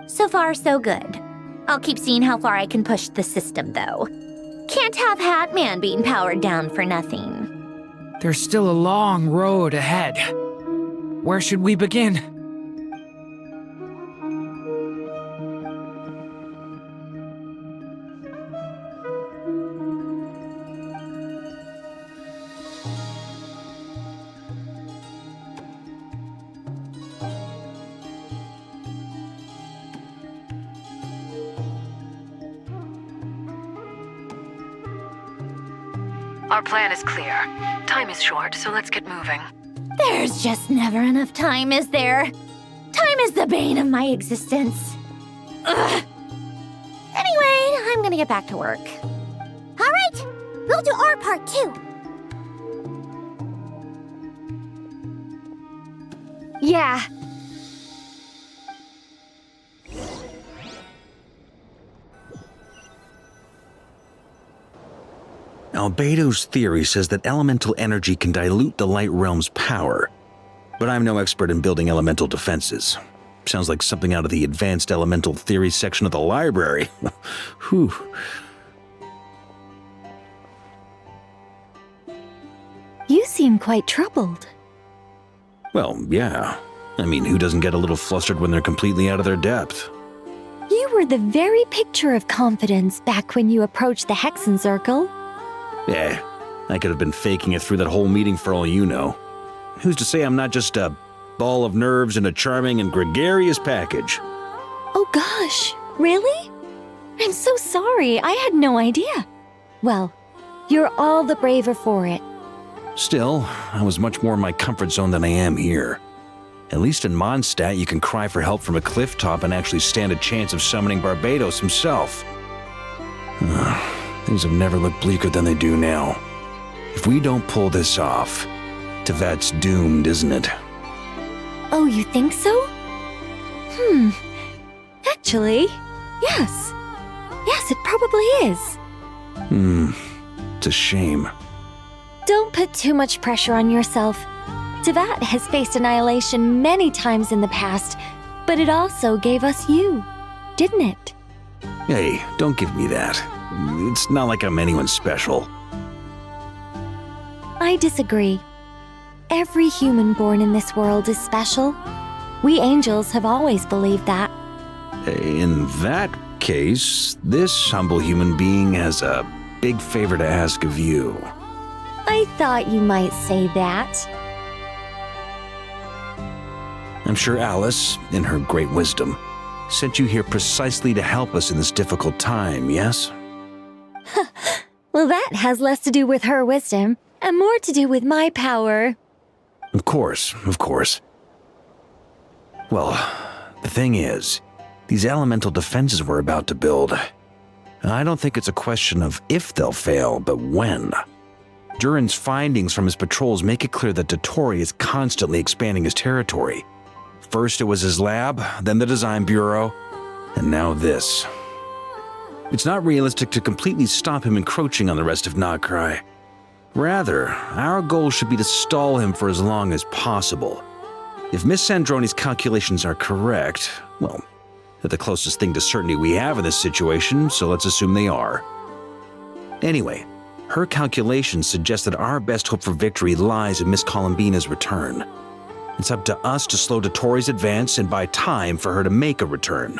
[SPEAKER 2] So far, so good. I'll keep seeing how far I can push the system, though. Can't have Hat Man being powered down for nothing.
[SPEAKER 17] There's still a long road ahead. Where should we begin?
[SPEAKER 7] Our plan is clear. Time is short, so let's get moving.
[SPEAKER 2] There's just never enough time, is there? Time is the bane of my existence. Ugh. Anyway, I'm gonna get back to work.
[SPEAKER 16] All right, we'll do our part too.
[SPEAKER 11] Yeah.
[SPEAKER 1] Albedo's theory says that elemental energy can dilute the light realm's power, but I'm no expert in building elemental defenses. Sounds like something out of the advanced elemental theory section of the library. Whew.
[SPEAKER 14] You seem quite troubled.
[SPEAKER 1] Well, yeah. I mean, who doesn't get a little flustered when they're completely out of their depth?
[SPEAKER 14] You were the very picture of confidence back when you approached the Hexen Circle.
[SPEAKER 1] Yeah, I could have been faking it through that whole meeting for all you know. Who's to say I'm not just a ball of nerves in a charming and gregarious package?
[SPEAKER 14] Oh gosh, really? I'm so sorry, I had no idea. Well, you're all the braver for it.
[SPEAKER 1] Still, I was much more in my comfort zone than I am here. At least in Mondstadt, you can cry for help from a cliff top and actually stand a chance of summoning Barbados himself. Things have never looked bleaker than they do now. If we don't pull this off, Tevat's doomed, isn't it?
[SPEAKER 14] Oh, you think so? Actually, yes. Yes, it probably is.
[SPEAKER 1] It's a shame.
[SPEAKER 14] Don't put too much pressure on yourself. Tevat has faced annihilation many times in the past, but it also gave us you, didn't it?
[SPEAKER 1] Hey, don't give me that. It's not like I'm anyone special.
[SPEAKER 14] I disagree. Every human born in this world is special. We angels have always believed that.
[SPEAKER 1] In that case, this humble human being has a big favor to ask of you.
[SPEAKER 14] I thought you might say that.
[SPEAKER 1] I'm sure Alice, in her great wisdom, sent you here precisely to help us in this difficult time, yes?
[SPEAKER 14] Well, that has less to do with her wisdom and more to do with my power.
[SPEAKER 1] Of course, of course. Well, the thing is, these elemental defenses we're about to build, I don't think it's a question of if they'll fail, but when. Durin's findings from his patrols make it clear that Dottore is constantly expanding his territory. First it was his lab, then the design bureau, and now this. It's not realistic to completely stop him encroaching on the rest of Nagcry. Rather, our goal should be to stall him for as long as possible. If Miss Sandroni's calculations are correct, well, they're the closest thing to certainty we have in this situation, so let's assume they are. Anyway, her calculations suggest that our best hope for victory lies in Miss Columbina's return. It's up to us to slow Dottore's advance and buy time for her to make a return.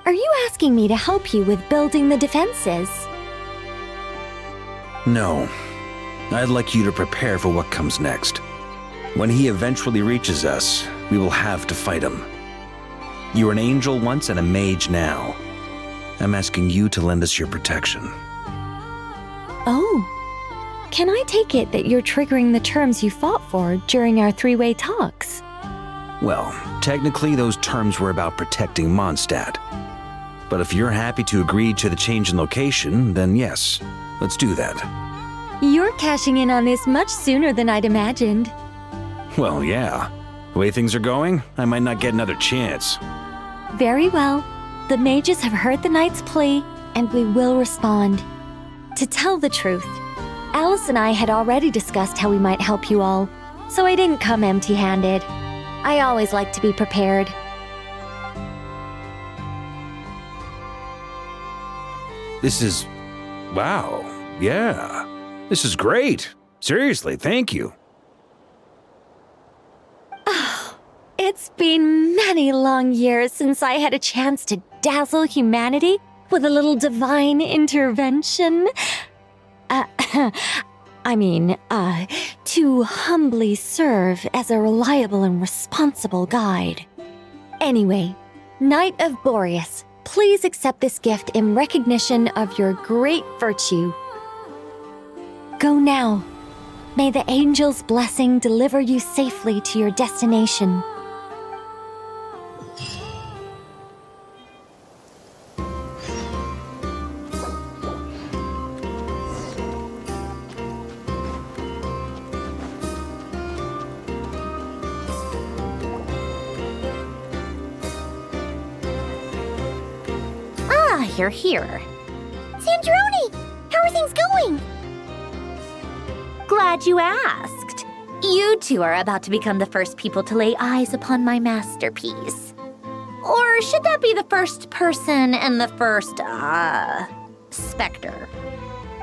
[SPEAKER 14] Are you asking me to help you with building the defenses?
[SPEAKER 1] No. I'd like you to prepare for what comes next. When he eventually reaches us, we will have to fight him. You were an angel once and a mage now. I'm asking you to lend us your protection.
[SPEAKER 14] Oh. Can I take it that you're triggering the terms you fought for during our three-way talks?
[SPEAKER 1] Well, technically those terms were about protecting Mondstadt. But if you're happy to agree to the change in location, then yes, let's do that.
[SPEAKER 14] You're cashing in on this much sooner than I'd imagined.
[SPEAKER 1] Well, yeah. The way things are going, I might not get another chance.
[SPEAKER 14] Very well. The mages have heard the knight's plea, and we will respond. To tell the truth, Alice and I had already discussed how we might help you all, so I didn't come empty-handed. I always like to be prepared.
[SPEAKER 1] This is... wow. Yeah. This is great. Seriously, thank you.
[SPEAKER 14] It's been many long years since I had a chance to dazzle humanity with a little divine intervention. To humbly serve as a reliable and responsible guide. Anyway, Knight of Boreas, please accept this gift in recognition of your great virtue. Go now. May the angel's blessing deliver you safely to your destination.
[SPEAKER 2] You're here.
[SPEAKER 16] Sandrone! How are things going?
[SPEAKER 2] Glad you asked. You two are about to become the first people to lay eyes upon my masterpiece. Or should that be the first person and the first, specter?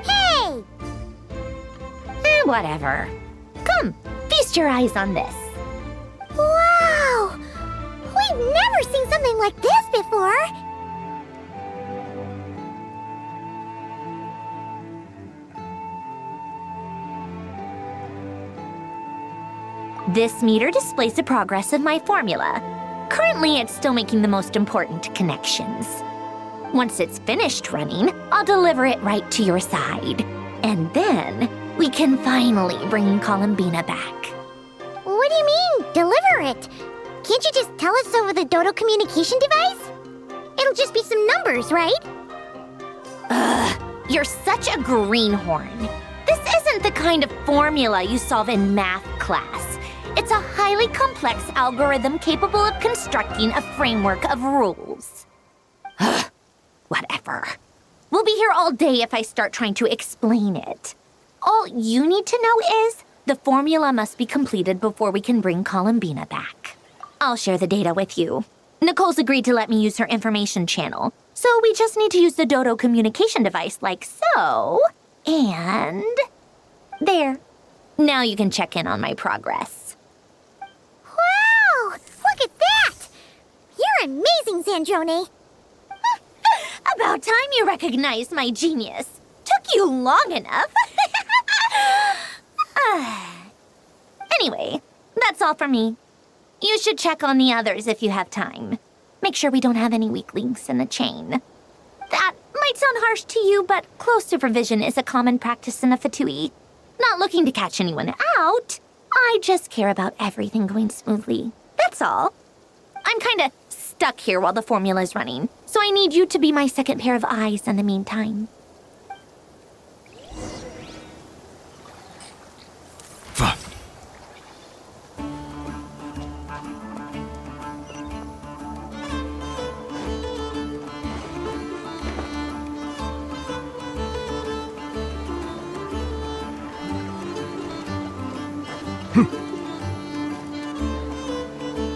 [SPEAKER 16] Hey!
[SPEAKER 2] Whatever. Come, feast your eyes on this.
[SPEAKER 16] Wow! We've never seen something like this before!
[SPEAKER 2] This meter displays the progress of my formula. Currently, it's still making the most important connections. Once it's finished running, I'll deliver it right to your side. And then, we can finally bring Columbina back.
[SPEAKER 16] What do you mean, deliver it? Can't you just tell us over the Dodo communication device? It'll just be some numbers, right?
[SPEAKER 2] Ugh, you're such a greenhorn. This isn't the kind of formula you solve in math class. It's a highly complex algorithm capable of constructing a framework of rules. Whatever. We'll be here all day if I start trying to explain it. All you need to know is the formula must be completed before we can bring Columbina back. I'll share the data with you. Nicole's agreed to let me use her information channel, so we just need to use the Dodo communication device like so. And... there. Now you can check in on my progress.
[SPEAKER 16] Wow! Look at that! You're amazing, Sandrone!
[SPEAKER 2] About time you recognized my genius. Took you long enough. Anyway, that's all for me. You should check on the others if you have time. Make sure we don't have any weak links in the chain. That might sound harsh to you, but close supervision is a common practice in the Fatui. Not looking to catch anyone out. I just care about everything going smoothly. That's all. I'm kinda stuck here while the formula's running, so I need you to be my second pair of eyes in the meantime.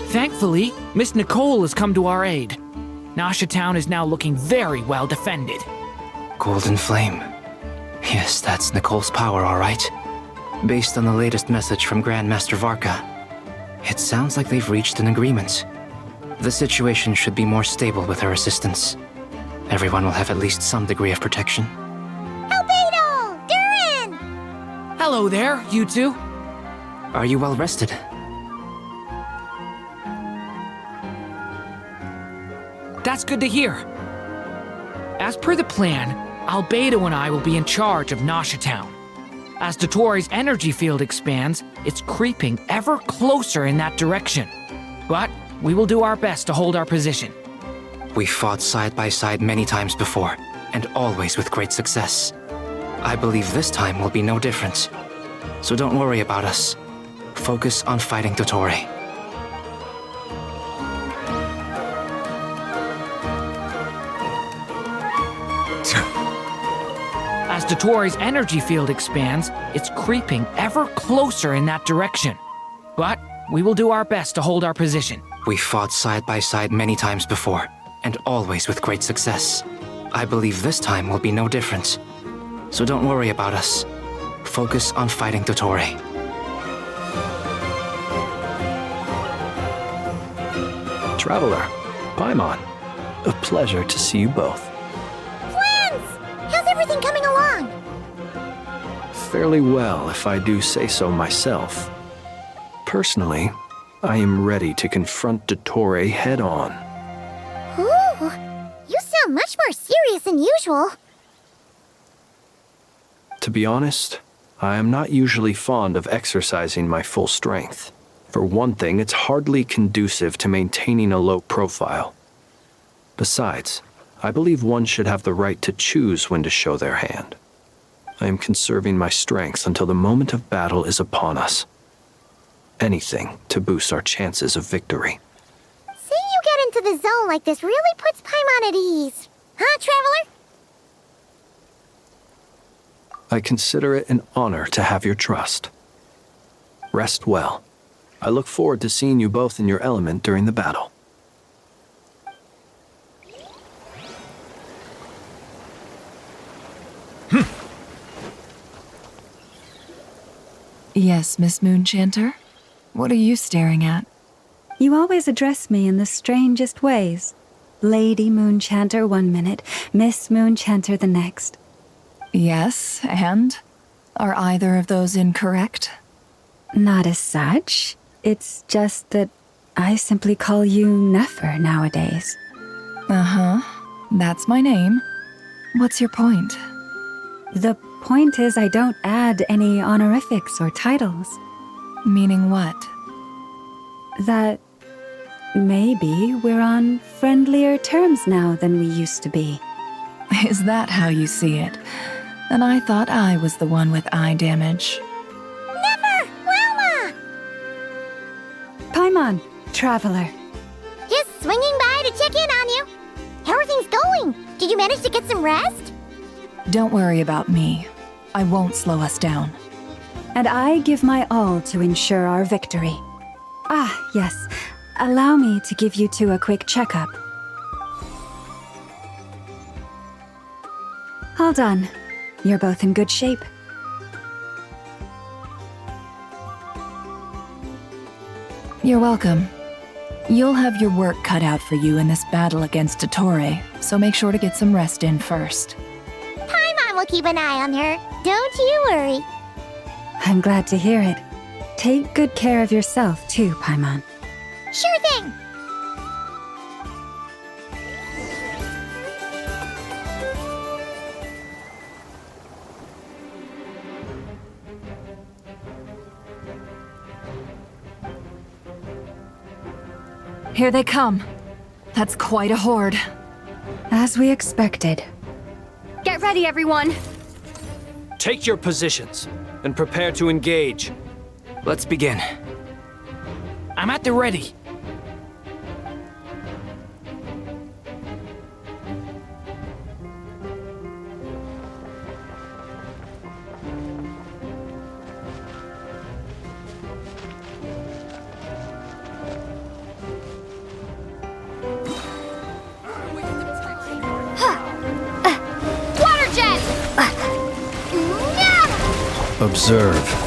[SPEAKER 17] Thankfully, Miss Nicole has come to our aid. Nasha Town is now looking very well defended.
[SPEAKER 9] Golden Flame. Yes, that's Nicole's power, all right. Based on the latest message from Grandmaster Varka, it sounds like they've reached an agreement. The situation should be more stable with her assistance. Everyone will have at least some degree of protection.
[SPEAKER 16] Albedo! Durin!
[SPEAKER 17] Hello there, you two.
[SPEAKER 9] Are you well rested?
[SPEAKER 17] That's good to hear. As per the plan, Albedo and I will be in charge of Nasha Town. As Dotori's energy field expands, it's creeping ever closer in that direction. But we will do our best to hold our position.
[SPEAKER 9] We fought side by side many times before, and always with great success. I believe this time will be no different. So don't worry about us. Focus on fighting Dotori.
[SPEAKER 17] As Dotori's energy field expands, it's creeping ever closer in that direction. But We will do our best to hold our position.
[SPEAKER 9] We fought side by side many times before, and always with great success. I believe this time will be no different. So don't worry about us. Focus on fighting Dottore.
[SPEAKER 5] Traveler, Paimon, a pleasure to see you both.
[SPEAKER 16] Friends! How's everything coming along?
[SPEAKER 5] Fairly well, if I do say so myself. Personally, I am ready to confront Dottore head-on.
[SPEAKER 16] Ooh, you sound much more serious than usual.
[SPEAKER 5] To be honest, I am not usually fond of exercising my full strength. For one thing, it's hardly conducive to maintaining a low profile. Besides, I believe one should have the right to choose when to show their hand. I am conserving my strength until the moment of battle is upon us. Anything to boost our chances of victory.
[SPEAKER 16] Seeing you get into the zone like this really puts Paimon at ease. Huh, Traveler?
[SPEAKER 5] I consider it an honor to have your trust. Rest well. I look forward to seeing you both in your element during the battle.
[SPEAKER 4] Yes, Miss Moonchanter? What are you staring at?
[SPEAKER 3] You always address me in the strangest ways. Lady Moonchanter one minute, Miss Moonchanter the next.
[SPEAKER 4] Yes, and? Are either of those incorrect?
[SPEAKER 3] Not as such. It's just that I simply call you Nefer nowadays.
[SPEAKER 4] Uh-huh. That's my name. What's your point?
[SPEAKER 3] The point is I don't add any honorifics or titles.
[SPEAKER 4] Meaning what?
[SPEAKER 3] That maybe we're on friendlier terms now than we used to be.
[SPEAKER 4] Is that how you see it? And I thought I was the one with eye damage.
[SPEAKER 16] Never! Wilma!
[SPEAKER 3] Paimon, Traveler.
[SPEAKER 16] Just swinging by to check in on you. How are things going? Did you manage to get some rest?
[SPEAKER 4] Don't worry about me. I won't slow us down.
[SPEAKER 3] And I give my all to ensure our victory. Ah, yes. Allow me to give you two a quick checkup. All done. You're both in good shape.
[SPEAKER 4] You're welcome. You'll have your work cut out for you in this battle against Dottore, so make sure to get some rest in first.
[SPEAKER 16] Paimon will keep an eye on her. Don't you worry.
[SPEAKER 3] I'm glad to hear it. Take good care of yourself, too, Paimon.
[SPEAKER 16] Sure thing.
[SPEAKER 4] Here they come. That's quite a horde.
[SPEAKER 3] As we expected.
[SPEAKER 11] Get ready, everyone.
[SPEAKER 5] Take your positions and prepare to engage.
[SPEAKER 9] Let's begin.
[SPEAKER 17] I'm at the ready.
[SPEAKER 11] Water jet!
[SPEAKER 5] Observe.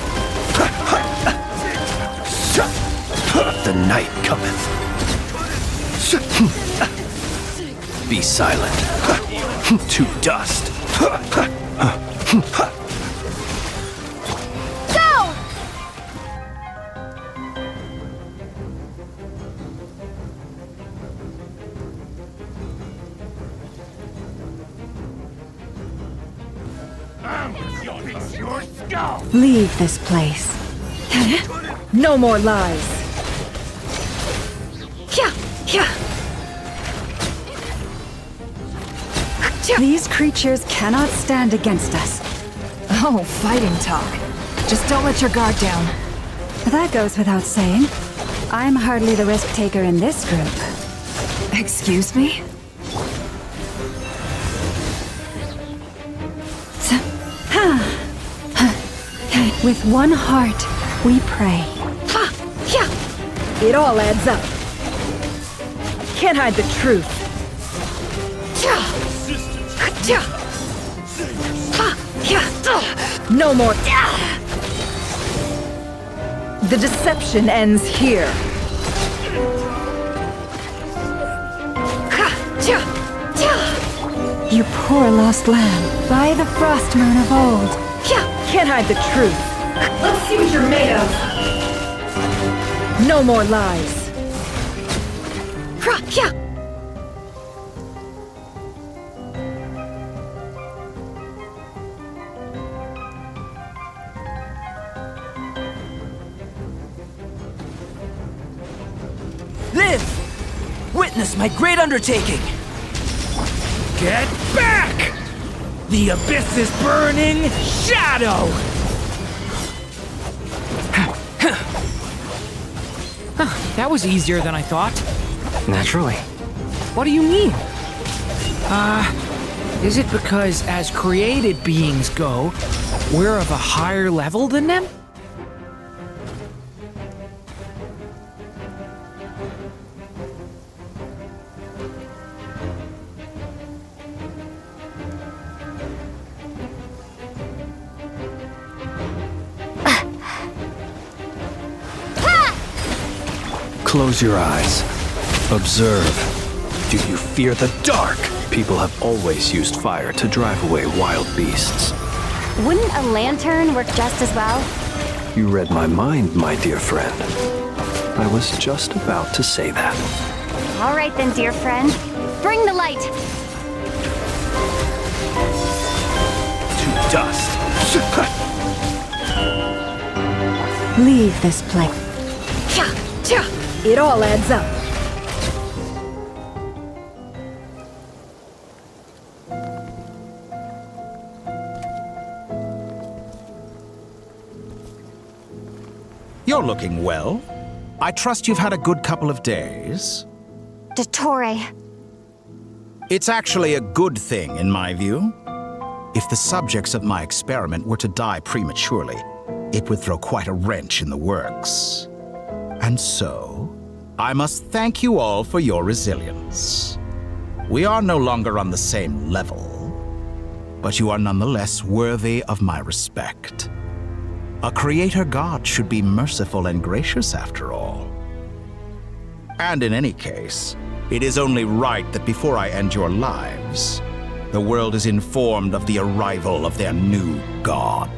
[SPEAKER 5] The night cometh. Be silent. To dust.
[SPEAKER 11] Go!
[SPEAKER 3] Leave this place.
[SPEAKER 4] No more lies.
[SPEAKER 3] These creatures cannot stand against us.
[SPEAKER 4] Oh, fighting talk. Just don't let your guard down.
[SPEAKER 3] That goes without saying. I'm hardly the risk taker in this group.
[SPEAKER 4] Excuse me?
[SPEAKER 3] With one heart, we pray.
[SPEAKER 4] It all adds up. Can't hide the truth. No more. The deception ends here.
[SPEAKER 3] You poor lost lamb, by the frost moon of old.
[SPEAKER 4] Can't hide the truth.
[SPEAKER 15] Let's see what you're made of.
[SPEAKER 4] No more lies.
[SPEAKER 10] Live! Witness my great undertaking!
[SPEAKER 17] Get back! The abyss is burning shadow! That was easier than I thought.
[SPEAKER 9] Naturally.
[SPEAKER 17] What do you mean? Is it because as created beings go, we're of a higher level than them?
[SPEAKER 5] Close your eyes. Observe. Do you fear the dark? People have always used fire to drive away wild beasts.
[SPEAKER 11] Wouldn't a lantern work just as well?
[SPEAKER 5] You read my mind, my dear friend. I was just about to say that.
[SPEAKER 11] All right then, dear friend. Bring the light.
[SPEAKER 5] To dust.
[SPEAKER 3] Leave this place.
[SPEAKER 4] It all adds up.
[SPEAKER 12] You're looking well. I trust you've had a good couple of days.
[SPEAKER 11] Dottore.
[SPEAKER 12] It's actually a good thing, in my view. If the subjects of my experiment were to die prematurely, it would throw quite a wrench in the works. And so, I must thank you all for your resilience. We are no longer on the same level, but you are nonetheless worthy of my respect. A creator god should be merciful and gracious after all. And in any case, it is only right that before I end your lives, the world is informed of the arrival of their new god.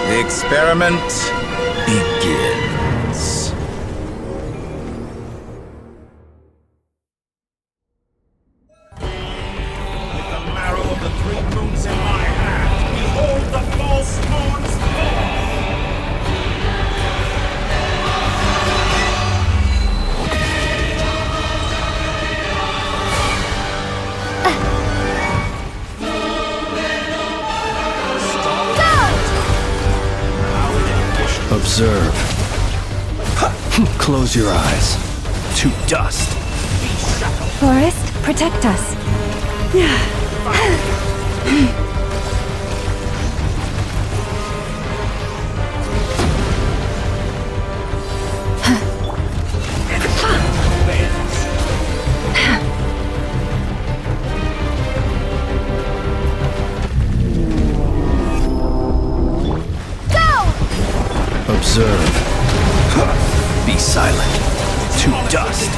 [SPEAKER 12] The experiment begins. With the marrow of the 3 moons in my hand, behold the false moon's fall!
[SPEAKER 5] Observe. Close your eyes. To dust.
[SPEAKER 3] Forest, protect us.
[SPEAKER 5] Observe. Be silent. To dust.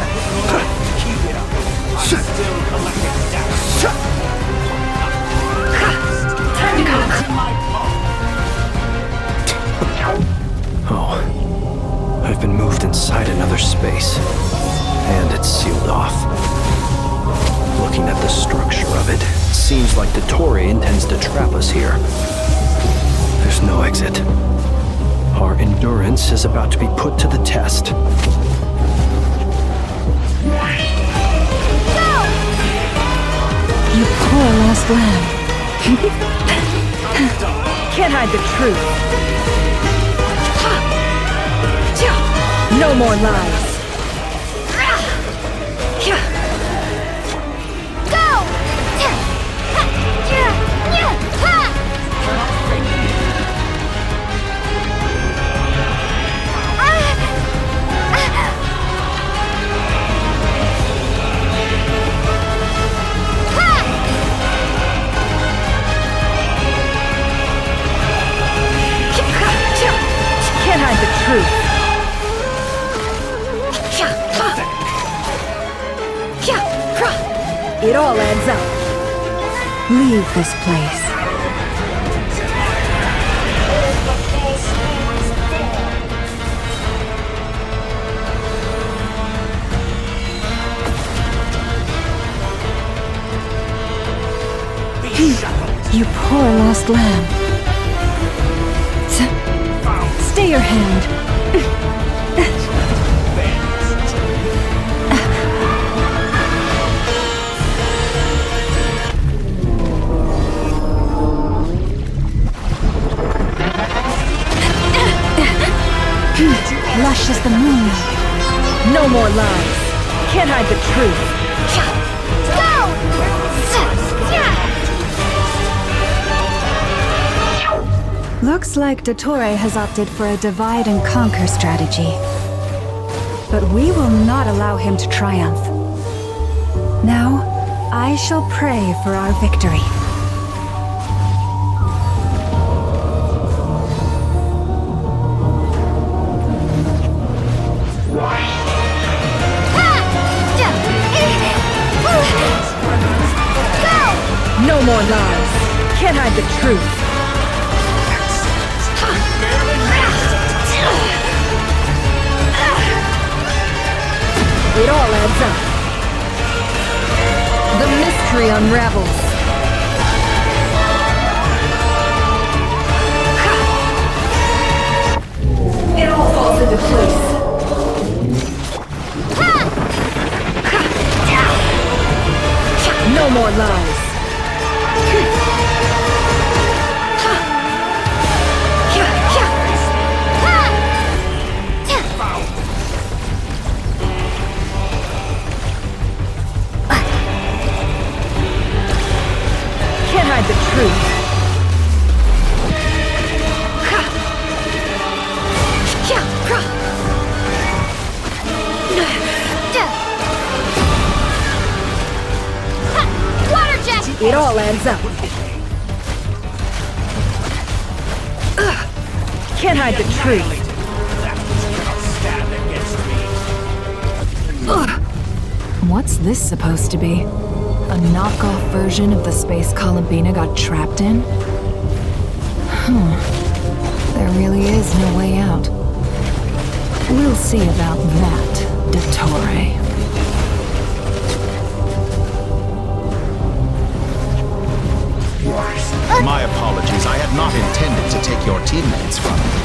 [SPEAKER 5] Oh, I've been moved inside another space, and it's sealed off. Looking at the structure of it, seems like Dottore intends to trap us here. There's no exit. Our endurance is about to be put to the test.
[SPEAKER 3] You poor lost lamb. Can't hide the truth. No more lies. Can't hide the truth. It all adds up. Leave this place. You poor lost lamb. Stay your hand. Lush as the moon. No more lies. Can't hide the truth. Looks like Dottore has opted for a divide and conquer strategy. But we will not allow him to triumph. Now, I shall pray for our victory. No more lies. Can't hide the truth. It all adds up. The mystery unravels. It all falls into place. No more lies. Can't hide the truth.
[SPEAKER 16] Water jet!
[SPEAKER 3] It all adds up. Can't hide the truth.
[SPEAKER 4] What's this supposed to be? A knockoff version of the space Columbina got trapped in? There really is no way out. We'll see about that, Dottore.
[SPEAKER 12] My apologies, I had not intended to take your teammates from you.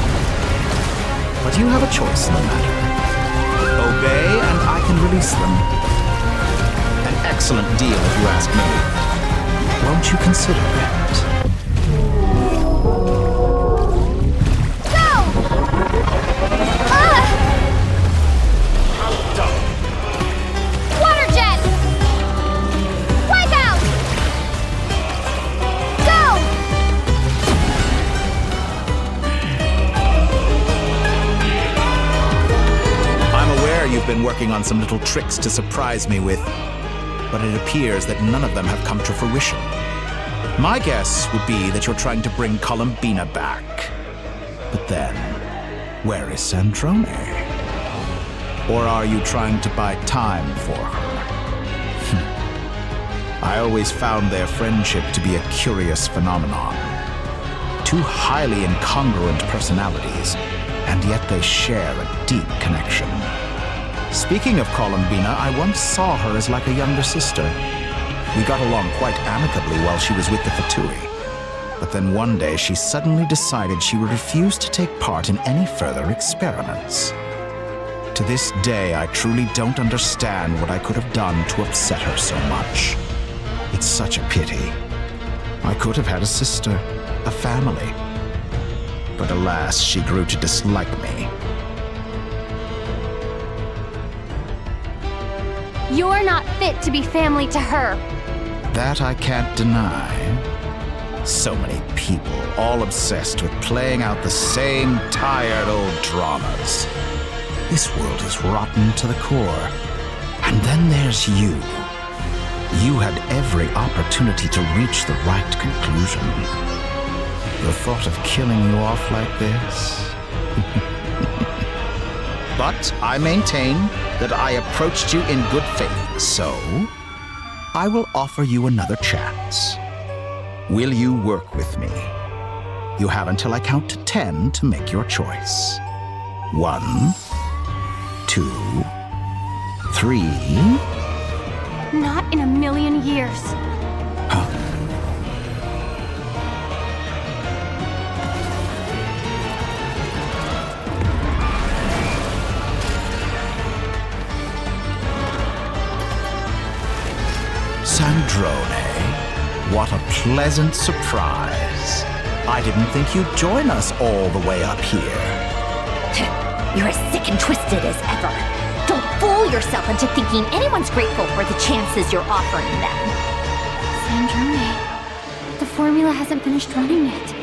[SPEAKER 12] But you have a choice in the matter. Obey and I can release them. An excellent deal if you ask me. Won't you consider it?
[SPEAKER 16] Go! Water jet! Wipe out! Go!
[SPEAKER 12] I'm aware you've been working on some little tricks to surprise me with, but it appears that none of them have come to fruition. My guess would be that you're trying to bring Columbina back. But then, where is Sandrone? Or are you trying to buy time for her? I always found their friendship to be a curious phenomenon. Two highly incongruent personalities, and yet they share a deep connection. Speaking of Columbina, I once saw her as like a younger sister. We got along quite amicably while she was with the Fatui. But then one day she suddenly decided she would refuse to take part in any further experiments. To this day, I truly don't understand what I could have done to upset her so much. It's such a pity. I could have had a sister, a family. But alas, she grew to dislike me.
[SPEAKER 11] You're not fit to be family to her.
[SPEAKER 12] That I can't deny. So many people, all obsessed with playing out the same tired old dramas. This world is rotten to the core. And then there's you. You had every opportunity to reach the right conclusion. The thought of killing you off like this? But I maintain that I approached you in good faith, so I will offer you another chance. Will you work with me? You have until I count to 10 to make your choice. 1, 2, 3.
[SPEAKER 11] Not in a million years.
[SPEAKER 12] Sandrone, what a pleasant surprise. I didn't think you'd join us all the way up here.
[SPEAKER 2] You're as sick and twisted as ever. Don't fool yourself into thinking anyone's grateful for the chances you're offering them.
[SPEAKER 11] Sandrone, the formula hasn't finished running yet.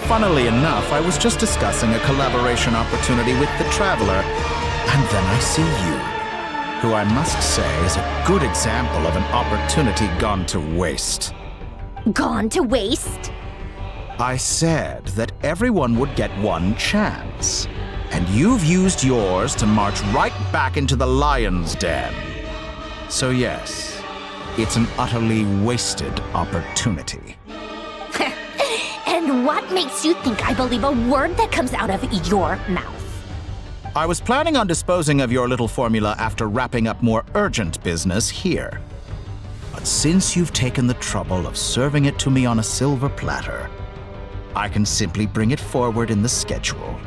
[SPEAKER 12] Funnily enough, I was just discussing a collaboration opportunity with the Traveler, and then I see you, who I must say is a good example of an opportunity gone to waste.
[SPEAKER 2] Gone to waste?
[SPEAKER 12] I said that everyone would get one chance, and you've used yours to march right back into the lion's den. So yes, it's an utterly wasted opportunity.
[SPEAKER 2] And what makes you think I believe a word that comes out of your mouth?
[SPEAKER 12] I was planning on disposing of your little formula after wrapping up more urgent business here. But since you've taken the trouble of serving it to me on a silver platter, I can simply bring it forward in the schedule.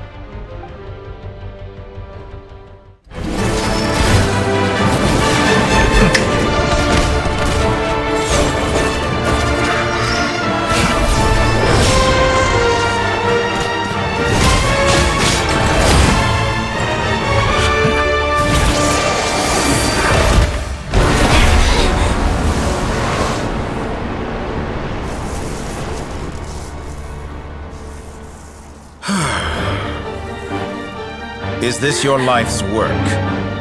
[SPEAKER 12] Is this your life's work?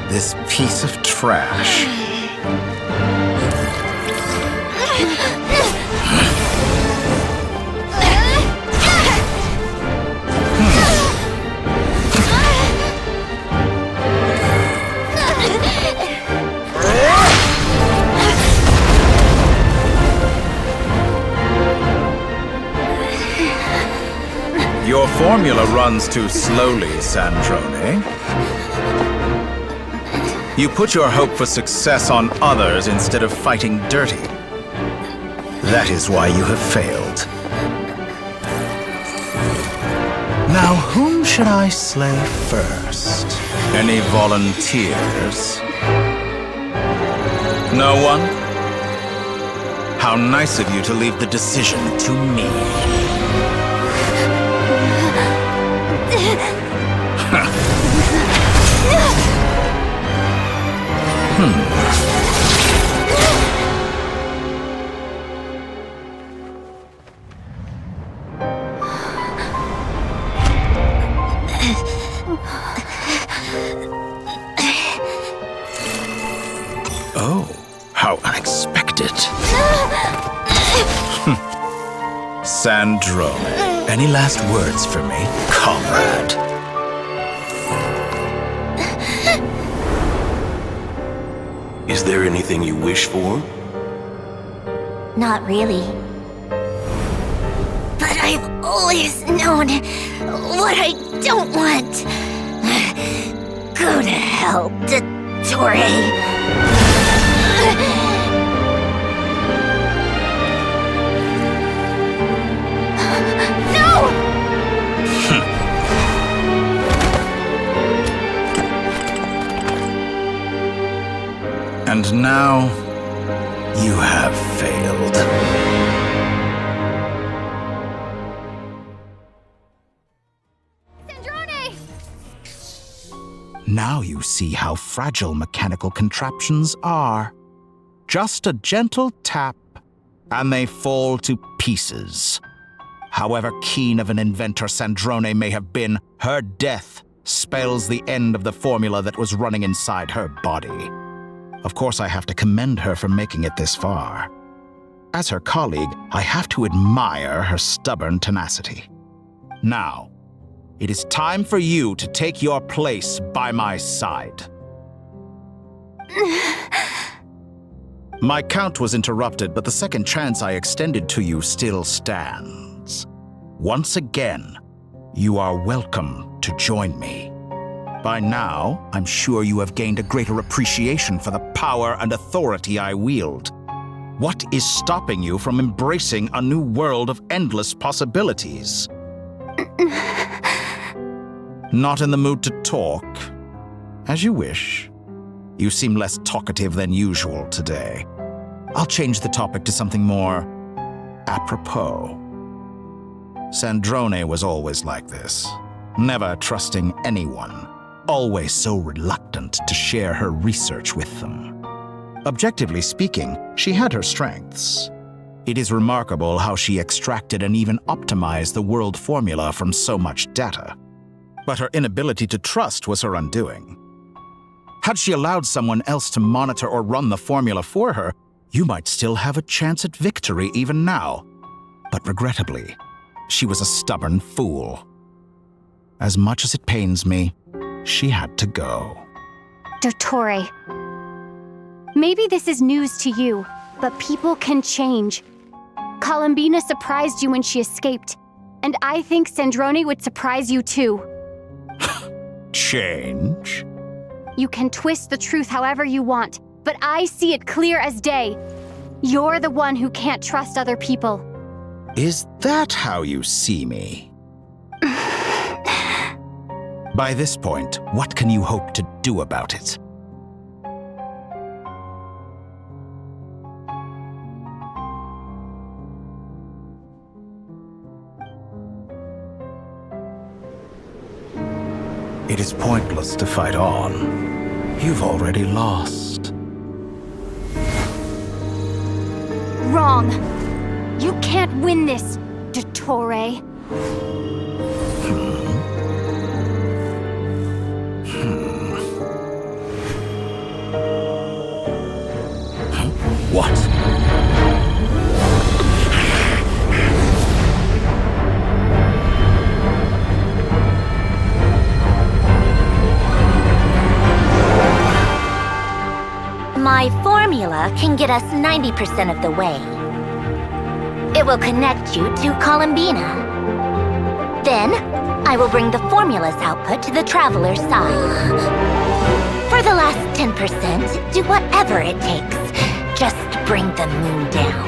[SPEAKER 12] This piece of trash? Your formula runs too slowly, Sandrone. You put your hope for success on others instead of fighting dirty. That is why you have failed. Now, whom should I slay first? Any volunteers? No one? How nice of you to leave the decision to me. Oh, how unexpected. Sandrone, any last words for me, comrade?
[SPEAKER 21] Is there anything you wish for?
[SPEAKER 2] Not really. But I've always known what I don't want. Go to hell, Dottore.
[SPEAKER 12] And now, you have failed. Now you see how fragile mechanical contraptions are. Just a gentle tap, and they fall to pieces. However keen of an inventor Sandrone may have been, her death spells the end of the formula that was running inside her body. Of course, I have to commend her for making it this far. As her colleague, I have to admire her stubborn tenacity. Now, it is time for you to take your place by my side. My count was interrupted, but the second chance I extended to you still stands. Once again, you are welcome to join me. By now, I'm sure you have gained a greater appreciation for the power and authority I wield. What is stopping you from embracing a new world of endless possibilities? Not in the mood to talk? As you wish. You seem less talkative than usual today. I'll change the topic to something more apropos. Sandrone was always like this, never trusting anyone, always so reluctant to share her research with them. Objectively speaking, she had her strengths. It is remarkable how she extracted and even optimized the world formula from so much data. But her inability to trust was her undoing. Had she allowed someone else to monitor or run the formula for her, you might still have a chance at victory even now. But regrettably, she was a stubborn fool. As much as it pains me, she had to go.
[SPEAKER 11] Dottore. Maybe this is news to you, but people can change. Columbina surprised you when she escaped, and I think Sandrone would surprise you too.
[SPEAKER 12] Change?
[SPEAKER 11] You can twist the truth however you want, but I see it clear as day. You're the one who can't trust other people.
[SPEAKER 12] Is that how you see me? By this point, what can you hope to do about it? It is pointless to fight on. You've already lost.
[SPEAKER 11] Wrong. You can't win this, Dottore.
[SPEAKER 12] What?
[SPEAKER 2] My formula can get us 90% of the way. It will connect you to Columbina. Then, I will bring the formula's output to the Traveler's side. For the last 10%, do whatever it takes. Just bring the moon down.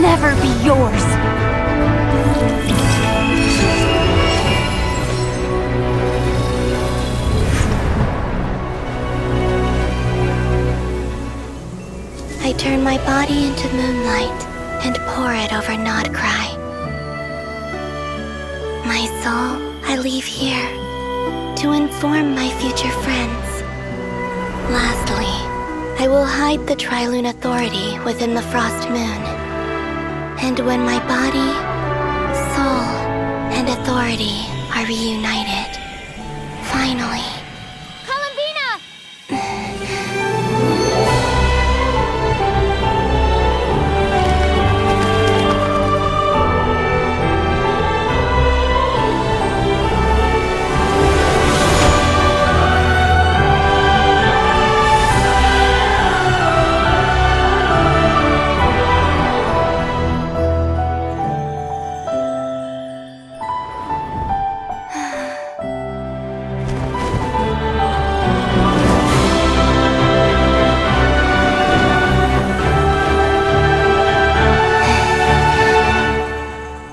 [SPEAKER 11] Never be yours.
[SPEAKER 18] I turn my body into moonlight and pour it over Nodcry. My soul, I leave here to inform my future friends. Lastly, I will hide the Trilune Authority within the Frost Moon. And when my body, soul, and authority are reunited, finally...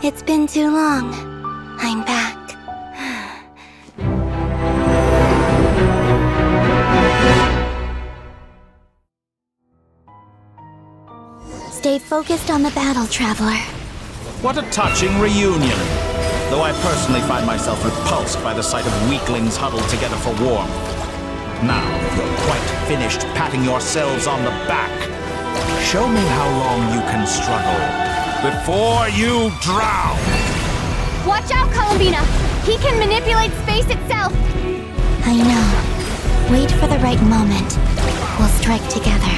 [SPEAKER 18] It's been too long. I'm back. Stay focused on the battle, Traveler.
[SPEAKER 12] What a touching reunion. Though I personally find myself repulsed by the sight of weaklings huddled together for warmth. Now, you're quite finished patting yourselves on the back. Show me how long you can struggle before you drown!
[SPEAKER 11] Watch out, Columbina! He can manipulate space itself!
[SPEAKER 18] I know. Wait for the right moment. We'll strike together.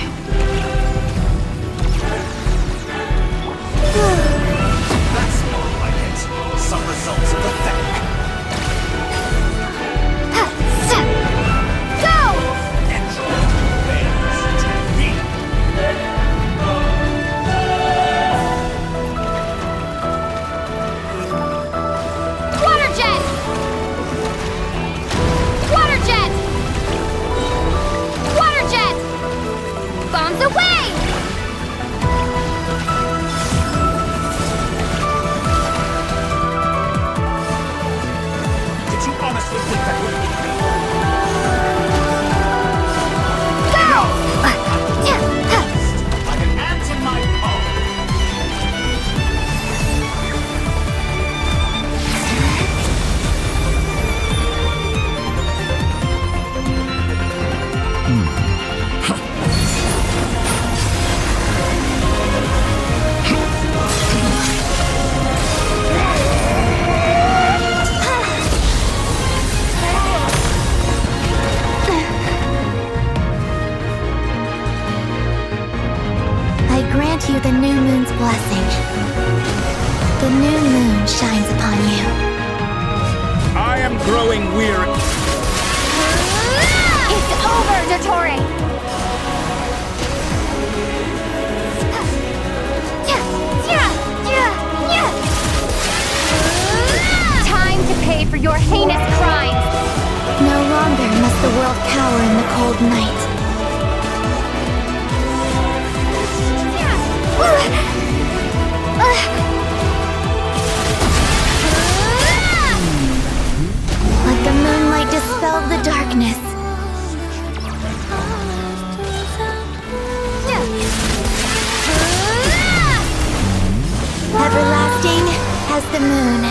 [SPEAKER 12] That's more like it. Some results of the tech.
[SPEAKER 18] You the new moon's blessing. The new moon shines upon you.
[SPEAKER 12] I am growing weary.
[SPEAKER 11] It's over, Dottore! Time to pay for your heinous crimes!
[SPEAKER 18] No longer must the world cower in the cold night. Let the moonlight dispel the darkness. Everlasting as the moon.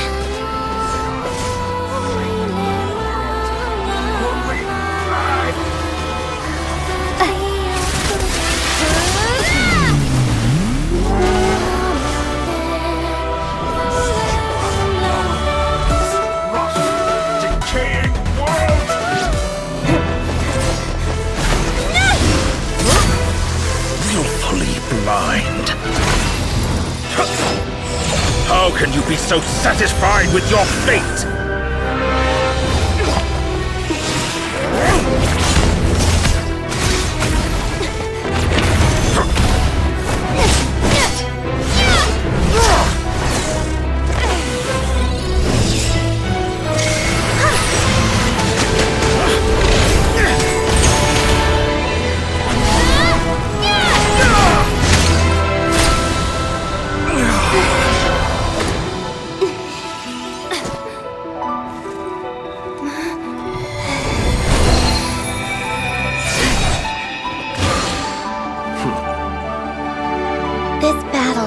[SPEAKER 12] Blind. How can you be so satisfied with your fate?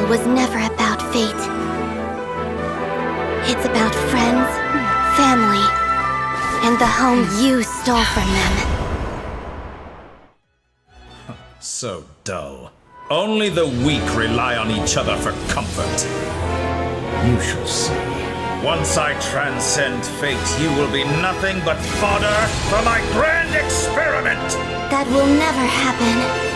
[SPEAKER 18] battle was never about fate. It's about friends, family, and the home you stole from them.
[SPEAKER 12] So dull. Only the weak rely on each other for comfort. You shall see. Once I transcend fate, you will be nothing but fodder for my grand experiment!
[SPEAKER 18] That will never happen.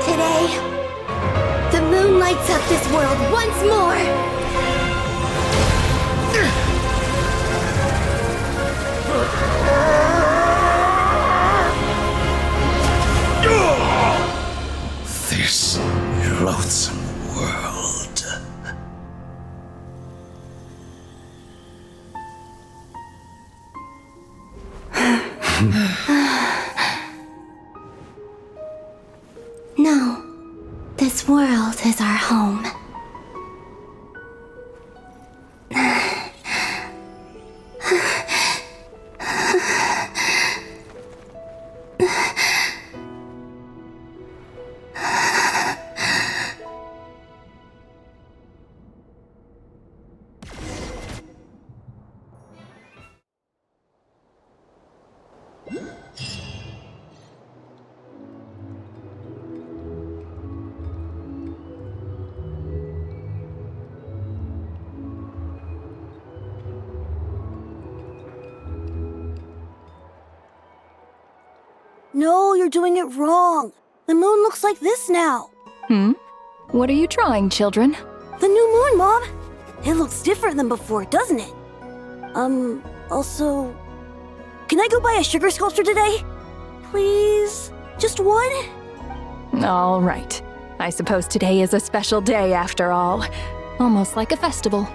[SPEAKER 18] Today, the moon lights up this world once more!
[SPEAKER 13] This loathsome world.
[SPEAKER 18] No, this world is our home.
[SPEAKER 21] No, you're doing it wrong. The moon looks like this now.
[SPEAKER 4] What are you trying, children?
[SPEAKER 21] The new moon, Mom. It looks different than before, doesn't it? Also, can I go buy a sugar sculpture today? Please? Just one?
[SPEAKER 4] All right. I suppose today is a special day after all. Almost like a festival.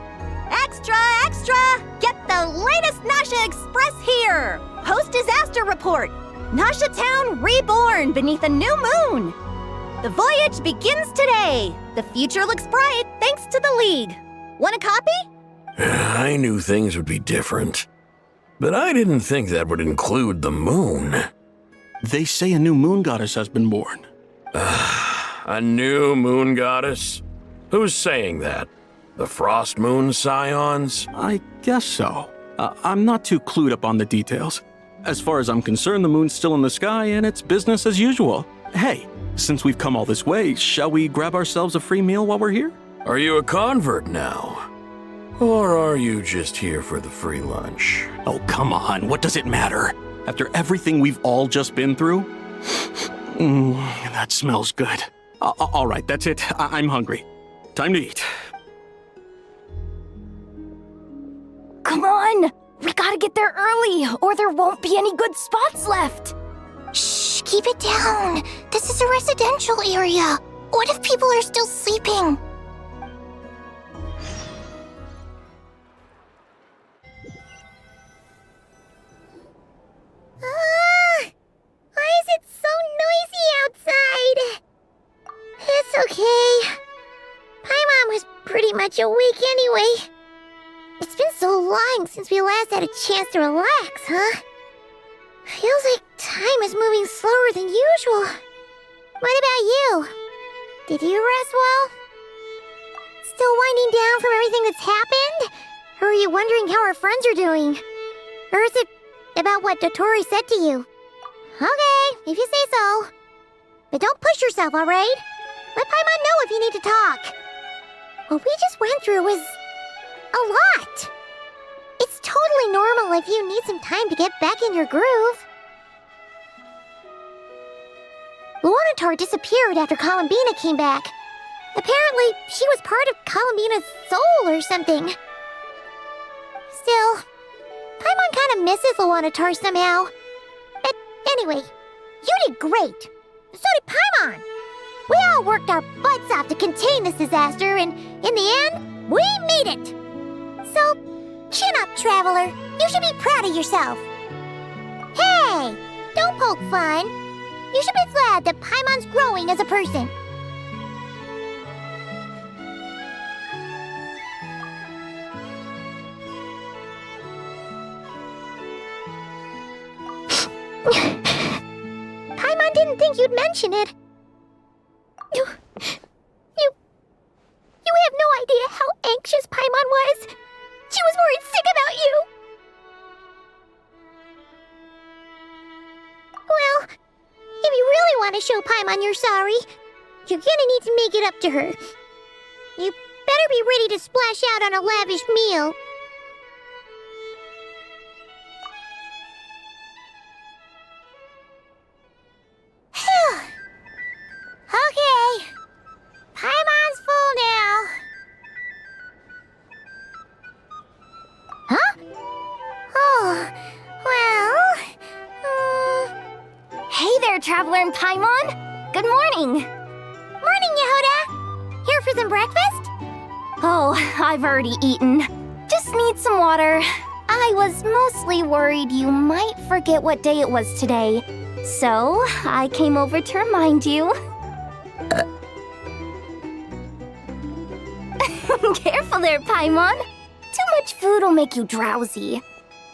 [SPEAKER 22] Extra, extra! Get the latest Nasha Express here! Post-disaster report! Nasha Town reborn beneath a new moon! The voyage begins today! The future looks bright thanks to the League. Want a copy?
[SPEAKER 23] I knew things would be different, but I didn't think that would include the moon.
[SPEAKER 24] They say a new moon goddess has been born.
[SPEAKER 23] A new moon goddess? Who's saying that? The Frost Moon Scions?
[SPEAKER 24] I guess so. I'm not too clued up on the details. As far as I'm concerned, the moon's still in the sky and it's business as usual. Hey, since we've come all this way, shall we grab ourselves a free meal while we're here?
[SPEAKER 23] Are you a convert now? Or are you just here for the free lunch?
[SPEAKER 24] Oh, come on, what does it matter? After everything we've all just been through? That smells good. All right, that's it. I'm hungry. Time to eat.
[SPEAKER 21] Come on! We gotta get there early, or there won't be any good spots left!
[SPEAKER 16] Shh, keep it down. This is a residential area. What if people are still sleeping? Why is it so noisy outside? It's okay. Paimon was pretty much awake anyway. It's been so long since we last had a chance to relax, huh? Feels like time is moving slower than usual. What about you? Did you rest well? Still winding down from everything that's happened? Or are you wondering how our friends are doing? Or is it about what Dotori said to you? Okay, if you say so. But don't push yourself, alright? Let Paimon know if you need to talk. What we just went through was a lot. It's totally normal if you need some time to get back in your groove. Luonatar disappeared after Columbina came back. Apparently, she was part of Columbina's soul or something. Still, Paimon kind of misses Luanatar somehow. But anyway, you did great. So did Paimon. We all worked our butts off to contain this disaster, and in the end, we made it. So, chin up, Traveler. You should be proud of yourself. Hey, don't poke fun. You should be glad that Paimon's growing as a person. Paimon didn't think you'd mention it. You have no idea how anxious Paimon was. She was worried sick about you. Well, if you really want to show Paimon you're sorry, you're gonna need to make it up to her. You better be ready to splash out on a lavish meal. Okay. Paimon's full now. Huh? Oh, well...
[SPEAKER 21] Hey there, Traveler and Paimon! Good morning!
[SPEAKER 16] Morning, Yehuda! Here for some breakfast?
[SPEAKER 21] Oh, I've already eaten. Just need some water. I was mostly worried you might forget what day it was today. So, I came over to remind you. Careful there, Paimon. Too much food will make you drowsy.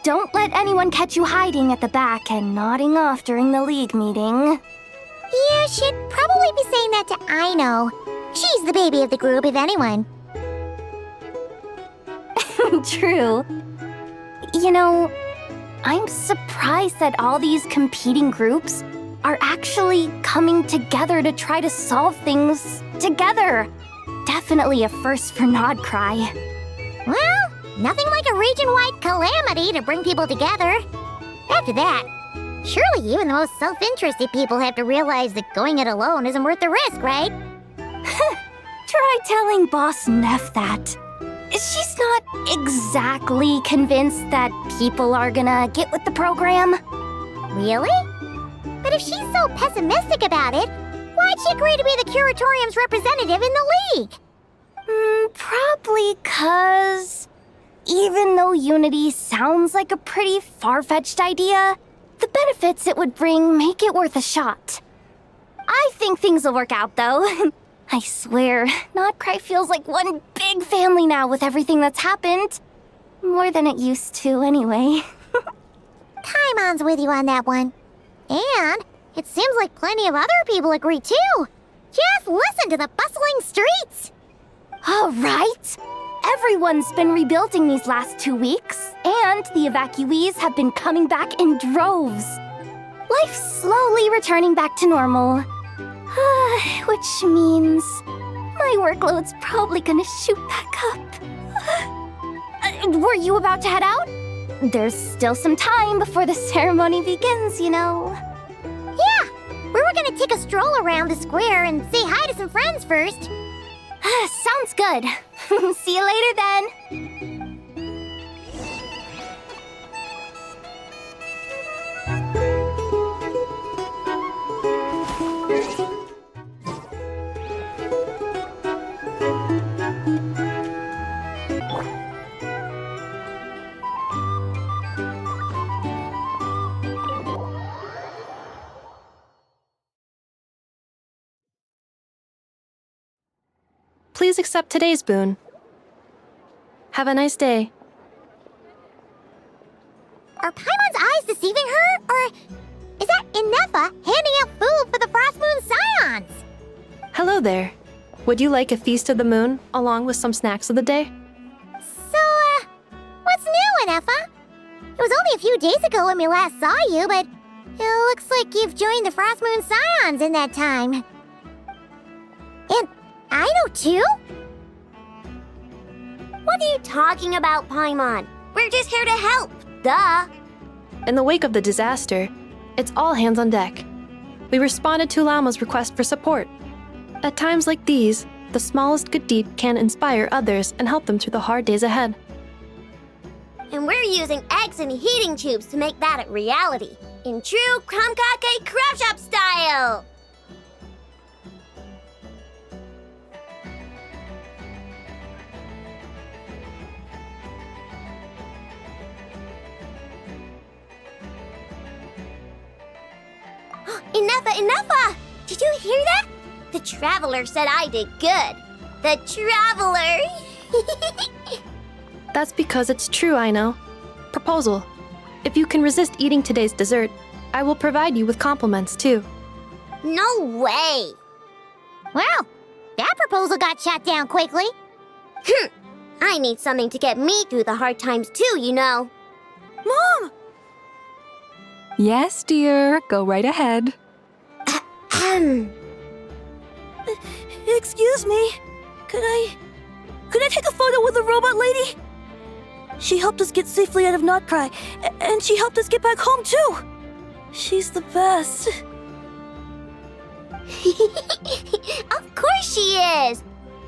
[SPEAKER 21] Don't let anyone catch you hiding at the back and nodding off during the League meeting.
[SPEAKER 16] Yeah, she'd probably be saying that to Aino. She's the baby of the group, if anyone.
[SPEAKER 21] True. You know, I'm surprised that all these competing groups are actually coming together to try to solve things together. Definitely a first for Nodcry.
[SPEAKER 16] Well, nothing like a region-wide calamity to bring people together. After that, surely even the most self-interested people have to realize that going it alone isn't worth the risk, right?
[SPEAKER 21] Try telling Boss Neff that. She's not exactly convinced that people are gonna get with the program.
[SPEAKER 16] Really? But if she's so pessimistic about it, why'd she agree to be the Curatorium's representative in the League?
[SPEAKER 21] Probably 'cause even though Unity sounds like a pretty far-fetched idea, the benefits it would bring make it worth a shot. I think things will work out, though. I swear, Nodcry feels like one big family now with everything that's happened. More than it used to, anyway.
[SPEAKER 16] Paimon's with you on that one. And it seems like plenty of other people agree, too. Just listen to the bustling streets.
[SPEAKER 21] All right. Everyone's been rebuilding these last 2 weeks, and the evacuees have been coming back in droves. Life's slowly returning back to normal. Which means my workload's probably gonna shoot back up. Were you about to head out? There's still some time before the ceremony begins, you know.
[SPEAKER 16] Yeah, we were gonna take a stroll around the square and say hi to some friends first.
[SPEAKER 21] Sounds good. See you later then.
[SPEAKER 6] Please accept today's boon. Have a nice day.
[SPEAKER 16] Are Paimon's eyes deceiving her? Or is that Inefa handing out food for the Frost Moon Scions?
[SPEAKER 6] Hello there. Would you like a feast of the moon along with some snacks of the day?
[SPEAKER 16] So, what's new, Inefa? It was only a few days ago when we last saw you, but it looks like you've joined the Frost Moon Scions in that time. And I know too?
[SPEAKER 8] What are you talking about, Paimon? We're just here to help, duh.
[SPEAKER 6] In the wake of the disaster, it's all hands on deck. We responded to Lama's request for support. At times like these, The smallest good deed can inspire others and help them through the hard days ahead.
[SPEAKER 8] And we're using eggs and heating tubes to make that a reality. In true Krumkake Craft Shop style! Enough! Did you hear that? The Traveler said I did good. The Traveler!
[SPEAKER 6] That's because it's true, I know. Proposal. If you can resist eating today's dessert, I will provide you with compliments, too.
[SPEAKER 8] No way!
[SPEAKER 16] Well, that proposal got shot down quickly.
[SPEAKER 8] I need something to get me through the hard times too, you know.
[SPEAKER 22] Mom!
[SPEAKER 3] Yes, dear. Go right ahead.
[SPEAKER 22] Excuse me. Could I take a photo with the robot lady? She helped us get safely out of Notcry, and she helped us get back home too. She's the best.
[SPEAKER 8] Of course she is!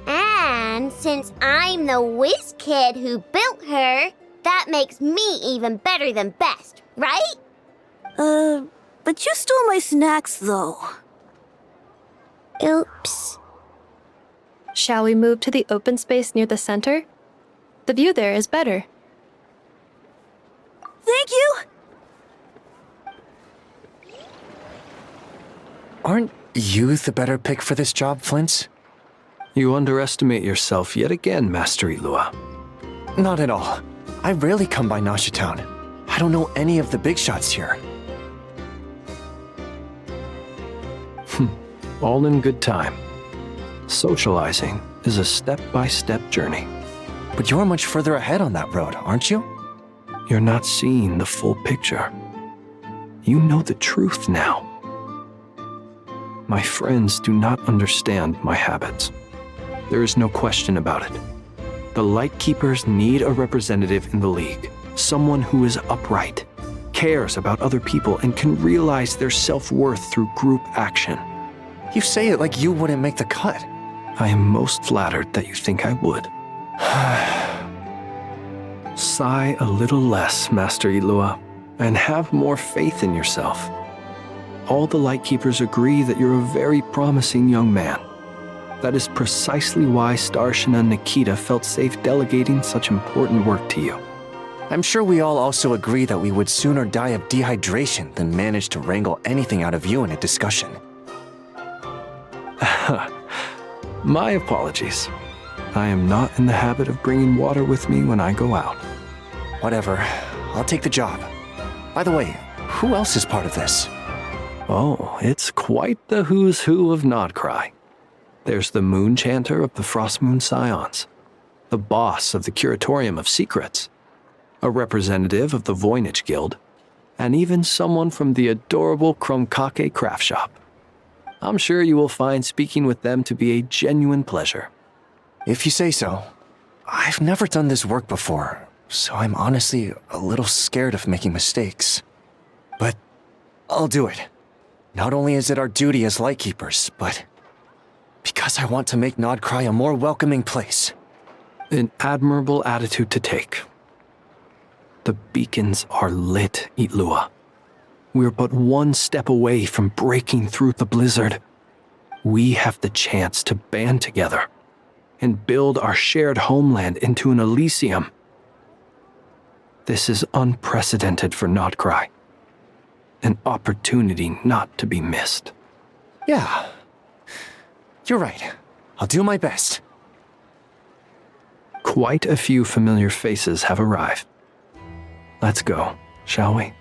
[SPEAKER 8] And since I'm the whiz kid who built her, that makes me even better than best, right?
[SPEAKER 22] But you stole my snacks, though.
[SPEAKER 8] Oops.
[SPEAKER 6] Shall we move to the open space near the center? The view there is better.
[SPEAKER 22] Thank you!
[SPEAKER 1] Aren't you the better pick for this job, Flint?
[SPEAKER 5] You underestimate yourself yet again, Master Ilua.
[SPEAKER 1] Not at all. I rarely come by Nasha Town. I don't know any of the big shots here.
[SPEAKER 5] All in good time. Socializing is a step-by-step journey.
[SPEAKER 1] But you're much further ahead on that road, aren't you?
[SPEAKER 5] You're not seeing the full picture. You know the truth now. My friends do not understand my habits. There is no question about it. The Lightkeepers need a representative in the League. Someone who is upright, cares about other people, and can realize their self-worth through group action.
[SPEAKER 1] You say it like you wouldn't make the cut.
[SPEAKER 5] I am most flattered that you think I would. Sigh a little less, Master Ilua, and have more faith in yourself. All the Lightkeepers agree that you're a very promising young man. That is precisely why Starshina Nikita felt safe delegating such important work to you.
[SPEAKER 1] I'm sure we all also agree that we would sooner die of dehydration than manage to wrangle anything out of you in a discussion.
[SPEAKER 5] My apologies. I am not in the habit of bringing water with me when I go out.
[SPEAKER 1] Whatever. I'll take the job. By the way, who else is part of this?
[SPEAKER 5] Oh, it's quite the who's who of Nodcry. There's the Moon Chanter of the Frost Moon Scions, the boss of the Curatorium of Secrets, a representative of the Voynich Guild, and even someone from the adorable Krumkake Craft Shop. I'm sure you will find speaking with them to be a genuine pleasure.
[SPEAKER 1] If you say so. I've never done this work before, so I'm honestly a little scared of making mistakes. But I'll do it. Not only is it our duty as Lightkeepers, but because I want to make Nodcry a more welcoming place.
[SPEAKER 5] An admirable attitude to take. The beacons are lit, Ilua. We're but one step away from breaking through the blizzard. We have the chance to band together and build our shared homeland into an Elysium. This is unprecedented for Nodcry. An opportunity not to be missed.
[SPEAKER 1] Yeah. You're right. I'll do my best.
[SPEAKER 5] Quite a few familiar faces have arrived. Let's go, shall we?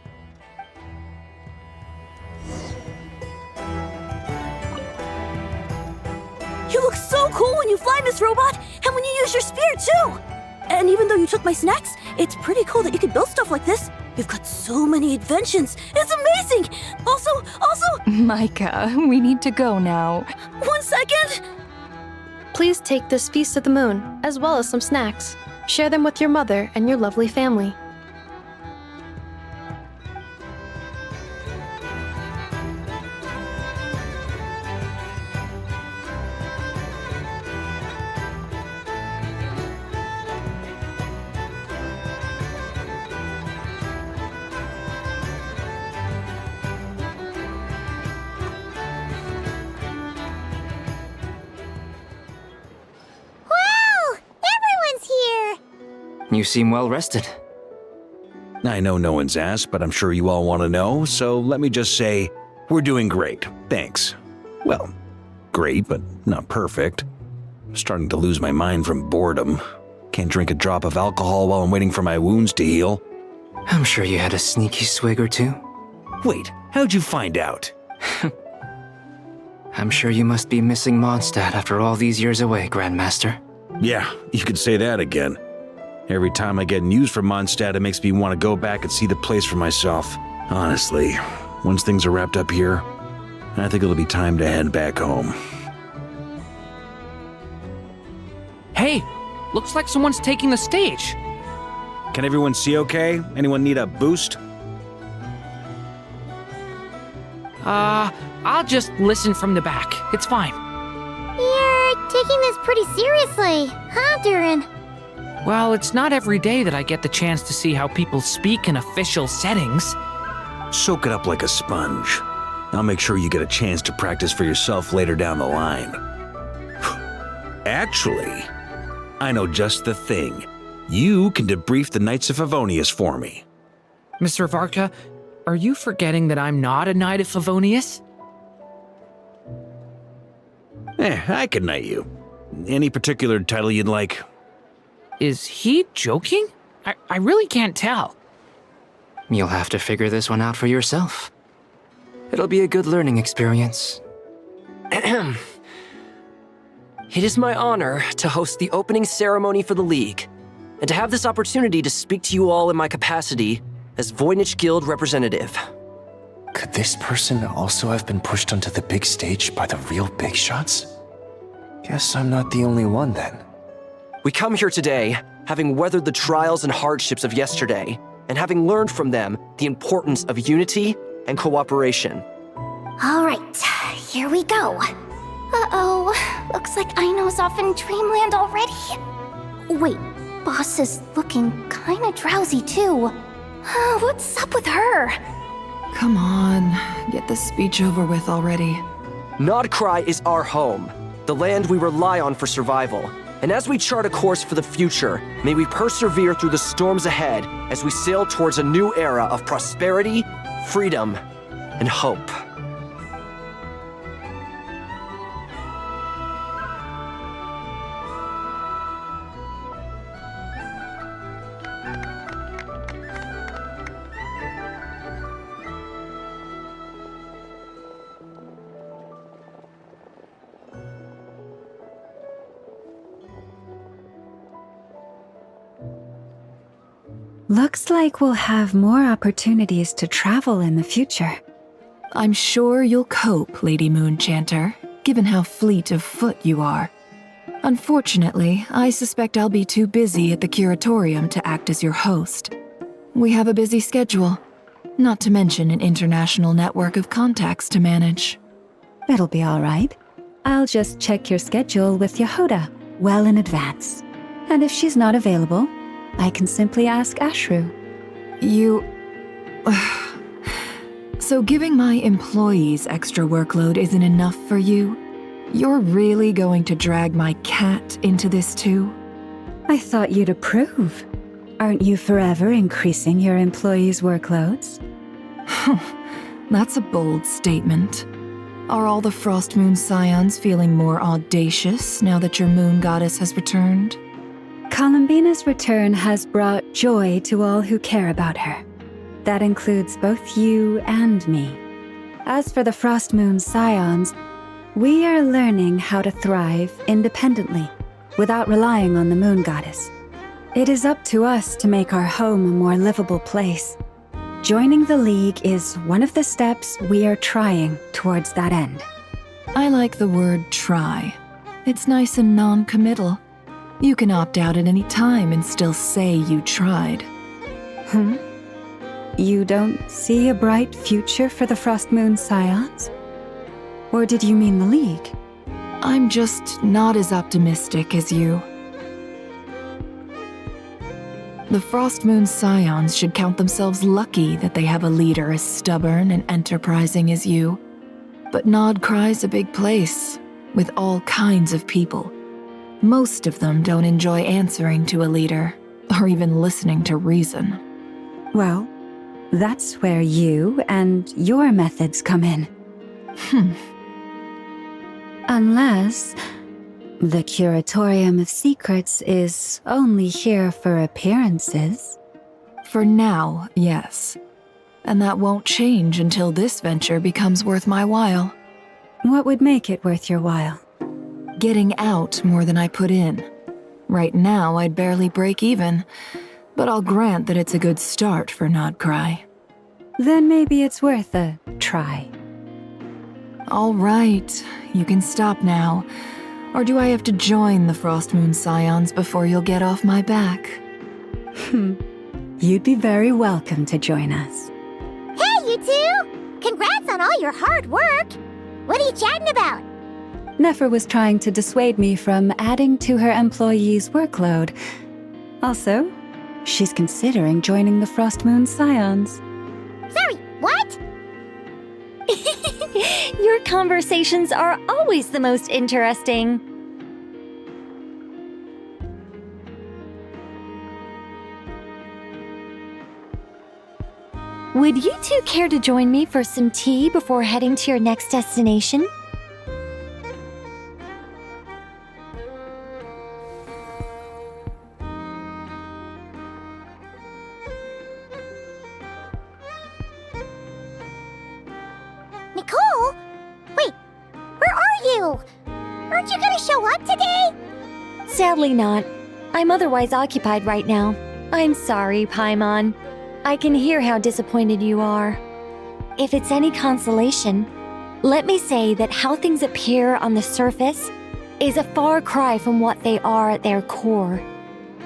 [SPEAKER 22] You look so cool when you fly, Miss Robot, and when you use your spear, too! And even though you took my snacks, it's pretty cool that you can build stuff like this. You've got so many inventions. It's amazing! Also...
[SPEAKER 3] Micah, we need to go now.
[SPEAKER 22] 1 second!
[SPEAKER 6] Please take this Feast of the Moon, as well as some snacks. Share them with your mother and your lovely family.
[SPEAKER 9] You seem well rested.
[SPEAKER 7] I know no one's asked, but I'm sure you all want to know, so let me just say, we're doing great, thanks. Well, great, but not perfect. I'm starting to lose my mind from boredom. Can't drink a drop of alcohol while I'm waiting for my wounds to heal.
[SPEAKER 9] I'm sure you had a sneaky swig or two.
[SPEAKER 7] Wait, how'd you find out?
[SPEAKER 9] I'm sure you must be missing Mondstadt after all these years away, Grandmaster.
[SPEAKER 7] Yeah, you could say that again. Every time I get news from Mondstadt, it makes me want to go back and see the place for myself. Honestly, once things are wrapped up here, I think it'll be time to head back home.
[SPEAKER 17] Hey, looks like someone's taking the stage.
[SPEAKER 7] Can everyone see okay? Anyone need a boost?
[SPEAKER 17] I'll just listen from the back. It's fine.
[SPEAKER 16] You're taking this pretty seriously, huh, Durin?
[SPEAKER 17] Well, it's not every day that I get the chance to see how people speak in official settings.
[SPEAKER 7] Soak it up like a sponge. I'll make sure you get a chance to practice for yourself later down the line. Actually, I know just the thing. You can debrief the Knights of Favonius for me.
[SPEAKER 17] Mr. Varka, are you forgetting that I'm not a Knight of Favonius?
[SPEAKER 7] I can knight you. Any particular title you'd like?
[SPEAKER 17] Is he joking? I really can't tell.
[SPEAKER 9] You'll have to figure this one out for yourself. It'll be a good learning experience.
[SPEAKER 14] It is my honor to host the opening ceremony for the League, and to have this opportunity to speak to you all in my capacity as Voynich Guild representative.
[SPEAKER 1] Could this person also have been pushed onto the big stage by the real big shots? Guess I'm not the only one then.
[SPEAKER 14] We come here today, having weathered the trials and hardships of yesterday, and having learned from them the importance of unity and cooperation.
[SPEAKER 21] All right, here we go. Uh-oh, looks like Aino's off in Dreamland already. Wait, Boss is looking kinda drowsy too. What's up with her?
[SPEAKER 4] Come on, get this speech over with already.
[SPEAKER 14] Nodcry is our home, the land we rely on for survival. And as we chart a course for the future, may we persevere through the storms ahead as we sail towards a new era of prosperity, freedom, and hope.
[SPEAKER 3] Looks like we'll have more opportunities to travel in the future.
[SPEAKER 4] I'm sure you'll cope, Lady Moonchanter, given how fleet of foot you are. Unfortunately, I suspect I'll be too busy at the curatorium to act as your host. We have a busy schedule, not to mention an international network of contacts to manage.
[SPEAKER 3] It'll be all right. I'll just check your schedule with Yehoda well in advance. And if she's not available, I can simply ask Ashru.
[SPEAKER 4] So giving my employees extra workload isn't enough for you? You're really going to drag my cat into this too?
[SPEAKER 3] I thought you'd approve. Aren't you forever increasing your employees' workloads?
[SPEAKER 4] That's a bold statement. Are all the Frost Moon Scions feeling more audacious now that your moon goddess has returned?
[SPEAKER 3] Columbina's return has brought joy to all who care about her. That includes both you and me. As for the Frost Moon Scions, we are learning how to thrive independently, without relying on the moon goddess. It is up to us to make our home a more livable place. Joining the League is one of the steps we are trying towards that end.
[SPEAKER 4] I like the word try. It's nice and non-committal. You can opt out at any time and still say you tried.
[SPEAKER 3] You don't see a bright future for the Frost Moon Scions? Or did you mean the League?
[SPEAKER 4] I'm just not as optimistic as you. The Frost Moon Scions should count themselves lucky that they have a leader as stubborn and enterprising as you. But Nodcry's a big place, with all kinds of people. Most of them don't enjoy answering to a leader, or even listening to reason.
[SPEAKER 3] Well, that's where you and your methods come in. Unless the Curatorium of Secrets is only here for appearances.
[SPEAKER 4] For now, yes. And that won't change until this venture becomes worth my while.
[SPEAKER 3] What would make it worth your while?
[SPEAKER 4] Getting out more than I put in. Right now, I'd barely break even, but I'll grant that it's a good start for Nodcry.
[SPEAKER 3] Then maybe it's worth a try.
[SPEAKER 4] All right, you can stop now. Or do I have to join the Frostmoon Scions before you'll get off my back?
[SPEAKER 3] You'd be very welcome to join us.
[SPEAKER 16] Hey, you two! Congrats on all your hard work! What are you chatting about?
[SPEAKER 3] Nefer was trying to dissuade me from adding to her employees' workload. Also, she's considering joining the Frostmoon Scions.
[SPEAKER 16] Sorry, what?
[SPEAKER 21] Your conversations are always the most interesting. Would you two care to join me for some tea before heading to your next destination?
[SPEAKER 16] Nicole? Wait, where are you? Aren't you gonna show up today?
[SPEAKER 21] Sadly not. I'm otherwise occupied right now. I'm sorry, Paimon. I can hear how disappointed you are. If it's any consolation, let me say that how things appear on the surface is a far cry from what they are at their core.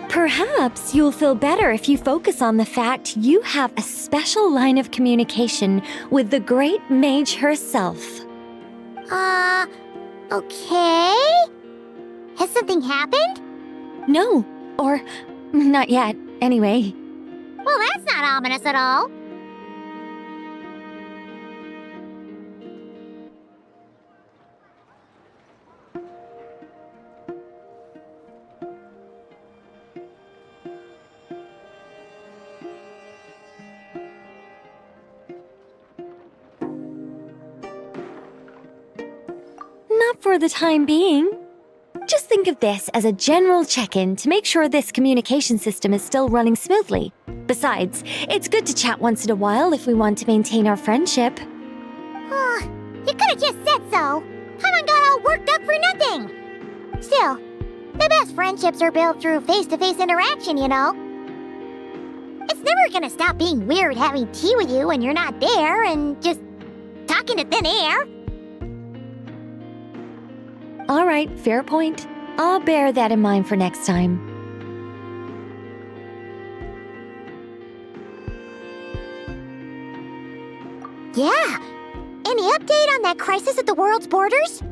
[SPEAKER 21] Perhaps you'll feel better if you focus on the fact you have a special line of communication with the great mage herself.
[SPEAKER 16] Okay? Has something happened?
[SPEAKER 21] No, or not yet, anyway.
[SPEAKER 16] Well, that's not ominous at all.
[SPEAKER 21] Not for the time being. Just think of this as a general check-in to make sure this communication system is still running smoothly. Besides, it's good to chat once in a while if we want to maintain our friendship.
[SPEAKER 16] You could've just said so. Paimon got all worked up for nothing. Still, the best friendships are built through face-to-face interaction, you know. It's never gonna stop being weird having tea with you when you're not there and just talking to thin air.
[SPEAKER 21] All right, fair point. I'll bear that in mind for next time.
[SPEAKER 16] Yeah. Any update on that crisis at the world's borders?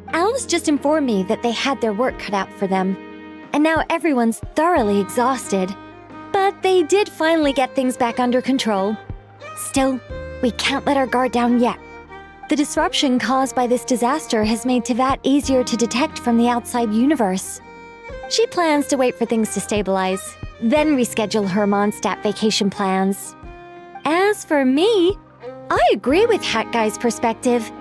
[SPEAKER 21] Alice just informed me that they had their work cut out for them. And now everyone's thoroughly exhausted. But they did finally get things back under control. Still, we can't let our guard down yet. The disruption caused by this disaster has made Teyvat easier to detect from the outside universe. She plans to wait for things to stabilize, then reschedule her Mondstadt vacation plans. As for me, I agree with Hat Guy's perspective.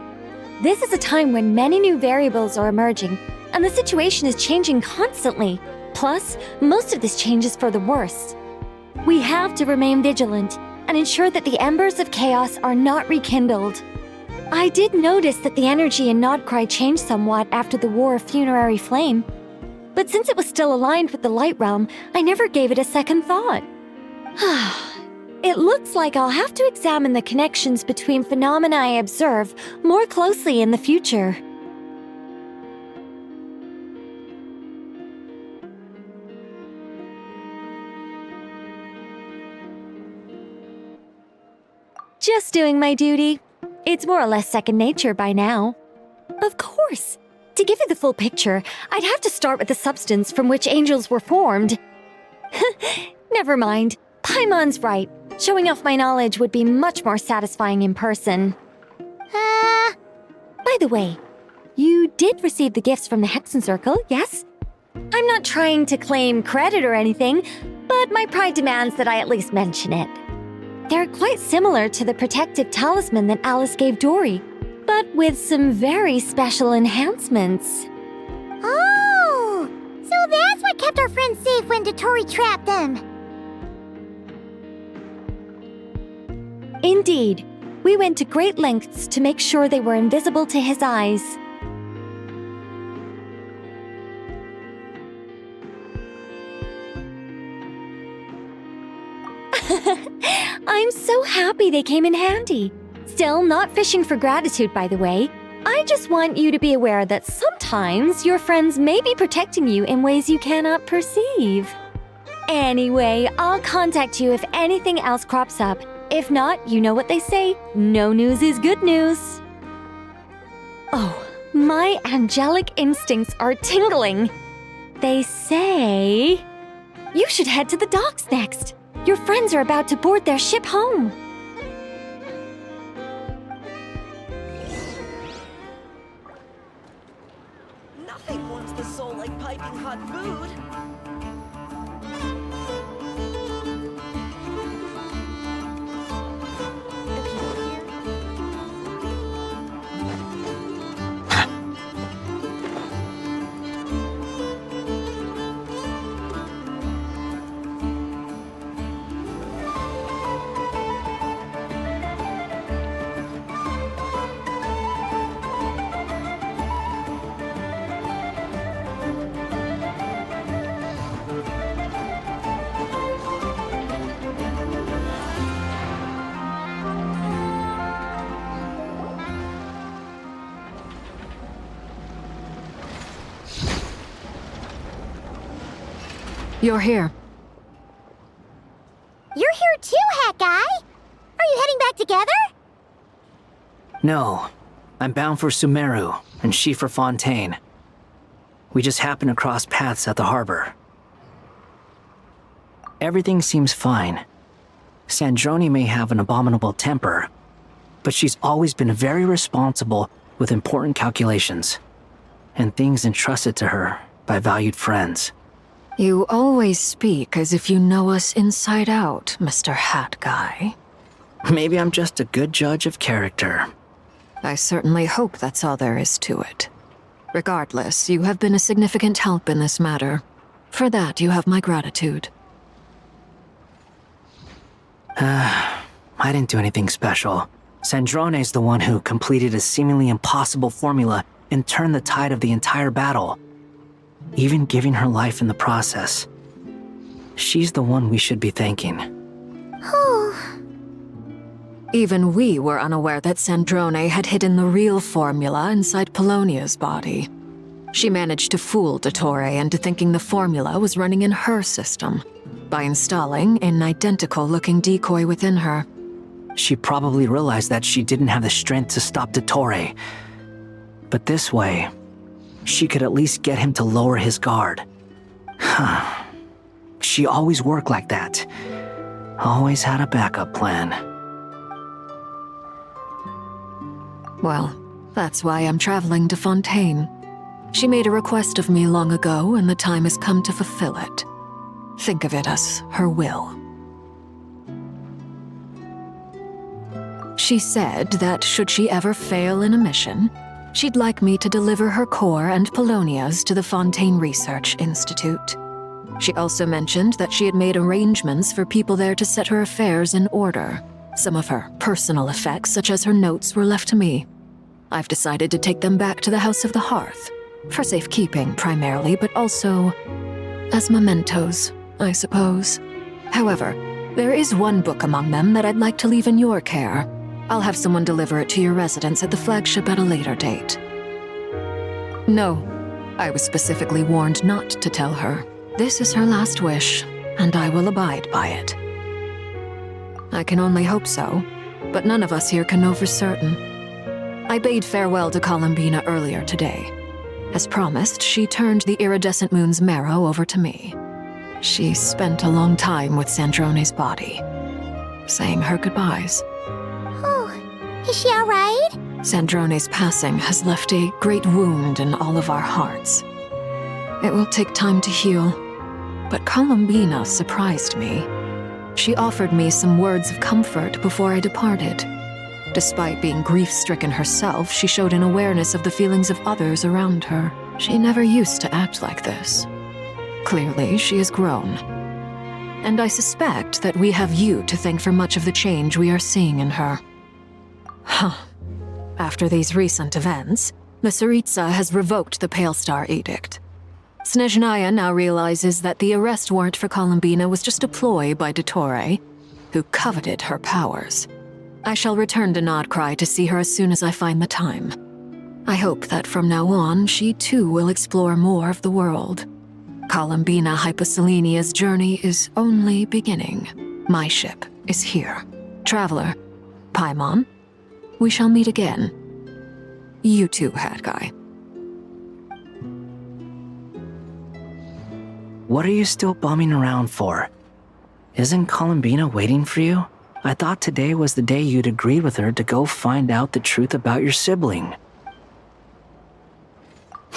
[SPEAKER 21] This is a time when many new variables are emerging, and the situation is changing constantly. Plus, most of this change is for the worse. We have to remain vigilant and ensure that the embers of chaos are not rekindled. I did notice that the energy in Nodcry changed somewhat after the War of Funerary Flame, but since it was still aligned with the Light Realm, I never gave it a second thought. It looks like I'll have to examine the connections between phenomena I observe more closely in the future. Just doing my duty. It's more or less second nature by now. Of course. To give you the full picture, I'd have to start with the substance from which angels were formed. Never mind. Paimon's right. Showing off my knowledge would be much more satisfying in person. By the way, you did receive the gifts from the Hexen Circle, yes? I'm not trying to claim credit or anything, but my pride demands that I at least mention it. They're quite similar to the protective talisman that Alice gave Dory, but with some very special enhancements.
[SPEAKER 16] Oh! So that's what kept our friends safe when Dotori trapped them.
[SPEAKER 21] Indeed. We went to great lengths to make sure they were invisible to his eyes. I'm so happy they came in handy. Still, not fishing for gratitude, by the way. I just want you to be aware that sometimes your friends may be protecting you in ways you cannot perceive. Anyway, I'll contact you if anything else crops up. If not, you know what they say, no news is good news. Oh, my angelic instincts are tingling. They say you should head to the docks next. Your friends are about to board their ship home.
[SPEAKER 10] Nothing warms the soul like piping hot food.
[SPEAKER 4] You're here.
[SPEAKER 16] You're here too, Hat Guy! Are you heading back together?
[SPEAKER 14] No. I'm bound for Sumeru, and she for Fontaine. We just happened to cross paths at the harbor. Everything seems fine. Sandrone may have an abominable temper, but she's always been very responsible with important calculations, and things entrusted to her by valued friends.
[SPEAKER 4] You always speak as if you know us inside out, Mr. Hat Guy.
[SPEAKER 14] Maybe I'm just a good judge of character.
[SPEAKER 4] I certainly hope that's all there is to it. Regardless, you have been a significant help in this matter. For that, you have my gratitude.
[SPEAKER 14] I didn't do anything special. Sandrone's the one who completed a seemingly impossible formula and turned the tide of the entire battle, even giving her life in the process. She's the one we should be thanking.
[SPEAKER 4] Even we were unaware that Sandrone had hidden the real formula inside Polonia's body. She managed to fool Dottore into thinking the formula was running in her system by installing an identical-looking decoy within her.
[SPEAKER 14] She probably realized that she didn't have the strength to stop Dottore. But this way, she could at least get him to lower his guard. She always worked like that. Always had a backup plan.
[SPEAKER 4] Well, that's why I'm traveling to Fontaine. She made a request of me long ago, and the time has come to fulfill it. Think of it as her will. She said that should she ever fail in a mission, she'd like me to deliver her core and Polonia's to the Fontaine Research Institute. She also mentioned that she had made arrangements for people there to set her affairs in order. Some of her personal effects, such as her notes, were left to me. I've decided to take them back to the House of the Hearth, for safekeeping primarily, but also as mementos, I suppose. However, there is one book among them that I'd like to leave in your care. I'll have someone deliver it to your residence at the flagship at a later date. No, I was specifically warned not to tell her. This is her last wish, and I will abide by it. I can only hope so, but none of us here can know for certain. I bade farewell to Columbina earlier today. As promised, she turned the iridescent moon's marrow over to me. She spent a long time with Sandrone's body, saying her goodbyes.
[SPEAKER 16] Oh, is she all right?
[SPEAKER 4] Sandrone's passing has left a great wound in all of our hearts. It will take time to heal, But Columbina surprised me. She offered me some words of comfort before I departed. Despite being grief-stricken herself, she showed an awareness of the feelings of others around her. She never used to act like this. Clearly, she has grown. And I suspect that we have you to thank for much of the change we are seeing in her. Huh. After these recent events, the Tsaritsa has revoked the Pale Star Edict. Snezhnaya now realizes that the arrest warrant for Columbina was just a ploy by Dottore, who coveted her powers. I shall return to Nodcry to see her as soon as I find the time. I hope that from now on, she too will explore more of the world. Columbina Hyposelenia's journey is only beginning. My ship is here. Traveler, Paimon, we shall meet again. You too, Hat Guy.
[SPEAKER 9] What are you still bumming around for? Isn't Columbina waiting for you? I thought today was the day you'd agreed with her to go find out the truth about your sibling.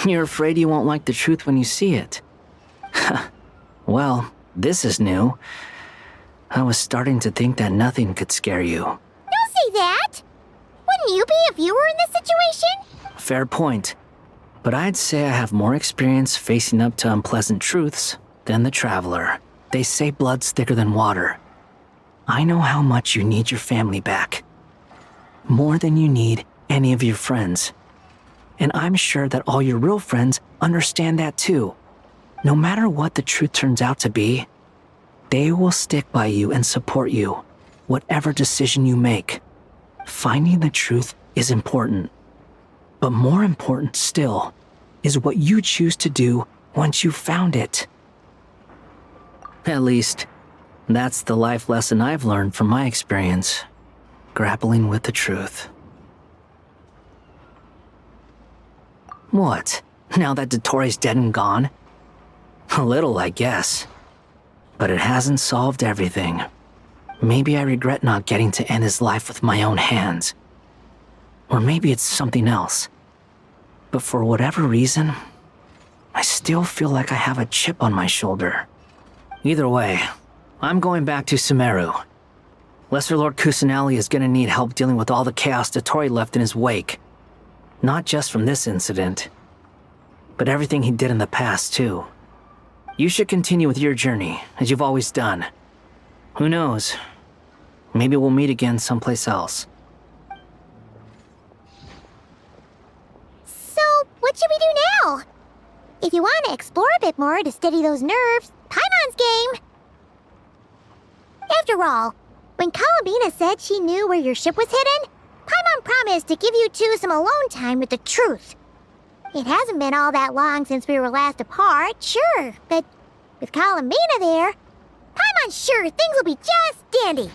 [SPEAKER 9] You're afraid you won't like the truth when you see it. Well, this is new. I was starting to think that nothing could scare you.
[SPEAKER 16] Don't say that! Wouldn't you be if you were in this situation?
[SPEAKER 9] Fair point. But I'd say I have more experience facing up to unpleasant truths than the Traveler. They say blood's thicker than water. I know how much you need your family back. More than you need any of your friends. And I'm sure that all your real friends understand that too. No matter what the truth turns out to be, they will stick by you and support you, whatever decision you make. Finding the truth is important. But more important still is what you choose to do once you've found it. At least, that's the life lesson I've learned from my experience, grappling with the truth. What? Now that Dottore's dead and gone? A little, I guess. But it hasn't solved everything. Maybe I regret not getting to end his life with my own hands. Or maybe it's something else. But for whatever reason, I still feel like I have a chip on my shoulder. Either way, I'm going back to Sumeru. Lesser Lord Kusanali is gonna need help dealing with all the chaos Dottore left in his wake. Not just from this incident, but everything he did in the past, too. You should continue with your journey, as you've always done. Who knows? Maybe we'll meet again someplace else.
[SPEAKER 16] So, what should we do now? If you want to explore a bit more to steady those nerves, Paimon's game! After all, when Columbina said she knew where your ship was hidden, Paimon promised to give you two some alone time with the truth. It hasn't been all that long since we were last apart, sure, but with Columbina there, Paimon's sure things will be just dandy.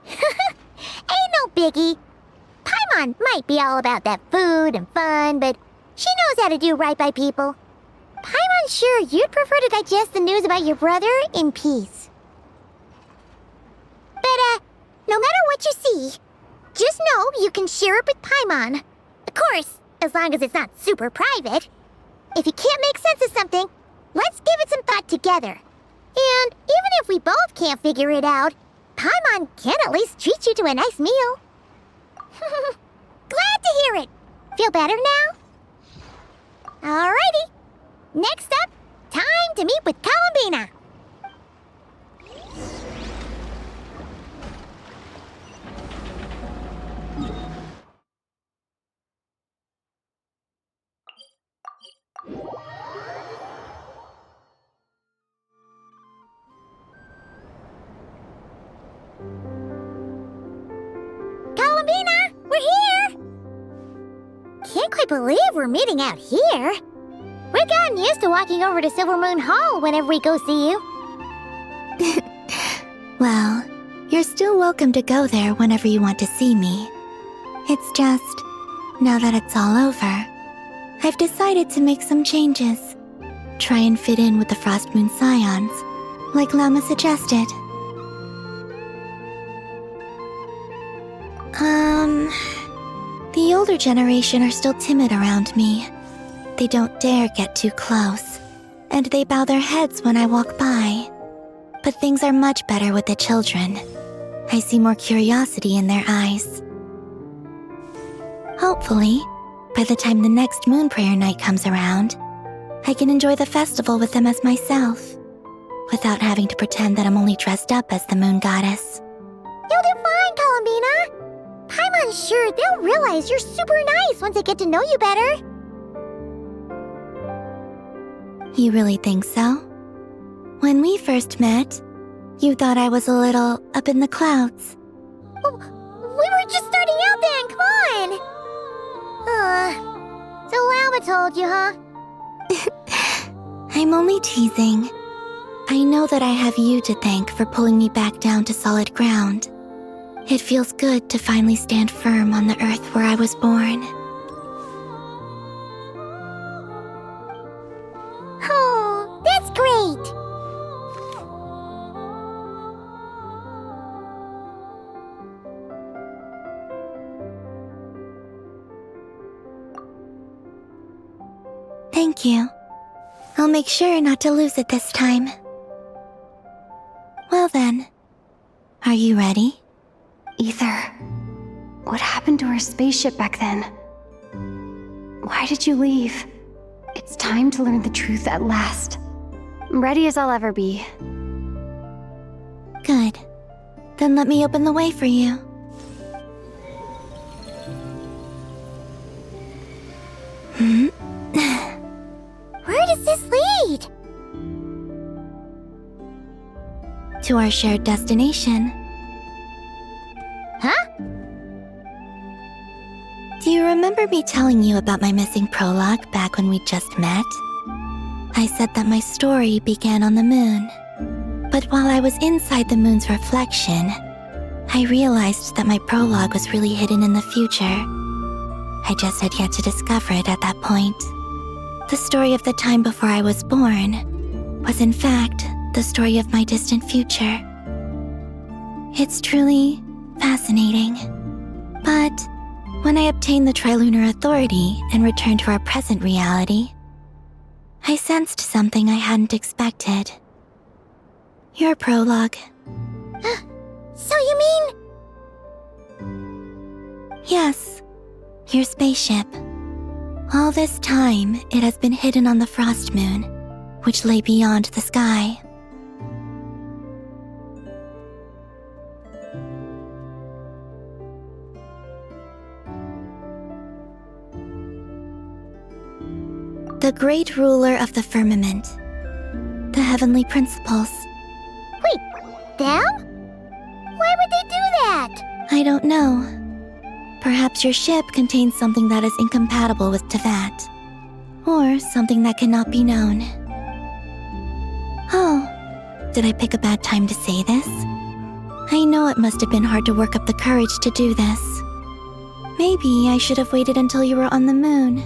[SPEAKER 16] Ain't no biggie. Paimon might be all about that food and fun, but she knows how to do right by people. Paimon's sure you'd prefer to digest the news about your brother in peace. But, no matter what you see, just know you can share it with Paimon. Of course, as long as it's not super private. If you can't make sense of something, let's give it some thought together. And even if we both can't figure it out, Paimon can at least treat you to a nice meal. Glad to hear it. Feel better now? Alrighty. Next up, time to meet with Columbina. Columbina, we're here! Can't quite believe we're meeting out here. We've gotten used to walking over to Silver Moon Hall whenever we go see you.
[SPEAKER 18] Well, you're still welcome to go there whenever you want to see me. It's just, now that it's all over, I've decided to make some changes. Try and fit in with the Frost Moon Scions, like Lama suggested. The older generation are still timid around me. They don't dare get too close. and they bow their heads when I walk by. But things are much better with the children. I see more curiosity in their eyes. Hopefully, by the time the next moon prayer night comes around, I can enjoy the festival with them as myself, without having to pretend that I'm only dressed up as the moon goddess.
[SPEAKER 16] You'll do fine, Columbina. Paimon's sure they'll realize you're super nice once they get to know you better.
[SPEAKER 18] You really think so? When we first met, you thought I was a little up in the clouds.
[SPEAKER 16] We were just starting out then, come on! So Alba told you, huh?
[SPEAKER 18] I'm only teasing. I know that I have you to thank for pulling me back down to solid ground. It feels good to finally stand firm on the earth where I was born.
[SPEAKER 16] Oh, that's great!
[SPEAKER 18] Thank you. I'll make sure not to lose it this time. Well then, are you ready?
[SPEAKER 11] Ether, what happened to our spaceship back then? Why did you leave? It's time to learn the truth at last. I'm ready as I'll ever be.
[SPEAKER 18] Good. Then let me open the way for you.
[SPEAKER 16] Where does this lead?
[SPEAKER 18] To our shared destination.
[SPEAKER 16] Huh?
[SPEAKER 18] Do you remember me telling you about my missing prologue back when we just met? I said that my story began on the moon. But while I was inside the moon's reflection, I realized that my prologue was really hidden in the future. I just had yet to discover it at that point. The story of the time before I was born was in fact the story of my distant future. It's truly fascinating. But when I obtained the Trilunar Authority and returned to our present reality, I sensed something I hadn't expected. Your prologue.
[SPEAKER 16] So you mean...
[SPEAKER 18] Yes, your spaceship. All this time, it has been hidden on the frost moon, which lay beyond the sky. The great ruler of the firmament. The heavenly principles.
[SPEAKER 16] Wait, them? Why would they do that?
[SPEAKER 18] I don't know. Perhaps your ship contains something that is incompatible with Tevat. Or something that cannot be known. Oh, did I pick a bad time to say this? I know it must have been hard to work up the courage to do this. Maybe I should have waited until you were on the moon,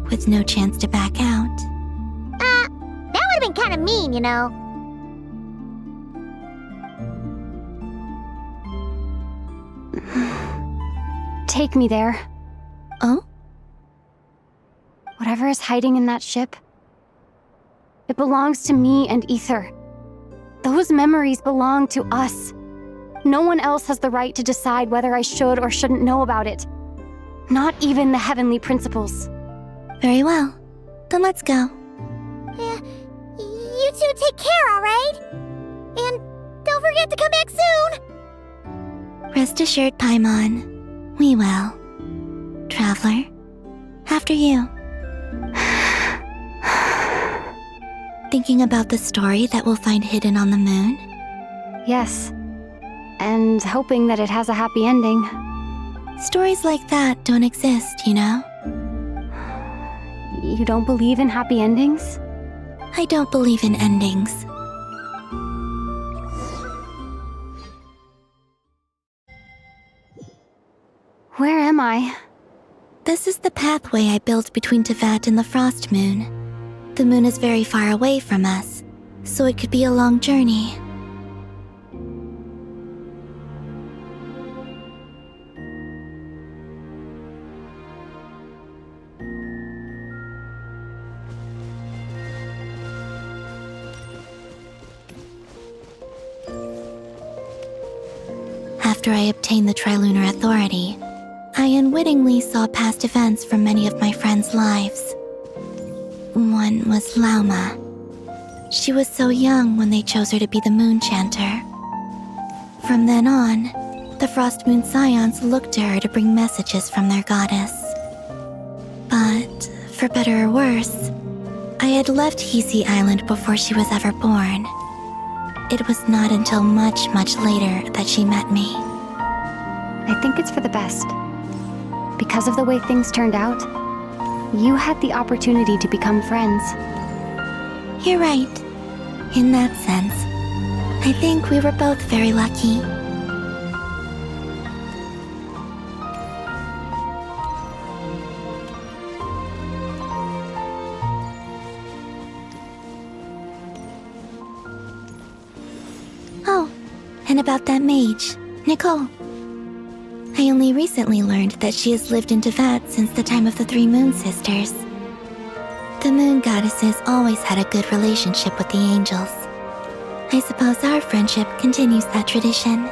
[SPEAKER 18] with no chance to back out.
[SPEAKER 16] That would have been kind of mean, you know.
[SPEAKER 11] Take me there.
[SPEAKER 18] Oh?
[SPEAKER 11] Whatever is hiding in that ship, it belongs to me and Ether. Those memories belong to us. No one else has the right to decide whether I should or shouldn't know about it. Not even the heavenly principles.
[SPEAKER 18] Very well. Then let's go.
[SPEAKER 16] You two take care, alright? And don't forget to come back soon!
[SPEAKER 18] Rest assured, Paimon. We will. Traveler, after you. Thinking about the story that we'll find hidden on the moon?
[SPEAKER 11] Yes. And hoping that it has a happy ending.
[SPEAKER 18] Stories like that don't exist, you know?
[SPEAKER 11] You don't believe in happy endings?
[SPEAKER 18] I don't believe in endings.
[SPEAKER 11] Where am I?
[SPEAKER 18] This is the pathway I built between Tevat and the Frost Moon. The moon is very far away from us, so it could be a long journey. after I obtained the Trilunar Authority, I unwittingly saw past events from many of my friends' lives. One was Lauma. She was so young when they chose her to be the Moon Chanter. From then on, the Frost Moon Scions looked to her to bring messages from their goddess. But, for better or worse, I had left Hisi Island before she was ever born. It was not until much, much later that she met me.
[SPEAKER 11] I think it's for the best. Because of the way things turned out, you had the opportunity to become friends.
[SPEAKER 18] You're right. In that sense, I think we were both very lucky. Oh, and about that mage, Nicole. I only recently learned that she has lived in Teyvat since the time of the Three Moon Sisters. The Moon Goddesses always had a good relationship with the angels. I suppose our friendship continues that tradition.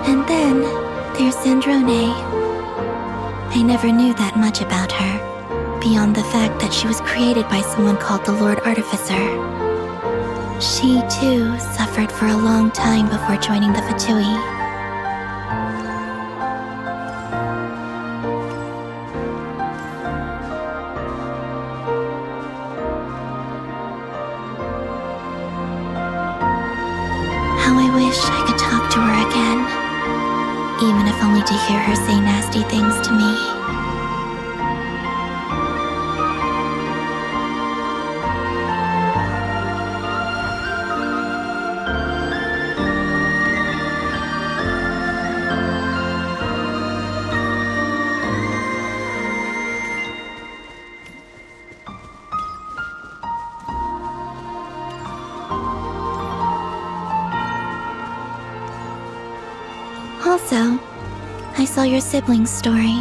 [SPEAKER 18] And then there's Zandrone. I never knew that much about her, beyond the fact that she was created by someone called the Lord Artificer. She, too, suffered for a long time before joining the Fatui. How I wish I could talk to her again, even if only to hear her say nasty things to me. Also, I saw your sibling's story.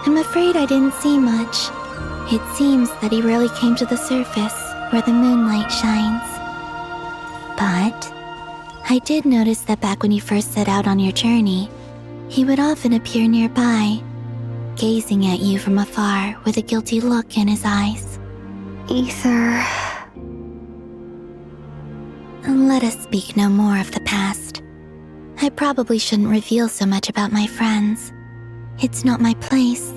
[SPEAKER 18] I'm afraid I didn't see much. It seems that he rarely came to the surface where the moonlight shines. But I did notice that back when you first set out on your journey, he would often appear nearby, gazing at you from afar with a guilty look in his eyes.
[SPEAKER 11] Ether.
[SPEAKER 18] Let us speak no more of the past. I probably shouldn't reveal so much about my friends. It's not my place.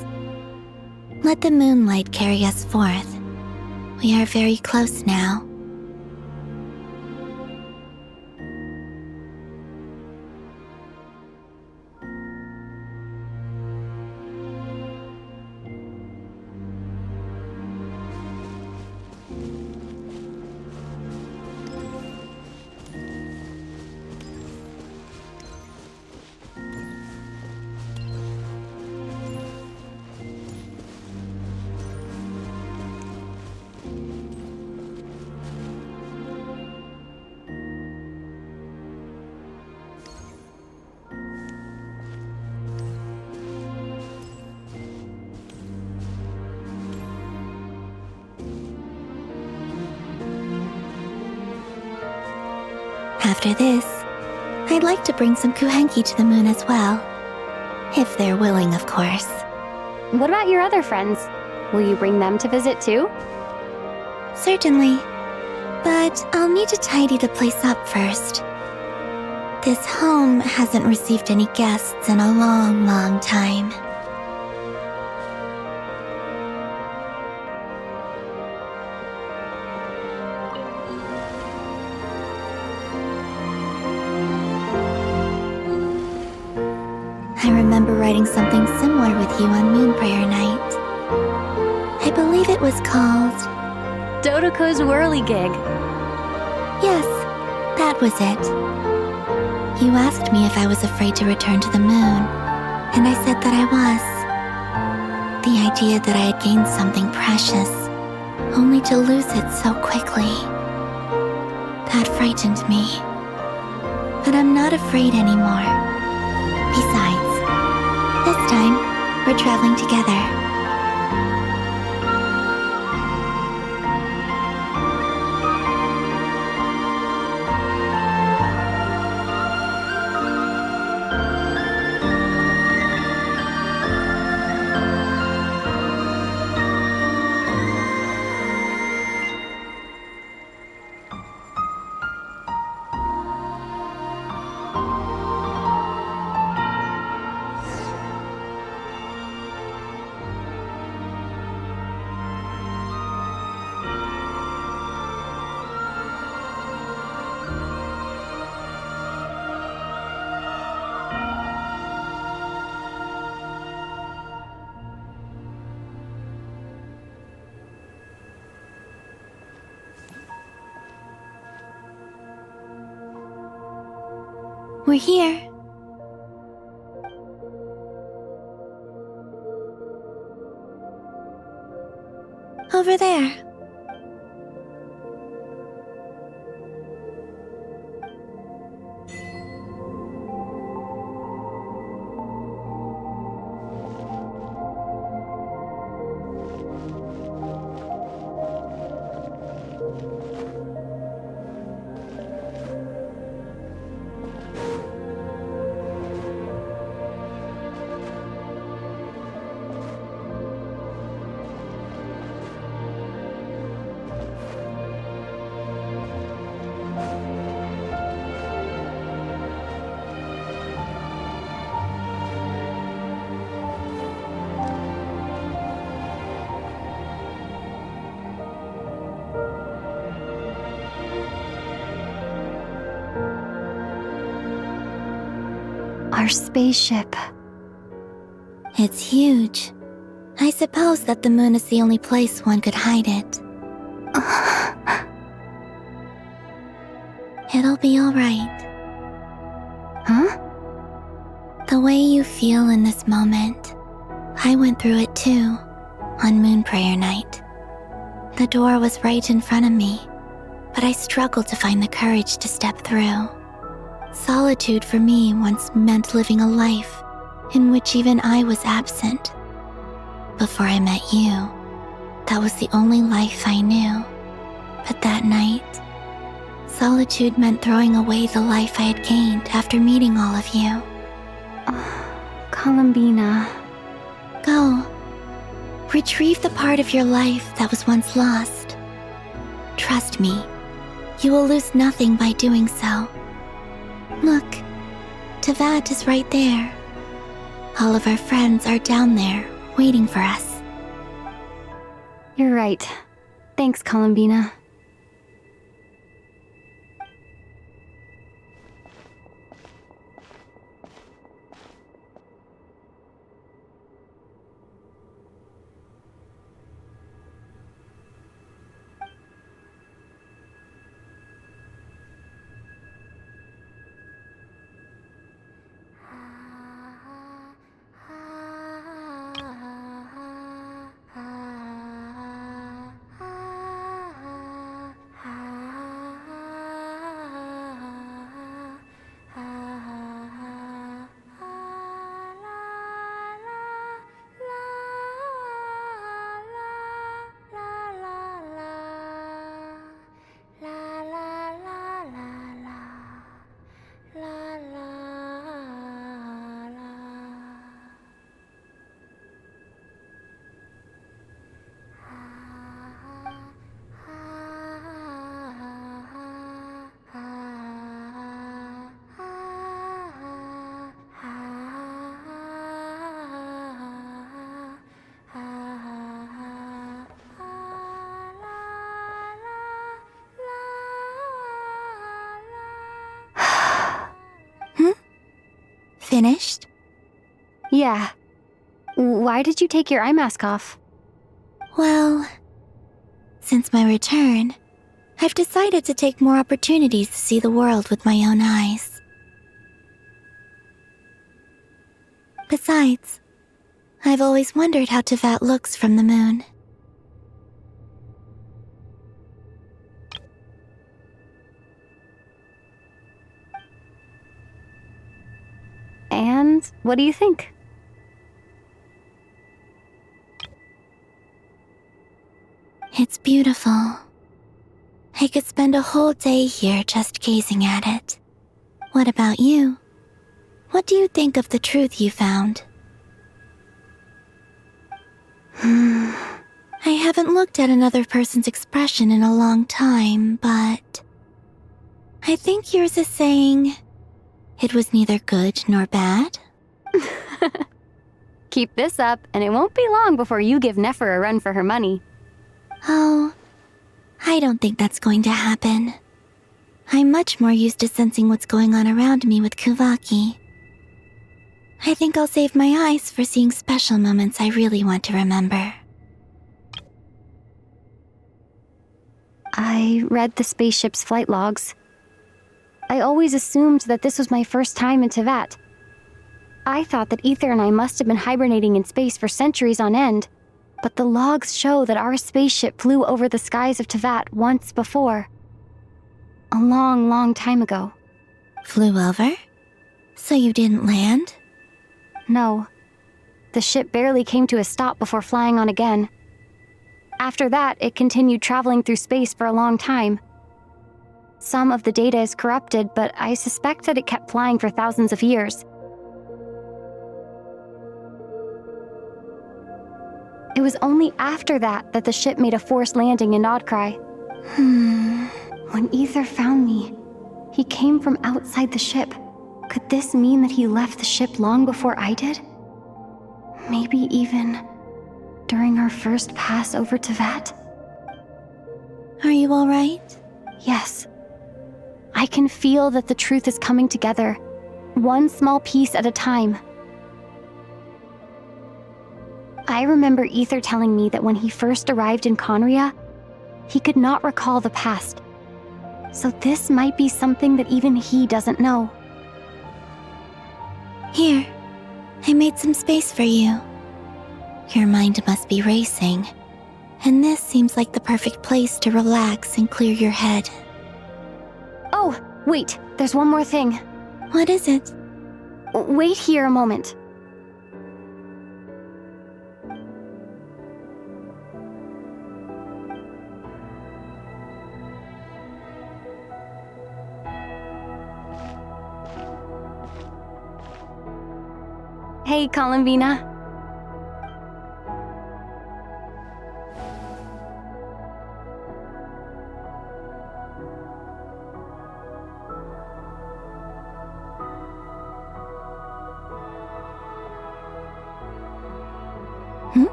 [SPEAKER 18] Let the moonlight carry us forth. We are very close now. After this, I'd like to bring some Kuhenki to the moon as well. If they're willing, of course.
[SPEAKER 11] What about your other friends? Will you bring them to visit too?
[SPEAKER 18] Certainly. But I'll need to tidy the place up first. This home hasn't received any guests in a long, long time. I remember writing something similar with you on Moon Prayer Night. I believe it was called
[SPEAKER 11] Dodoko's Whirligig.
[SPEAKER 18] Yes, that was it. You asked me if I was afraid to return to the moon, and I said that I was. The idea that I had gained something precious, only to lose it so quickly, that frightened me. but I'm not afraid anymore. Besides, this time, we're traveling together. We're here. Over there.
[SPEAKER 11] Our spaceship.
[SPEAKER 18] It's huge. I suppose that the moon is the only place one could hide it. It'll be alright.
[SPEAKER 11] Huh?
[SPEAKER 18] The way you feel in this moment, I went through it too, on Moon Prayer Night. The door was right in front of me, but I struggled to find the courage to step through. Solitude for me once meant living a life in which even I was absent. Before I met you, that was the only life I knew. But that night, solitude meant throwing away the life I had gained after meeting all of you.
[SPEAKER 11] Columbina.
[SPEAKER 18] Go. Retrieve the part of your life that was once lost. Trust me, you will lose nothing by doing so. Look, Tevat is right there. All of our friends are down there, waiting for us.
[SPEAKER 11] You're right. Thanks, Columbina.
[SPEAKER 18] Finished?
[SPEAKER 11] Yeah. Why did you take your eye mask off?
[SPEAKER 18] Well, since my return, I've decided to take more opportunities to see the world with my own eyes. Besides, I've always wondered how Tevat looks from the moon.
[SPEAKER 11] And what do you think?
[SPEAKER 18] It's beautiful. I could spend a whole day here just gazing at it. What about you? What do you think of the truth you found? I haven't looked at another person's expression in a long time, but I think yours is saying it was neither good nor bad.
[SPEAKER 11] Keep this up, and it won't be long before you give Nefer a run for her money.
[SPEAKER 18] Oh, I don't think that's going to happen. I'm much more used to sensing what's going on around me with Kuvaki. I think I'll save my eyes for seeing special moments I really want to remember.
[SPEAKER 11] I read the spaceship's flight logs. I always assumed that this was my first time in Teyvat. I thought that Ether and I must have been hibernating in space for centuries on end, but the logs show that our spaceship flew over the skies of Teyvat once before. A long, long time ago.
[SPEAKER 18] Flew over? So you didn't land?
[SPEAKER 11] No. The ship barely came to a stop before flying on again. After that, it continued traveling through space for a long time. Some of the data is corrupted, but I suspect that it kept flying for thousands of years. It was only after that that the ship made a forced landing in Nodcry. When Ether found me, he came from outside the ship. Could this mean that he left the ship long before I did? Maybe even during our first pass over Teyvat?
[SPEAKER 18] Are you all right?
[SPEAKER 11] Yes. I can feel that the truth is coming together, one small piece at a time. I remember Ether telling me that when he first arrived in Conria, he could not recall the past. So this might be something that even he doesn't know.
[SPEAKER 18] Here, I made some space for you. Your mind must be racing, and this seems like the perfect place to relax and clear your head.
[SPEAKER 11] Oh, wait, there's one more thing.
[SPEAKER 18] What is it?
[SPEAKER 11] Wait here a moment. Hey, Columbina.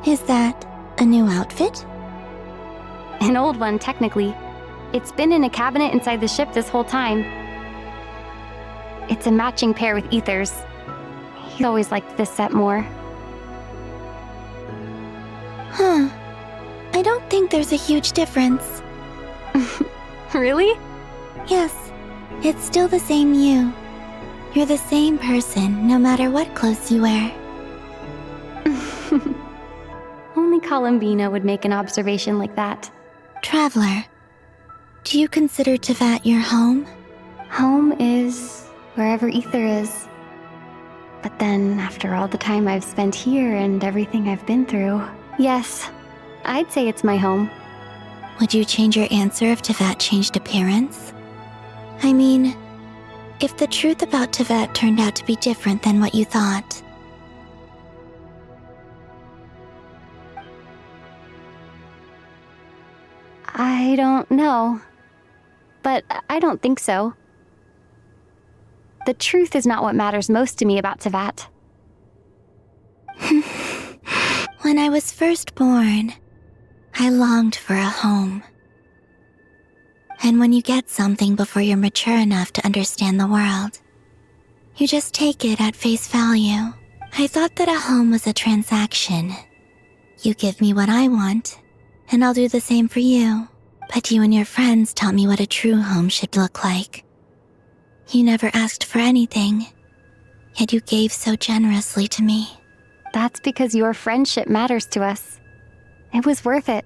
[SPEAKER 18] Is that a new outfit?
[SPEAKER 11] An old one, technically. It's been in a cabinet inside the ship this whole time. It's a matching pair with Ether's. He always liked this set more.
[SPEAKER 18] Huh. I don't think there's a huge difference.
[SPEAKER 11] Really?
[SPEAKER 18] Yes. It's still the same you. You're the same person, no matter what clothes you wear.
[SPEAKER 11] Only Columbina would make an observation like that.
[SPEAKER 18] Traveler, do you consider Teyvat your home?
[SPEAKER 11] Home is wherever Ether is. But then, after all the time I've spent here and everything I've been through, yes, I'd say it's my home.
[SPEAKER 18] Would you change your answer if Teyvat changed appearance? I mean, if the truth about Teyvat turned out to be different than what you thought.
[SPEAKER 11] I don't know. But I don't think so. The truth is not what matters most to me about Teyvat.
[SPEAKER 18] When I was first born, I longed for a home. And when you get something before you're mature enough to understand the world, you just take it at face value. I thought that a home was a transaction. You give me what I want, and I'll do the same for you. But you and your friends taught me what a true home should look like. You never asked for anything, yet you gave so generously to me.
[SPEAKER 11] That's because your friendship matters to us. It was worth it.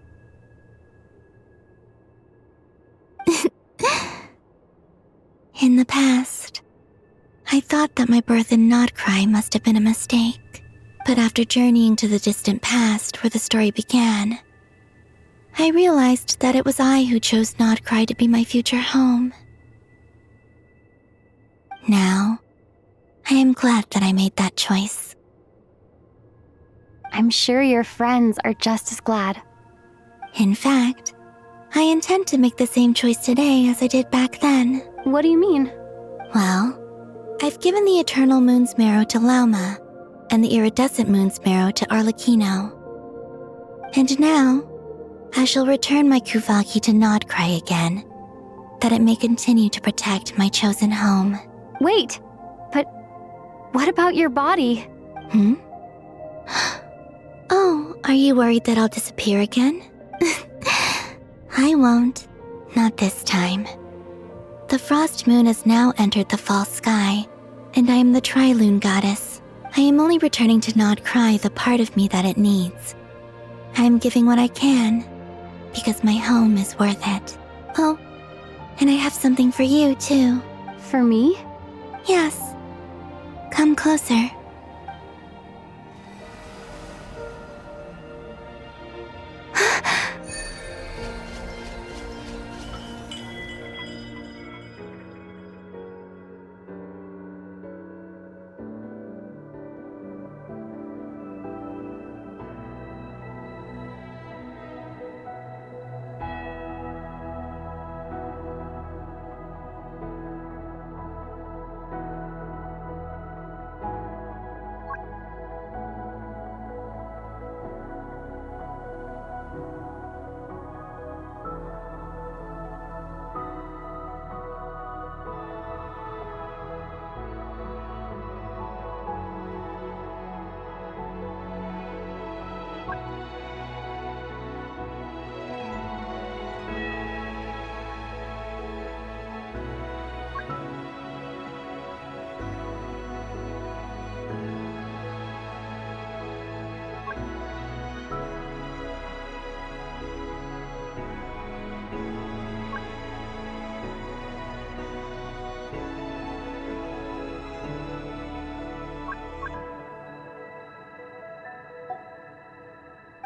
[SPEAKER 18] In the past, I thought that my birth in Nodcry must have been a mistake. But after journeying to the distant past where the story began, I realized that it was I who chose Nodcry to be my future home. Now, I am glad that I made that choice.
[SPEAKER 11] I'm sure your friends are just as glad.
[SPEAKER 18] In fact, I intend to make the same choice today as I did back then.
[SPEAKER 11] What do you mean?
[SPEAKER 18] Well, I've given the Eternal Moon's Marrow to Lauma, and the Iridescent Moon's Marrow to Arlecchino. And now, I shall return my Kuvaki to Nodcry again, that it may continue to protect my chosen home.
[SPEAKER 11] Wait, but what about your body?
[SPEAKER 18] Oh, are you worried that I'll disappear again? I won't. Not this time. The Frost Moon has now entered the false sky, and I am the Trilune Goddess. I am only returning to Nodcry the part of me that it needs. I am giving what I can, because my home is worth it. Oh, and I have something for you, too.
[SPEAKER 11] For me?
[SPEAKER 18] Yes. Come closer.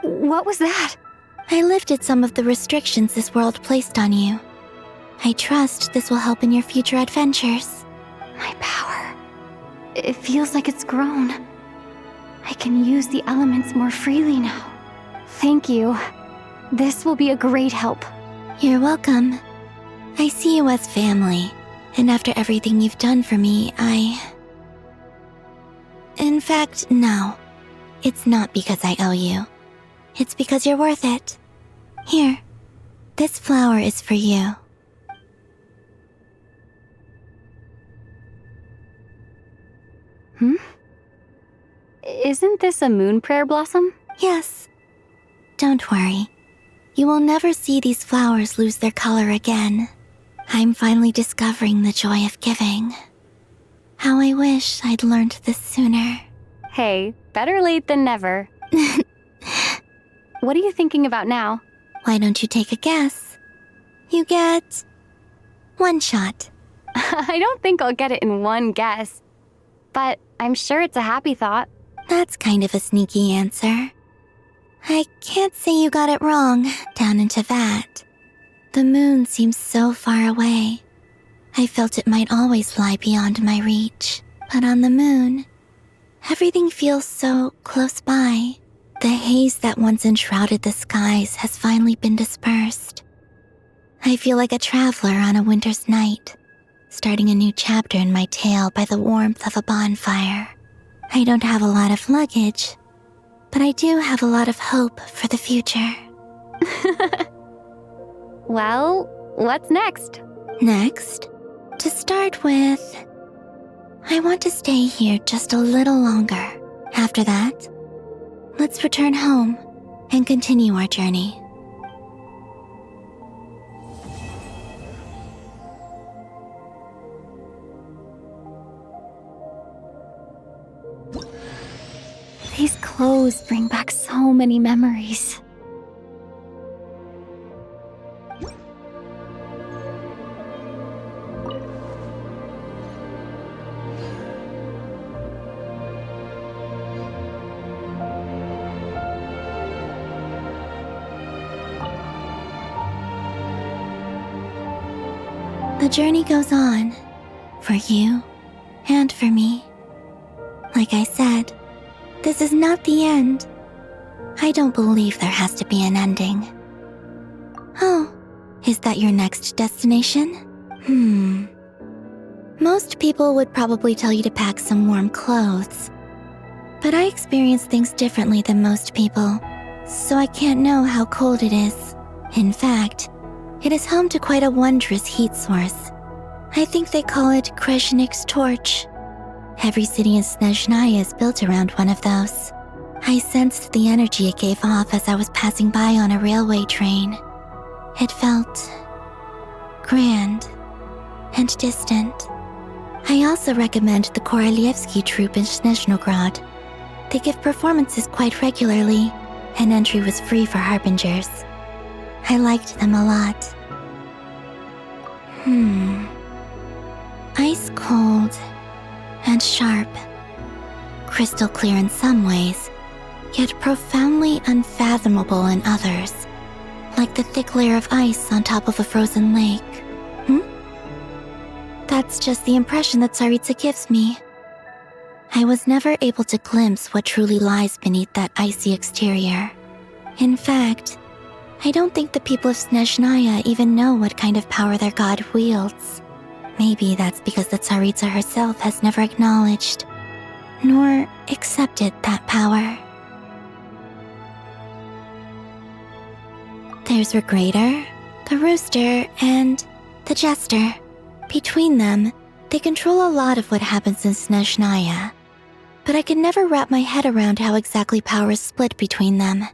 [SPEAKER 11] What was that?
[SPEAKER 18] I lifted some of the restrictions this world placed on you. I trust this will help in your future adventures.
[SPEAKER 11] My power. It feels like it's grown. I can use the elements more freely now. Thank you. This will be a great help.
[SPEAKER 18] You're welcome. I see you as family, and after everything you've done for me, In fact, no. It's not because I owe you. It's because you're worth it. Here, this flower is for you.
[SPEAKER 11] Isn't this a moon prayer blossom?
[SPEAKER 18] Yes. Don't worry. You will never see these flowers lose their color again. I'm finally discovering the joy of giving. How I wish I'd learned this sooner.
[SPEAKER 11] Hey, better late than never. What are you thinking about now?
[SPEAKER 18] Why don't you take a guess? You get 1 shot.
[SPEAKER 11] I don't think I'll get it in one guess. But I'm sure it's a happy thought.
[SPEAKER 18] That's kind of a sneaky answer. I can't say you got it wrong, down into that. The moon seems so far away. I felt it might always lie beyond my reach. But on the moon, everything feels so close by. The haze that once enshrouded the skies has finally been dispersed. I feel like a traveler on a winter's night, starting a new chapter in my tale by the warmth of a bonfire. I don't have a lot of luggage, but I do have a lot of hope for the future.
[SPEAKER 11] Well, what's next?
[SPEAKER 18] Next, to start with, I want to stay here just a little longer. After that, let's return home and continue our journey.
[SPEAKER 11] These clothes bring back so many memories.
[SPEAKER 18] The journey goes on. For you, and for me. Like I said, this is not the end. I don't believe there has to be an ending. Oh, is that your next destination? Most people would probably tell you to pack some warm clothes. But I experience things differently than most people, so I can't know how cold it is. In fact, it is home to quite a wondrous heat source. I think they call it Kreshnik's torch. Every city in Snezhnaya is built around one of those. I sensed the energy it gave off as I was passing by on a railway train. It felt grand and distant. I also recommend the Korolievsky troupe in Snezhnograd. They give performances quite regularly, and entry was free for harbingers. I liked them a lot. Ice cold and sharp. Crystal clear in some ways, yet profoundly unfathomable in others. Like the thick layer of ice on top of a frozen lake. That's just the impression that Tsaritsa gives me. I was never able to glimpse what truly lies beneath that icy exterior. In fact, I don't think the people of Snezhnaya even know what kind of power their god wields. Maybe that's because the Tsaritsa herself has never acknowledged, nor accepted that power. There's Regrator, the Rooster, and the Jester. Between them, they control a lot of what happens in Snezhnaya. But I can never wrap my head around how exactly power is split between them.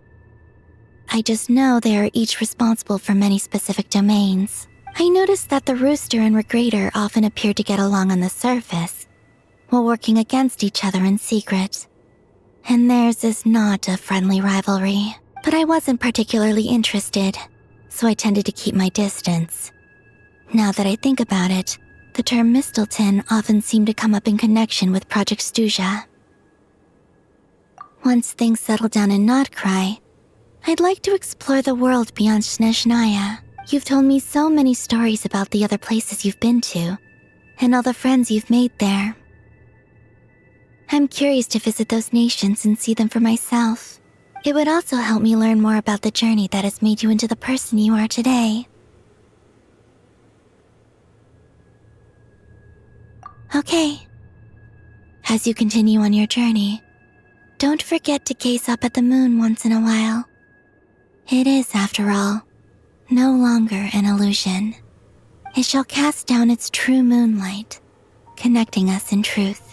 [SPEAKER 18] I just know they are each responsible for many specific domains. I noticed that the Rooster and Regrator often appear to get along on the surface, while working against each other in secret. And theirs is not a friendly rivalry. But I wasn't particularly interested, so I tended to keep my distance. Now that I think about it, the term Mistelton often seemed to come up in connection with Project Stuja. Once things settle down in Nodcry, I'd like to explore the world beyond Snezhnaya. You've told me so many stories about the other places you've been to, and all the friends you've made there. I'm curious to visit those nations and see them for myself. It would also help me learn more about the journey that has made you into the person you are today. Okay. As you continue on your journey, don't forget to gaze up at the moon once in a while. It is, after all, no longer an illusion. It shall cast down its true moonlight, connecting us in truth.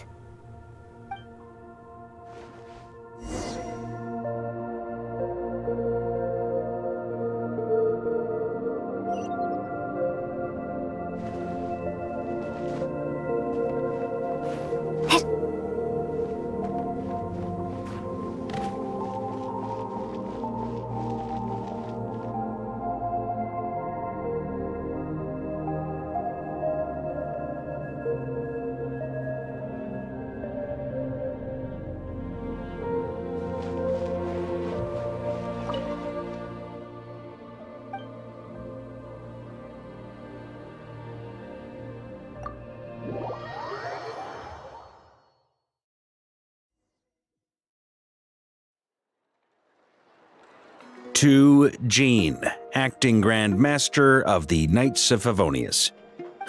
[SPEAKER 7] To Jean, acting Grand Master of the Knights of Favonius.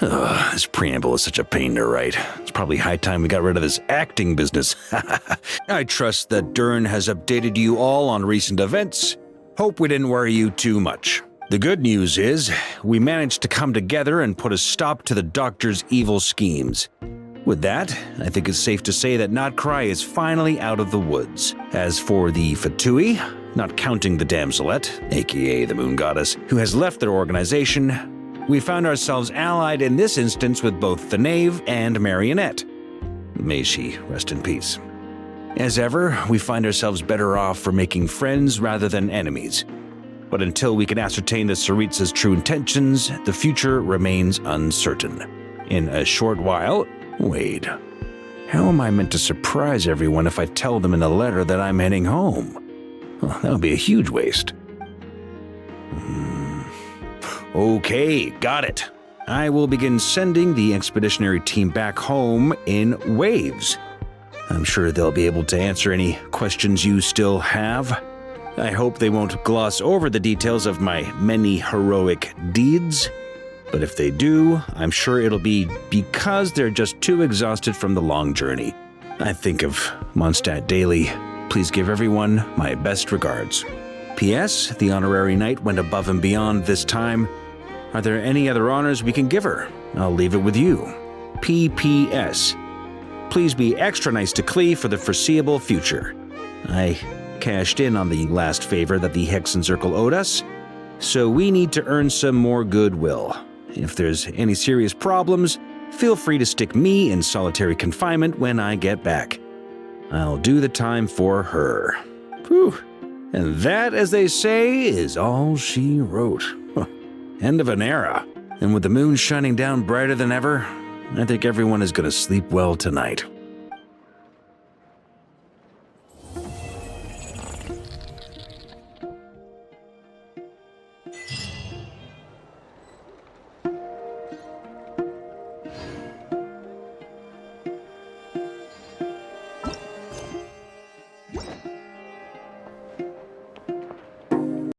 [SPEAKER 7] This preamble is such a pain to write. It's probably high time we got rid of this acting business. I trust that Dern has updated you all on recent events. Hope we didn't worry you too much. The good news is, we managed to come together and put a stop to the Doctor's evil schemes. With that, I think it's safe to say that Nodcry is finally out of the woods. As for the Fatui, not counting the Damselette, aka the Moon Goddess, who has left their organization, we found ourselves allied in this instance with both the Knave and Marionette. May she rest in peace. As ever, we find ourselves better off for making friends rather than enemies. But until we can ascertain the Tsaritsa's true intentions, the future remains uncertain. In a short while, wait, how am I meant to surprise everyone if I tell them in a letter that I'm heading home? Well, that would be a huge waste. Okay, got it. I will begin sending the expeditionary team back home in waves. I'm sure they'll be able to answer any questions you still have. I hope they won't gloss over the details of my many heroic deeds. But if they do, I'm sure it'll be because they're just too exhausted from the long journey. I think of Mondstadt daily. Please give everyone my best regards. P.S. The honorary knight went above and beyond this time. Are there any other honors we can give her? I'll leave it with you. P.P.S. Please be extra nice to Klee for the foreseeable future. I cashed in on the last favor that the Hexen Circle owed us, so we need to earn some more goodwill. If there's any serious problems, feel free to stick me in solitary confinement when I get back. I'll do the time for her. Whew. And that, as they say, is all she wrote. End of an era. And with the moon shining down brighter than ever, I think everyone is going to sleep well tonight.